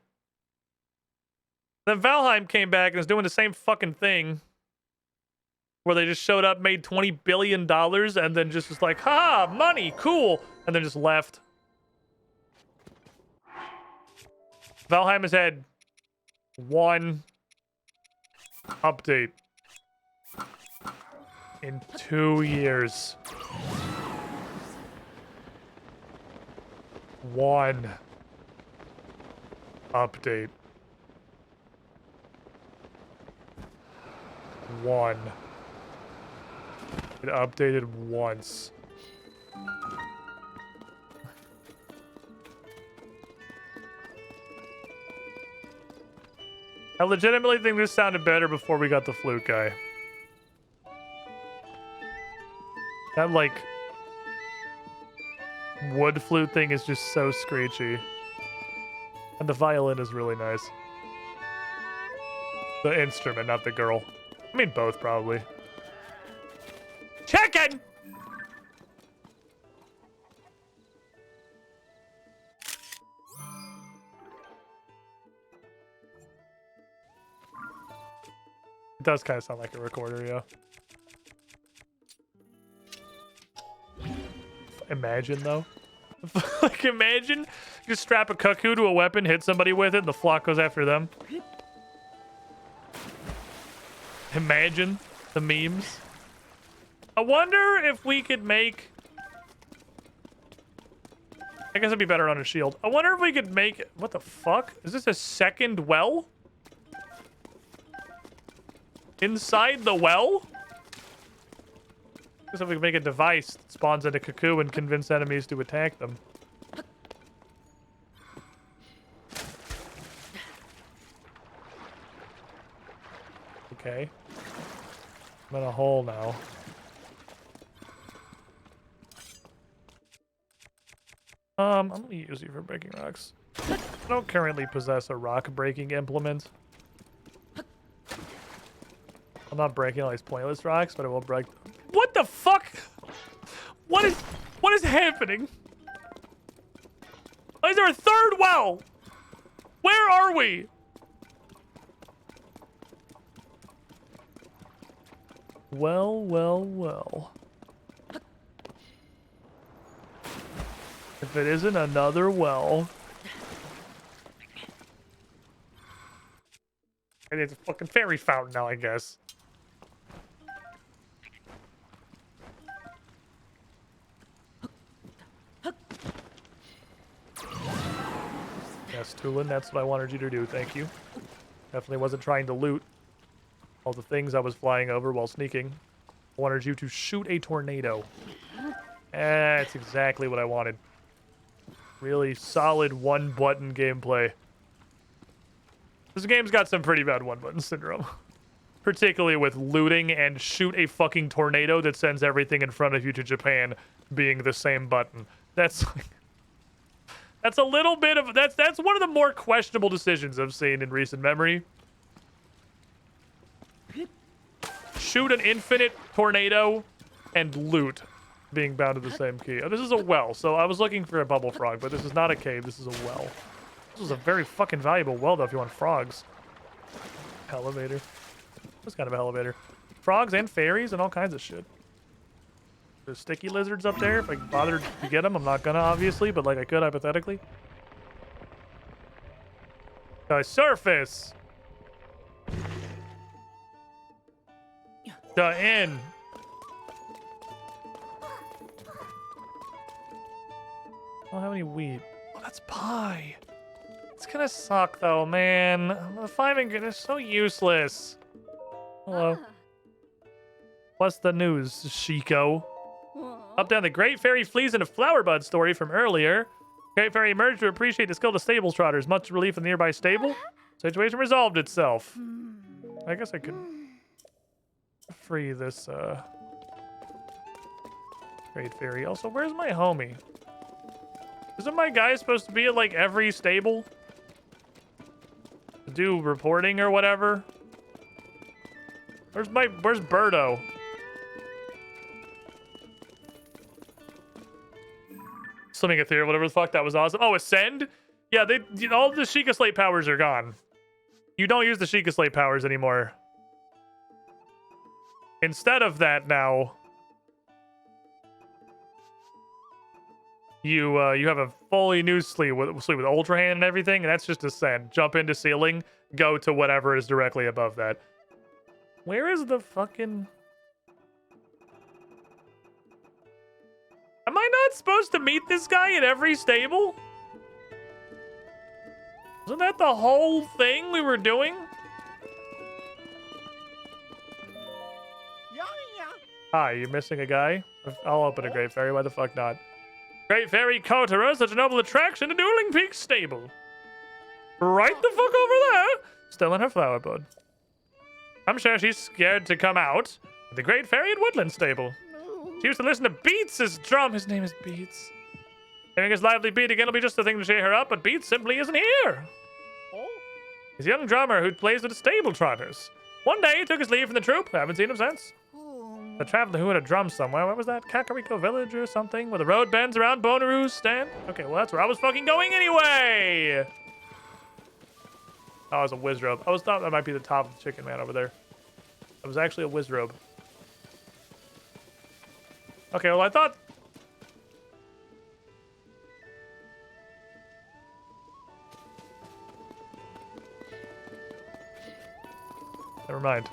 Then Valheim came back and is doing the same fucking thing. Where they just showed up, made $20 billion, and then just was like, ha, money, cool. And then just left. Valheim has had 1 update in 2 years. 1 update. 1. It updated once. I legitimately think this sounded better before we got the flute guy. That, like, wood flute thing is just so screechy. And the violin is really nice. The instrument, not the girl. I mean, both, probably. Chicken! It does kind of sound like a recorder, yeah. Imagine, though. Like, imagine you strap a cuckoo to a weapon, hit somebody with it, and the flock goes after them. Imagine the memes. I wonder if we could make... I guess it'd be better on a shield. I wonder if we could make... What the fuck? Is this a second well? Inside the well? I guess if we could make a device that spawns in a cuckoo and convince enemies to attack them. Okay. I'm in a hole now. I'm gonna use you for breaking rocks. I don't currently possess a rock breaking implement. I'm not breaking all these pointless rocks, but I will break them. What the fuck? What is happening? Is there a third well? Where are we? Well, well, well. If it isn't another well. And it's a fucking fairy fountain now, I guess. Yes, Tulin, that's what I wanted you to do, thank you. Definitely wasn't trying to loot all the things I was flying over while sneaking. I wanted you to shoot a tornado. That's exactly what I wanted. Really solid one-button gameplay. This game's got some pretty bad one-button syndrome. Particularly with looting and shoot a fucking tornado that sends everything in front of you to Japan being the same button. That's like... That's a little bit of... That's one of the more questionable decisions I've seen in recent memory. shoot an infinite tornado and loot being bound to the same key. Oh, this is a well, so I was looking for a bubble frog, but this is not a cave. This is a well. This is a very fucking valuable well, though, if you want frogs. Elevator. This kind of elevator. Frogs and fairies and all kinds of shit. There's sticky lizards up there. If I bothered to get them, I'm not gonna, obviously, but like I could hypothetically. The surface. The inn. I don't have any wheat. Oh, that's pie. It's gonna suck though, man. The 5 ingredient is so useless. Hello. What's the news, Chico? Up down the Great Fairy flees into Flowerbud story from earlier. Great Fairy emerged to appreciate the skill of the stable trotters. Much relief in the nearby stable. Situation resolved itself. I guess I could free this Great Fairy. Also, where's my homie? Isn't my guy supposed to be at like every stable? To do reporting or whatever? Where's Birdo? Swimming Ethereal, whatever the fuck, that was awesome. Oh, Ascend? Yeah, all the Sheikah Slate powers are gone. You don't use the Sheikah Slate powers anymore. Instead of that now, you have a fully new sleeve with Ultra Hand and everything, and that's just Ascend. Jump into ceiling, go to whatever is directly above that. Where is the fucking... Am I not supposed to meet this guy at every stable? Isn't that the whole thing we were doing? Hi, you're missing a guy? I'll open a Great Fairy, why the fuck not? Great Fairy Kotara, such a noble attraction to Dueling Peak stable. Right the fuck over there! Still in her flower bud. I'm sure she's scared to come out. The Great Fairy at Woodland stable. She used to listen to Beats' drum. His name is Beats. Hearing his lively beat again will be just the thing to cheer her up, but Beats simply isn't here. He's a young drummer who plays with the stable trotters. One day he took his leave from the troupe. I haven't seen him since. The traveler who had a drum somewhere. Where was that? Kakariko Village or something? Where the road bends around Bonaru's stand? Okay, well, that's where I was fucking going anyway! Oh, it was a Wizrobe. I thought that might be the top of the chicken man over there. It was actually a Wizrobe. Okay, well, I thought... Never mind.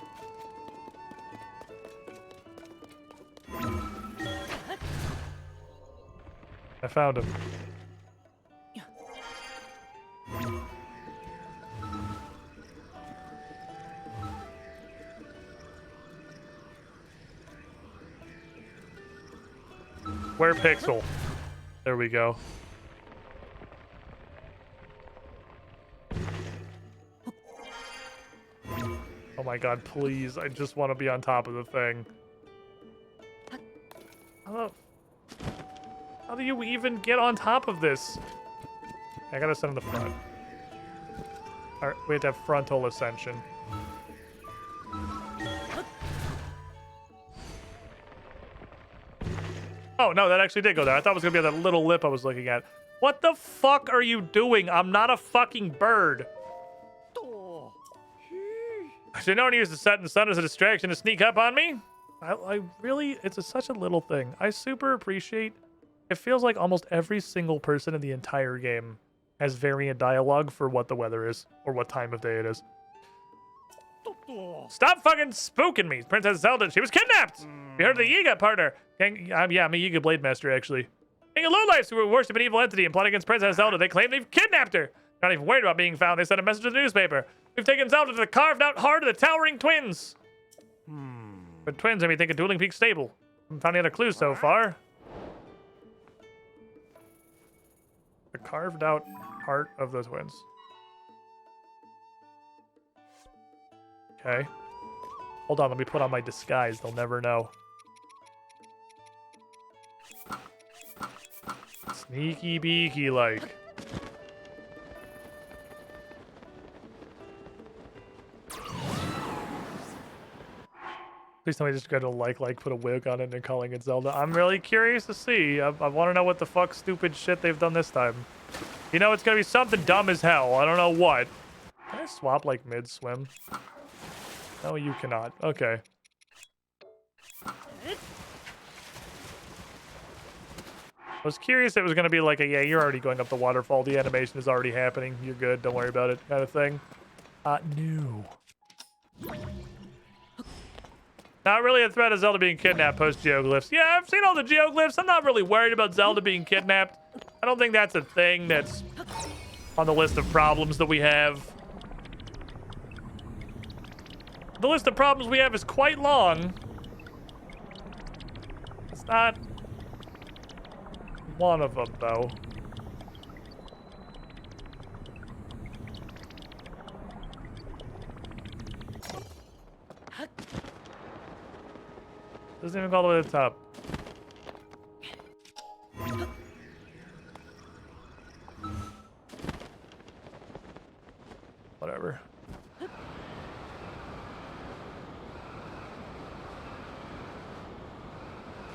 I found him. Where Pixel? There we go. Oh my god, please. I just want to be on top of the thing. How do you even get on top of this? I gotta sit in the front. Alright, we have to have frontal ascension. Oh, no, that actually did go there. I thought it was gonna be that little lip I was looking at. What the fuck are you doing? I'm not a fucking bird. So no one used the setting sun as a distraction to sneak up on me? I really, it's such a little thing. I super appreciate, it feels like almost every single person in the entire game has variant dialogue for what the weather is, or what time of day it is. Stop fucking spooking me, Princess Zelda. She was kidnapped. You heard of the Yiga partner? Yeah, I'm a Yiga Blade Master, actually. King of Lowlifes, who worship an evil entity and plot against Princess Zelda. They claim they've kidnapped her. Not even worried about being found. They sent a message to the newspaper. We've taken Zelda to the carved-out heart of the Towering Twins. But twins made me think of Dueling Peak stable. Haven't found any other clues so far. The carved-out heart of the twins. Okay. Hold on, let me put on my disguise. They'll never know. Sneaky beaky like. Please tell me just go to put a wig on it and calling it Zelda. I'm really curious to see. I want to know what the fuck stupid shit they've done this time. You know, it's gonna be something dumb as hell. I don't know what. Can I swap like mid-swim? No, you cannot. Okay. I was curious if it was gonna be like a, yeah, you're already going up the waterfall. The animation is already happening. You're good. Don't worry about it kind of thing. No. Not really a threat of Zelda being kidnapped post-geoglyphs. Yeah, I've seen all the geoglyphs. I'm not really worried about Zelda being kidnapped. I don't think that's a thing that's on the list of problems that we have. The list of problems we have is quite long. It's not one of them, though. Doesn't even go all the way to the top. Whatever.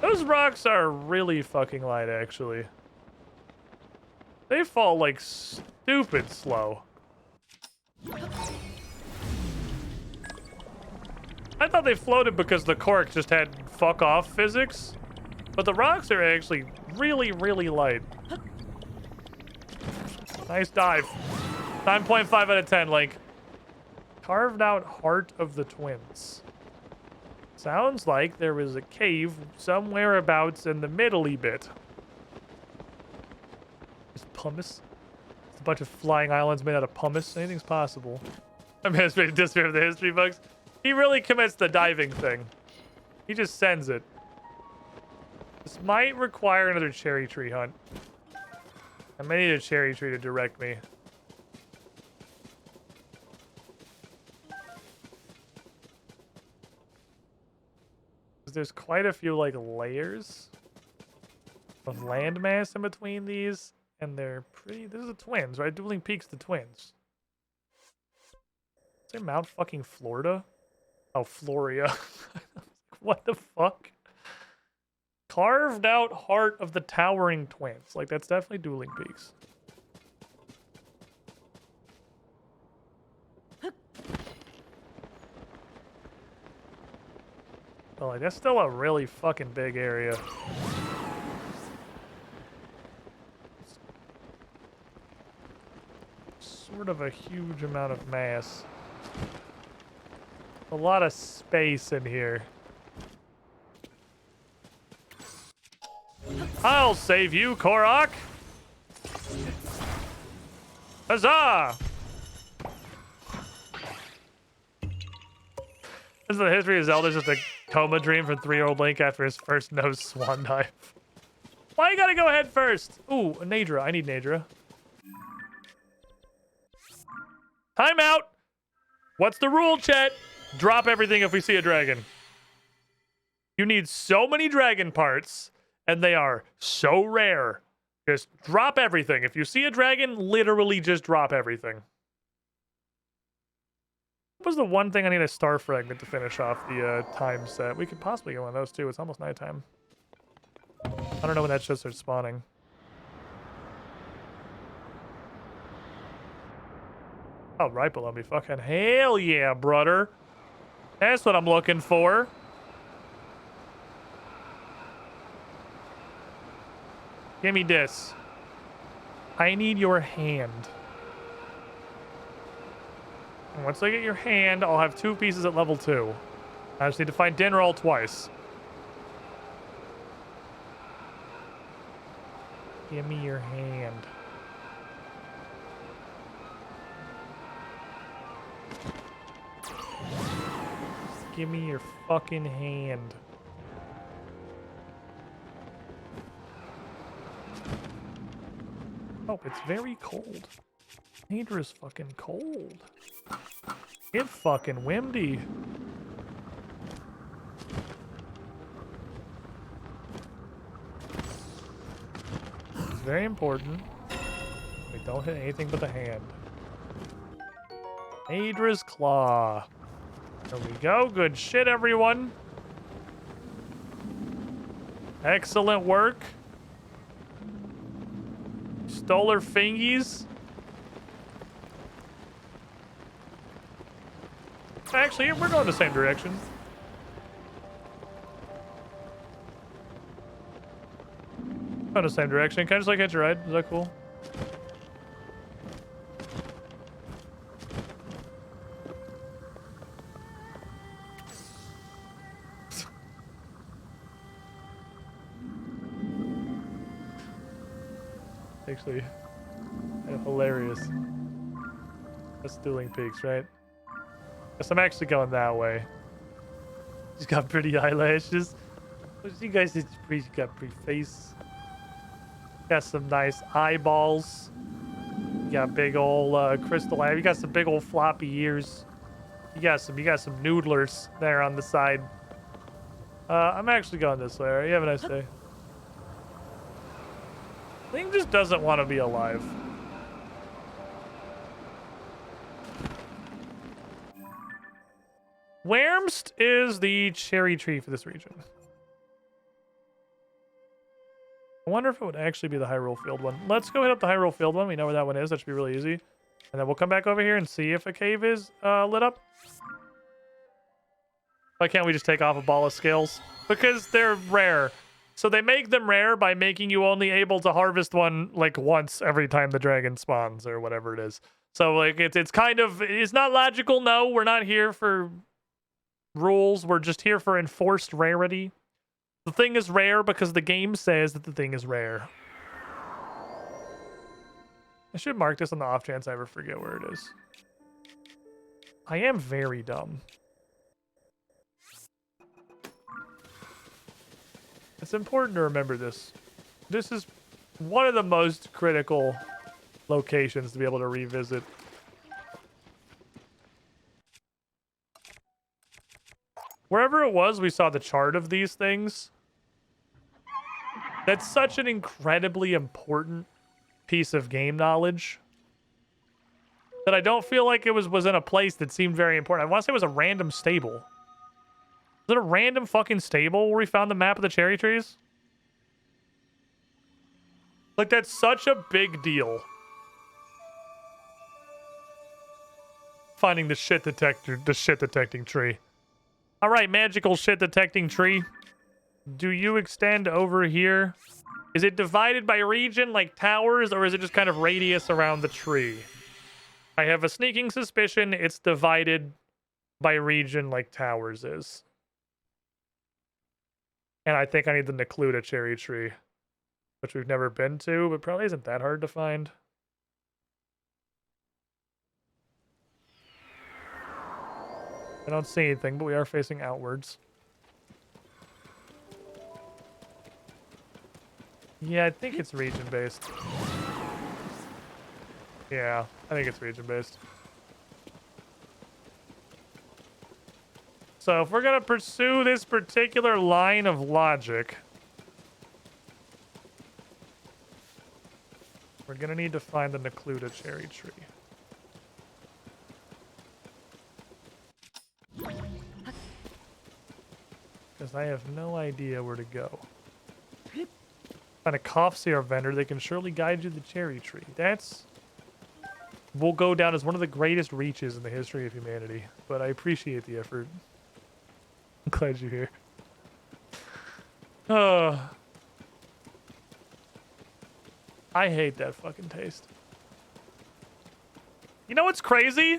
Those rocks are really fucking light, actually. They fall like stupid slow. I thought they floated because the cork just had fuck off physics, but the rocks are actually really, really light. Nice dive. 9.5 out of 10, Link. Carved out heart of the twins. Sounds like there was a cave somewhere abouts in the middle-y bit. Is pumice? It's a bunch of flying islands made out of pumice. Anything's possible. I mean, it's made disappear of the history books. He really commits the diving thing. He just sends it. This might require another cherry tree hunt. I may need a cherry tree to direct me. There's quite a few like layers of landmass in between these, and they're pretty. This is the twins, right? Dueling Peaks, the twins. Is there Mount fucking Florida? Oh, Floria. What the fuck? Carved out heart of the towering twins. Like, that's definitely Dueling Peaks. Well, like, that's still a really fucking big area. Sort of a huge amount of mass. A lot of space in here. I'll save you, Korok! Huzzah! This is the history of Zelda, just a coma dream from 3-year-old Link after his first nose swan dive. Why you gotta go head first? Ooh, a Nadra. I need Nadra. Time out! What's the rule, chat? Drop everything if we see a dragon. You need so many dragon parts, and they are so rare. Just drop everything. If you see a dragon, literally just drop everything. What was the one thing I need a star fragment to finish off the time set? We could possibly get one of those too. It's almost nighttime. I don't know when that should start spawning. Oh, right below me. Fucking hell yeah, brother. That's what I'm looking for. Give me this. I need your hand. And once I get your hand, I'll have 2 pieces at level 2. I just need to find Dinroll twice. Give me your hand. Give me your fucking hand. Oh, it's very cold. Nadra's fucking cold. Get fucking windy. It's very important. We don't hit anything but the hand. Nadra's Claw. There we go. Good shit, everyone. Excellent work. Stole her fingies. Actually, we're going the same direction. Going the same direction. Can I just like hitch a ride? Is that cool? Actually, hilarious. That's Dueling Peaks, right? Guess I'm actually going that way. She's got pretty eyelashes. You guys did pretty, got pretty face. Got some nice eyeballs. You got big old crystal eye. You got some big old floppy ears. You got some noodlers there on the side. I'm actually going this way. All right? You have a nice day. Thing just doesn't want to be alive. Wärmst is the cherry tree for this region. I wonder if it would actually be the Hyrule Field one. Let's go hit up the Hyrule Field one. We know where that one is. That should be really easy. And then we'll come back over here and see if a cave is lit up. Why can't we just take off a ball of scales? Because they're rare. So they make them rare by making you only able to harvest one like once every time the dragon spawns or whatever it is. So like it's kind of, it's not logical. No, we're not here for rules. We're just here for enforced rarity. The thing is rare because the game says that the thing is rare. I should mark this on the off chance I ever forget where it is. I am very dumb. It's important to remember this. This is one of the most critical locations to be able to revisit. Wherever it was, we saw the chart of these things. That's such an incredibly important piece of game knowledge that I don't feel like it was in a place that seemed very important. I want to say it was a random stable. Was it a random fucking stable where we found the map of the cherry trees? Like, that's such a big deal. Finding the shit detector, the shit detecting tree. All right, magical shit detecting tree. Do you extend over here? Is it divided by region like towers, or is it just kind of radius around the tree? I have a sneaking suspicion it's divided by region like towers is. And I think I need the Necluda cherry tree, which we've never been to, but probably isn't that hard to find. I don't see anything, but we are facing outwards. Yeah, I think it's region-based. Yeah, I think it's region-based. So if we're going to pursue this particular line of logic, we're going to need to find the Necluda cherry tree. Because I have no idea where to go. Find a cough syrup vendor, they can surely guide you to the cherry tree. That's... will go down as one of the greatest reaches in the history of humanity. But I appreciate the effort. I'm glad you're here. I hate that fucking taste. You know what's crazy?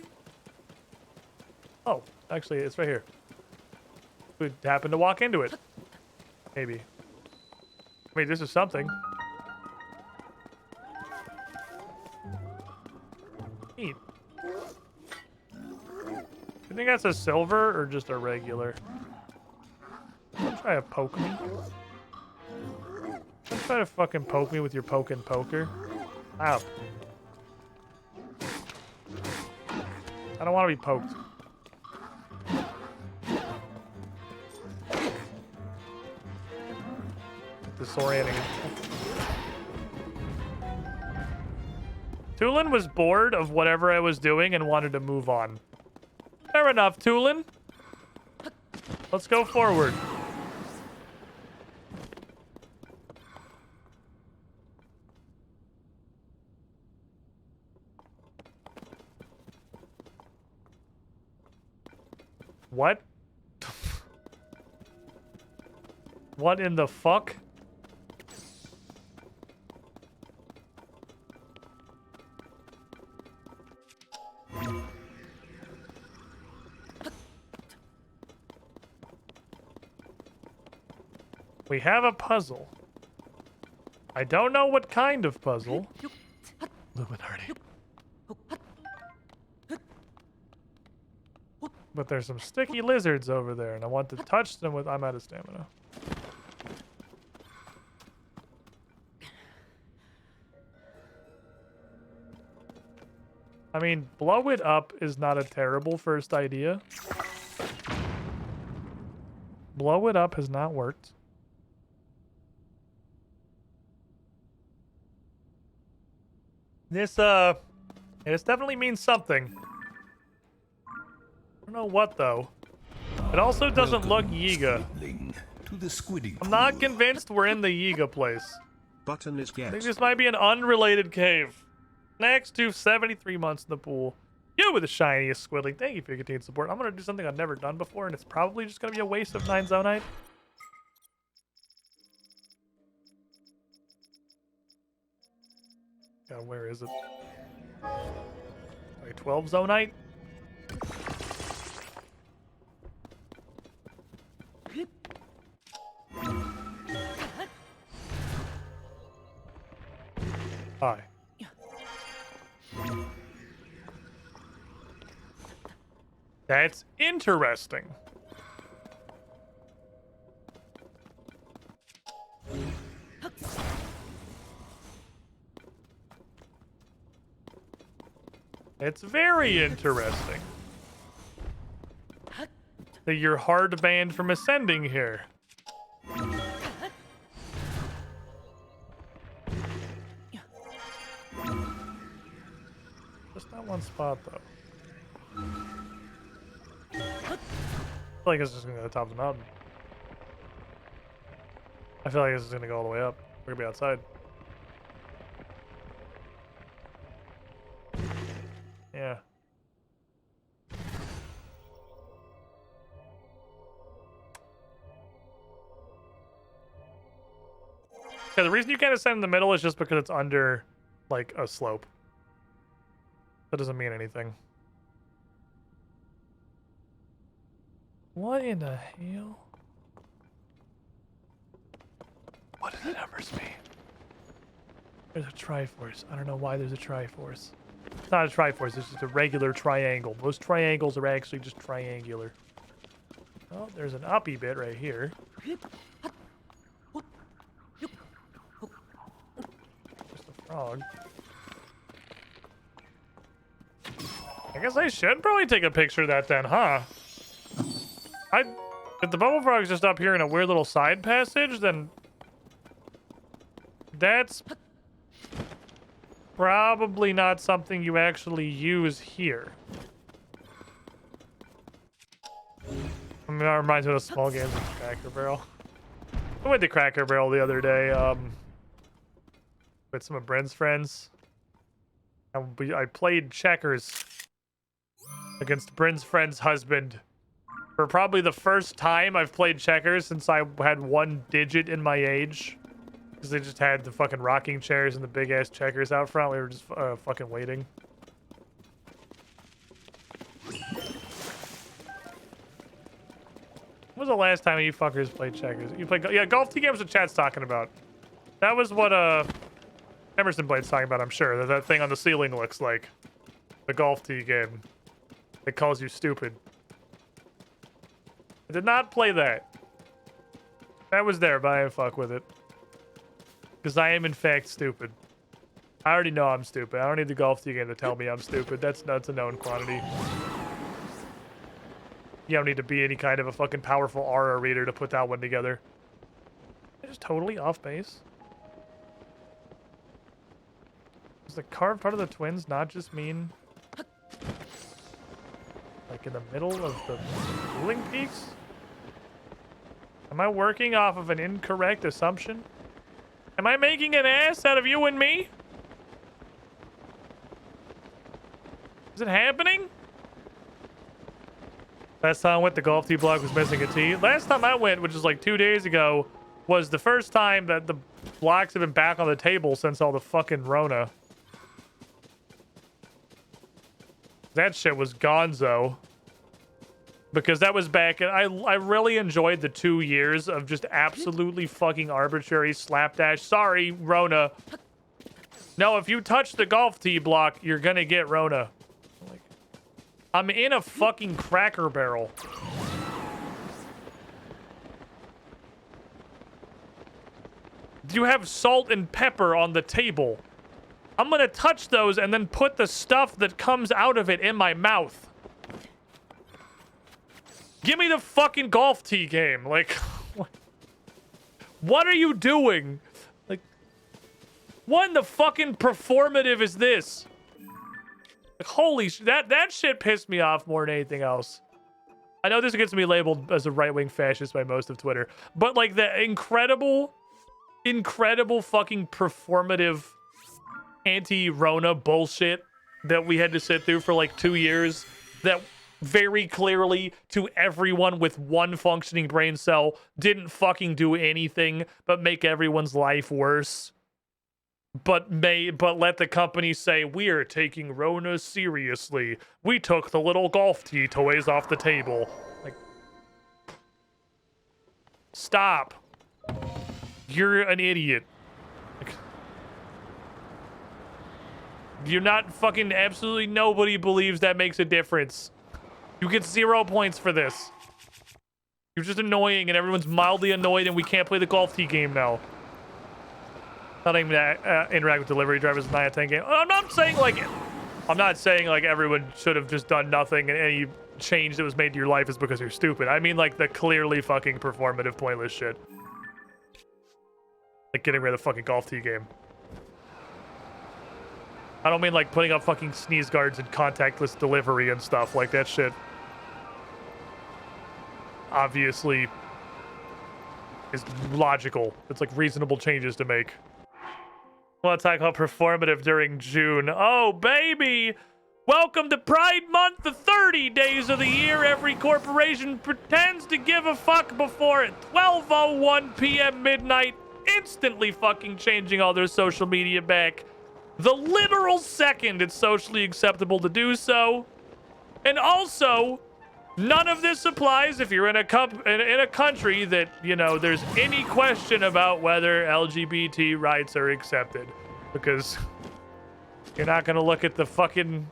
Oh, actually, it's right here. We happened to walk into it. Maybe. I mean, this is something. Neat. You think that's a silver or just a regular? Don't try to poke me. Don't try to fucking poke me with your poke and poker. Ow. I don't want to be poked. Disorienting. Tulin was bored of whatever I was doing and wanted to move on. Fair enough, Tulin. Let's go forward. What? What in the fuck? We have a puzzle. I don't know what kind of puzzle. Illuminati. But there's some sticky lizards over there, and I want to touch them with... I'm out of stamina. I mean, blow it up is not a terrible first idea. Blow it up has not worked. This definitely means something. I don't know what, though. It also doesn't look Yiga. To the squidding I'm not convinced we're in the Yiga place. Button is I get. think this might be an unrelated cave. Next to 73 months in the pool. You with the shiniest squiddling. Thank you for your continued support. I'm going to do something I've never done before, and it's probably just going to be a waste of 9 Zonite. God, where is it? Sorry, 12 Zonite? Hi. That's interesting. It's very interesting that you're hard banned from ascending here. Just that one spot, though. I feel like it's just gonna go to the top of the mountain. I feel like this is gonna go all the way up. We're gonna be outside. Yeah. Okay, the reason you can't ascend in the middle is just because it's under, like, a slope. That doesn't mean anything. What in the hell? What do the numbers mean? There's a Triforce. I don't know why there's a Triforce. It's not a Triforce, it's just a regular triangle. Most triangles are actually just triangular. Oh, there's an uppy bit right here. Just a frog. I guess I should probably take a picture of that then, huh? If the bubble frog's just up here in a weird little side passage, then that's probably not something you actually use here. I mean, that reminds me of the small games with Cracker Barrel. I went to Cracker Barrel the other day with some of Brent's friends. I played checkers against Brent's friend's husband. For probably the first time I've played checkers since I had 1 digit in my age. Because they just had the fucking rocking chairs and the big ass checkers out front. We were just fucking waiting. When was the last time you fuckers played checkers? You played, yeah, golf tee games the chat's talking about. That was what Emerson Blade's talking about, I'm sure. That thing on the ceiling looks like. The golf tee game. It calls you stupid. I did not play that. That was there, but I didn't fuck with it. Because I am, in fact, stupid. I already know I'm stupid. I don't need the golf tee game to tell me I'm stupid. That's a known quantity. You don't need to be any kind of a fucking powerful aura reader to put that one together. It's just totally off base. Does the carved part of the twins not just mean... like in the middle of the ruling peaks? Am I working off of an incorrect assumption? Am I making an ass out of you and me? Is it happening? Last time I went, the golf tee block was missing a tee. Last time I went, which is like 2 days ago, was the first time that the blocks have been back on the table since all the fucking Rona. That shit was gonzo. Because that was back, and I really enjoyed the 2 years of just absolutely fucking arbitrary slapdash. Sorry, Rona. No, if you touch the golf tee block, you're gonna get Rona. Like, I'm in a fucking Cracker Barrel. You have salt and pepper on the table. I'm gonna touch those and then put the stuff that comes out of it in my mouth. Give me the fucking golf tee game. Like, what are you doing? Like, what in the fucking performative is this? Like, holy that shit pissed me off more than anything else. I know this gets me labeled as a right-wing fascist by most of Twitter, but like the incredible fucking performative anti-Rona bullshit that we had to sit through for like 2 years, that very clearly to everyone with one functioning brain cell didn't fucking do anything but make everyone's life worse. But let the company say, we are taking Rona seriously. We took the little golf tee toys off the table. Like, stop. You're an idiot. Like, you're not fucking, absolutely nobody believes that makes a difference. You get 0 points for this. You're just annoying, and everyone's mildly annoyed, and we can't play the golf tee game now. Not even interact with delivery drivers in 9 out of 10 game. I'm not saying like everyone should have just done nothing, and any change that was made to your life is because you're stupid. I mean like the clearly fucking performative, pointless shit. Like getting rid of the fucking golf tee game. I don't mean like putting up fucking sneeze guards and contactless delivery and stuff like that shit. Obviously is logical. It's like reasonable changes to make. I want to talk about performative during June. Oh, baby! Welcome to Pride Month, the 30 days of the year every corporation pretends to give a fuck before 12:01 p.m. midnight, instantly fucking changing all their social media back the literal second it's socially acceptable to do so. And also, none of this applies if you're in a country that, you know, there's any question about whether LGBT rights are accepted. Because you're not going to look at the fucking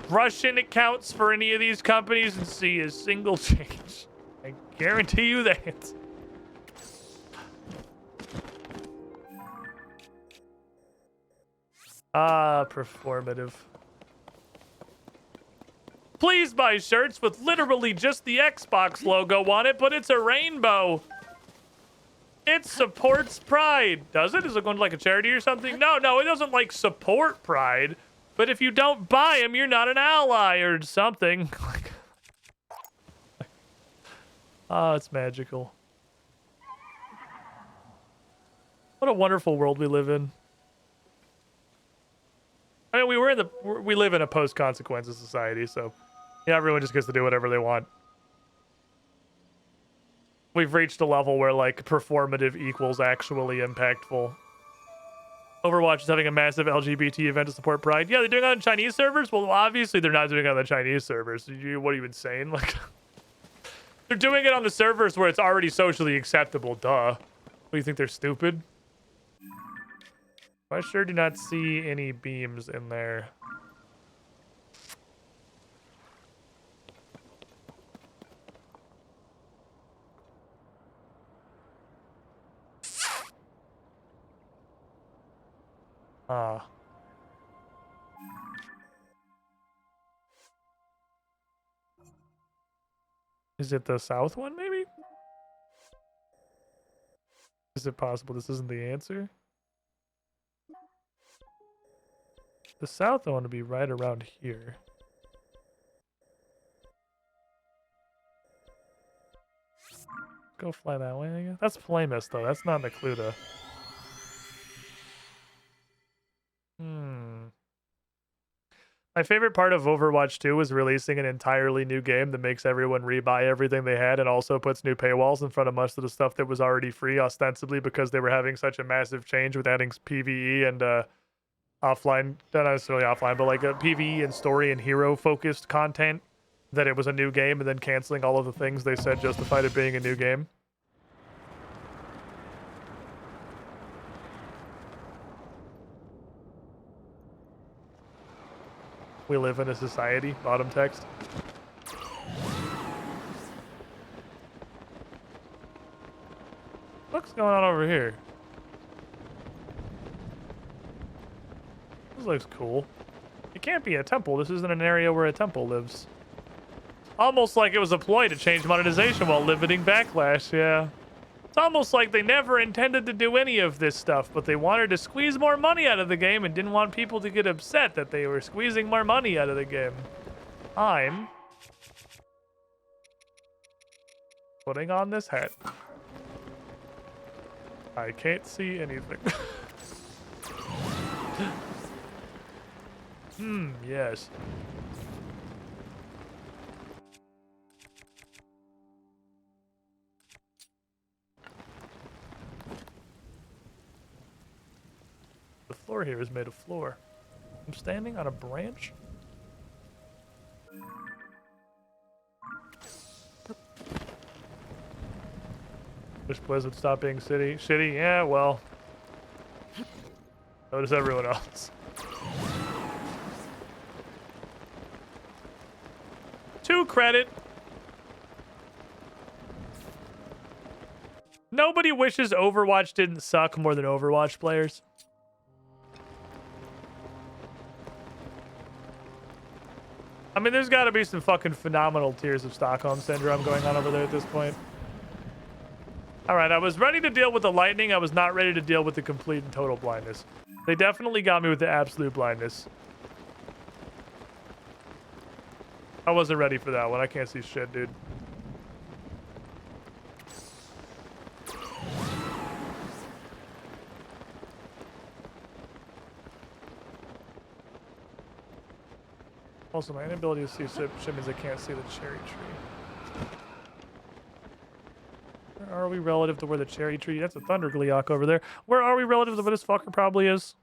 Russian accounts for any of these companies and see a single change. I guarantee you that. Performative. Please buy shirts with literally just the Xbox logo on it, but it's a rainbow. It supports Pride. Does it? Is it going to like a charity or something? No, it doesn't like support Pride. But if you don't buy them, you're not an ally or something. Oh, it's magical. What a wonderful world we live in. I mean, we live in a post-consequences society, so yeah, everyone just gets to do whatever they want. We've reached a level where, like, performative equals actually impactful. Overwatch is having a massive LGBT event to support Pride. Yeah, they're doing it on Chinese servers? Well, obviously they're not doing it on the Chinese servers. What are you insane? Like, they're doing it on the servers where it's already socially acceptable. Duh. What, do you think they're stupid? I sure do not see any beams in there. Is it the south one, maybe? Is it possible this isn't the answer? The south one would be right around here. Go fly that way, I guess. That's Plamus, though. That's not Necluda. My favorite part of Overwatch 2 was releasing an entirely new game that makes everyone rebuy everything they had and also puts new paywalls in front of most of the stuff that was already free, ostensibly because they were having such a massive change with adding PvE and offline, not necessarily offline, but like a PvE and story and hero focused content, that it was a new game, and then canceling all of the things they said justified it being a new game. We live in a society, bottom text. What's going on over here? This looks cool. It can't be a temple. This isn't an area where a temple lives. Almost like it was a ploy to change monetization while limiting backlash, yeah. It's almost like they never intended to do any of this stuff, but they wanted to squeeze more money out of the game and didn't want people to get upset that they were squeezing more money out of the game. I'm putting on this hat. I can't see anything. Yes. The floor here is made of floor. I'm standing on a branch? Wish Blizzard stop being shitty. Yeah, well. So does everyone else. 2 credit. Nobody wishes Overwatch didn't suck more than Overwatch players. I mean, there's got to be some fucking phenomenal tears of Stockholm Syndrome going on over there at this point. All right, I was ready to deal with the lightning. I was not ready to deal with the complete and total blindness. They definitely got me with the absolute blindness. I wasn't ready for that one. I can't see shit, dude. Also, my inability to see shit means I can't see the cherry tree. Where are we relative to where the cherry tree? That's a thunder Gleeok over there. Where are we relative to where this fucker probably is?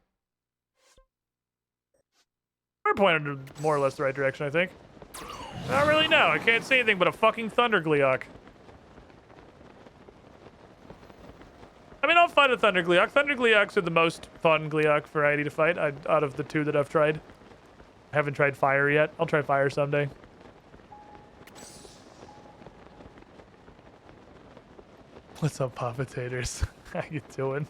We're pointed in more or less the right direction, I think. Not really, no. I can't see anything but a fucking thunder Gleeok. I mean, I'll fight a thunder Gleeok. Thunder Gleeoks are the most fun Gleeok variety to fight out of the 2 that I've tried. I haven't tried fire yet. I'll try fire someday. What's up, Papa Taters? How you doing?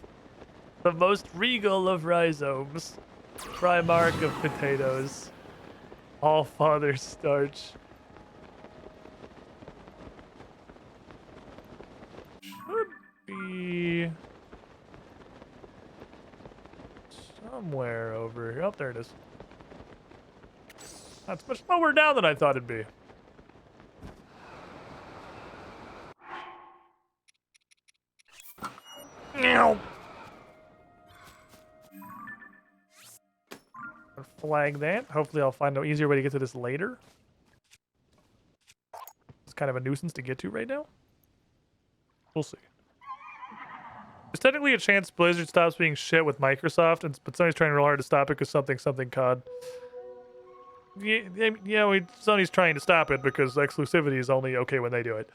The most regal of rhizomes. Primarch of potatoes. All father starch. Should be somewhere over here. Oh, there it is. That's much lower down than I thought it'd be. Meow. Flag that. Hopefully I'll find an easier way to get to this later. It's kind of a nuisance to get to right now. We'll see. There's technically a chance Blizzard stops being shit with Microsoft, but somebody's trying real hard to stop it because something COD. Yeah, Sony's trying to stop it because exclusivity is only okay when they do it.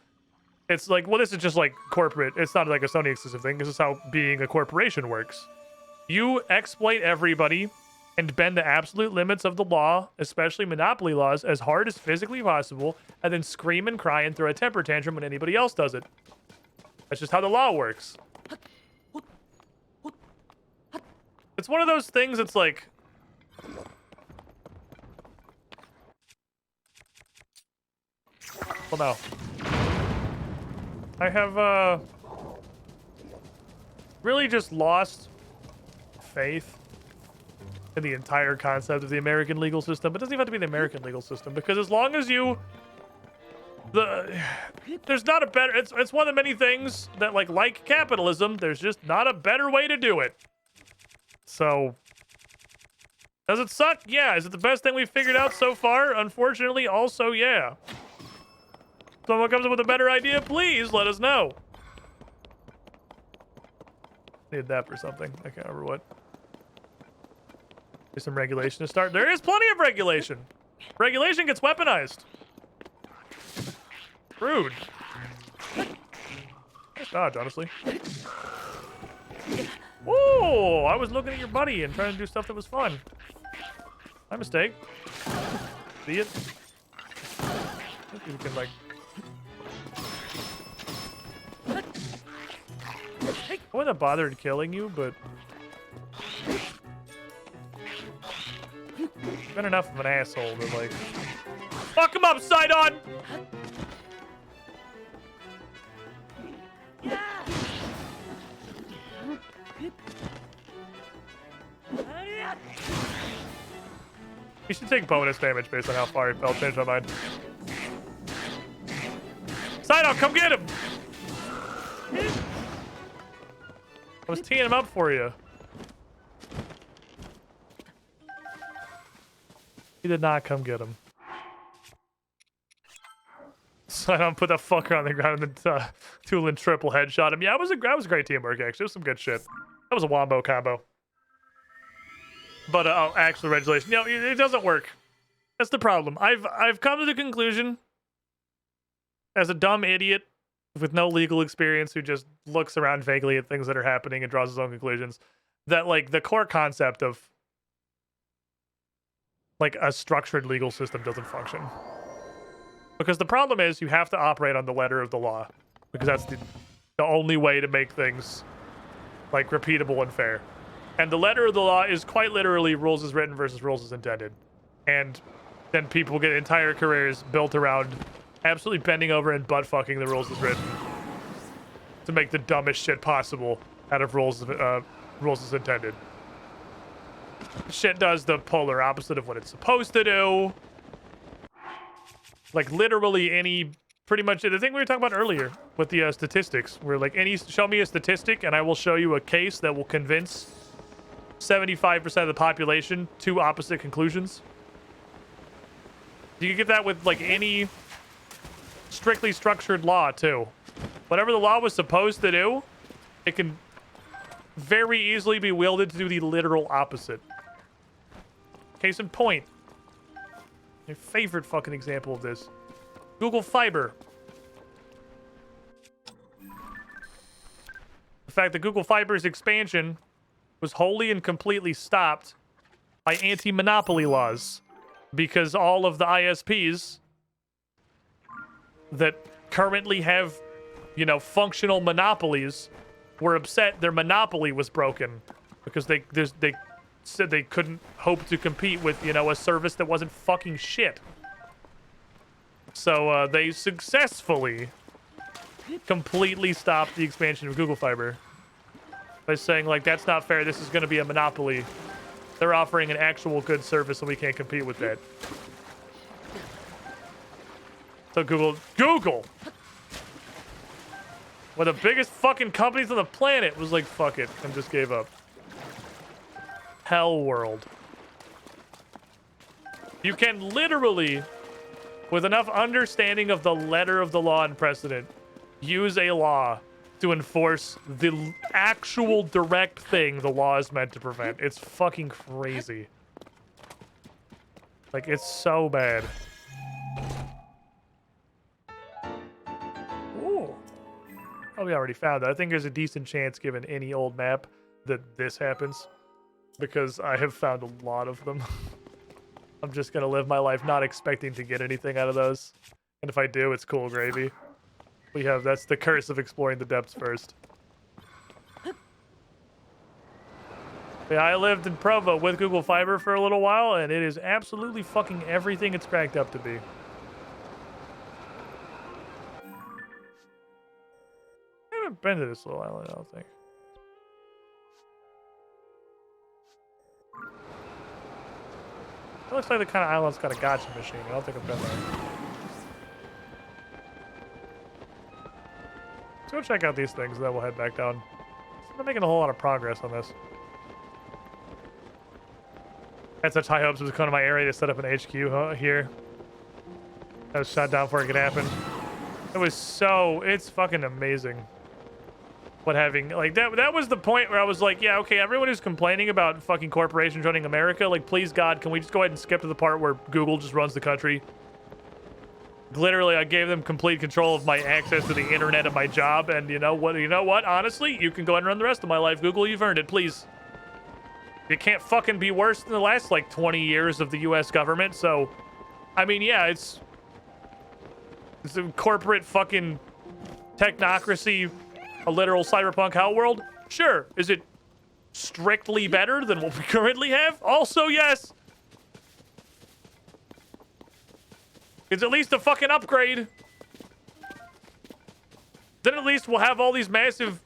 It's like, well, this is just like corporate. It's not like a Sony exclusive thing. This is how being a corporation works. You exploit everybody and bend the absolute limits of the law, especially monopoly laws, as hard as physically possible, and then scream and cry and throw a temper tantrum when anybody else does it. That's just how the law works. It's one of those things that's like... Well, no. I have, really just lost faith in the entire concept of the American legal system. But it doesn't even have to be the American legal system, because as long as you... There's not a better... It's one of the many things that, like capitalism, there's just not a better way to do it. So... Does it suck? Yeah. Is it the best thing we've figured out so far? Unfortunately, also, yeah. Someone comes up with a better idea, please let us know. Need that for something. I can't remember what. There's some regulation to start. There is plenty of regulation. Regulation gets weaponized. Rude. Nice dodge, honestly. Whoa! I was looking at your buddy and trying to do stuff that was fun. My mistake. See it? You can, like... I wouldn't have bothered killing you, but... You've been enough of an asshole to, like... Fuck him up, Sidon! He should take bonus damage based on how far he fell. Change my mind. Sidon, come get him! I was teeing him up for you. He did not come get him. Sidon put that fucker on the ground and then Tulin triple headshot him. Yeah, it was great teamwork, actually. It was some good shit. That was a wombo combo. But actual regulation, no, it doesn't work. That's the problem. I've come to the conclusion, as a dumb idiot with no legal experience who just looks around vaguely at things that are happening and draws his own conclusions, that like the core concept of like a structured legal system doesn't function. Because the problem is you have to operate on the letter of the law, because that's the only way to make things like repeatable and fair. And the letter of the law is quite literally rules as written versus rules as intended. And then people get entire careers built around absolutely bending over and butt fucking the rules as written to make the dumbest shit possible out of rules as intended. Shit does the polar opposite of what it's supposed to do. Like literally any, pretty much the thing we were talking about earlier with the statistics, where like show me a statistic and I will show you a case that will convince 75% of the population to opposite conclusions. You can get that with like any strictly structured law too. Whatever the law was supposed to do, it can very easily be wielded to do the literal opposite. Case in point, my favorite fucking example of this, Google Fiber. The fact that Google Fiber's expansion was wholly and completely stopped by anti-monopoly laws because all of the ISPs that currently have, you know, functional monopolies were upset their monopoly was broken because they said they couldn't hope to compete with, you know, a service that wasn't fucking shit. So they successfully completely stopped the expansion of Google Fiber by saying, like, that's not fair. This is going to be a monopoly. They're offering an actual good service and we can't compete with that. So Google, one of the biggest fucking companies on the planet, was like, fuck it, and just gave up. Hell world. You can literally, with enough understanding of the letter of the law and precedent, use a law to enforce the actual direct thing the law is meant to prevent. It's fucking crazy. Like, it's so bad. Ooh. Probably already found that. I think there's a decent chance, given any old map, that this happens. Because I have found a lot of them. I'm just gonna live my life not expecting to get anything out of those. And if I do, it's cool gravy. That's the curse of exploring the depths first. Yeah, I lived in Provo with Google Fiber for a little while, and it is absolutely fucking everything it's cracked up to be. I haven't been to this little island, I don't think. It looks like the kind of island's got a gotcha machine. I don't think I've been there. Let's go check out these things, and then we'll head back down. I'm not making a whole lot of progress on this. Had such high hopes it was coming to my area to set up an HQ here. That was shot down before it could happen. It was so... It's fucking amazing. What having... Like, that was the point where I was like, yeah, okay, everyone who's complaining about fucking corporations running America, like, please, God, can we just go ahead and skip to the part where Google just runs the country? Literally, I gave them complete control of my access to the internet and my job, and you know what? Honestly, you can go ahead and run the rest of my life. Google, you've earned it, please. It can't fucking be worse than the last, like, 20 years of the U.S. government, so... I mean, yeah, it's a corporate fucking technocracy, a literal cyberpunk hell world. Sure. Is it strictly better than what we currently have? Also, yes. It's at least a fucking upgrade. Then at least we'll have all these massive,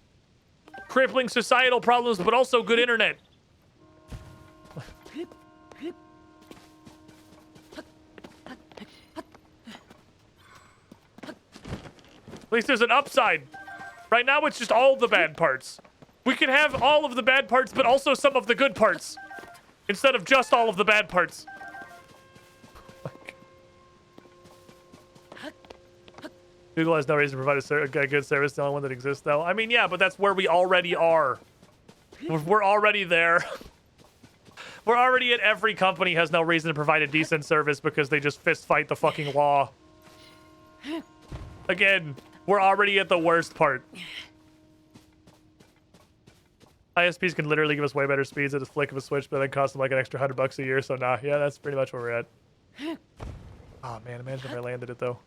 crippling societal problems, but also good internet. At least there's an upside. Right now, it's just all the bad parts. We can have all of the bad parts, but also some of the good parts. Instead of just all of the bad parts. Google has no reason to provide a good service. The only one that exists, though. I mean, yeah, but that's where we already are. We're already there. We're already at every company has no reason to provide a decent service because they just fist fight the fucking law. Again, we're already at the worst part. ISPs can literally give us way better speeds at a flick of a switch, but then cost them like an extra $100 a year. So nah, yeah, that's pretty much where we're at. Oh man, imagine if I landed it though.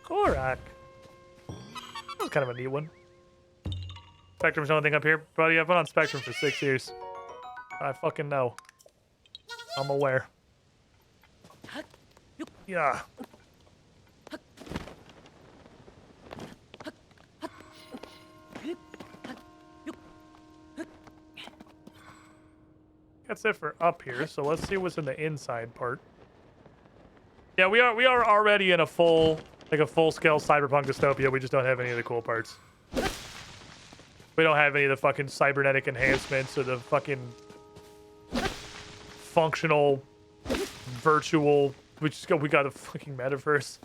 Korak. That was kind of a neat one. Spectrum's the only thing up here, buddy. I've been on Spectrum for 6 years. I fucking know. I'm aware. Yeah. That's it for up here, so let's see what's in the inside part. Yeah, we are already in a full scale cyberpunk dystopia. We just don't have any of the cool parts. We don't have any of the fucking cybernetic enhancements or the fucking functional virtual. We got a fucking metaverse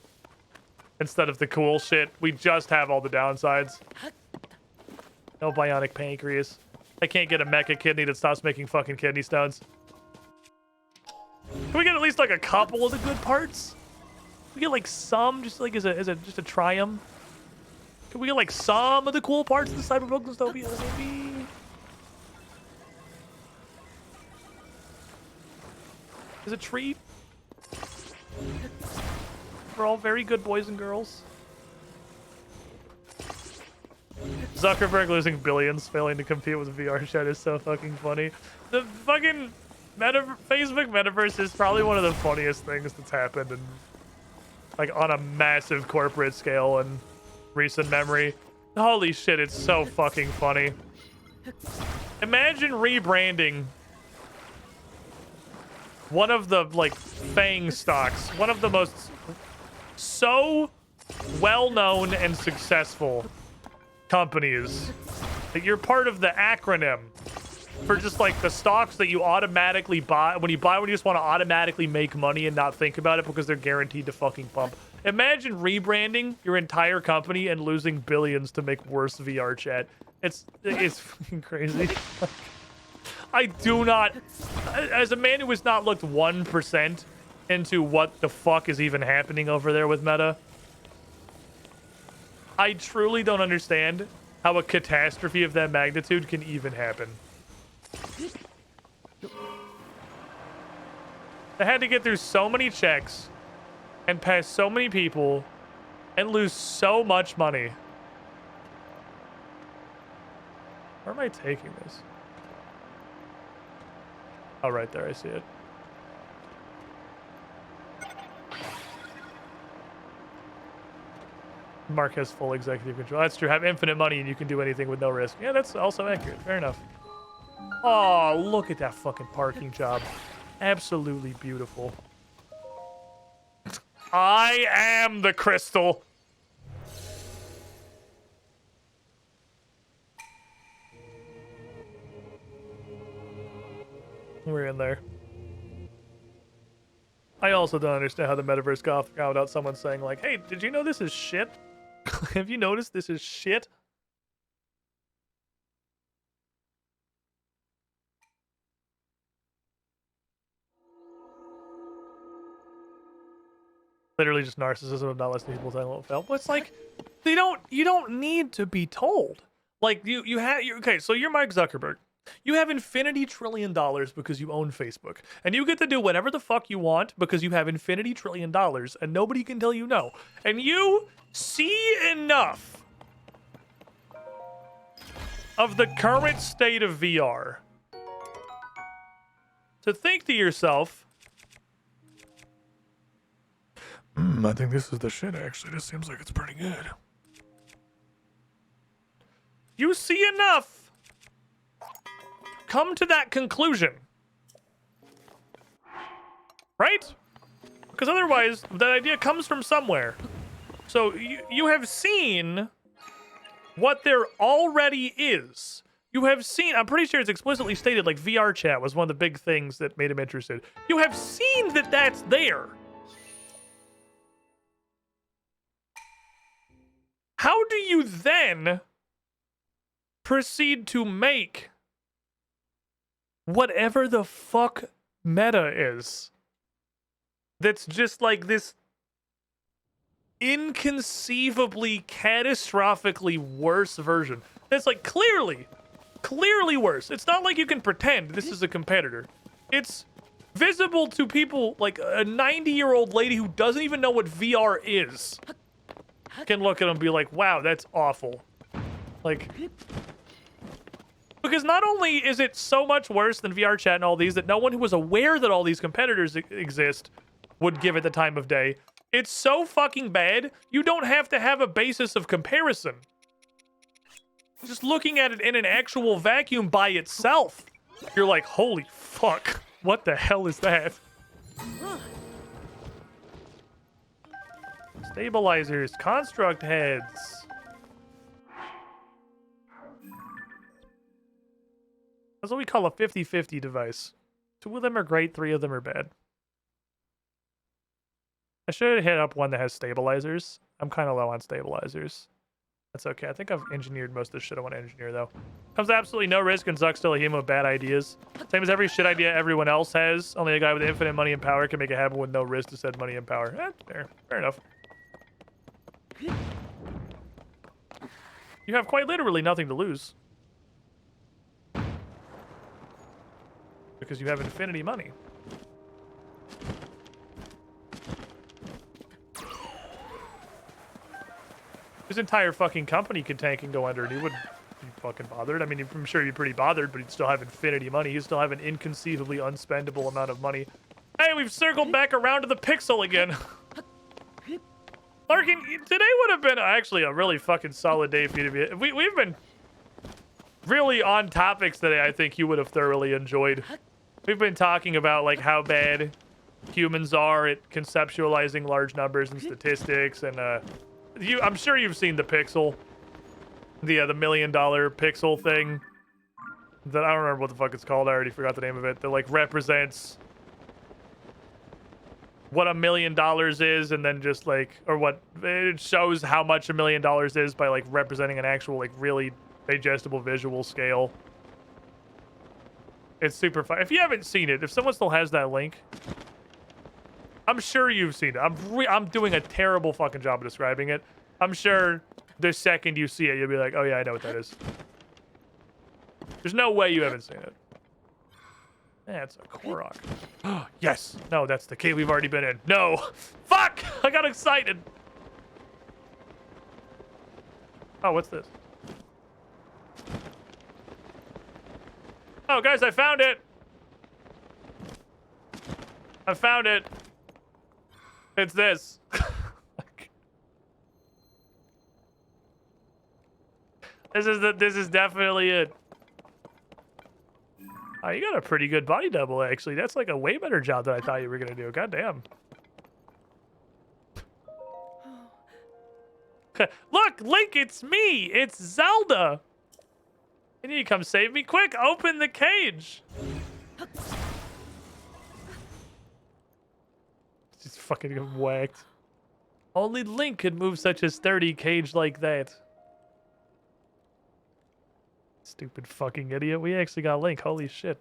instead of the cool shit. We just have all the downsides. No bionic pancreas. I can't get a mecha kidney that stops making fucking kidney stones. Can we get at least like a couple of the good parts? Can we get like some, just like just to try them? Can we get like some of the cool parts of the cyberpunk dystopia? Maybe. Is a treat. We're all very good boys and girls. Zuckerberg losing billions, failing to compete with VR chat is so fucking funny. The fucking Facebook metaverse is probably one of the funniest things that's happened, and like on a massive corporate scale in recent memory. Holy shit, it's so fucking funny. Imagine rebranding one of the like FANG stocks, one of the most so well-known and successful companies that you're part of the acronym for just like the stocks that you automatically buy when you just want to automatically make money and not think about it because they're guaranteed to fucking pump. Imagine rebranding your entire company and losing billions to make worse VR chat. It's fucking crazy. I do not, as a man who has not looked 1% into what the fuck is even happening over there with Meta, I truly don't understand how a catastrophe of that magnitude can even happen. They had to get through so many checks and pass so many people and lose so much money. Where am I taking this? Oh, right there, I see it. Mark has full executive control. That's true. Have infinite money and you can do anything with no risk. Yeah, that's also accurate. Fair enough. Oh, look at that fucking parking job. Absolutely beautiful. I am the crystal. We're in there. I also don't understand how the metaverse got out without someone saying like, hey, did you know this is shit? Have you noticed this is shit? Literally just narcissism of not listening to people telling what fail. But it's like, you don't need to be told. Like okay, so you're Mark Zuckerberg. You have infinity trillion dollars because you own Facebook. And you get to do whatever the fuck you want because you have infinity trillion dollars and nobody can tell you no. And you see enough of the current state of VR to think to yourself, I think this is the shit, actually. This seems like it's pretty good. You see enough. Come to that conclusion. Right? Because otherwise, that idea comes from somewhere. So you have seen what there already is. You have seen, I'm pretty sure it's explicitly stated, like VR chat was one of the big things that made him interested. You have seen that that's there. How do you then proceed to make whatever the fuck meta is? That's just like this inconceivably, catastrophically worse version. It's like clearly worse. It's not like you can pretend this is a competitor. It's visible to people like a 90-year-old lady who doesn't even know what VR is. Can look at them and be like, wow, that's awful. Like, because not only is it so much worse than VR chat and all these that no one who was aware that all these competitors exist would give it the time of day, it's so fucking bad, you don't have to have a basis of comparison. Just looking at it in an actual vacuum by itself, you're like, holy fuck, what the hell is that? Stabilizers, construct heads. That's what we call a 50-50 device. 2 of them are great, 3 of them are bad. I should hit up one that has stabilizers. I'm kind of low on stabilizers. That's okay. I think I've engineered most of the shit I want to engineer, though. Comes to absolutely no risk, and Zuck's still a human with bad ideas. Same as every shit idea everyone else has. Only a guy with infinite money and power can make it happen with no risk to said money and power. Fair enough. You have quite literally nothing to lose. Because you have infinity money. His entire fucking company could tank and go under, and he wouldn't be fucking bothered. I mean, I'm sure he'd be pretty bothered, but he'd still have infinity money. He'd still have an inconceivably unspendable amount of money. Hey, we've circled back around to the pixel again. Larkin, today would have been actually a really fucking solid day for you to be. We've been really on topics today. I think you would have thoroughly enjoyed. We've been talking about like how bad humans are at conceptualizing large numbers and statistics, and I'm sure you've seen the pixel, the $1 million pixel thing. That I don't remember what the fuck it's called. I already forgot the name of it. That like represents what $1 million is, and then just like, or what it shows how much $1 million is by like representing an actual like really digestible visual scale. It's super fun. If you haven't seen it, if someone still has that link, I'm sure you've seen it. I'm doing a terrible fucking job of describing it. I'm sure the second you see it, you'll be like, oh yeah, I know what that is. There's no way you haven't seen it. Yeah, it's a Korok. Yes. No, that's the cave we've already been in. No. Fuck! I got excited. Oh, what's this? Oh, guys, I found it. I found it. It's this. This is definitely it. Oh, you got a pretty good body double, actually. That's like a way better job than I thought you were gonna do. God damn. Look, Link, it's me. It's Zelda. You need to come save me. Quick, open the cage. fucking get whacked. Only Link could move such a sturdy cage like that. Stupid fucking idiot. We actually got Link. Holy shit.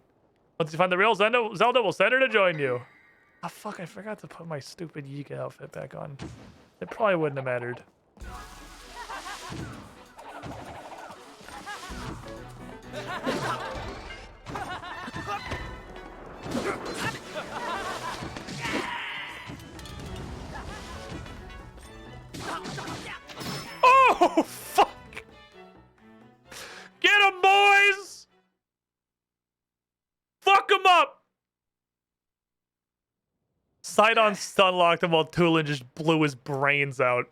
Once you find the real Zelda will send her to join you. Oh, fuck. I forgot to put my stupid Yiga outfit back on. It probably wouldn't have mattered. Oh, fuck! Get him, boys! Fuck him up! Sidon stun locked him while Tulin just blew his brains out.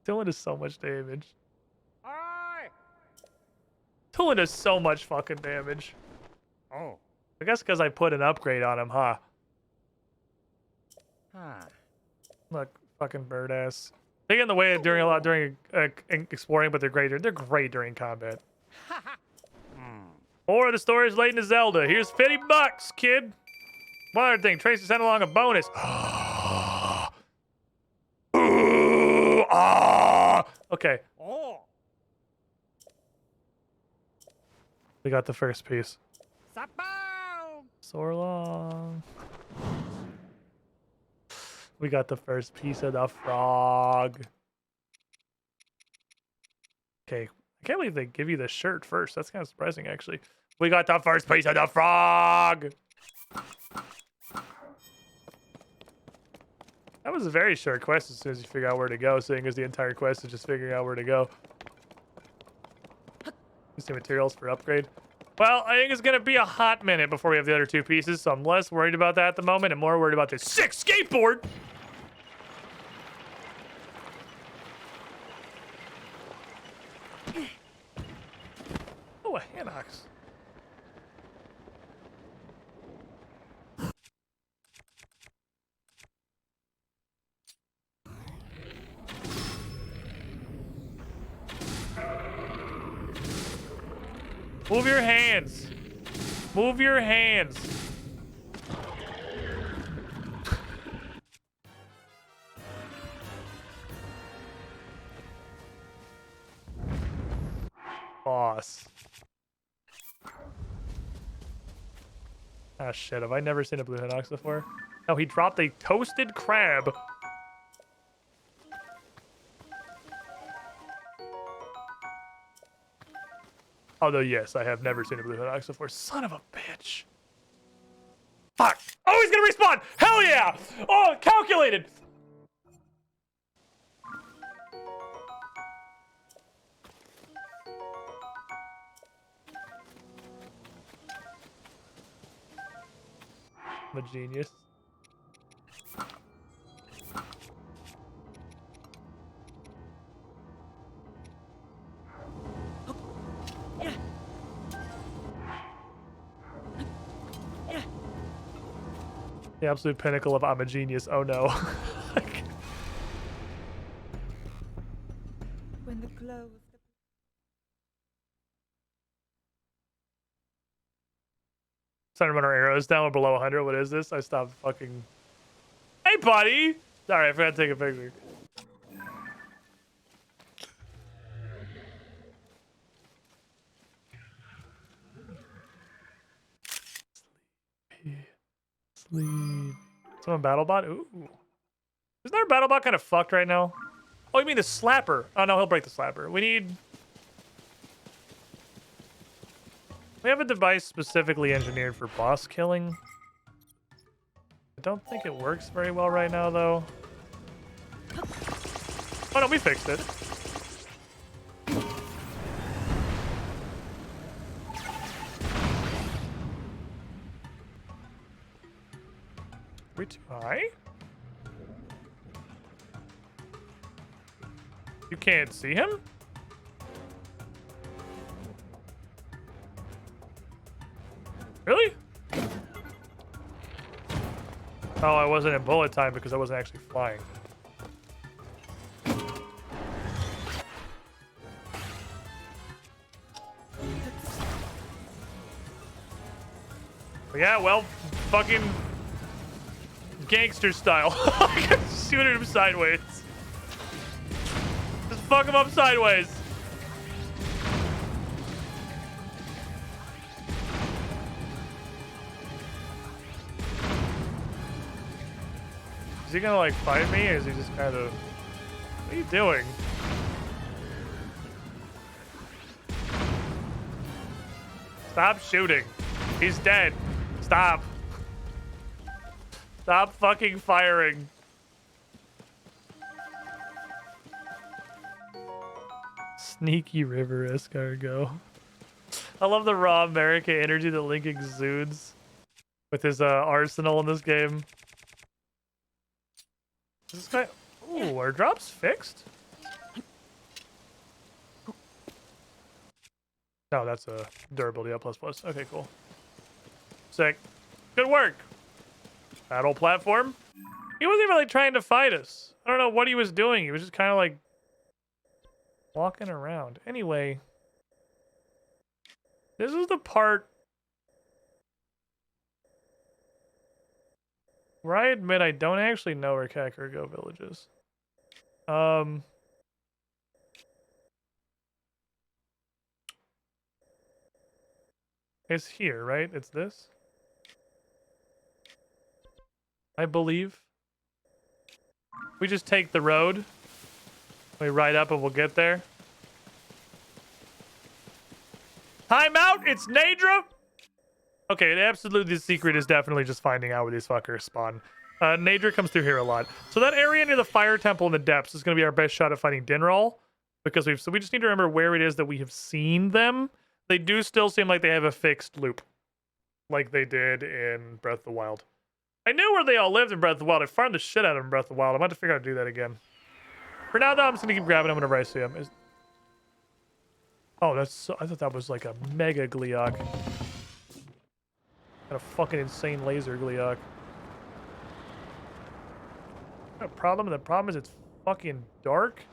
Tulin does so much damage. Tulin does so much fucking damage. Oh. I guess because I put an upgrade on him, huh? Look, fucking bird ass. They get in the way during exploring, but they're great. They're great during combat. More of the stories late in Zelda. Here's $50, kid. One other thing, Tracy sent along a bonus. Okay. We got the first piece. So long. We got the first piece of the frog. Okay. I can't believe they give you the shirt first. That's kind of surprising, actually. We got the first piece of the frog. That was a very short quest as soon as you figure out where to go, seeing as the entire quest is just figuring out where to go. Use materials for upgrade. Well, I think it's going to be a hot minute before we have the other two pieces, so I'm less worried about that at the moment and more worried about this sick skateboard. Oh, a Hanox. Move your hands. Move your hands. Boss. Ah, shit. Have I never seen a blue Hinox before? No, he dropped a toasted crab. Although, yes, I have never seen a blue Hinox before. Son of a bitch. Fuck. Oh, he's gonna respawn! Hell yeah! Oh, calculated! I'm a genius. The absolute pinnacle of I'm a genius. Oh no. When the glow of the Starting to run our arrows down. We're below 100. What is this? I stopped fucking. Hey, buddy! Sorry, I forgot to take a picture. Sleep. Someone BattleBot? Ooh. Isn't our BattleBot kind of fucked right now? Oh, you mean the slapper? Oh, no, he'll break the slapper. We have a device specifically engineered for boss killing. I don't think it works very well right now, though. Oh, no, we fixed it. Are we too high? You can't see him? Really? Oh, I wasn't in bullet time because I wasn't actually flying. But yeah, well, fucking gangster style. Shooting him sideways. Just fuck him up sideways. Is he gonna like fight me, or is he just kind of... What are you doing? Stop shooting. He's dead. Stop. Stop fucking firing. Sneaky river escargot. I love the raw American energy that Link exudes with his arsenal in this game. Is this guy... Ooh, are drops fixed? No, that's a durability up ++. Okay, cool. Sick. Good work. Battle platform. He wasn't even like trying to fight us. I don't know what he was doing. He was just kind of like walking around. Anyway, this is the part where I admit I don't actually know where Kakariko Village is. It's here, right? It's this? I believe. We just take the road. We ride up and we'll get there. Time out! It's Nadra! Okay, absolutely the secret is definitely just finding out where these fuckers spawn. Nadra comes through here a lot. So that area near the fire temple in the depths is going to be our best shot at finding Dinral. Because we just need to remember where it is that we have seen them. They do still seem like they have a fixed loop. Like they did in Breath of the Wild. I knew where they all lived in Breath of the Wild. I farmed the shit out of them in Breath of the Wild. I'm about to figure out how to do that again. For now, though, I'm just going to keep grabbing them whenever I see them. Oh, that's so... I thought that was like a mega Gleeok. Got a fucking insane laser Gleeok. Got a problem, and the problem is it's fucking dark.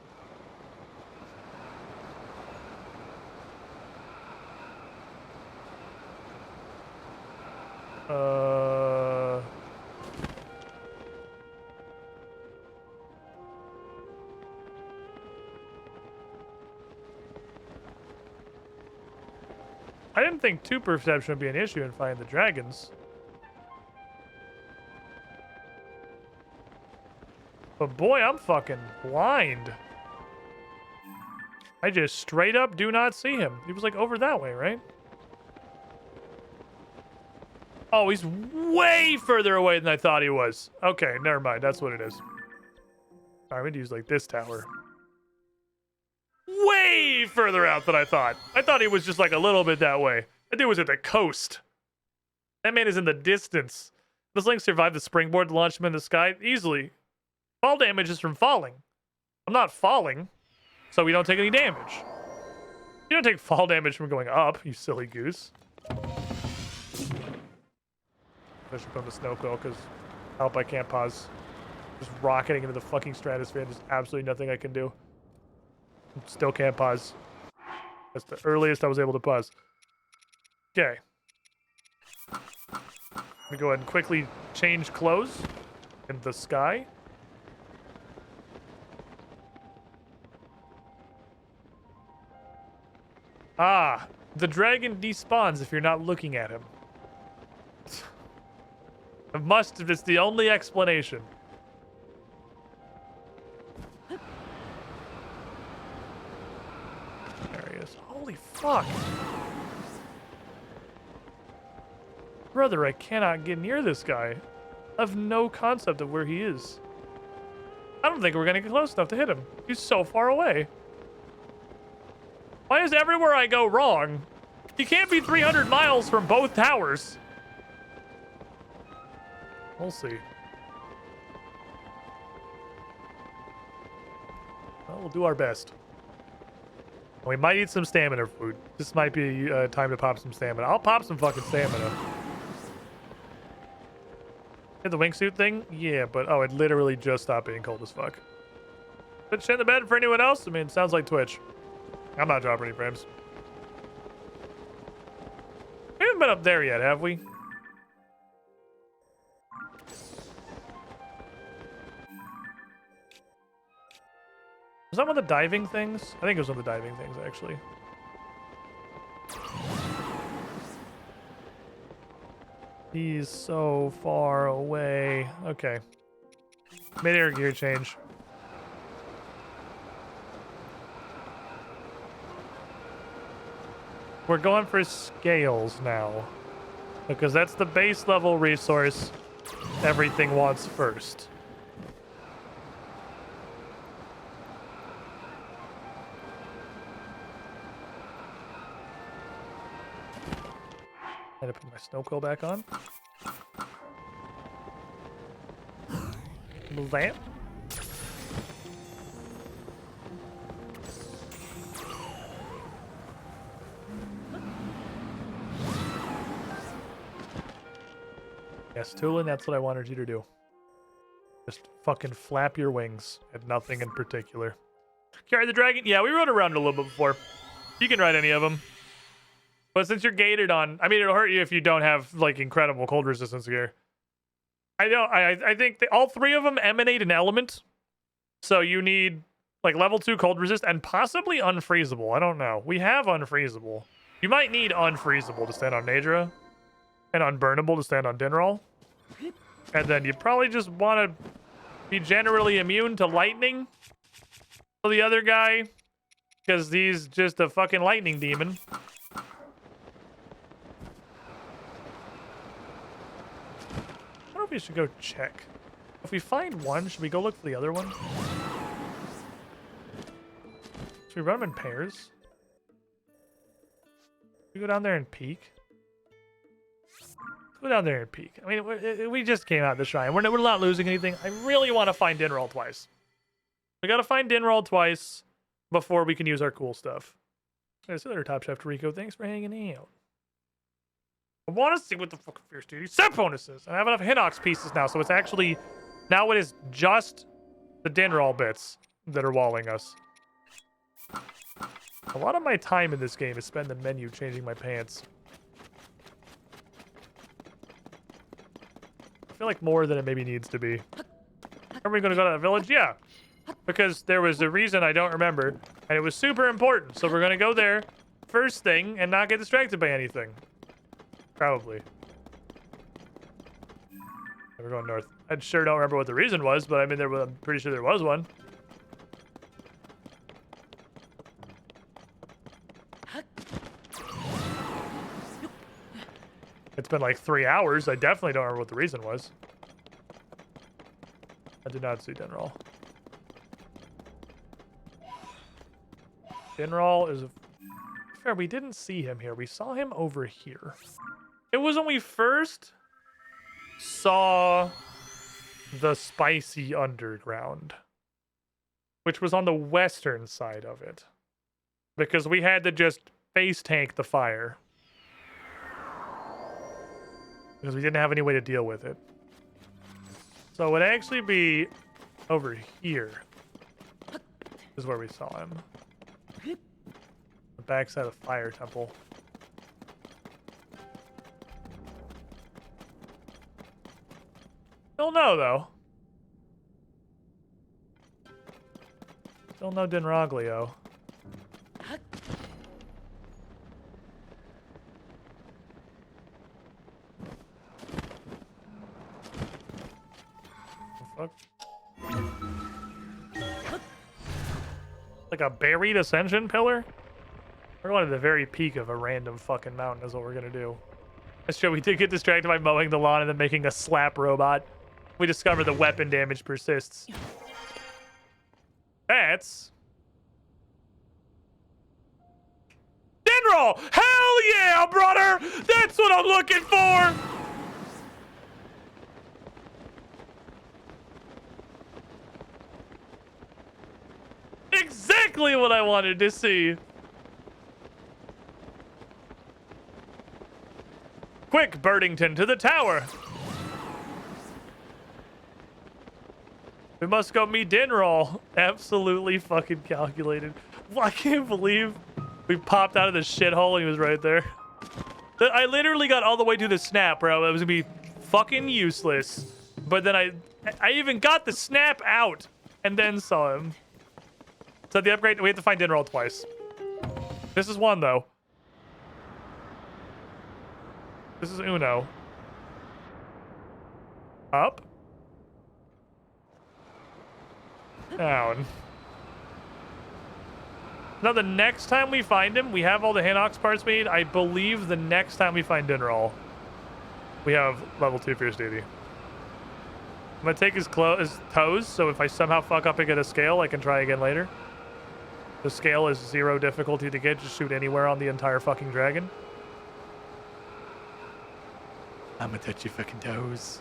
I didn't think 2 perception would be an issue in finding the dragons. But boy, I'm fucking blind. I just straight up do not see him. He was like over that way, right? Oh, he's way further away than I thought he was. Okay, never mind. That's what it is. Alright, we need to use like this tower. Way further out than I thought. I thought he was just like a little bit that way. That dude was at the coast. That man is in the distance. This Link survived the springboard, launched him in the sky easily. Fall damage is from falling. I'm not falling, so we don't take any damage. You don't take fall damage from going up, you silly goose. I should put on the snow quill because help, I can't pause. Just rocketing into the fucking stratosphere. There's absolutely nothing I can do. Still can't pause. That's the earliest I was able to pause. Okay. I'm gonna go ahead and quickly change clothes in the sky. Ah, the dragon despawns if you're not looking at him. It's the only explanation. There he is. Holy fuck. Brother, I cannot get near this guy. I have no concept of where he is. I don't think we're gonna get close enough to hit him. He's so far away. Why is everywhere I go wrong? He can't be 300 miles from both towers. We'll see. Well, we'll do our best. We might eat some stamina food. This might be time to pop some stamina. I'll pop some fucking stamina. Hit the wingsuit thing? Yeah, but oh, it literally just stopped being cold as fuck. Put shit in the bed for anyone else? I mean, it sounds like Twitch. I'm not dropping any frames. We haven't been up there yet, have we? Was that one of the diving things? I think it was one of the diving things, actually. He's so far away. Okay. Mid-air gear change. We're going for scales now. Because that's the base level resource everything wants first. I had to put my snow quill back on. That. Yes, Tulin, that's what I wanted you to do. Just fucking flap your wings at nothing in particular. Carry the dragon? Yeah, we rode around it a little bit before. You can ride any of them. But since you're gated on... I mean, it'll hurt you if you don't have, like, incredible cold resistance gear. I think all three of them emanate an element. So you need, like, level 2 cold resist and possibly unfreezable. I don't know. We have unfreezable. You might need unfreezable to stand on Nadra. And unburnable to stand on Dinral. And then you probably just want to be generally immune to lightning. For the other guy. Because he's just a fucking lightning demon. I wonder if we should go check. If we find one, should we go look for the other one? Should we run them in pairs? Should we go down there and peek? Go down there and peek. I mean, we just came out of the shrine. We're not losing anything. I really want to find Dinral twice. We got to find Dinral twice before we can use our cool stuff. There's other Top Chef Rico. Thanks for hanging out. I want to see what the fuck Fierce Duty set bonus is. And I have enough Hinox pieces now, so it's actually... Now it is just the Dinral bits that are walling us. A lot of my time in this game is spent in the menu changing my pants. I feel like more than it maybe needs to be. Are we going to go to that village? Yeah. Because there was a reason I don't remember, and it was super important. So we're going to go there first thing and not get distracted by anything. Probably. We're going north. I sure don't remember what the reason was, but I mean, I'm pretty sure there was one. It's been like 3 hours. I definitely don't remember what the reason was. I did not see Dinral. Dinral is... Fair, we didn't see him here. We saw him over here. It was when we first saw the spicy underground, which was on the western side of it. Because we had to just face tank the fire. Because we didn't have any way to deal with it. So it would actually be over here. Is where we saw him. The backside of the fire temple. Still no, though. Still no Dinraglio. Fuck. Like a buried ascension pillar? We're going to the very peak of a random fucking mountain is what we're gonna do. That's true, we did get distracted by mowing the lawn and then making a slap robot. We discovered the weapon damage persists. That's... Dinral! Hell yeah, brother! That's what I'm looking for! Exactly what I wanted to see. Quick, Birdington, to the tower. We must go meet Dinral. Absolutely fucking calculated. I can't believe we popped out of the shithole and he was right there. I literally got all the way to the snap, bro. It was gonna be fucking useless. But then I even got the snap out and then saw him. So the upgrade, we have to find dinner roll twice. This is one, though. This is Uno. Up. Down. Now, the next time we find him, we have all the Hinox parts we need. I believe the next time we find Dinnerall, we have level 2 Fierce Deity. I'm going to take his toes, so if I somehow fuck up and get a scale, I can try again later. The scale is 0 difficulty to get. Just shoot anywhere on the entire fucking dragon. I'm going to touch your fucking toes.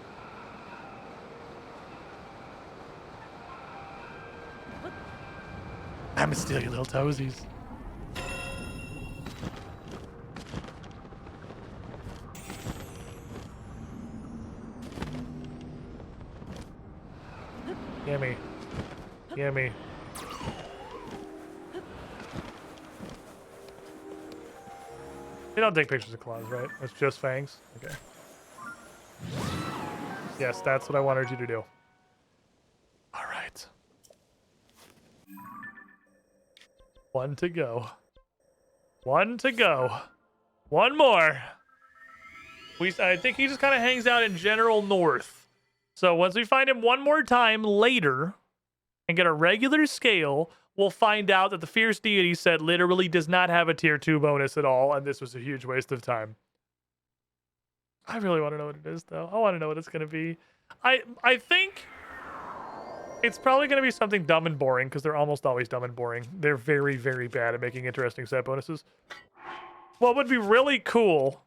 I'm gonna steal your little toesies. Gimme. Gimme. You don't take pictures of claws, right? It's just fangs? Okay. Yes, that's what I wanted you to do. Alright. 1 to go. 1 to go. 1 more. I think he just kind of hangs out in general north. So once we find him 1 more time later and get a regular scale, we'll find out that the Fierce Deity set literally does not have a tier 2 bonus at all, and this was a huge waste of time. I really want to know what it is, though. I want to know what it's going to be. I think it's probably going to be something dumb and boring, because they're almost always dumb and boring. They're very, very bad at making interesting set bonuses. What would be really cool,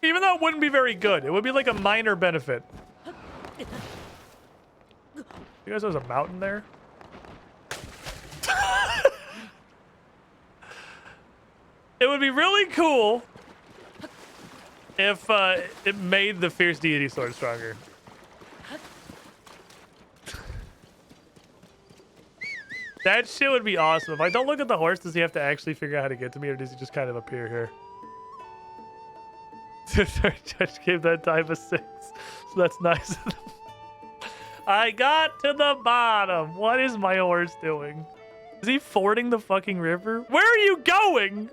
even though it wouldn't be very good, it would be like a minor benefit. You guys, there's a mountain there? It would be really cool if it made the Fierce Deity sword stronger. That shit would be awesome. If I don't look at the horse, does he have to actually figure out how to get to me, or does he just kind of appear here? Sorry, Judge gave that time a 6. So that's nice. I got to the bottom. What is my horse doing? Is he fording the fucking river? Where are you going?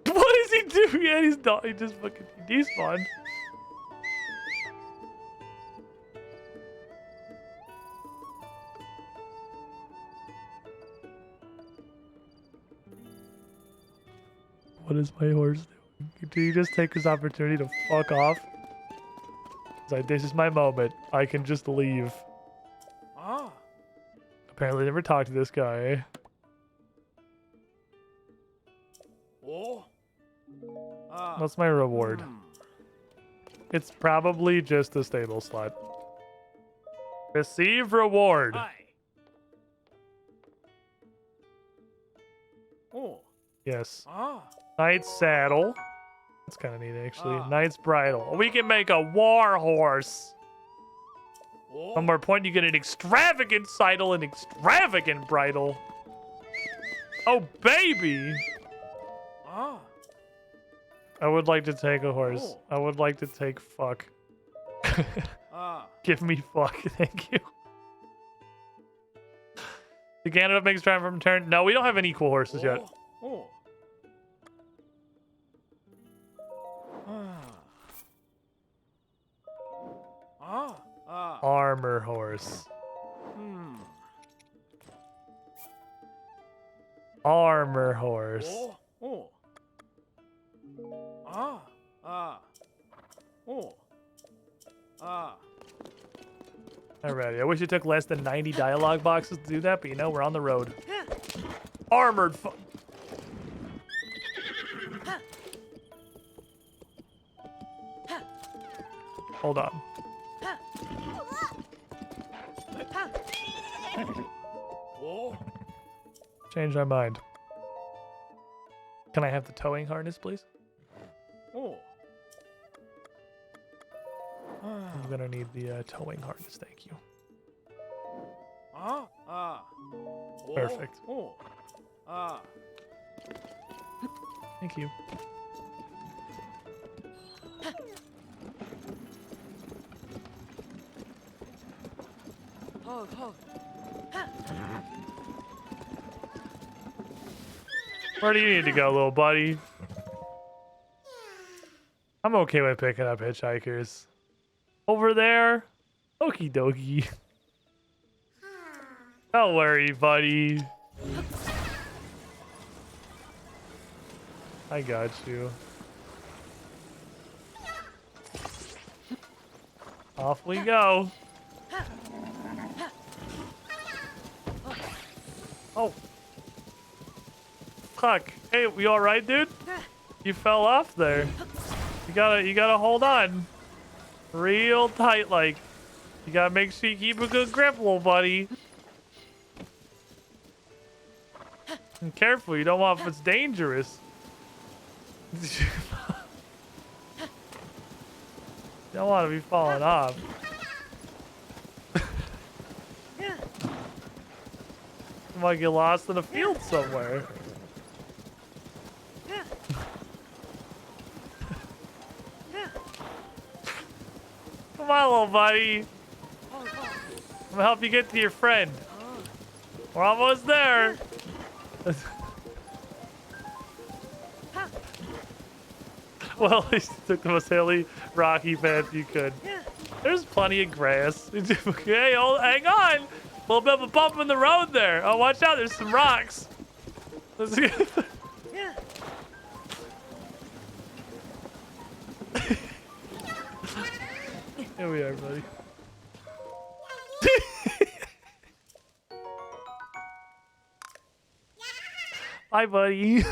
What is he doing? Yeah, he's not. He just fucking despawned. What is my horse doing? Did he just take his opportunity to fuck off? He's like, this is my moment. I can just leave. Ah. Apparently never talked to this guy. Oh. What's my reward? It's probably just a stable slot. Receive reward. Hi. Oh. Yes. Ah. Knight's saddle. That's kind of neat, actually. Knight's bridle. We can make a war horse. Oh. One more point, you get an extravagant saddle and extravagant bridle. Oh, baby. Ah. I would like to take a horse. Oh. I would like to take fuck. Ah. Give me fuck, thank you. The Ganondorf makes time from turn. No, we don't have any cool horses yet. Oh. Armor horse. Armor horse. Oh. Ah. Ah. Oh. Ah. Alrighty, I wish it took less than 90 dialogue boxes to do that, but you know, we're on the road. Armored Hold on. Oh. Change my mind. Can I have the towing harness, please? Oh. I'm gonna need the towing harness, thank you. Ah. Ah. Perfect. Oh. Ah. Thank you. Where do you need to go, little buddy? I'm okay with picking up hitchhikers. Over there? Okie dokie. Don't worry, buddy. I got you. Off we go. Oh. Fuck. Hey, we alright, dude? You fell off there. You gotta hold on. Real tight, like. You gotta make sure you keep a good grip, little buddy. And careful, you don't want if it's dangerous. You don't want to be falling off. You might get lost in a field somewhere. Come on, little buddy. I'm gonna help you get to your friend. We're almost there. Well, at least you took the most hilly, rocky path you could. There's plenty of grass. Hey, oh, hang on. A little bit of a bump in the road there. Oh, watch out. There's some rocks. Here we are, buddy. Bye, buddy.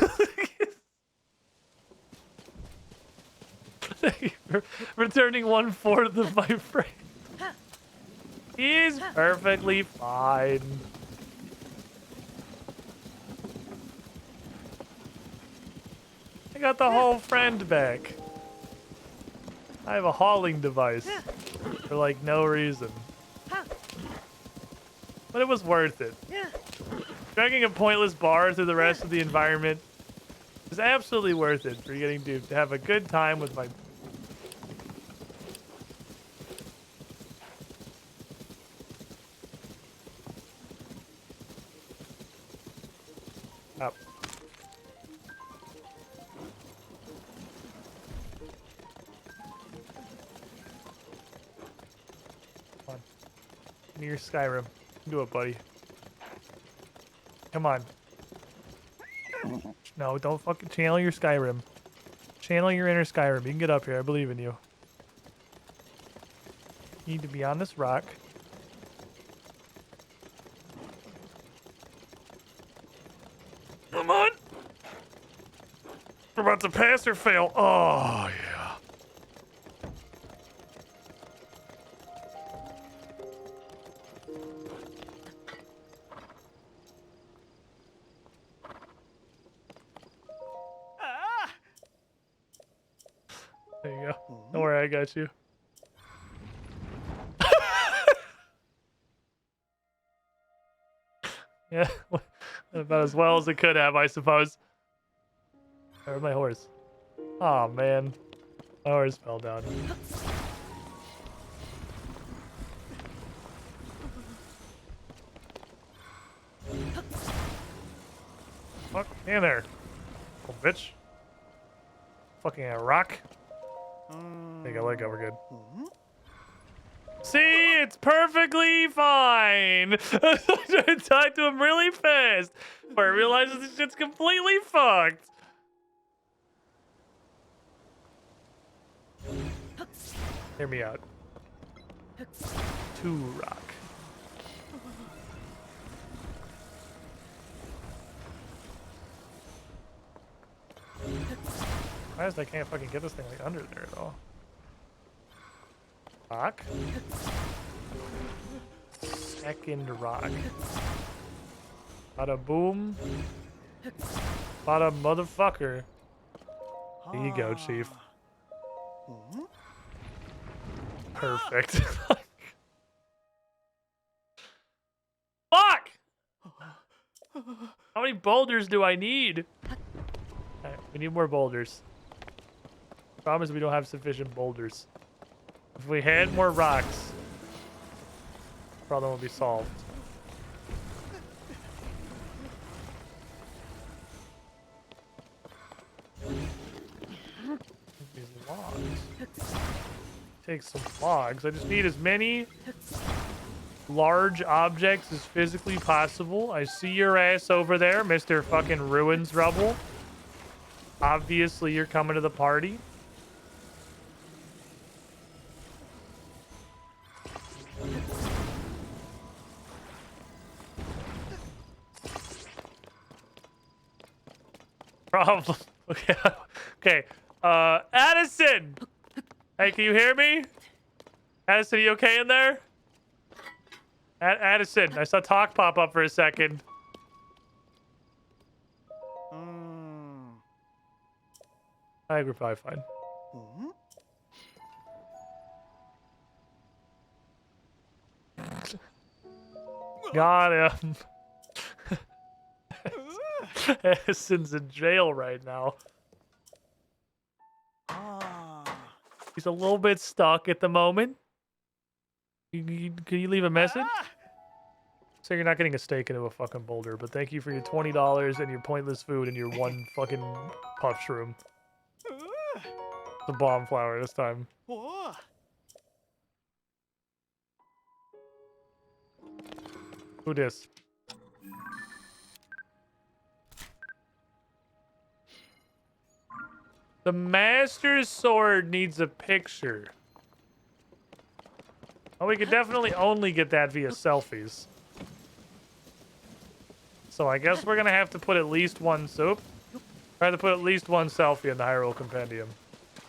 Thank you for returning 1/4 of my friend. He's perfectly fine. I got the whole friend back. I have a hauling device for like no reason. But it was worth it. Dragging a pointless bar through the rest of the environment is absolutely worth it for getting to have a good time with my... Up. Come on. Near Skyrim. Do it, buddy. Come on. No, don't fucking channel your Skyrim. Channel your inner Skyrim. You can get up here. I believe in you. You need to be on this rock. Come on. We're about to pass or fail. Oh, yeah. There you go. Don't worry, I got you. Yeah, about as well as it could have, I suppose. Where's my horse? Oh man, my horse fell down. Fuck in there, little bitch. Fucking a rock. There you go, let go, we're good. See, it's perfectly fine. I tried to talk to him really fast, but I realized this shit's completely fucked. Hear me out. 2 rock. Why is I can't fucking get this thing like under there at all? Rock. Second rock. Bada boom. Bada motherfucker. There you go, Chief. Perfect. Fuck! How many boulders do I need? Alright, we need more boulders. Problem is we don't have sufficient boulders. If we had more rocks. problem will be solved. These logs. Take some logs. I just need as many large objects as physically possible. I see your ass over there, Mr. fucking Ruins Rubble. Obviously, you're coming to the party. Problem. Okay. Okay. Addison! Hey, can you hear me? Addison, you okay in there? Addison, I saw talk pop up for a second. I think we're probably fine. Got him. Addison's in jail right now. He's a little bit stuck at the moment. Can you leave a message? So you're not getting a steak into a fucking boulder, but thank you for your $20 and your pointless food and your one fucking puff shroom. The bomb flower this time. Who dis? The Master's Sword needs a picture. Oh, we could definitely only get that via selfies. So I guess we're gonna have to put at least one soup. Try to put at least one selfie in the Hyrule Compendium.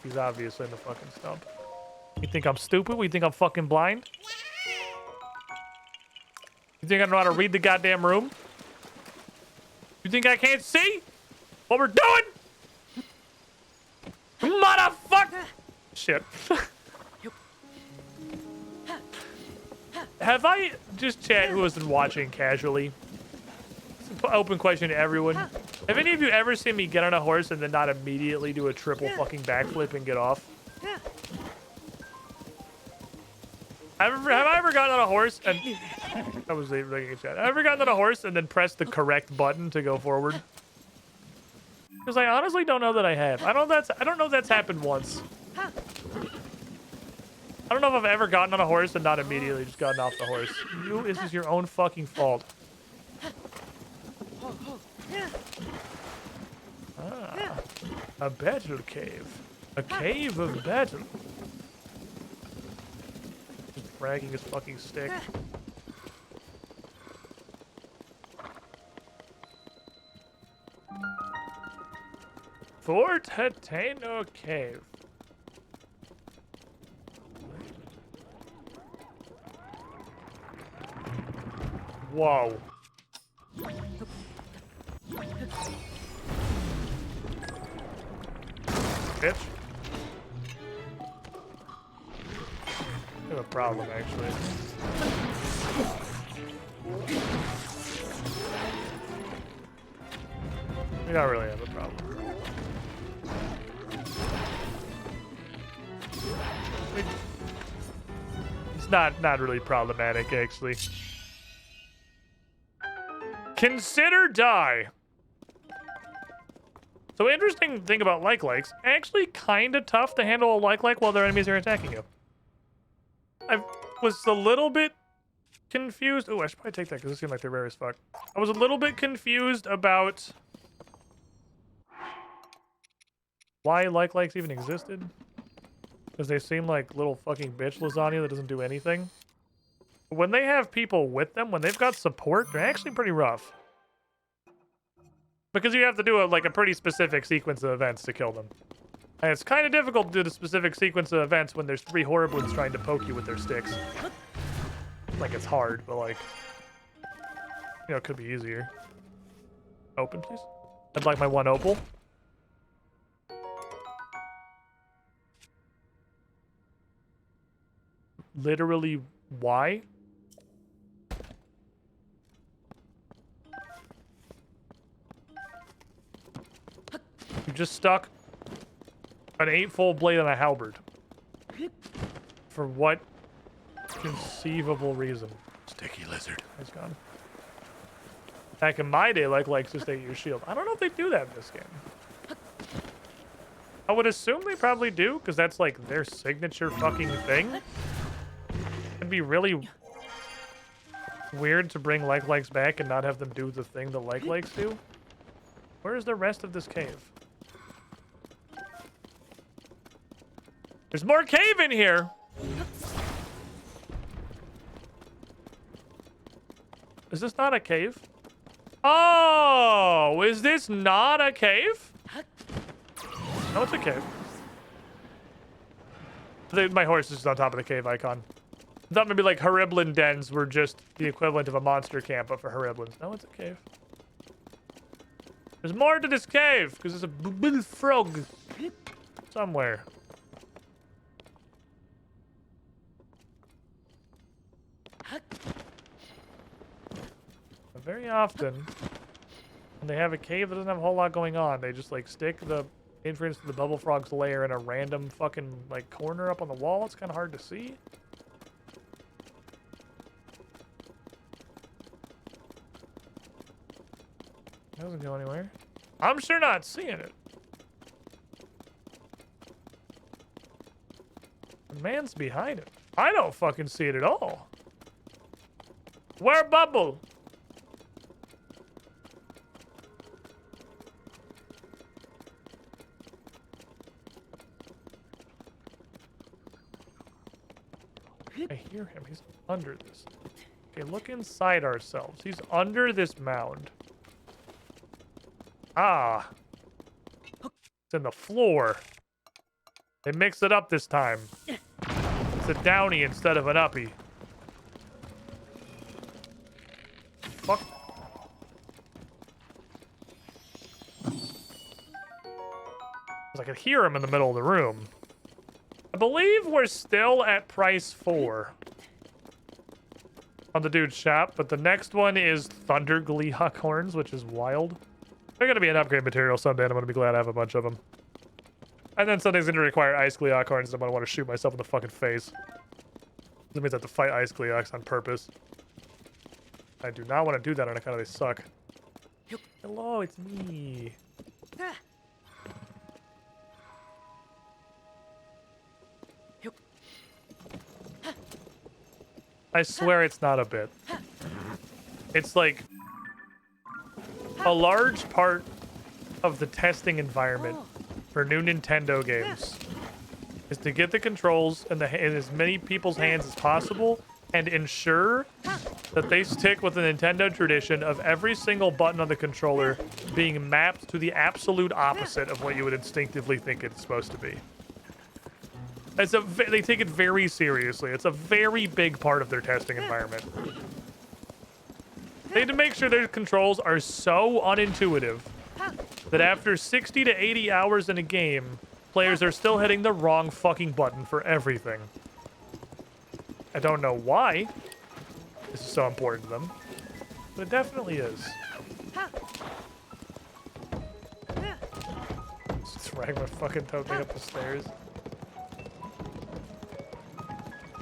He's obviously in the fucking stump. You think I'm stupid? You think I'm fucking blind? You think I don't know how to read the goddamn room? You think I can't see what we're doing? Motherfucker! Shit. Have I just chat who has been watching casually? Open question to everyone. Have any of you ever seen me get on a horse and then not immediately do a triple fucking backflip and get off? Have I ever gotten on a horse and I was looking at chat. Have I ever gotten on a horse and then pressed the correct button to go forward? Because I honestly don't know that I have. I don't know if that's happened once. I don't know if I've ever gotten on a horse and not immediately just gotten off the horse. This is your own fucking fault. Ah, a battle cave. A cave of battle. Just dragging his fucking stick. Fort Hateno Cave. Whoa. Bitch. I have a problem, actually. We don't really have a problem. It's not really problematic, actually. Consider die. So interesting thing about like-likes, actually kind of tough to handle a like-like while their enemies are attacking you. I was a little bit confused. Oh, I should probably take that because it seemed like they're rare as fuck. I was a little bit confused about why like-likes even existed. Because they seem like little fucking bitch lasagna that doesn't do anything. When they have people with them, when they've got support, they're actually pretty rough. Because you have to do a pretty specific sequence of events to kill them. And it's kind of difficult to do the specific sequence of events when there's 3 Horriblins trying to poke you with their sticks. Like, it's hard, but like... You know, it could be easier. Open, please. I'd like my 1 opal. Literally, why? You just stuck an 8-fold blade on a halberd. For what conceivable reason? Sticky lizard. He's gone. Back in my day, like just ate your shield. I don't know if they do that in this game. I would assume they probably do, because that's like their signature fucking thing. It'd be really weird to bring likes back and not have them do the thing the likes do. Where is the rest of this cave? There's more cave in here. Is this not a cave? Oh, is this not a cave? No, it's a cave. My horse is just on top of the cave icon. I thought maybe like Horiblin dens were just the equivalent of a monster camp, but for Horiblins. No, it's a cave. There's more to this cave, because there's a little frog somewhere. Very often, when they have a cave that doesn't have a whole lot going on, they just like stick the entrance to the bubble frog's lair in a random fucking like corner up on the wall. It's kind of hard to see. Doesn't go anywhere. I'm sure not seeing it. The man's behind it. I don't fucking see it at all. Where bubble? I hear him. He's under this. Okay, look inside ourselves. He's under this mound. Ah. It's in the floor. They mix it up this time. It's a downy instead of an uppy. Fuck. I could hear him in the middle of the room. I believe we're still at price 4 on the dude's shop, but the next one is Thunder Gleehawk horns, which is wild. They're going to be an upgrade material someday, and I'm going to be glad I have a bunch of them. And then something's going to require Ice Gleehawk horns, and I'm going to want to shoot myself in the fucking face. That means I have to fight Ice Gleehawks on purpose. I do not want to do that on account of they suck. Hello, it's me. I swear it's not a bit. It's like a large part of the testing environment for new Nintendo games is to get the controls in as many people's hands as possible and ensure that they stick with the Nintendo tradition of every single button on the controller being mapped to the absolute opposite of what you would instinctively think it's supposed to be. They take it very seriously. It's a very big part of their testing environment. They need to make sure their controls are so unintuitive that after 60 to 80 hours in a game, players are still hitting the wrong fucking button for everything. I don't know why this is so important to them, but it definitely is. Just drag my fucking toe thing up the stairs.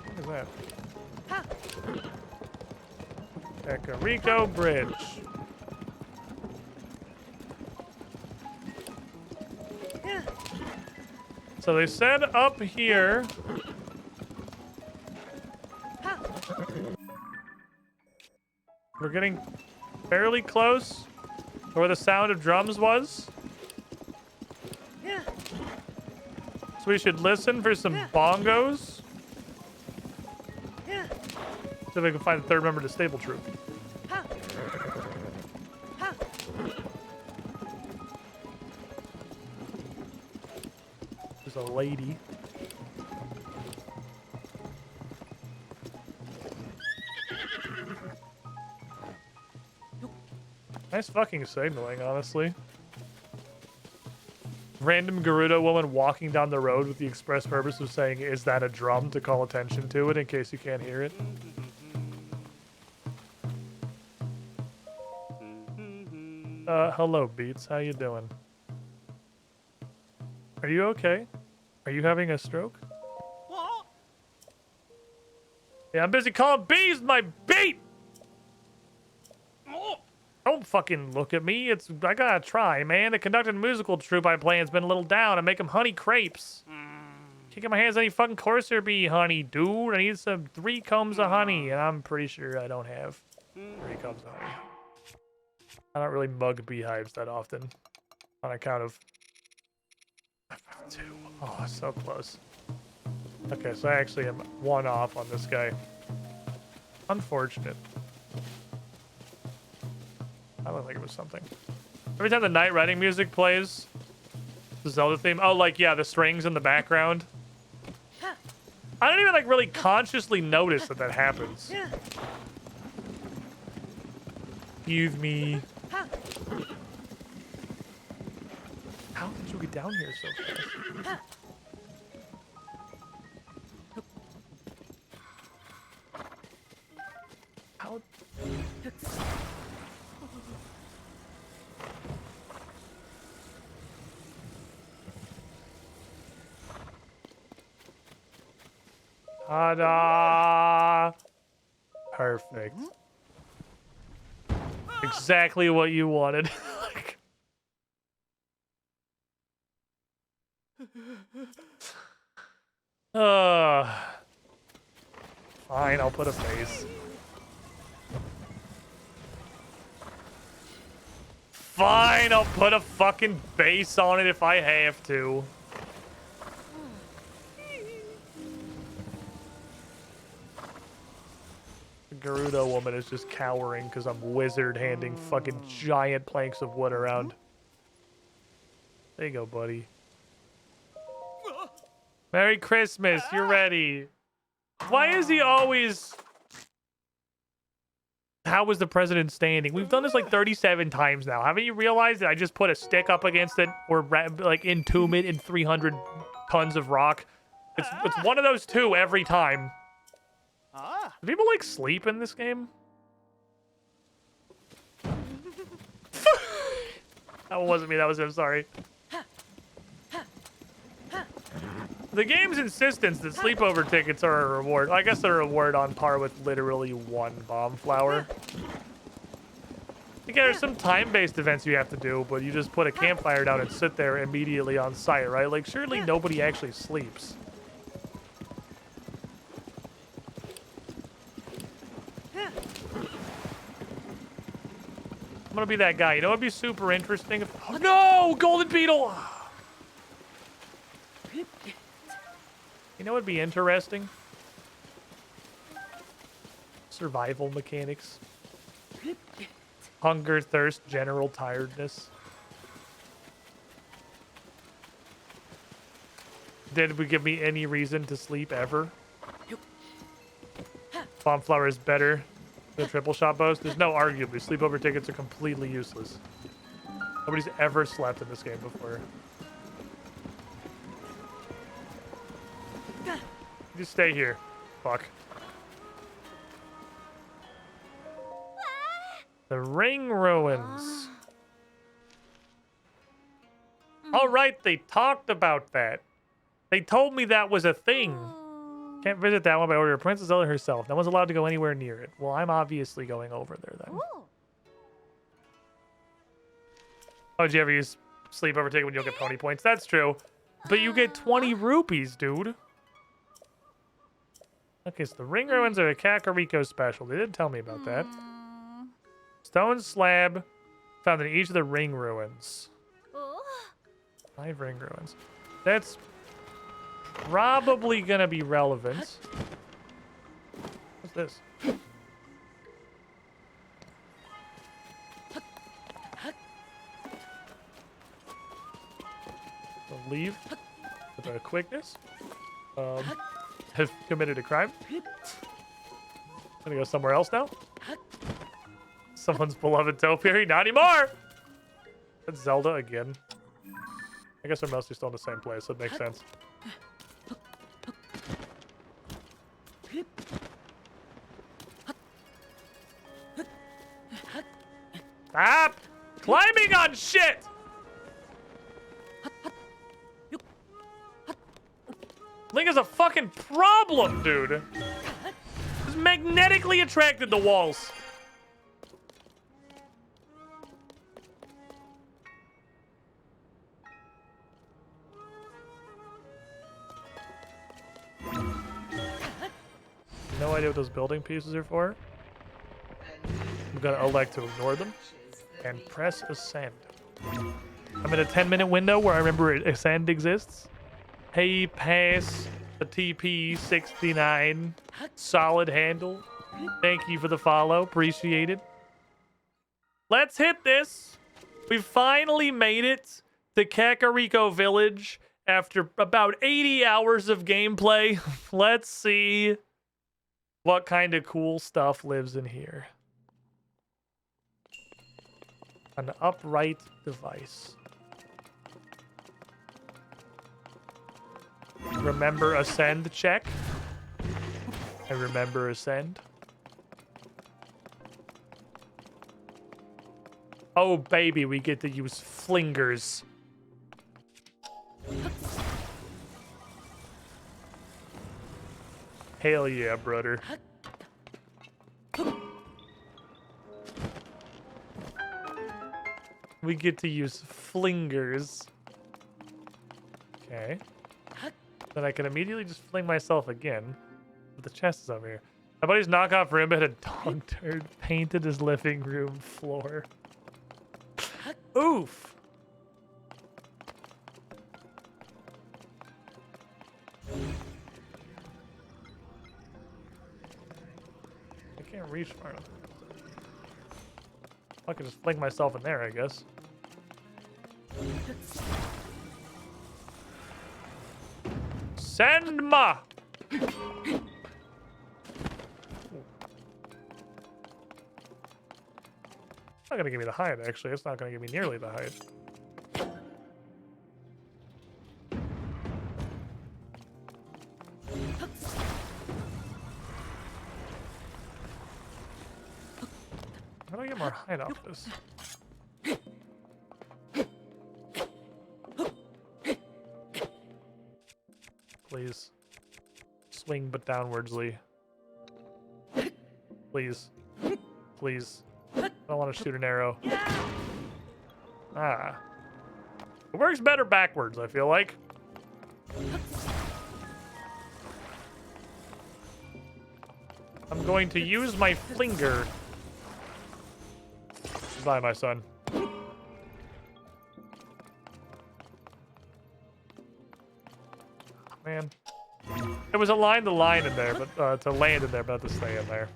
What is that? Ecarico Bridge. So they said up here. We're getting fairly close to where the sound of drums was. So we should listen for some bongos. See if I can find the third member to Stable Troop. There's a lady. Nice fucking signaling, honestly. Random Gerudo woman walking down the road with the express purpose of saying, "Is that a drum?" to call attention to it in case you can't hear it. Hello, Beats. How you doing? Are you okay? Are you having a stroke? What? Yeah, I'm busy calling bees with my beat! Don't fucking look at me. I gotta try, man. The conducted musical troupe I play has been a little down. I make them honey crepes. Can't get my hands on any fucking courser bee honey, dude. I need 3 combs of honey, and I'm pretty sure I don't have 3 combs of honey. I don't really mug beehives that often on account of 2. Oh, so close. Okay, so I actually am 1 off on this guy. Unfortunate. I don't think it was something. Every time the night riding music plays, the Zelda theme. Oh, like, yeah, the strings in the background. I don't even, like, really consciously notice that happens. Excuse me. How did you get down here so fast? How? Ta-da! Perfect. Exactly what you wanted. Fine, I'll put a face. Fine, I'll put a fucking base on it if I have to. The Gerudo woman is just cowering because I'm wizard handing fucking giant planks of wood around. There you go, buddy. Merry Christmas, you're ready. Why is he always... How was the president standing? We've done this like 37 times now. Haven't you realized that I just put a stick up against it or like entomb it in 300 tons of rock? It's one of those 2 every time. Do people like sleep in this game? That wasn't me, that was him, sorry. The game's insistence that sleepover tickets are a reward. I guess they're a reward on par with literally 1 bomb flower. Again, there's some time-based events you have to do, but you just put a campfire down and sit there immediately on site, right? Like, surely nobody actually sleeps. I'm gonna be that guy. You know what'd be super interesting? If... Oh, no! Golden Beetle! You know what'd be interesting? Survival mechanics. Hunger, thirst, general tiredness. Did we give me any reason to sleep ever? Bomb flower is better than triple shot bows. There's no arguably. Sleepover tickets are completely useless. Nobody's ever slept in this game before. Just stay here. Fuck. The ring ruins. All right, they talked about that. They told me that was a thing. Can't visit that one by order of Princess Zelda herself. No one's allowed to go anywhere near it. Well, I'm obviously going over there then. Oh, did you ever use sleepover ticket when you don't get pony points? That's true. But you get 20 rupees, dude. Okay, so the ring ruins are a Kakariko special. They didn't tell me about that. Stone slab found in each of the ring ruins. 5 ring ruins. That's probably gonna be relevant. What's this? I'll leave with a quickness. Have committed a crime. Gonna go somewhere else now. Someone's beloved topiary. Not anymore! That's Zelda again. I guess they're mostly still in the same place, so it makes sense. Stop climbing on shit! Link is a fucking problem, dude. He's magnetically attracted to walls. No idea what those building pieces are for. I'm gonna elect to ignore them and press ascend. I'm in a 10-minute window where I remember ascend exists. Hey, pass the TP69. Solid handle. Thank you for the follow. Appreciate it. Let's hit this. We finally made it to Kakariko Village after about 80 hours of gameplay. Let's see what kind of cool stuff lives in here. An upright device. Remember ascend check. I remember ascend. Oh baby, we get to use flingers. Hell yeah, brother. We get to use flingers. Okay. Then I can immediately just fling myself again. But the chest is over here. My buddy's knockoff room had a dog turd painted his living room floor. Oof. I can't reach far enough. I could just fling myself in there, I guess. Send ma! It's not gonna give me the height, actually. It's not gonna give me nearly the height. How do I get more height off this? Please. Swing but downwardsly. Please. Please. I don't want to shoot an arrow. Ah. It works better backwards, I feel like. I'm going to use my flinger. Bye, my son. Man. It was a line to line in there, but to land in there, but not to stay in there.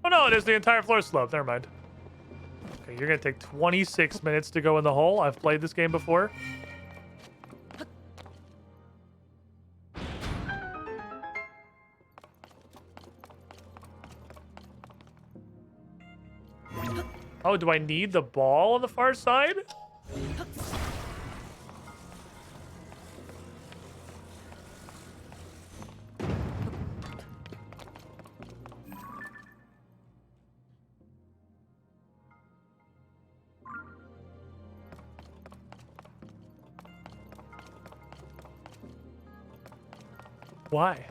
Oh no, it is the entire floor slope. Never mind. Okay, you're gonna take 26 minutes to go in the hole. I've played this game before. Oh, do I need the ball on the far side? Why?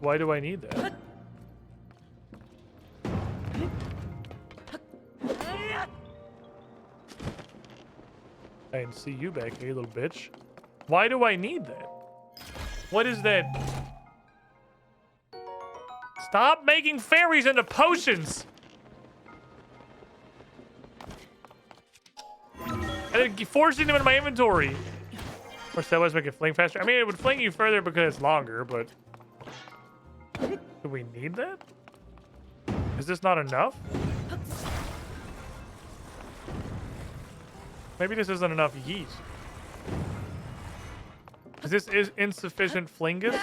Why do I need that? I didn't see you back here, little bitch. Why do I need that? What is that? Stop making fairies into potions! And then forcing them into my inventory. Or so was make it fling faster. I mean, it would fling you further because it's longer, but... Do we need that? Is this not enough? Maybe this isn't enough yeet. Is this insufficient flingus?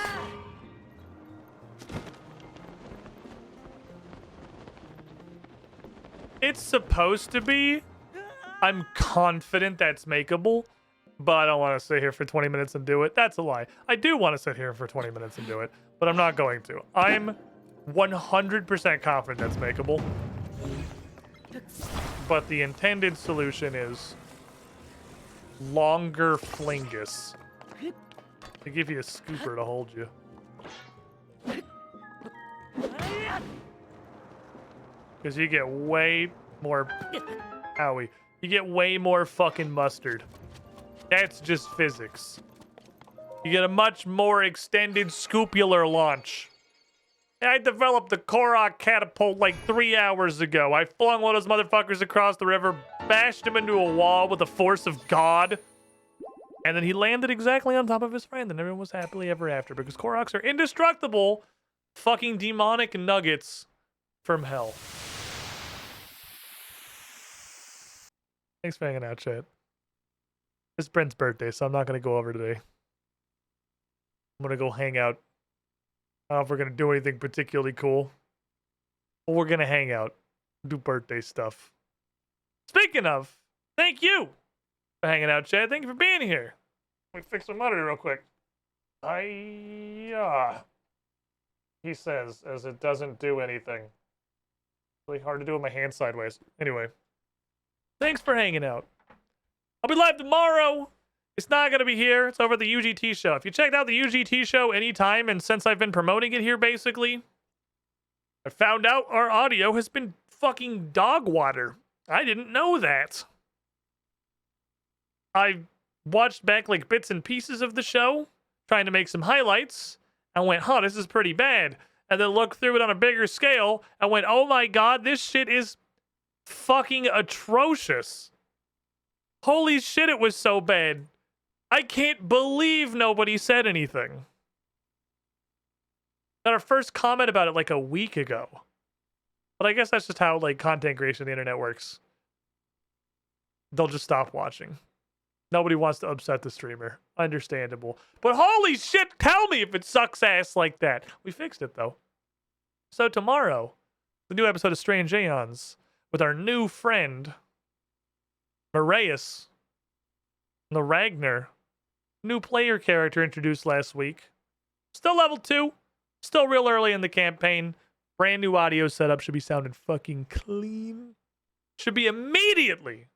It's supposed to be. I'm confident that's makeable, but I don't want to sit here for 20 minutes and do it. That's a lie. I do want to sit here for 20 minutes and do it, but I'm not going to. I'm 100% confident that's makeable. But the intended solution is longer flingus. To give you a scooper to hold you. Because you get way more... Owie. you get way more fucking mustard. That's just physics. You get a much more extended scopular launch. I developed the Korok catapult like 3 hours ago. I flung one of those motherfuckers across the river, bashed him into a wall with the force of God, and then he landed exactly on top of his friend, and everyone was happily ever after because Koroks are indestructible fucking demonic nuggets from hell. Thanks for hanging out, chat. It's Brent's birthday, so I'm not going to go over today. I'm going to go hang out. I don't know if we're going to do anything particularly cool. But we're going to hang out. Do birthday stuff. Speaking of, thank you for hanging out, Chad. Thank you for being here. Let me fix my monitor real quick. He says, as it doesn't do anything. Really hard to do with my hand sideways. Anyway. Thanks for hanging out. I'll be live tomorrow. It's not going to be here. It's over at the UGT show. If you checked out the UGT show anytime, and since I've been promoting it here, basically, I found out our audio has been fucking dog water. I didn't know that. I watched back like bits and pieces of the show, trying to make some highlights, and went, huh, this is pretty bad. And then looked through it on a bigger scale, and went, oh my god, this shit is fucking atrocious. Holy shit, it was so bad. I can't believe nobody said anything. Got our first comment about it like a week ago. But I guess that's just how like content creation on the internet works. They'll just stop watching. Nobody wants to upset the streamer. Understandable. But holy shit, tell me if it sucks ass like that. We fixed it though. So tomorrow, the new episode of Strange Aeons with our new friend, Moraeus, the Ragnar. New player character introduced last week. Still level 2. Still real early in the campaign. Brand new audio setup. Should be sounding fucking clean. Should be immediately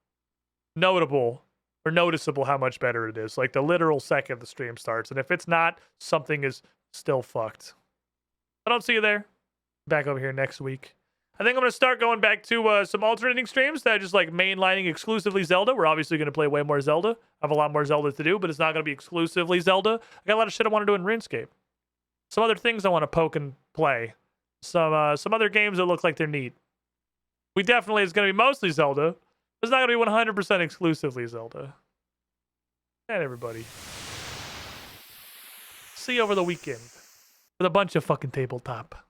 notable or noticeable how much better it is. Like the literal second the stream starts. And if it's not, something is still fucked. I don't see you there. Back over here next week. I think I'm going to start going back to some alternating streams that are just like mainlining exclusively Zelda. We're obviously going to play way more Zelda. I have a lot more Zelda to do, but it's not going to be exclusively Zelda. I got a lot of shit I want to do in RuneScape. Some other things I want to poke and play. Some other games that look like they're neat. We definitely, it's going to be mostly Zelda. It's not going to be 100% exclusively Zelda. And everybody. See you over the weekend with a bunch of fucking tabletop.